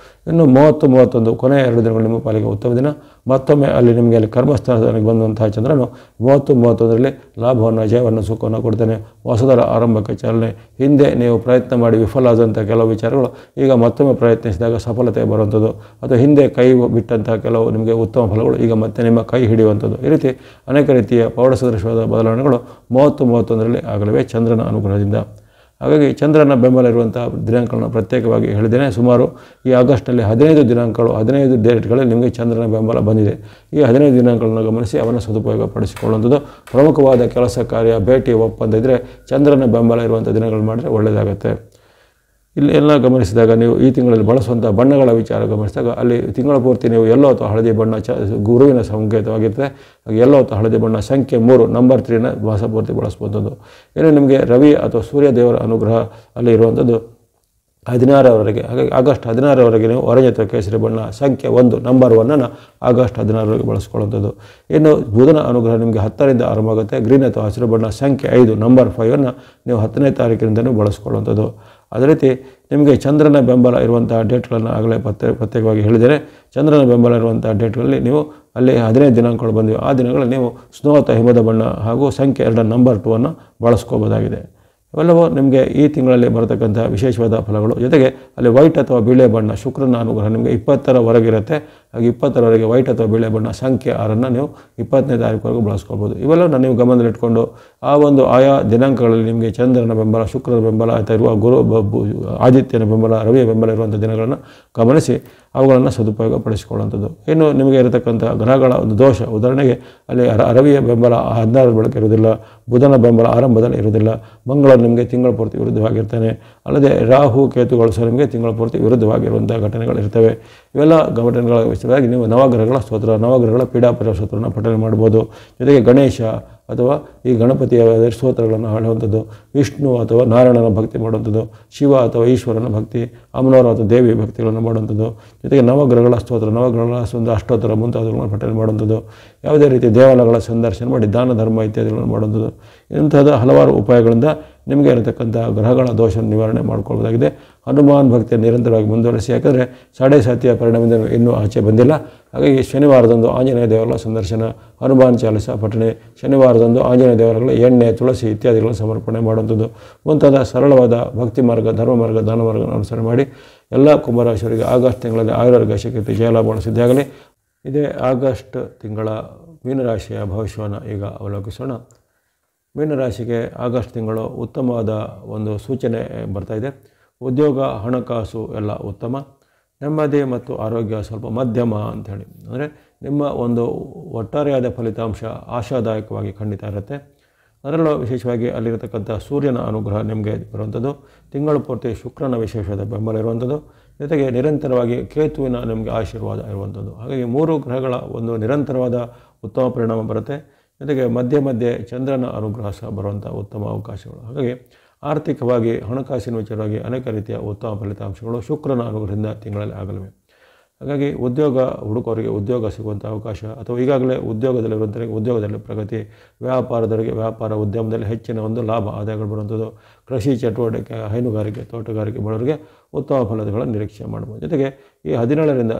ಇನ್ನು 30, 31 ಕೊನೆಯ 2 ದಿನಗಳು ನಿಮ್ಮ ಪಾಲಿಗೆ ಉತ್ತಮ ದಿನ. ಮತ್ತೊಮ್ಮೆ ಅಲ್ಲಿ ಕರ್ಮಸ್ಥಾನದಲ್ಲಿ ಬಂದಂತಹ ಚಂದ್ರನು 30, 31ರಲ್ಲಿ ಲಾಭವನ್ನು, ಜಯವನ್ನು, ಸುಖವನ್ನು ಕೊಡ್ತಾನೆ. ಹೊಸದರ ಆರಂಭಕ್ಕೆ ಚಾಲನೆ. ಹಿಂದೆ ನೀವು ಪ್ರಯತ್ನ ಮಾಡಿ ವಿಫಲ ಆದಂಥ ಕೆಲವು ವಿಚಾರಗಳು ಈಗ ಮತ್ತೊಮ್ಮೆ ಪ್ರಯತ್ನಿಸಿದಾಗ ಸಫಲತೆ ಬರುವಂಥದ್ದು, ಅಥವಾ ಹಿಂದೆ ಕೈ ಬಿಟ್ಟಂಥ ಕೆಲವು ನಿಮಗೆ ಉತ್ತಮ ಫಲಗಳು ಈಗ ಮತ್ತೆ ನಿಮ್ಮ ಕೈ ಹಿಡಿಯುವಂಥದ್ದು. ಈ ರೀತಿ ಅನೇಕ ರೀತಿಯ ಪೌಢ ಸದೃಶವಾದ ಬದಲಾವಣೆಗಳು 30, 31ರಲ್ಲಿ ಆಗಲಿವೆ ಚಂದ್ರನ ಅನುಗ್ರಹದಿಂದ. ಹಾಗಾಗಿ ಚಂದ್ರನ ಬೆಂಬಲ ಇರುವಂಥ ದಿನಾಂಕಗಳನ್ನು ಪ್ರತ್ಯೇಕವಾಗಿ ಹೇಳಿದ್ದೇನೆ. ಸುಮಾರು ಈ ಆಗಸ್ಟ್ನಲ್ಲಿ 15 ದಿನಾಂಕಗಳು, 15 ಡೇಟ್ಗಳಲ್ಲಿ ನಿಮಗೆ ಚಂದ್ರನ ಬೆಂಬಲ ಬಂದಿದೆ. ಈ 15 ದಿನಾಂಕಗಳನ್ನು ಗಮನಿಸಿ ಅವನ್ನು ಸದುಪಯೋಗ ಪಡಿಸಿಕೊಳ್ಳುವಂಥದ್ದು. ಪ್ರಮುಖವಾದ ಕೆಲಸ ಕಾರ್ಯ, ಭೇಟಿ, ಒಪ್ಪಂದ ಇದ್ದರೆ ಚಂದ್ರನ ಬೆಂಬಲ ಇರುವಂಥ ದಿನಗಳು ಮಾಡಿದರೆ ಒಳ್ಳೆಯದಾಗುತ್ತೆ. ಇಲ್ಲಿ ಎಲ್ಲ ಗಮನಿಸಿದಾಗ ನೀವು ಈ ತಿಂಗಳಲ್ಲಿ ಬಳಸುವಂಥ ಬಣ್ಣಗಳ ವಿಚಾರ ಗಮನಿಸಿದಾಗ ಅಲ್ಲಿ ತಿಂಗಳ ಪೂರ್ತಿ ನೀವು ಯೆಲ್ಲೋ ಅಥವಾ ಹಳದಿ ಬಣ್ಣ ಗುರುವಿನ ಸಂಕೇತವಾಗಿರ್ತದೆ. ಯೆಲ್ಲೋ ಅಥವಾ ಹಳದಿ ಬಣ್ಣ ಸಂಖ್ಯೆ 3 ನಂಬರ್ 3ನ ಮಾಸ ಪೂರ್ತಿ ಬಳಸ್ಬೋದಂಥದ್ದು. ಏನು ನಿಮಗೆ ರವಿ ಅಥವಾ ಸೂರ್ಯ ದೇವರ ಅನುಗ್ರಹ ಅಲ್ಲಿ ಇರುವಂಥದ್ದು 16ರವರೆಗೆ. ಹಾಗಾಗಿ ಆಗಸ್ಟ್ 16ರವರೆಗೆ ನೀವು ಆರೆಂಜ್ ಅಥವಾ ಕೇಸರಿ ಬಣ್ಣ ಸಂಖ್ಯೆ 1 ನಂಬರ್ 1ಅನ್ನು ಆಗಸ್ಟ್ 16ರವರೆಗೆ ಬಳಸ್ಕೊಳ್ಳುವಂಥದ್ದು. ಇನ್ನು ಬುಧನ ಅನುಗ್ರಹ ನಿಮಗೆ 10ರಿಂದ ಆರಂಭ ಆಗುತ್ತೆ. ಗ್ರೀನ್ ಅಥವಾ ಹಸಿರು ಬಣ್ಣ ಸಂಖ್ಯೆ 5 ನಂಬರ್ 5ಅನ್ನು ನೀವು 10ನೇ ತಾರೀಕಿನಿಂದಲೂ ಬಳಸ್ಕೊಳ್ಳುವಂಥದ್ದು. ಅದೇ ರೀತಿ ನಿಮಗೆ ಚಂದ್ರನ ಬೆಂಬಲ ಇರುವಂಥ ಡೇಟ್ಗಳನ್ನು ಆಗಲೇ ಪ್ರತ್ಯೇಕವಾಗಿ ಹೇಳಿದ್ದೇನೆ. ಚಂದ್ರನ ಬೆಂಬಲ ಇರುವಂಥ ಡೇಟ್ಗಳಲ್ಲಿ ನೀವು ಅಲ್ಲಿ 15 ದಿನಾಂಕಗಳು ಬಂದಿವೆ. ಆ ದಿನಗಳಲ್ಲಿ ನೀವು ಸ್ನೋ ಅಥವಾ ಹಿಮದ ಬಣ್ಣ ಹಾಗೂ ಸಂಖ್ಯೆ 2 ನಂಬರ್ 2ಅನ್ನು ಬಳಸ್ಕೋಬೋದಾಗಿದೆ. ಇವೆಲ್ಲವೂ ನಿಮಗೆ ಈ ತಿಂಗಳಲ್ಲಿ ಬರತಕ್ಕಂಥ ವಿಶೇಷವಾದ ಫಲಗಳು. ಜೊತೆಗೆ ಅಲ್ಲಿ ವೈಟ್ ಅಥವಾ ಬಿಳೆ ಬಣ್ಣ ಶುಕ್ರನ ಅನುಗ್ರಹ ನಿಮಗೆ 20ರವರೆಗಿರುತ್ತೆ. ಹಾಗೆ 20ರವರೆಗೆ ವೈಟ್ ಅಥವಾ ಬಿಳೆ ಬಣ್ಣ ಸಂಖ್ಯೆ 6ಅನ್ನು ನೀವು 20ನೇ ತಾರೀಕುವರೆಗೂ ಬಳಸ್ಕೊಳ್ಬೋದು. ಇವೆಲ್ಲವನ್ನು ನೀವು ಗಮನದಲ್ಲಿಟ್ಕೊಂಡು ಆ ಒಂದು ಆಯಾ ದಿನಾಂಕಗಳಲ್ಲಿ ನಿಮಗೆ ಚಂದ್ರನ ಬೆಂಬಲ, ಶುಕ್ರನ ಬೆಂಬಲ ಅಥವಾ ಇರುವ ಆದಿತ್ಯನ ಬೆಂಬಲ, ರವಿಯ ಬೆಂಬಲ ಇರುವಂಥ ದಿನಗಳನ್ನು ಗಮನಿಸಿ ಅವುಗಳನ್ನು ಸದುಪಯೋಗ ಪಡಿಸಿಕೊಳ್ಳುವಂಥದ್ದು. ಇನ್ನು ನಿಮಗೆ ಇರತಕ್ಕಂಥ ಗ್ರಹಗಳ ಒಂದು ದೋಷ, ಉದಾಹರಣೆಗೆ ಅಲ್ಲಿ ರವಿಯ ಬೆಂಬಲ 16ರ ಬೆಳಕು ಇರುವುದಿಲ್ಲ, ಬುಧನ ಬೆಂಬಲ ಆರಂಭದಲ್ಲಿ ಇರುವುದಿಲ್ಲ, ಮಂಗಳ ನಿಮಗೆ ತಿಂಗಳ ಪೂರ್ತಿ ವಿರುದ್ಧವಾಗಿರ್ತಾನೆ. ಅಲ್ಲದೆ ರಾಹು, ಕೇತುಗಳು ಸಹ ನಿಮಗೆ ತಿಂಗಳ ಪೂರ್ತಿ ವಿರುದ್ಧವಾಗಿರುವಂಥ ಘಟನೆಗಳಿರ್ತವೆ. ಇವೆಲ್ಲ ಘಟನೆಗಳ ವಿಷಯವಾಗಿ ನೀವು ನವಗ್ರಹಗಳ ಸ್ತೋತ್ರ, ನವಗ್ರಹಗಳ ಪೀಡಾಪರ ಸ್ತೋತ್ರವನ್ನು ಪಠನೆ ಮಾಡ್ಬೋದು. ಜೊತೆಗೆ ಗಣೇಶ ಅಥವಾ ಈ ಗಣಪತಿಯ ಸ್ತೋತ್ರಗಳನ್ನು ಹಾಡುವಂಥದ್ದು, ವಿಷ್ಣು ಅಥವಾ ನಾರಾಯಣನ ಭಕ್ತಿ ಮಾಡುವಂಥದ್ದು, ಶಿವ ಅಥವಾ ಈಶ್ವರನ ಭಕ್ತಿ, ಅಮ್ಮನವರ ಅಥವಾ ದೇವಿ ಭಕ್ತಿಗಳನ್ನು ಮಾಡುವಂಥದ್ದು, ಜೊತೆಗೆ ನವಗ್ರಹಗಳ ಸ್ತೋತ್ರ, ನವಗ್ರಹಗಳ ಒಂದು ಅಷ್ಟೋತ್ತರ ಮುಂತಾದವುಗಳನ್ನು ಪಠನೆ ಮಾಡುವಂಥದ್ದು, ಯಾವುದೇ ರೀತಿ ದೇವಾಲಯಗಳ ಸಂದರ್ಶನ ಮಾಡಿ ದಾನ ಧರ್ಮ ಇತ್ಯಾದಿಗಳನ್ನು ಮಾಡುವಂಥದ್ದು. ಇಂಥದ್ದು ಹಲವಾರು ಉಪಾಯಗಳಿಂದ ನಿಮಗೆ ಇರತಕ್ಕಂಥ ಗ್ರಹಗಳ ದೋಷ ನಿವಾರಣೆ ಮಾಡ್ಕೊಳ್ಬೋದಾಗಿದೆ. ಹನುಮಾನ್ ಭಕ್ತಿಯನ್ನು ನಿರಂತರವಾಗಿ ಮುಂದುವರಿಸಿ. ಯಾಕಂದರೆ ಸಾಡೆ ಸಾತಿಯ ಪರಿಣಾಮದಿಂದ ಇನ್ನೂ ಆಚೆ ಬಂದಿಲ್ಲ. ಹಾಗಾಗಿ ಶನಿವಾರದಂದು ಆಂಜನೇಯ ದೇವರ ಸಂದರ್ಶನ, ಹನುಮಾನ್ ಚಾಲಿಸ ಪಠಣೆ, ಶನಿವಾರದಂದು ಆಂಜನೇಯ ದೇವರುಗಳ ಎಣ್ಣೆ, ತುಳಸಿ ಇತ್ಯಾದಿಗಳನ್ನು ಸಮರ್ಪಣೆ ಮಾಡುವಂಥದ್ದು ಮುಂತಾದ ಸರಳವಾದ ಭಕ್ತಿ ಮಾರ್ಗ, ಧರ್ಮ ಮಾರ್ಗ, ದಾನ ಮಾರ್ಗವನ್ನು ಅನುಸರಣೆ ಮಾಡಿ ಎಲ್ಲ ಕುಂಭರಾಶಿಯವರಿಗೆ ಆಗಸ್ಟ್ ತಿಂಗಳಲ್ಲಿ ಆಯುರಾರೋಗ್ಯ ಶಕ್ತಿ ಜಯಲಾಭ ಸಿದ್ಧಿಯಾಗಲಿ. ಇದೇ ಆಗಸ್ಟ್ ತಿಂಗಳ ಮೀನರಾಶಿಯ ಭವಿಷ್ಯವನ್ನು ಈಗ ಅವಲೋಕಿಸೋಣ. ಮೀನರಾಶಿಗೆ ಆಗಸ್ಟ್ ತಿಂಗಳು ಉತ್ತಮವಾದ ಒಂದು ಸೂಚನೆ ಬರ್ತಾಯಿದೆ. ಉದ್ಯೋಗ, ಹಣಕಾಸು ಎಲ್ಲ ಉತ್ತಮ. ನೆಮ್ಮದಿ ಮತ್ತು ಆರೋಗ್ಯ ಸ್ವಲ್ಪ ಮಧ್ಯಮ ಅಂಥೇಳಿ. ಅಂದರೆ ನಿಮ್ಮ ಒಂದು ಒಟ್ಟಾರೆಯಾದ ಫಲಿತಾಂಶ ಆಶಾದಾಯಕವಾಗಿ ಖಂಡಿತ ಇರುತ್ತೆ. ಅದರಲ್ಲೂ ವಿಶೇಷವಾಗಿ ಅಲ್ಲಿರತಕ್ಕಂಥ ಸೂರ್ಯನ ಅನುಗ್ರಹ ನಿಮಗೆ ಬರುವಂಥದ್ದು, ತಿಂಗಳು ಪೂರ್ತಿ ಶುಕ್ರನ ವಿಶೇಷವಾದ ಬೆಂಬಲ ಇರುವಂಥದ್ದು, ಜೊತೆಗೆ ನಿರಂತರವಾಗಿ ಕೇತುವಿನ ನಿಮಗೆ ಆಶೀರ್ವಾದ ಇರುವಂಥದ್ದು. ಹಾಗಾಗಿ 3 ಗ್ರಹಗಳ ಒಂದು ನಿರಂತರವಾದ ಉತ್ತಮ ಪರಿಣಾಮ ಬರುತ್ತೆ. ಜೊತೆಗೆ ಮಧ್ಯೆ ಮಧ್ಯೆ ಚಂದ್ರನ ಅನುಗ್ರಹ ಸಹ ಬರುವಂಥ ಉತ್ತಮ ಅವಕಾಶಗಳು. ಹಾಗಾಗಿ ಆರ್ಥಿಕವಾಗಿ, ಹಣಕಾಸಿನ ವಿಚಾರವಾಗಿ ಅನೇಕ ರೀತಿಯ ಉತ್ತಮ ಫಲಿತಾಂಶಗಳು ಶುಕ್ರನ ಅನುಗ್ರಹದಿಂದ ತಿಂಗಳಲ್ಲಿ ಆಗಲಿವೆ. ಹಾಗಾಗಿ ಉದ್ಯೋಗ ಹುಡುಕೋರಿಗೆ ಉದ್ಯೋಗ ಸಿಗುವಂಥ ಅವಕಾಶ, ಅಥವಾ ಈಗಾಗಲೇ ಉದ್ಯೋಗದಲ್ಲಿರುವಂಥವರಿಗೆ ಉದ್ಯೋಗದಲ್ಲಿ ಪ್ರಗತಿ, ವ್ಯಾಪಾರದವರಿಗೆ ವ್ಯಾಪಾರ ಉದ್ಯಮದಲ್ಲಿ ಹೆಚ್ಚಿನ ಒಂದು ಲಾಭ ಆದಾಯಗಳು ಬರುವಂಥದ್ದು, ಕೃಷಿ ಚಟುವಟಿಕೆ, ಹೈನುಗಾರಿಕೆ, ತೋಟಗಾರಿಕೆ ಮಾಡೋರಿಗೆ ಉತ್ತಮ ಫಲಗಳನ್ನು ನಿರೀಕ್ಷೆ ಮಾಡ್ಬೋದು. ಜೊತೆಗೆ ಈ 17ರಿಂದ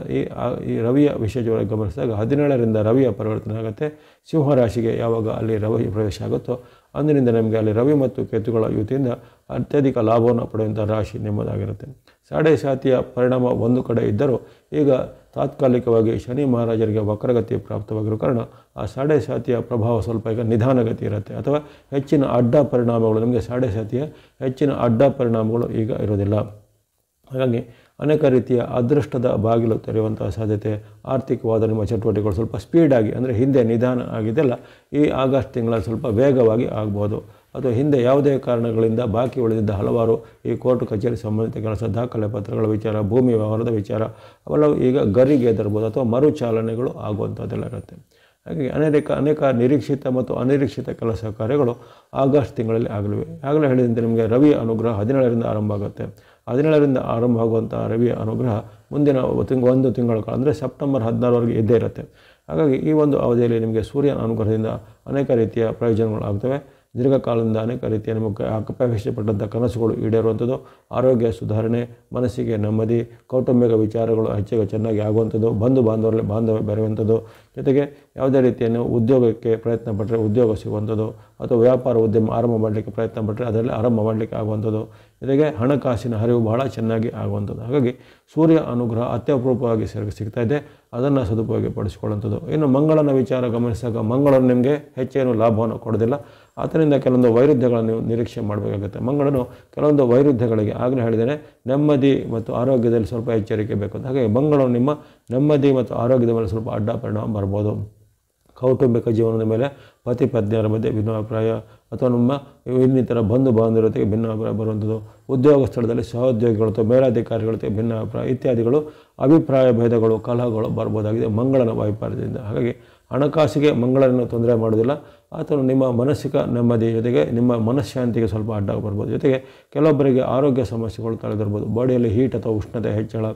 ಈ ರವಿಯ ವಿಶೇಷವಾಗಿ ಗಮನಿಸಿದಾಗ 17ರಿಂದ ರವಿಯ ಪರಿವರ್ತನೆ ಆಗುತ್ತೆ. ಸಿಂಹರಾಶಿಗೆ ಯಾವಾಗ ಅಲ್ಲಿ ರವಿ ಪ್ರವೇಶ ಆಗುತ್ತೋ ಅಂದಿನಿಂದ ನಮಗೆ ಅಲ್ಲಿ ರವಿ ಮತ್ತು ಕೇತುಗಳ ಯುತಿಯಿಂದ ಅತ್ಯಧಿಕ ಲಾಭವನ್ನು ಪಡೆಯುವಂಥ ರಾಶಿ ನಿಮ್ಮದಾಗಿರುತ್ತೆ. ಸಾಡೆ ಸಾತಿಯ ಪರಿಣಾಮ ಒಂದು ಕಡೆ ಇದ್ದರೂ ಈಗ ತಾತ್ಕಾಲಿಕವಾಗಿ ಶನಿ ಮಹಾರಾಜರಿಗೆ ವಕ್ರಗತಿ ಪ್ರಾಪ್ತವಾಗಿರೋ ಕಾರಣ ಆ ಸಾಡೆ ಸಾತಿಯ ಪ್ರಭಾವ ಸ್ವಲ್ಪ ಈಗ ನಿಧಾನಗತಿ ಇರುತ್ತೆ, ಅಥವಾ ಹೆಚ್ಚಿನ ಅಡ್ಡ ಪರಿಣಾಮಗಳು ನಮಗೆ ಸಾಡೆ ಸಾತಿಯ ಹೆಚ್ಚಿನ ಅಡ್ಡ ಪರಿಣಾಮಗಳು ಈಗ ಇರೋದಿಲ್ಲ. ಹಾಗಾಗಿ ಅನೇಕ ರೀತಿಯ ಅದೃಷ್ಟದ ಬಾಗಿಲು ತೆರೆಯುವಂಥ ಸಾಧ್ಯತೆ, ಆರ್ಥಿಕವಾದ ನಿಮ್ಮ ಚಟುವಟಿಕೆಗಳು ಸ್ವಲ್ಪ ಸ್ಪೀಡಾಗಿ, ಅಂದರೆ ಹಿಂದೆ ನಿಧಾನ ಆಗಿದೆಲ್ಲ ಈ ಆಗಸ್ಟ್ ತಿಂಗಳಲ್ಲಿ ಸ್ವಲ್ಪ ವೇಗವಾಗಿ ಆಗ್ಬೋದು. ಅಥವಾ ಹಿಂದೆ ಯಾವುದೇ ಕಾರಣಗಳಿಂದ ಬಾಕಿ ಉಳಿದಿದ್ದ ಹಲವಾರು ಈ ಕೋರ್ಟ್ ಕಚೇರಿ ಸಂಬಂಧಿತ ಕೆಲಸ, ದಾಖಲೆ ಪತ್ರಗಳ ವಿಚಾರ, ಭೂಮಿ ವ್ಯವಹಾರದ ವಿಚಾರ ಅವೆಲ್ಲವೂ ಈಗ ಗರಿಗೆ ಎದರ್ಬೋದು, ಅಥವಾ ಮರುಚಾಲನೆಗಳು ಆಗುವಂಥದ್ದೆಲ್ಲ ಇರುತ್ತೆ. ಹಾಗಾಗಿ ಅನೇಕ ನಿರೀಕ್ಷಿತ ಮತ್ತು ಅನಿರೀಕ್ಷಿತ ಕೆಲಸ ಕಾರ್ಯಗಳು ಆಗಸ್ಟ್ ತಿಂಗಳಲ್ಲಿ ಆಗಲಿವೆ. ಆಗಲೇ ಹೇಳಿದಂತೆ ನಿಮಗೆ ರವಿಯ ಅನುಗ್ರಹ 17ರಿಂದ ಆರಂಭ ಆಗುತ್ತೆ. 17ರಿಂದ ಆರಂಭ ಆಗುವಂಥ ರವಿಯ ಅನುಗ್ರಹ ಮುಂದಿನ ಒಂದು ತಿಂಗಳ ಕಾಲ, ಅಂದರೆ ಸೆಪ್ಟೆಂಬರ್ 16ರವರೆಗೆ ಇದ್ದೇ ಇರುತ್ತೆ. ಹಾಗಾಗಿ ಈ ಒಂದು ಅವಧಿಯಲ್ಲಿ ನಿಮಗೆ ಸೂರ್ಯನ ಅನುಗ್ರಹದಿಂದ ಅನೇಕ ರೀತಿಯ ಪ್ರಯೋಜನಗಳು ಆಗ್ತವೆ. ದೀರ್ಘಕಾಲದಿಂದ ಅನೇಕ ರೀತಿಯ ನಿಮಗೆ ಅಪೇಕ್ಷೆಪಟ್ಟಂಥ ಕನಸುಗಳು ಈಡೇರುವಂಥದ್ದು, ಆರೋಗ್ಯ ಸುಧಾರಣೆ, ಮನಸ್ಸಿಗೆ ನೆಮ್ಮದಿ, ಕೌಟುಂಬಿಕ ವಿಚಾರಗಳು ಹೆಚ್ಚಿಗೆ ಚೆನ್ನಾಗಿ ಆಗುವಂಥದ್ದು, ಬಂಧು ಬಾಂಧವರಲ್ಲಿ ಬಾಂಧವ್ಯ ಬೆರೆಯುವಂಥದ್ದು, ಜೊತೆಗೆ ಯಾವುದೇ ರೀತಿಯನ್ನು ಉದ್ಯೋಗಕ್ಕೆ ಪ್ರಯತ್ನ ಪಟ್ಟರೆ ಉದ್ಯೋಗ ಸಿಗುವಂಥದ್ದು, ಅಥವಾ ವ್ಯಾಪಾರ ಉದ್ಯಮ ಆರಂಭ ಮಾಡಲಿಕ್ಕೆ ಪ್ರಯತ್ನ ಪಟ್ಟರೆ ಅದರಲ್ಲಿ ಆರಂಭ ಮಾಡಲಿಕ್ಕೆ ಆಗುವಂಥದ್ದು, ಜೊತೆಗೆ ಹಣಕಾಸಿನ ಹರಿವು ಬಹಳ ಚೆನ್ನಾಗಿ ಆಗುವಂಥದ್ದು. ಹಾಗಾಗಿ ಸೂರ್ಯ ಅನುಗ್ರಹ ಅತ್ಯಪೂರ್ವವಾಗಿ ಸಿಗ್ತಾ ಇದೆ, ಅದನ್ನು ಸದುಪಯೋಗ ಪಡಿಸಿಕೊಳ್ಳುವಂಥದ್ದು. ಇನ್ನು ಮಂಗಳನ ವಿಚಾರ ಗಮನಿಸಿದಾಗ ಮಂಗಳನು ನಿಮಗೆ ಹೆಚ್ಚೇನು ಲಾಭವನ್ನು ಕೊಡೋದಿಲ್ಲ. ಆತನಿಂದ ಕೆಲವೊಂದು ವೈರುಧ್ಯಗಳನ್ನು ನೀವು ನಿರೀಕ್ಷೆ ಮಾಡಬೇಕಾಗುತ್ತೆ. ಮಂಗಳನು ಕೆಲವೊಂದು ವೈರುಧ್ಯಗಳಿಗೆ ಆಗಲೇ ಹೇಳಿದ್ದೇನೆ, ನೆಮ್ಮದಿ ಮತ್ತು ಆರೋಗ್ಯದಲ್ಲಿ ಸ್ವಲ್ಪ ಎಚ್ಚರಿಕೆ ಬೇಕು ಅಂತ. ಹಾಗೆ ಮಂಗಳನು ನಿಮ್ಮ ನೆಮ್ಮದಿ ಮತ್ತು ಆರೋಗ್ಯದ ಮೇಲೆ ಸ್ವಲ್ಪ ಅಡ್ಡ ಪರಿಣಾಮ ಬರ್ಬೋದು. ಕೌಟುಂಬಿಕ ಜೀವನದ ಮೇಲೆ ಪತಿ ಪತ್ನಿಯರ ಮಧ್ಯೆ ಭಿನ್ನಾಭಿಪ್ರಾಯ, ಅಥವಾ ನಮ್ಮ ಇನ್ನಿತರ ಬಂಧು ಬಾಂಧವರ ಜೊತೆಗೆ ಭಿನ್ನಾಭಿಪ್ರಾಯ ಬರುವಂಥದ್ದು, ಉದ್ಯೋಗ ಸ್ಥಳದಲ್ಲಿ ಸಹೋದ್ಯೋಗಿಗಳು ಅಥವಾ ಮೇಲಾಧಿಕಾರಿಗಳ ಜೊತೆಗೆ ಭಿನ್ನಾಭಿಪ್ರಾಯ ಇತ್ಯಾದಿಗಳು, ಅಭಿಪ್ರಾಯ ಭೇದಗಳು, ಕಲಹಗಳು ಬರ್ಬೋದಾಗಿದೆ ಮಂಗಳನ ವೈಪರ್ಯದಿಂದ. ಹಾಗಾಗಿ ಹಣಕಾಸಿಗೆ ಮಂಗಳನನ್ನು ತೊಂದರೆ ಮಾಡೋದಿಲ್ಲ. ಆತನು ನಿಮ್ಮ ಮಾನಸಿಕ ನೆಮ್ಮದಿ ಜೊತೆಗೆ ನಿಮ್ಮ ಮನಃಶಾಂತಿಗೆ ಸ್ವಲ್ಪ ಅಡ್ಡ ಬರ್ಬೋದು. ಜೊತೆಗೆ ಕೆಲವೊಬ್ಬರಿಗೆ ಆರೋಗ್ಯ ಸಮಸ್ಯೆಗಳು ತಲೆದರ್ಬೋದು. ಬಾಡಿಯಲ್ಲಿ ಹೀಟ್ ಅಥವಾ ಉಷ್ಣತೆ ಹೆಚ್ಚಳ,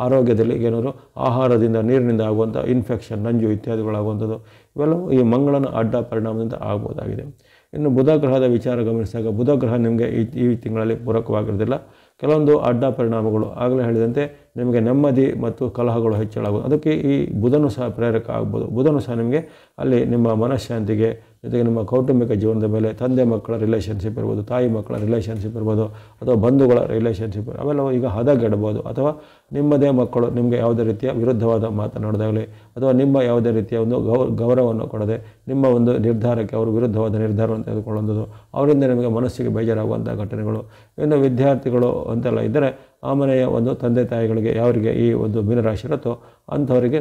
ಆರೋಗ್ಯದಲ್ಲಿ ಏನಾದರೂ ಆಹಾರದಿಂದ ನೀರಿನಿಂದ ಆಗುವಂಥ ಇನ್ಫೆಕ್ಷನ್, ನಂಜು ಇತ್ಯಾದಿಗಳಾಗುವಂಥದ್ದು ಇವೆಲ್ಲವೂ ಈ ಮಂಗಳನ ಅಡ್ಡ ಪರಿಣಾಮದಿಂದ ಆಗ್ಬೋದಾಗಿದೆ. ಇನ್ನು ಬುಧ ಗ್ರಹದ ವಿಚಾರ ಗಮನಿಸಿದಾಗ ಬುಧ ಗ್ರಹ ನಿಮಗೆ ಈ ತಿಂಗಳಲ್ಲಿ ಪೂರಕವಾಗಿರೋದಿಲ್ಲ. ಕೆಲವೊಂದು ಅಡ್ಡ ಪರಿಣಾಮಗಳು ಆಗಲೇ ಹೇಳಿದಂತೆ ನಿಮಗೆ ನೆಮ್ಮದಿ ಮತ್ತು ಕಲಹಗಳು ಹೆಚ್ಚಳಾಗೋದು. ಅದಕ್ಕೆ ಈ ಬುಧನು ಸಹ ಪ್ರೇರಕ ಆಗ್ಬೋದು. ಬುಧನು ಸಹ ನಿಮಗೆ ಅಲ್ಲಿ ನಿಮ್ಮ ಮನಃಶಾಂತಿಗೆ, ಜೊತೆಗೆ ನಿಮ್ಮ ಕೌಟುಂಬಿಕ ಜೀವನದ ಮೇಲೆ, ತಂದೆ ಮಕ್ಕಳ ರಿಲೇಷನ್ಶಿಪ್ ಇರ್ಬೋದು, ತಾಯಿ ಮಕ್ಕಳ ರಿಲೇಷನ್ಶಿಪ್ ಇರ್ಬೋದು, ಅಥವಾ ಬಂಧುಗಳ ರಿಲೇಷನ್ಶಿಪ್ ಅವೆಲ್ಲವೂ ಈಗ ಹದಗೆಡಬಹುದು. ಅಥವಾ ನಿಮ್ಮದೇ ಮಕ್ಕಳು ನಿಮಗೆ ಯಾವುದೇ ರೀತಿಯ ವಿರುದ್ಧವಾದ ಮಾತನಾಡೋದಾಗಲಿ, ಅಥವಾ ನಿಮ್ಮ ಯಾವುದೇ ರೀತಿಯ ಒಂದು ಗೌರವವನ್ನು ಕೊಡದೆ ನಿಮ್ಮ ಒಂದು ನಿರ್ಧಾರಕ್ಕೆ ಅವರು ವಿರುದ್ಧವಾದ ನಿರ್ಧಾರವನ್ನು ತೆಗೆದುಕೊಳ್ಳುವಂಥದ್ದು, ಅವರಿಂದ ನಿಮಗೆ ಮನಸ್ಸಿಗೆ ಬೇಜಾರಾಗುವಂಥ ಘಟನೆಗಳು. ಇನ್ನು ವಿದ್ಯಾರ್ಥಿಗಳು ಅಂತೆಲ್ಲ ಇದ್ದರೆ ಆ ಮನೆಯ ಒಂದು ತಂದೆ ತಾಯಿಗಳಿಗೆ ಯಾವರಿಗೆ ಈ ಒಂದು ಮೀನರಾಶಿ ಇರುತ್ತೋ ಅಂಥವರಿಗೆ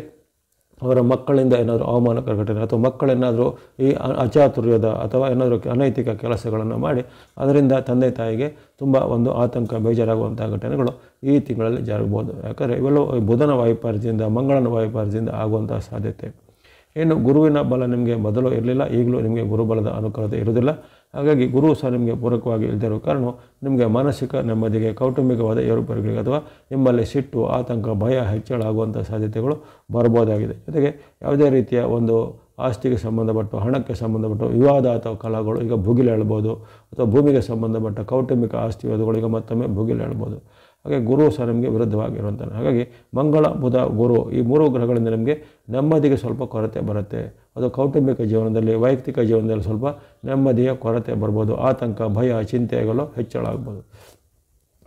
ಅವರ ಮಕ್ಕಳಿಂದ ಏನಾದರೂ ಅವಮಾನಕರ ಘಟನೆ, ಅಥವಾ ಮಕ್ಕಳೇನಾದರೂ ಈ ಅಚಾತುರ್ಯದ ಅಥವಾ ಏನಾದರೂ ಅನೈತಿಕ ಕೆಲಸಗಳನ್ನು ಮಾಡಿ ಅದರಿಂದ ತಂದೆ ತಾಯಿಗೆ ತುಂಬ ಒಂದು ಆತಂಕ, ಬೇಜಾರಾಗುವಂಥ ಘಟನೆಗಳು ಈ ತಿಂಗಳಲ್ಲಿ ಜರುಗಬಹುದು. ಯಾಕಂದರೆ ಇವೆಲ್ಲವೂ ಬುಧನ ವೈಪರ್ಯದಿಂದ, ಮಂಗಳನ ವೈಪರ್ಯದಿಂದ ಆಗುವಂಥ ಸಾಧ್ಯತೆ. ಇನ್ನು ಗುರುವಿನ ಬಲ ನಿಮಗೆ ಮೊದಲು ಇರಲಿಲ್ಲ, ಈಗಲೂ ನಿಮಗೆ ಗುರುಬಲದ ಅನುಕೂಲತೆ ಇರುವುದಿಲ್ಲ. ಹಾಗಾಗಿ ಗುರು ಸಹ ನಿಮಗೆ ಪೂರಕವಾಗಿ ಇಲ್ಲದಿರೋ ಕಾರಣ ನಿಮಗೆ ಮಾನಸಿಕ ನೆಮ್ಮದಿಗೆ, ಕೌಟುಂಬಿಕವಾದ ಏರುಪೇರುಗಳಿಗೆ ಅಥವಾ ನಿಮ್ಮಲ್ಲಿ ಸಿಟ್ಟು, ಆತಂಕ, ಭಯ ಹೆಚ್ಚಳ ಆಗುವಂಥ ಸಾಧ್ಯತೆಗಳು ಬರ್ಬೋದಾಗಿದೆ. ಜೊತೆಗೆ ಯಾವುದೇ ರೀತಿಯ ಒಂದು ಆಸ್ತಿಗೆ ಸಂಬಂಧಪಟ್ಟು, ಹಣಕ್ಕೆ ಸಂಬಂಧಪಟ್ಟು ವಿವಾದ ಅಥವಾ ಕಲಹಗಳು ಈಗ ಭುಗಿಲೇಳ್ಬೋದು, ಅಥವಾ ಭೂಮಿಗೆ ಸಂಬಂಧಪಟ್ಟ ಕೌಟುಂಬಿಕ ಆಸ್ತಿ ವಿವಾದಗಳು ಈಗ ಮತ್ತೊಮ್ಮೆ ಭುಗಿಲೇಳ್ಬೋದು. ಹಾಗೆ ಗುರು ಸಹ ನಿಮಗೆ ವಿರುದ್ಧವಾಗಿರುವಂಥದ್ದು. ಹಾಗಾಗಿ ಮಂಗಳ, ಬುಧ, ಗುರು ಈ ಮೂರು ಗ್ರಹಗಳಿಂದ ನಿಮಗೆ ನೆಮ್ಮದಿಗೆ ಸ್ವಲ್ಪ ಕೊರತೆ ಬರುತ್ತೆ. ಅದು ಕೌಟುಂಬಿಕ ಜೀವನದಲ್ಲಿ, ವೈಯಕ್ತಿಕ ಜೀವನದಲ್ಲಿ ಸ್ವಲ್ಪ ನೆಮ್ಮದಿಯ ಕೊರತೆ ಬರ್ಬೋದು. ಆತಂಕ, ಭಯ, ಚಿಂತೆಗಳು ಹೆಚ್ಚಳ ಆಗ್ಬೋದು.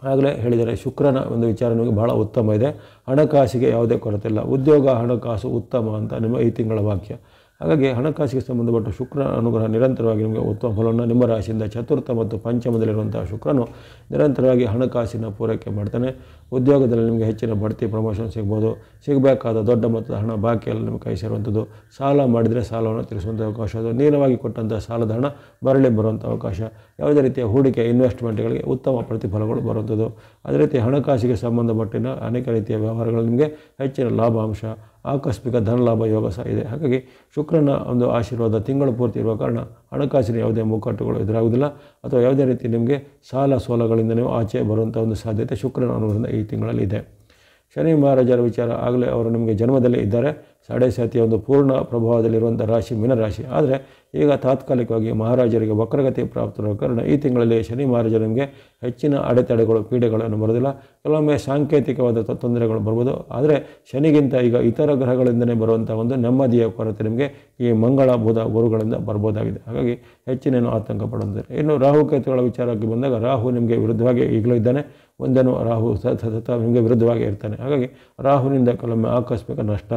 ಆಗಲೇ ಹೇಳಿದರೆ ಶುಕ್ರನ ಒಂದು ವಿಚಾರ ನಿಮಗೆ ಬಹಳ ಉತ್ತಮ ಇದೆ. ಹಣಕಾಸಿಗೆ ಯಾವುದೇ ಕೊರತೆ ಇಲ್ಲ. ಉದ್ಯೋಗ, ಹಣಕಾಸು ಉತ್ತಮ ಅಂತ ನಿಮ್ಮ ಈ ತಿಂಗಳ ವಾಕ್ಯ. ಹಾಗಾಗಿ ಹಣಕಾಸಿಗೆ ಸಂಬಂಧಪಟ್ಟ ಶುಕ್ರನ ಅನುಗ್ರಹ ನಿರಂತರವಾಗಿ ನಿಮಗೆ ಉತ್ತಮ ಫಲವನ್ನು ನಿಮ್ಮ ರಾಶಿಯಿಂದ ಚತುರ್ಥ ಮತ್ತು ಪಂಚಮದಲ್ಲಿರುವಂಥ ಶುಕ್ರನು ನಿರಂತರವಾಗಿ ಹಣಕಾಸಿನ ಪೂರೈಕೆ ಮಾಡ್ತಾನೆ. ಉದ್ಯೋಗದಲ್ಲಿ ನಿಮಗೆ ಹೆಚ್ಚಿನ ಬಡ್ತಿ, ಪ್ರಮೋಷನ್ ಸಿಗ್ಬೋದು. ಸಿಗಬೇಕಾದ ದೊಡ್ಡ ಮೊತ್ತದ ಹಣ ಬಾಕಿಯಲ್ಲಿ ನಿಮಗೆ ಕೈ ಸೇರುವಂಥದ್ದು, ಸಾಲ ಮಾಡಿದರೆ ಸಾಲವನ್ನು ತೀರಿಸುವಂಥ ಅವಕಾಶ, ಅದು ನೇರವಾಗಿ ಕೊಟ್ಟಂಥ ಸಾಲದ ಹಣ ಮರಳಿ ಬರುವಂಥ ಅವಕಾಶ, ಯಾವುದೇ ರೀತಿಯ ಹೂಡಿಕೆ, ಇನ್ವೆಸ್ಟ್ಮೆಂಟ್ಗಳಿಗೆ ಉತ್ತಮ ಪ್ರತಿಫಲಗಳು ಬರುವಂಥದ್ದು. ಅದೇ ರೀತಿ ಹಣಕಾಸಿಗೆ ಸಂಬಂಧಪಟ್ಟಿನ ಅನೇಕ ರೀತಿಯ ವ್ಯವಹಾರಗಳು ನಿಮಗೆ ಹೆಚ್ಚಿನ ಲಾಭಾಂಶ, ಆಕಸ್ಮಿಕ ಧನಲಾಭ ಯೋಗ ಸಹ ಇದೆ. ಹಾಗಾಗಿ ಶುಕ್ರನ ಒಂದು ಆಶೀರ್ವಾದ ತಿಂಗಳು ಪೂರ್ತಿ ಇರುವ ಕಾರಣ ಹಣಕಾಸಿನ ಯಾವುದೇ ಮುಗ್ಗಟ್ಟುಗಳು ಎದುರಾಗುವುದಿಲ್ಲ, ಅಥವಾ ಯಾವುದೇ ರೀತಿ ನಿಮಗೆ ಸಾಲ ಸೋಲಗಳಿಂದ ನೀವು ಆಚೆ ಬರುವಂಥ ಒಂದು ಸಾಧ್ಯತೆ ಶುಕ್ರನ ಅನುಗ್ರಹದಿಂದ ಈ ತಿಂಗಳಲ್ಲಿ ಇದೆ. ಶನಿ ಮಹಾರಾಜರ ವಿಚಾರ ಆಗಲೇ ಅವರು ನಿಮಗೆ ಜನ್ಮದಲ್ಲಿ ಇದ್ದಾರೆ. ಸಾಡೆ ಸಾತಿಯ ಒಂದು ಪೂರ್ಣ ಪ್ರಭಾವದಲ್ಲಿರುವಂಥ ರಾಶಿ ಮೀನರಾಶಿ. ಆದರೆ ಈಗ ತಾತ್ಕಾಲಿಕವಾಗಿ ಮಹಾರಾಜರಿಗೆ ವಕ್ರಗತಿ ಪ್ರಾಪ್ತಿರುವ ಕಾರಣ ಈ ತಿಂಗಳಲ್ಲಿ ಶನಿ ಮಹಾರಾಜರು ನಿಮಗೆ ಹೆಚ್ಚಿನ ಅಡೆತಡೆಗಳು ಪೀಡೆಗಳನ್ನು ಬರೋದಿಲ್ಲ. ಕೆಲವೊಮ್ಮೆ ಸಾಂಕೇತಿಕವಾದ ತೊಂದರೆಗಳು ಬರ್ಬೋದು. ಆದರೆ ಶನಿಗಿಂತ ಈಗ ಇತರ ಗ್ರಹಗಳಿಂದಲೇ ಬರುವಂಥ ಒಂದು ನೆಮ್ಮದಿಯ ಕೊರತೆ ನಿಮಗೆ ಈ ಮಂಗಳ ಬುಧ ಗುರುಗಳಿಂದ ಬರ್ಬೋದಾಗಿದೆ. ಹಾಗಾಗಿ ಹೆಚ್ಚಿನೇನು ಆತಂಕ ಪಡುವಂಥದ್ದು. ಇನ್ನು ರಾಹುಕೇತುಗಳ ವಿಚಾರಕ್ಕೆ ಬಂದಾಗ ರಾಹು ನಿಮಗೆ ವಿರುದ್ಧವಾಗಿ ಈಗಲೂ ಇದ್ದಾನೆ. ಒಂದೇನು ರಾಹು ಸತತ ನಿಮಗೆ ವಿರುದ್ಧವಾಗಿ ಇರ್ತಾನೆ. ಹಾಗಾಗಿ ರಾಹುವಿನಿಂದ ಕೆಲವೊಮ್ಮೆ ಆಕಸ್ಮಿಕ ನಷ್ಟ,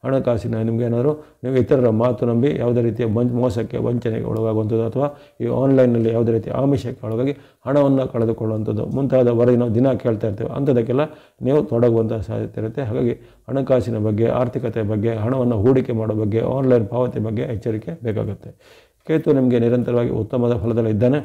ಹಣಕಾಸಿನ ನಿಮಗೆ ಏನಾದರೂ ನೀವು ಇತರರ ಮಾತು ನಂಬಿ ಯಾವುದೇ ರೀತಿಯ ಮೋಸಕ್ಕೆ ವಂಚನೆಗೆ ಒಳಗಾಗುವಂಥದ್ದು ಅಥವಾ ಈ ಆನ್ಲೈನಲ್ಲಿ ಯಾವುದೇ ರೀತಿಯ ಆಮಿಷಕ್ಕೆ ಒಳಗಾಗಿ ಹಣವನ್ನು ಕಳೆದುಕೊಳ್ಳುವಂಥದ್ದು ಮುಂತಾದ ವರದಿ ನಾವು ದಿನ ಕೇಳ್ತಾ ಇರ್ತೇವೆ. ಅಂಥದಕ್ಕೆಲ್ಲ ನೀವು ತೊಡಗುವಂಥ ಸಾಧ್ಯತೆ ಇರುತ್ತೆ. ಹಾಗಾಗಿ ಹಣಕಾಸಿನ ಬಗ್ಗೆ, ಆರ್ಥಿಕತೆ ಬಗ್ಗೆ, ಹಣವನ್ನು ಹೂಡಿಕೆ ಮಾಡೋ ಬಗ್ಗೆ, ಆನ್ಲೈನ್ ಪಾವತಿ ಬಗ್ಗೆ ಎಚ್ಚರಿಕೆ ಬೇಕಾಗುತ್ತೆ. ಕೇತು ನಿಮಗೆ ನಿರಂತರವಾಗಿ ಉತ್ತಮದ ಫಲದಲ್ಲಿ ಇದ್ದಾನೆ.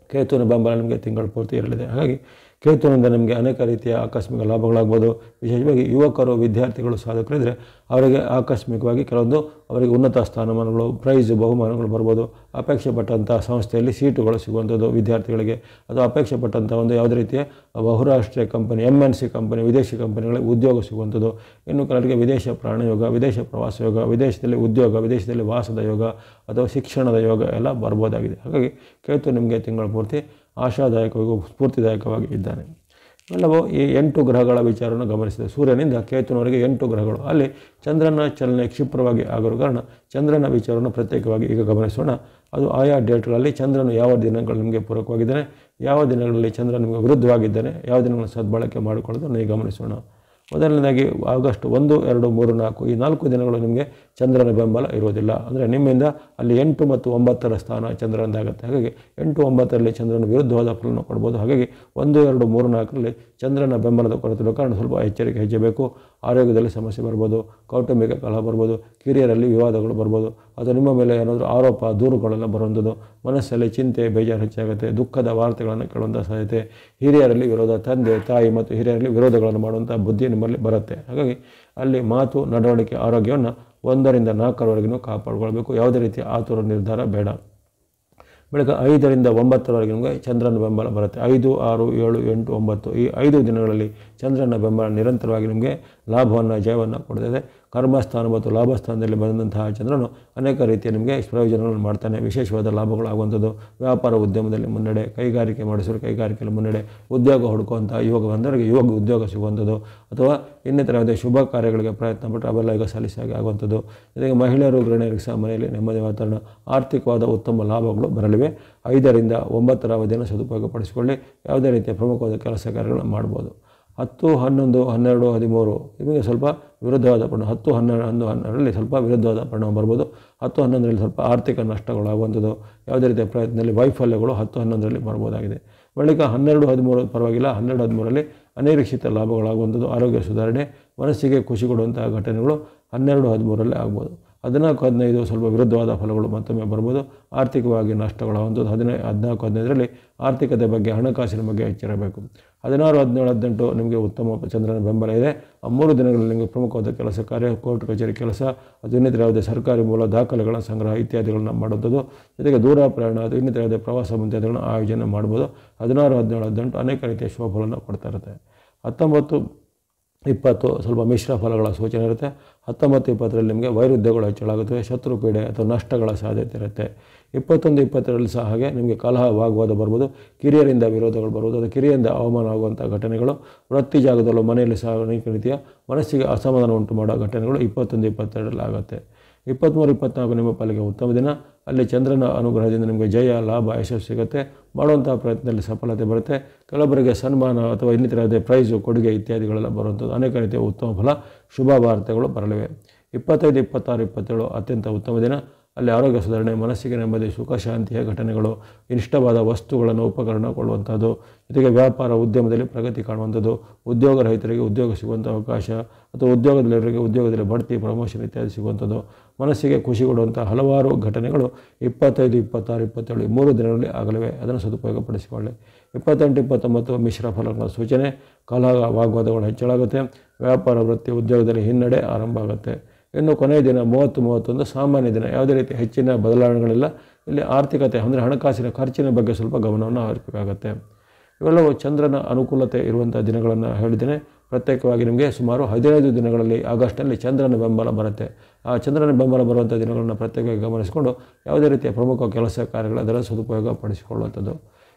ಕೇತುವಿನ ಬೆಂಬಲ ನಿಮಗೆ ತಿಂಗಳ ಪೂರ್ತಿ ಇರಲಿದೆ. ಹಾಗಾಗಿ ಕೇತುವಿನಿಂದ ನಿಮಗೆ ಅನೇಕ ರೀತಿಯ ಆಕಸ್ಮಿಕ ಲಾಭಗಳಾಗ್ಬೋದು. ವಿಶೇಷವಾಗಿ ಯುವಕರು, ವಿದ್ಯಾರ್ಥಿಗಳು, ಸಾಧಕರಿದ್ದರೆ ಅವರಿಗೆ ಆಕಸ್ಮಿಕವಾಗಿ ಕೆಲವೊಂದು ಅವರಿಗೆ ಉನ್ನತ ಸ್ಥಾನಮಾನಗಳು, ಪ್ರೈಸ್, ಬಹುಮಾನಗಳು ಬರ್ಬೋದು. ಅಪೇಕ್ಷೆ ಪಟ್ಟಂಥ ಸಂಸ್ಥೆಯಲ್ಲಿ ಸೀಟುಗಳು ಸಿಗುವಂಥದ್ದು ವಿದ್ಯಾರ್ಥಿಗಳಿಗೆ, ಅಥವಾ ಅಪೇಕ್ಷೆ ಪಟ್ಟಂಥ ಒಂದು ಯಾವುದೇ ರೀತಿಯ ಬಹುರಾಷ್ಟ್ರೀಯ ಕಂಪನಿ, MNC ಕಂಪನಿ, ವಿದೇಶಿ ಕಂಪನಿಗಳಿಗೆ ಉದ್ಯೋಗ ಸಿಗುವಂಥದ್ದು. ಇನ್ನು ಕೆಲವರಿಗೆ ವಿದೇಶ ಪ್ರಯಾಣ ಯೋಗ, ವಿದೇಶ ಪ್ರವಾಸ ಯೋಗ, ವಿದೇಶದಲ್ಲಿ ಉದ್ಯೋಗ, ವಿದೇಶದಲ್ಲಿ ವಾಸದ ಯೋಗ ಅಥವಾ ಶಿಕ್ಷಣದ ಯೋಗ ಎಲ್ಲ ಬರ್ಬೋದಾಗಿದೆ. ಹಾಗಾಗಿ ಕೇತು ನಿಮಗೆ ತಿಂಗಳ ಪೂರ್ತಿ ಆಶಾದಾಯಕವಾಗಿ, ಸ್ಫೂರ್ತಿದಾಯಕವಾಗಿ ಇದ್ದಾನೆ. ಎಲ್ಲವೂ ಈ 8 ಗ್ರಹಗಳ ವಿಚಾರವನ್ನು ಗಮನಿಸಿದೆ. ಸೂರ್ಯನಿಂದ ಕೇತುನವರೆಗೆ 8 ಗ್ರಹಗಳು. ಅಲ್ಲಿ ಚಂದ್ರನ ಚಲನೆ ಕ್ಷಿಪ್ರವಾಗಿ ಆಗಿರೋ ಕಾರಣ ಚಂದ್ರನ ವಿಚಾರವನ್ನು ಪ್ರತ್ಯೇಕವಾಗಿ ಈಗ ಗಮನಿಸೋಣ. ಅದು ಆಯಾ ಡೇಟ್ಗಳಲ್ಲಿ ಚಂದ್ರನು ಯಾವ ದಿನಗಳು ನಿಮಗೆ ಪೂರಕವಾಗಿದ್ದಾನೆ, ಯಾವ ದಿನಗಳಲ್ಲಿ ಚಂದ್ರ ನಿಮಗೆ ವಿರುದ್ಧವಾಗಿದ್ದಾನೆ, ಯಾವ ದಿನಗಳನ್ನು ಸದ್ಬಳಕೆ ಮಾಡಿಕೊಳ್ಳೋದನ್ನು ಈಗ ಗಮನಿಸೋಣ. ಮೊದಲನೇದಾಗಿ ಆಗಸ್ಟ್ 1, 2, 3, 4 ಈ 4 ದಿನಗಳು ನಿಮಗೆ ಚಂದ್ರನ ಬೆಂಬಲ ಇರೋದಿಲ್ಲ. ಅಂದರೆ ನಿಮ್ಮಿಂದ ಅಲ್ಲಿ 8 ಮತ್ತು 9ರ ಸ್ಥಾನ ಚಂದ್ರನದಾಗುತ್ತೆ. ಹಾಗಾಗಿ 8, 9ರಲ್ಲಿ ಚಂದ್ರನ ವಿರುದ್ಧವಾದ ಫಲವನ್ನು ಕೊಡ್ಬೋದು. ಹಾಗಾಗಿ 1, 2, 3, 4ರಲ್ಲಿ ಚಂದ್ರನ ಬೆಂಬಲದ ಕೊರತೆ ಕಾರಣ ಸ್ವಲ್ಪ ಎಚ್ಚರಿಕೆ ಹೆಜ್ಜೆಬೇಕು. ಆರೋಗ್ಯದಲ್ಲಿ ಸಮಸ್ಯೆ ಬರ್ಬೋದು, ಕೌಟುಂಬಿಕ ಕಲಹ ಬರ್ಬೋದು, ಕಿರಿಯರಲ್ಲಿ ವಿವಾದಗಳು ಬರ್ಬೋದು, ಅಥವಾ ನಿಮ್ಮ ಮೇಲೆ ಏನಾದರೂ ಆರೋಪ, ದೂರುಗಳೆಲ್ಲ ಬರುವಂಥದ್ದು, ಮನಸ್ಸಲ್ಲಿ ಚಿಂತೆ, ಬೇಜಾರು ಹೆಚ್ಚಾಗುತ್ತೆ, ದುಃಖದ ವಾರ್ತೆಗಳನ್ನು ಕೇಳುವಂಥ ಸಾಧ್ಯತೆ, ಹಿರಿಯರಲ್ಲಿ ವಿರೋಧ, ತಂದೆ, ತಾಯಿ ಮತ್ತು ಹಿರಿಯರಲ್ಲಿ ವಿರೋಧಗಳನ್ನು ಮಾಡುವಂಥ ಬುದ್ಧಿ ನಿಮ್ಮಲ್ಲಿ ಬರುತ್ತೆ. ಹಾಗಾಗಿ ಅಲ್ಲಿ ಮಾತು, ನಡವಳಿಕೆ, ಆರೋಗ್ಯವನ್ನು 1ರಿಂದ 4ರವರೆಗೂ ಕಾಪಾಡಿಕೊಳ್ಬೇಕು. ಯಾವುದೇ ರೀತಿಯ ಆತುರ ನಿರ್ಧಾರ ಬೇಡ. ಬೆಳಗ್ಗೆ 5ರಿಂದ 9ರವರೆಗೆ ನಿಮಗೆ ಚಂದ್ರನ ಬೆಂಬಲ ಬರುತ್ತೆ. 5, 6, 7, 8, 9 ಈ 5 ದಿನಗಳಲ್ಲಿ ಚಂದ್ರನ ಬೆಂಬಲ ನಿರಂತರವಾಗಿ ನಿಮಗೆ ಲಾಭವನ್ನು, ಜಯವನ್ನು ಕೊಡ್ತದೆ. ಕರ್ಮಸ್ಥಾನ ಮತ್ತು ಲಾಭಸ್ಥಾನದಲ್ಲಿ ಬಂದಂತಹ ಚಂದ್ರನು ಅನೇಕ ರೀತಿಯ ನಿಮಗೆ ಪ್ರಯೋಜನಗಳನ್ನು ಮಾಡ್ತಾನೆ. ವಿಶೇಷವಾದ ಲಾಭಗಳಾಗುವಂಥದ್ದು, ವ್ಯಾಪಾರ ಉದ್ಯಮದಲ್ಲಿ ಮುನ್ನಡೆ, ಕೈಗಾರಿಕೆ ಮಾಡಿಸೋರು ಕೈಗಾರಿಕೆಯಲ್ಲಿ ಮುನ್ನಡೆ, ಉದ್ಯೋಗ ಹುಡುಕುವಂಥ ಯುವಕ ಬಂದವರಿಗೆ ಉದ್ಯೋಗ ಸಿಗುವಂಥದ್ದು, ಅಥವಾ ಇನ್ನಿತರ ಯಾವುದೇ ಶುಭ ಕಾರ್ಯಗಳಿಗೆ ಪ್ರಯತ್ನ ಪಟ್ಟರೆ ಅವೆಲ್ಲ ಈಗ ಸಲೀಸಾಗಿ ಆಗುವಂಥದ್ದು. ಜೊತೆಗೆ ಮಹಿಳೆಯರು, ಗೃಹಿಣಿಯರಿಗೆ ಸಹ ಮನೆಯಲ್ಲಿ ನೆಮ್ಮದಿ ವಾತಾವರಣ, ಆರ್ಥಿಕವಾದ ಉತ್ತಮ ಲಾಭಗಳು ಬರಲಿವೆ. 5ರಿಂದ 9ರ ಅವಧಿಯನ್ನು ಸದುಪಯೋಗಪಡಿಸಿಕೊಳ್ಳಿ. ಯಾವುದೇ ರೀತಿಯ ಪ್ರಮುಖವಾದ ಕೆಲಸ ಕಾರ್ಯಗಳನ್ನು ಮಾಡ್ಬೋದು. 10, 11, 12, 13 ನಿಮಗೆ ಸ್ವಲ್ಪ ವಿರುದ್ಧವಾದ ಪರಿಣಾಮ. 10, 11, 12ರಲ್ಲಿ ಸ್ವಲ್ಪ ವಿರುದ್ಧವಾದ ಪರಿಣಾಮ ಬರ್ಬೋದು. 10, 11ರಲ್ಲಿ ಸ್ವಲ್ಪ ಆರ್ಥಿಕ ನಷ್ಟಗಳಾಗುವಂಥದ್ದು, ಯಾವುದೇ ರೀತಿಯ ಪ್ರಯತ್ನದಲ್ಲಿ ವೈಫಲ್ಯಗಳು 10, 11ರಲ್ಲಿ ಬರ್ಬೋದಾಗಿದೆ. ಬಳಿಕ 12, 13 ಪರವಾಗಿಲ್ಲ. 12, 13ರಲ್ಲಿ ಅನಿರೀಕ್ಷಿತ ಲಾಭಗಳಾಗುವಂಥದ್ದು, ಆರೋಗ್ಯ ಸುಧಾರಣೆ, ಮನಸ್ಸಿಗೆ ಖುಷಿ ಕೊಡುವಂತಹ ಘಟನೆಗಳು 12, 13ರಲ್ಲಿ ಆಗ್ಬೋದು. 14, 15 ಸ್ವಲ್ಪ ವಿರುದ್ಧವಾದ ಫಲಗಳು ಮತ್ತೊಮ್ಮೆ ಬರ್ಬೋದು. ಆರ್ಥಿಕವಾಗಿ ನಷ್ಟಗಳಾಗುವಂಥದ್ದು. 14, 15ರಲ್ಲಿ ಆರ್ಥಿಕತೆ ಬಗ್ಗೆ, ಹಣಕಾಸಿನ ಬಗ್ಗೆ ಎಚ್ಚರಬೇಕು. 16, 17, 18 ನಿಮಗೆ ಉತ್ತಮ ಚಂದ್ರನ ಬೆಂಬಲ ಇದೆ. ಆ 3 ದಿನಗಳಲ್ಲಿ ನಿಮಗೆ ಪ್ರಮುಖವಾದ ಕೆಲಸ ಕಾರ್ಯ, ಕೋರ್ಟ್ ಕಚೇರಿ ಕೆಲಸ, ಅದು ಇನ್ನಿತರ ಯಾವುದೇ ಸರ್ಕಾರಿ ಮೂಲ ದಾಖಲೆಗಳ ಸಂಗ್ರಹ ಇತ್ಯಾದಿಗಳನ್ನ ಮಾಡುವಂಥದ್ದು, ಜೊತೆಗೆ ದೂರ ಪ್ರಯಾಣ, ಅದು ಇನ್ನಿತರ ಯಾವುದೇ ಪ್ರವಾಸ ಮುಂತಾದಗಳನ್ನ ಆಯೋಜನೆ ಮಾಡ್ಬೋದು. 16, 17, 18 ಅನೇಕ ರೀತಿಯ ಶುಭ ಫಲವನ್ನು ಕೊಡ್ತಾ ಇರುತ್ತೆ. 19, 20 ಸ್ವಲ್ಪ ಮಿಶ್ರ ಫಲಗಳ ಸೂಚನೆ ಇರುತ್ತೆ. 19, 20ರಲ್ಲಿ ನಿಮಗೆ ವೈರುಧ್ಯಗಳು ಹೆಚ್ಚಳಾಗುತ್ತವೆ, ಶತ್ರು ಪೀಡೆ ಅಥವಾ ನಷ್ಟಗಳ ಸಾಧ್ಯತೆ ಇರುತ್ತೆ. 21, 22ರಲ್ಲಿ ಸಹ ಹಾಗೆ ನಿಮಗೆ ಕಲಹ, ವಾಗ್ವಾದ ಬರ್ಬೋದು, ಕಿರಿಯರಿಂದ ವಿರೋಧಗಳು ಬರ್ಬೋದು, ಅದು ಕಿರಿಯರಿಂದ ಅವಮಾನ ಆಗುವಂಥ ಘಟನೆಗಳು, ವೃತ್ತಿ ಜಾಗದಲ್ಲೂ ಮನೆಯಲ್ಲಿ ಸಹ ಅನೇಕ ರೀತಿಯ ಮನಸ್ಸಿಗೆ ಅಸಮಾಧಾನ ಉಂಟು ಮಾಡೋ ಘಟನೆಗಳು 21, 22ರಲ್ಲಿ ಆಗುತ್ತೆ. 23, 24 ನಿಮ್ಮ ಪಾಲಿಗೆ ಉತ್ತಮ ದಿನ. ಅಲ್ಲಿ ಚಂದ್ರನ ಅನುಗ್ರಹದಿಂದ ನಿಮಗೆ ಜಯ, ಲಾಭ, ಯಶಸ್ಸು ಸಿಗುತ್ತೆ. ಮಾಡುವಂಥ ಪ್ರಯತ್ನದಲ್ಲಿ ಸಫಲತೆ ಬರುತ್ತೆ. ಕೆಲವೊಬ್ಬರಿಗೆ ಸನ್ಮಾನ ಅಥವಾ ಇನ್ನಿತರ ಯಾವುದೇ ಪ್ರೈಸು, ಕೊಡುಗೆ ಇತ್ಯಾದಿಗಳೆಲ್ಲ ಬರುವಂಥದ್ದು, ಅನೇಕ ರೀತಿಯ ಉತ್ತಮ ಫಲ, ಶುಭ ವಾರ್ತೆಗಳು ಬರಲಿವೆ. 25, 26, 27 ಅತ್ಯಂತ ಉತ್ತಮ ದಿನ. ಅಲ್ಲಿ ಆರೋಗ್ಯ ಸುಧಾರಣೆ, ಮನಸ್ಸಿಗೆ ನೆಮ್ಮದಿ, ಸುಖ ಶಾಂತಿಯ ಘಟನೆಗಳು, ಇಷ್ಟವಾದ ವಸ್ತುಗಳನ್ನು ಉಪಕರಣ ಕೊಳ್ಳುವಂಥದ್ದು, ಜೊತೆಗೆ ವ್ಯಾಪಾರ ಉದ್ಯಮದಲ್ಲಿ ಪ್ರಗತಿ ಕಾಣುವಂಥದ್ದು, ಉದ್ಯೋಗ ರಹಿತರಿಗೆ ಉದ್ಯೋಗ ಸಿಗುವಂಥ ಅವಕಾಶ, ಅಥವಾ ಉದ್ಯೋಗದಲ್ಲಿರೋರಿಗೆ ಉದ್ಯೋಗದಲ್ಲಿ ಬಡ್ತಿ, ಪ್ರಮೋಷನ್ ಇತ್ಯಾದಿ ಸಿಗುವಂಥದ್ದು, ಮನಸ್ಸಿಗೆ ಖುಷಿ ಕೊಡುವಂಥ ಹಲವಾರು ಘಟನೆಗಳು 25, 26, 27 ಈ 3 ದಿನಗಳಲ್ಲಿ ಆಗಲಿವೆ. ಅದನ್ನು ಸದುಪಯೋಗಪಡಿಸಿಕೊಳ್ಳಿ. 28, 29 ಮಿಶ್ರ ಫಲಗಳ ಸೂಚನೆ, ಕಲಹ, ವಾಗ್ವಾದಗಳು ಹೆಚ್ಚಳಾಗುತ್ತೆ. ವ್ಯಾಪಾರ, ವೃತ್ತಿ, ಉದ್ಯೋಗದಲ್ಲಿ ಹಿನ್ನಡೆ ಆರಂಭ ಆಗುತ್ತೆ. ಇನ್ನು ಕೊನೆಯ ದಿನ 30, 31 ಸಾಮಾನ್ಯ ದಿನ. ಯಾವುದೇ ರೀತಿ ಹೆಚ್ಚಿನ ಬದಲಾವಣೆಗಳಿಲ್ಲ. ಇಲ್ಲಿ ಆರ್ಥಿಕತೆ ಅಂದರೆ ಹಣಕಾಸಿನ ಖರ್ಚಿನ ಬಗ್ಗೆ ಸ್ವಲ್ಪ ಗಮನವನ್ನು ಹರಿಸಬೇಕಾಗತ್ತೆ. ಇವೆಲ್ಲವೂ ಚಂದ್ರನ ಅನುಕೂಲತೆ ಇರುವಂಥ ದಿನಗಳನ್ನು ಹೇಳಿದ್ದೇನೆ. ಪ್ರತ್ಯೇಕವಾಗಿ ನಿಮಗೆ ಸುಮಾರು 15 ದಿನಗಳಲ್ಲಿ ಆಗಸ್ಟ್ನಲ್ಲಿ ಚಂದ್ರನ ಬೆಂಬಲ ಬರುತ್ತೆ. ಆ ಚಂದ್ರನ ಬೆಂಬಲ ಬರುವಂಥ ದಿನಗಳನ್ನು ಪ್ರತ್ಯೇಕವಾಗಿ ಗಮನಿಸಿಕೊಂಡು ಯಾವುದೇ ರೀತಿಯ ಪ್ರಮುಖ ಕೆಲಸ ಕಾರ್ಯಗಳ ಅದರ ಸದುಪಯೋಗ ಪಡಿಸಿಕೊಳ್ಳುವಂಥದ್ದು.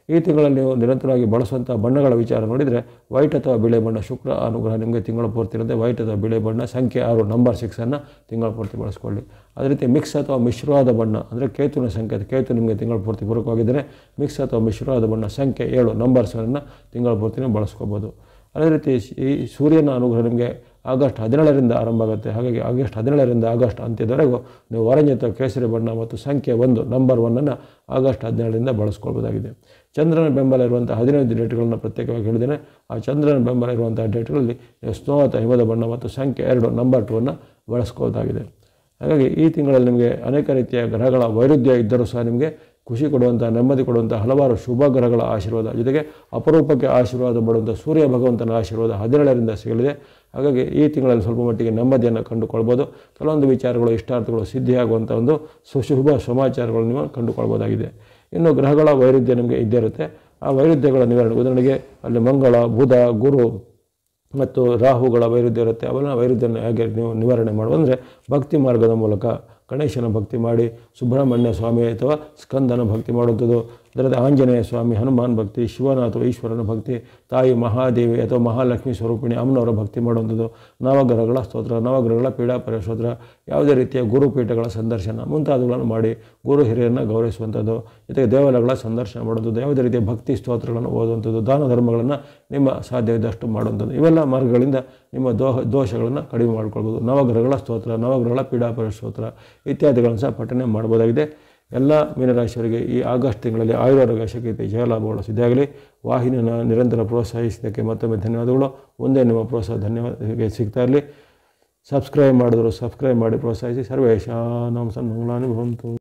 ಈ ತಿಂಗಳಲ್ಲಿ ನೀವು ನಿರಂತರವಾಗಿ ಬಳಸುವಂಥ ಬಣ್ಣಗಳ ವಿಚಾರ ನೋಡಿದರೆ ವೈಟ್ ಅಥವಾ ಬಿಳಿ ಬಣ್ಣ, ಶುಕ್ರ ಅನುಗ್ರಹ ನಿಮಗೆ ತಿಂಗಳ ಪೂರ್ತಿ ಇರುತ್ತೆ. ವೈಟ್ ಅಥವಾ ಬಿಳಿ ಬಣ್ಣ, ಸಂಖ್ಯೆ 6 ನಂಬರ್ 6 ತಿಂಗಳ ಪೂರ್ತಿ ಬಳಸ್ಕೊಳ್ಳಿ. ಅದೇ ರೀತಿ ಮಿಕ್ಸ್ ಅಥವಾ ಮಿಶ್ರವಾದ ಬಣ್ಣ ಅಂದರೆ ಕೇತುವಿನ ಸಂಕೇತ, ಕೇತು ನಿಮಗೆ ತಿಂಗಳ ಪೂರ್ತಿ ಪೂರಕವಾಗಿದ್ದರೆ ಮಿಕ್ಸ್ ಅಥವಾ ಮಿಶ್ರವಾದ ಬಣ್ಣ ಸಂಖ್ಯೆ 7 ನಂಬರ್ 7 ತಿಂಗಳ ಪೂರ್ತಿನೇ ಬಳಸ್ಕೋಬೋದು. ಅದೇ ರೀತಿ ಈ ಸೂರ್ಯನ ಅನುಗ್ರಹ ನಿಮಗೆ ಆಗಸ್ಟ್ 17ರಿಂದ ಆರಂಭ ಆಗುತ್ತೆ. ಹಾಗಾಗಿ ಆಗಸ್ಟ್ 17ರಿಂದ ಆಗಸ್ಟ್ ಅಂತ್ಯದವರೆಗೂ ನೀವು ಆರೆಂಜ್ ಅಥವಾ ಕೇಸರಿ ಬಣ್ಣ ಮತ್ತು ಸಂಖ್ಯೆ 1 ನಂಬರ್ 1 ಆಗಸ್ಟ್ 17ರಿಂದ ಬಳಸ್ಕೊಳ್ಬೋದಾಗಿದೆ. ಚಂದ್ರನ ಬೆಂಬಲ ಇರುವಂಥ 15 ಡೇಟ್ಗಳನ್ನು ಪ್ರತ್ಯೇಕವಾಗಿ ಹೇಳಿದ್ದೇನೆ. ಆ ಚಂದ್ರನ ಬೆಂಬಲ ಇರುವಂಥ ಡೇಟ್ಗಳಲ್ಲಿ ನೀವು ಸ್ನೋ ಅಥವಾ ಹಿಮದ ಬಣ್ಣ ಮತ್ತು ಸಂಖ್ಯೆ 2 ನಂಬರ್ 2 ಬಳಸ್ಕೊಳ್ಳೋದಾಗಿದೆ. ಹಾಗಾಗಿ ಈ ತಿಂಗಳಲ್ಲಿ ನಿಮಗೆ ಅನೇಕ ರೀತಿಯ ಗ್ರಹಗಳ ವೈರುಧ್ಯ ಇದ್ದರೂ ಸಹ ನಿಮಗೆ ಖುಷಿ ಕೊಡುವಂಥ, ನೆಮ್ಮದಿ ಕೊಡುವಂಥ ಹಲವಾರು ಶುಭ ಗ್ರಹಗಳ ಆಶೀರ್ವಾದ, ಜೊತೆಗೆ ಅಪರೂಪಕ್ಕೆ ಆಶೀರ್ವಾದ ಪಡುವಂಥ ಸೂರ್ಯ ಭಗವಂತನ ಆಶೀರ್ವಾದ 17ರಿಂದ ಸಿಗಲಿದೆ. ಹಾಗಾಗಿ ಈ ತಿಂಗಳಲ್ಲಿ ಸ್ವಲ್ಪ ಮಟ್ಟಿಗೆ ನೆಮ್ಮದಿಯನ್ನು ಕಂಡುಕೊಳ್ಬೋದು. ಕೆಲವೊಂದು ವಿಚಾರಗಳು, ಇಷ್ಟಾರ್ಥಗಳು ಸಿದ್ಧಿಯಾಗುವಂಥ ಒಂದು ಶುಭ ಸಮಾಚಾರಗಳು ನೀವು ಕಂಡುಕೊಳ್ಬೋದಾಗಿದೆ. ಇನ್ನು ಗ್ರಹಗಳ ವೈರುಧ್ಯ ನಿಮಗೆ ಇದ್ದೇ ಇರುತ್ತೆ. ಆ ವೈರುಧ್ಯಗಳ ನಿವಾರಣೆ, ಉದಾಹರಣೆಗೆ ಅಲ್ಲಿ ಮಂಗಳ, ಬುಧ, ಗುರು ಮತ್ತು ರಾಹುಗಳ ವೈರುಧ್ಯ ಇರುತ್ತೆ. ಅವೆಲ್ಲ ವೈರುಧ್ಯನ ಹೇಗೆ ನೀವು ನಿವಾರಣೆ ಮಾಡುವಂದರೆ ಭಕ್ತಿ ಮಾರ್ಗದ ಮೂಲಕ ಗಣೇಶನ ಭಕ್ತಿ ಮಾಡಿ, ಸುಬ್ರಹ್ಮಣ್ಯ ಸ್ವಾಮಿ ಅಥವಾ ಸ್ಕಂದನ ಭಕ್ತಿ ಮಾಡುವಂಥದ್ದು, ಅದರ ಆಂಜನೇಯ ಸ್ವಾಮಿ, ಹನುಮಾನ್ ಭಕ್ತಿ, ಶಿವನ ಅಥವಾ ಈಶ್ವರನ ಭಕ್ತಿ, ತಾಯಿ ಮಹಾದೇವಿ ಅಥವಾ ಮಹಾಲಕ್ಷ್ಮೀ ಸ್ವರೂಪಿಣಿ ಅಮ್ಮನವರ ಭಕ್ತಿ ಮಾಡುವಂಥದ್ದು, ನವಗ್ರಹಗಳ ಸ್ತೋತ್ರ, ನವಗ್ರಹಗಳ ಪೀಡಾಪರ ಸ್ತೋತ್ರ, ಯಾವುದೇ ರೀತಿಯ ಗುರುಪೀಠಗಳ ಸಂದರ್ಶನ ಮುಂತಾದವುಗಳನ್ನು ಮಾಡಿ ಗುರು ಹಿರಿಯರನ್ನು ಗೌರವಿಸುವಂಥದ್ದು, ಜೊತೆಗೆ ದೇವಾಲಯಗಳ ಸಂದರ್ಶನ ಮಾಡುವಂಥದ್ದು, ಯಾವುದೇ ರೀತಿಯ ಭಕ್ತಿ ಸ್ತೋತ್ರಗಳನ್ನು ಓದುವಂಥದ್ದು, ದಾನ ಧರ್ಮಗಳನ್ನು ನಿಮ್ಮ ಸಾಧ್ಯವಿದ್ದಷ್ಟು ಮಾಡುವಂಥದ್ದು, ಇವೆಲ್ಲ ಮಾರ್ಗಗಳಿಂದ ನಿಮ್ಮ ದೋಷಗಳನ್ನು ಕಡಿಮೆ ಮಾಡಿಕೊಳ್ಬೋದು. ನವಗ್ರಹಗಳ ಸ್ತೋತ್ರ, ನವಗ್ರಹಗಳ ಪೀಡಾಪರ ಸ್ತೋತ್ರ ಇತ್ಯಾದಿಗಳನ್ನು ಸಹ ಪಠನೆ ಮಾಡ್ಬೋದಾಗಿದೆ. ಎಲ್ಲ ಮೀನರಾಶಿಯವರಿಗೆ ಈ ಆಗಸ್ಟ್ ತಿಂಗಳಲ್ಲಿ ಆಯುರಾರೋಗ್ಯ ಶಕ್ತಿ ಜಯಲಾಭಗಳು ಸಿದ್ಧಿಯಾಗಲಿ. ವಾಹಿನಿಯನ್ನು ನಿರಂತರ ಪ್ರೋತ್ಸಾಹಿಸಿದ್ದಕ್ಕೆ ಮತ್ತೊಮ್ಮೆ ಧನ್ಯವಾದಗಳು. ಮುಂದೆ ನಿಮ್ಮ ಪ್ರೋತ್ಸಾಹ ಧನ್ಯವಾದ ಸಿಗ್ತಾ ಇರಲಿ. ಸಬ್ಸ್ಕ್ರೈಬ್ ಮಾಡಿದ್ರು ಸಬ್ಸ್ಕ್ರೈಬ್ ಮಾಡಿ ಪ್ರೋತ್ಸಾಹಿಸಿ. ಸರ್ವೇಶಾನಾಂ ಸನ್ಮಂಗಳಾನಿ ಭವಂತು.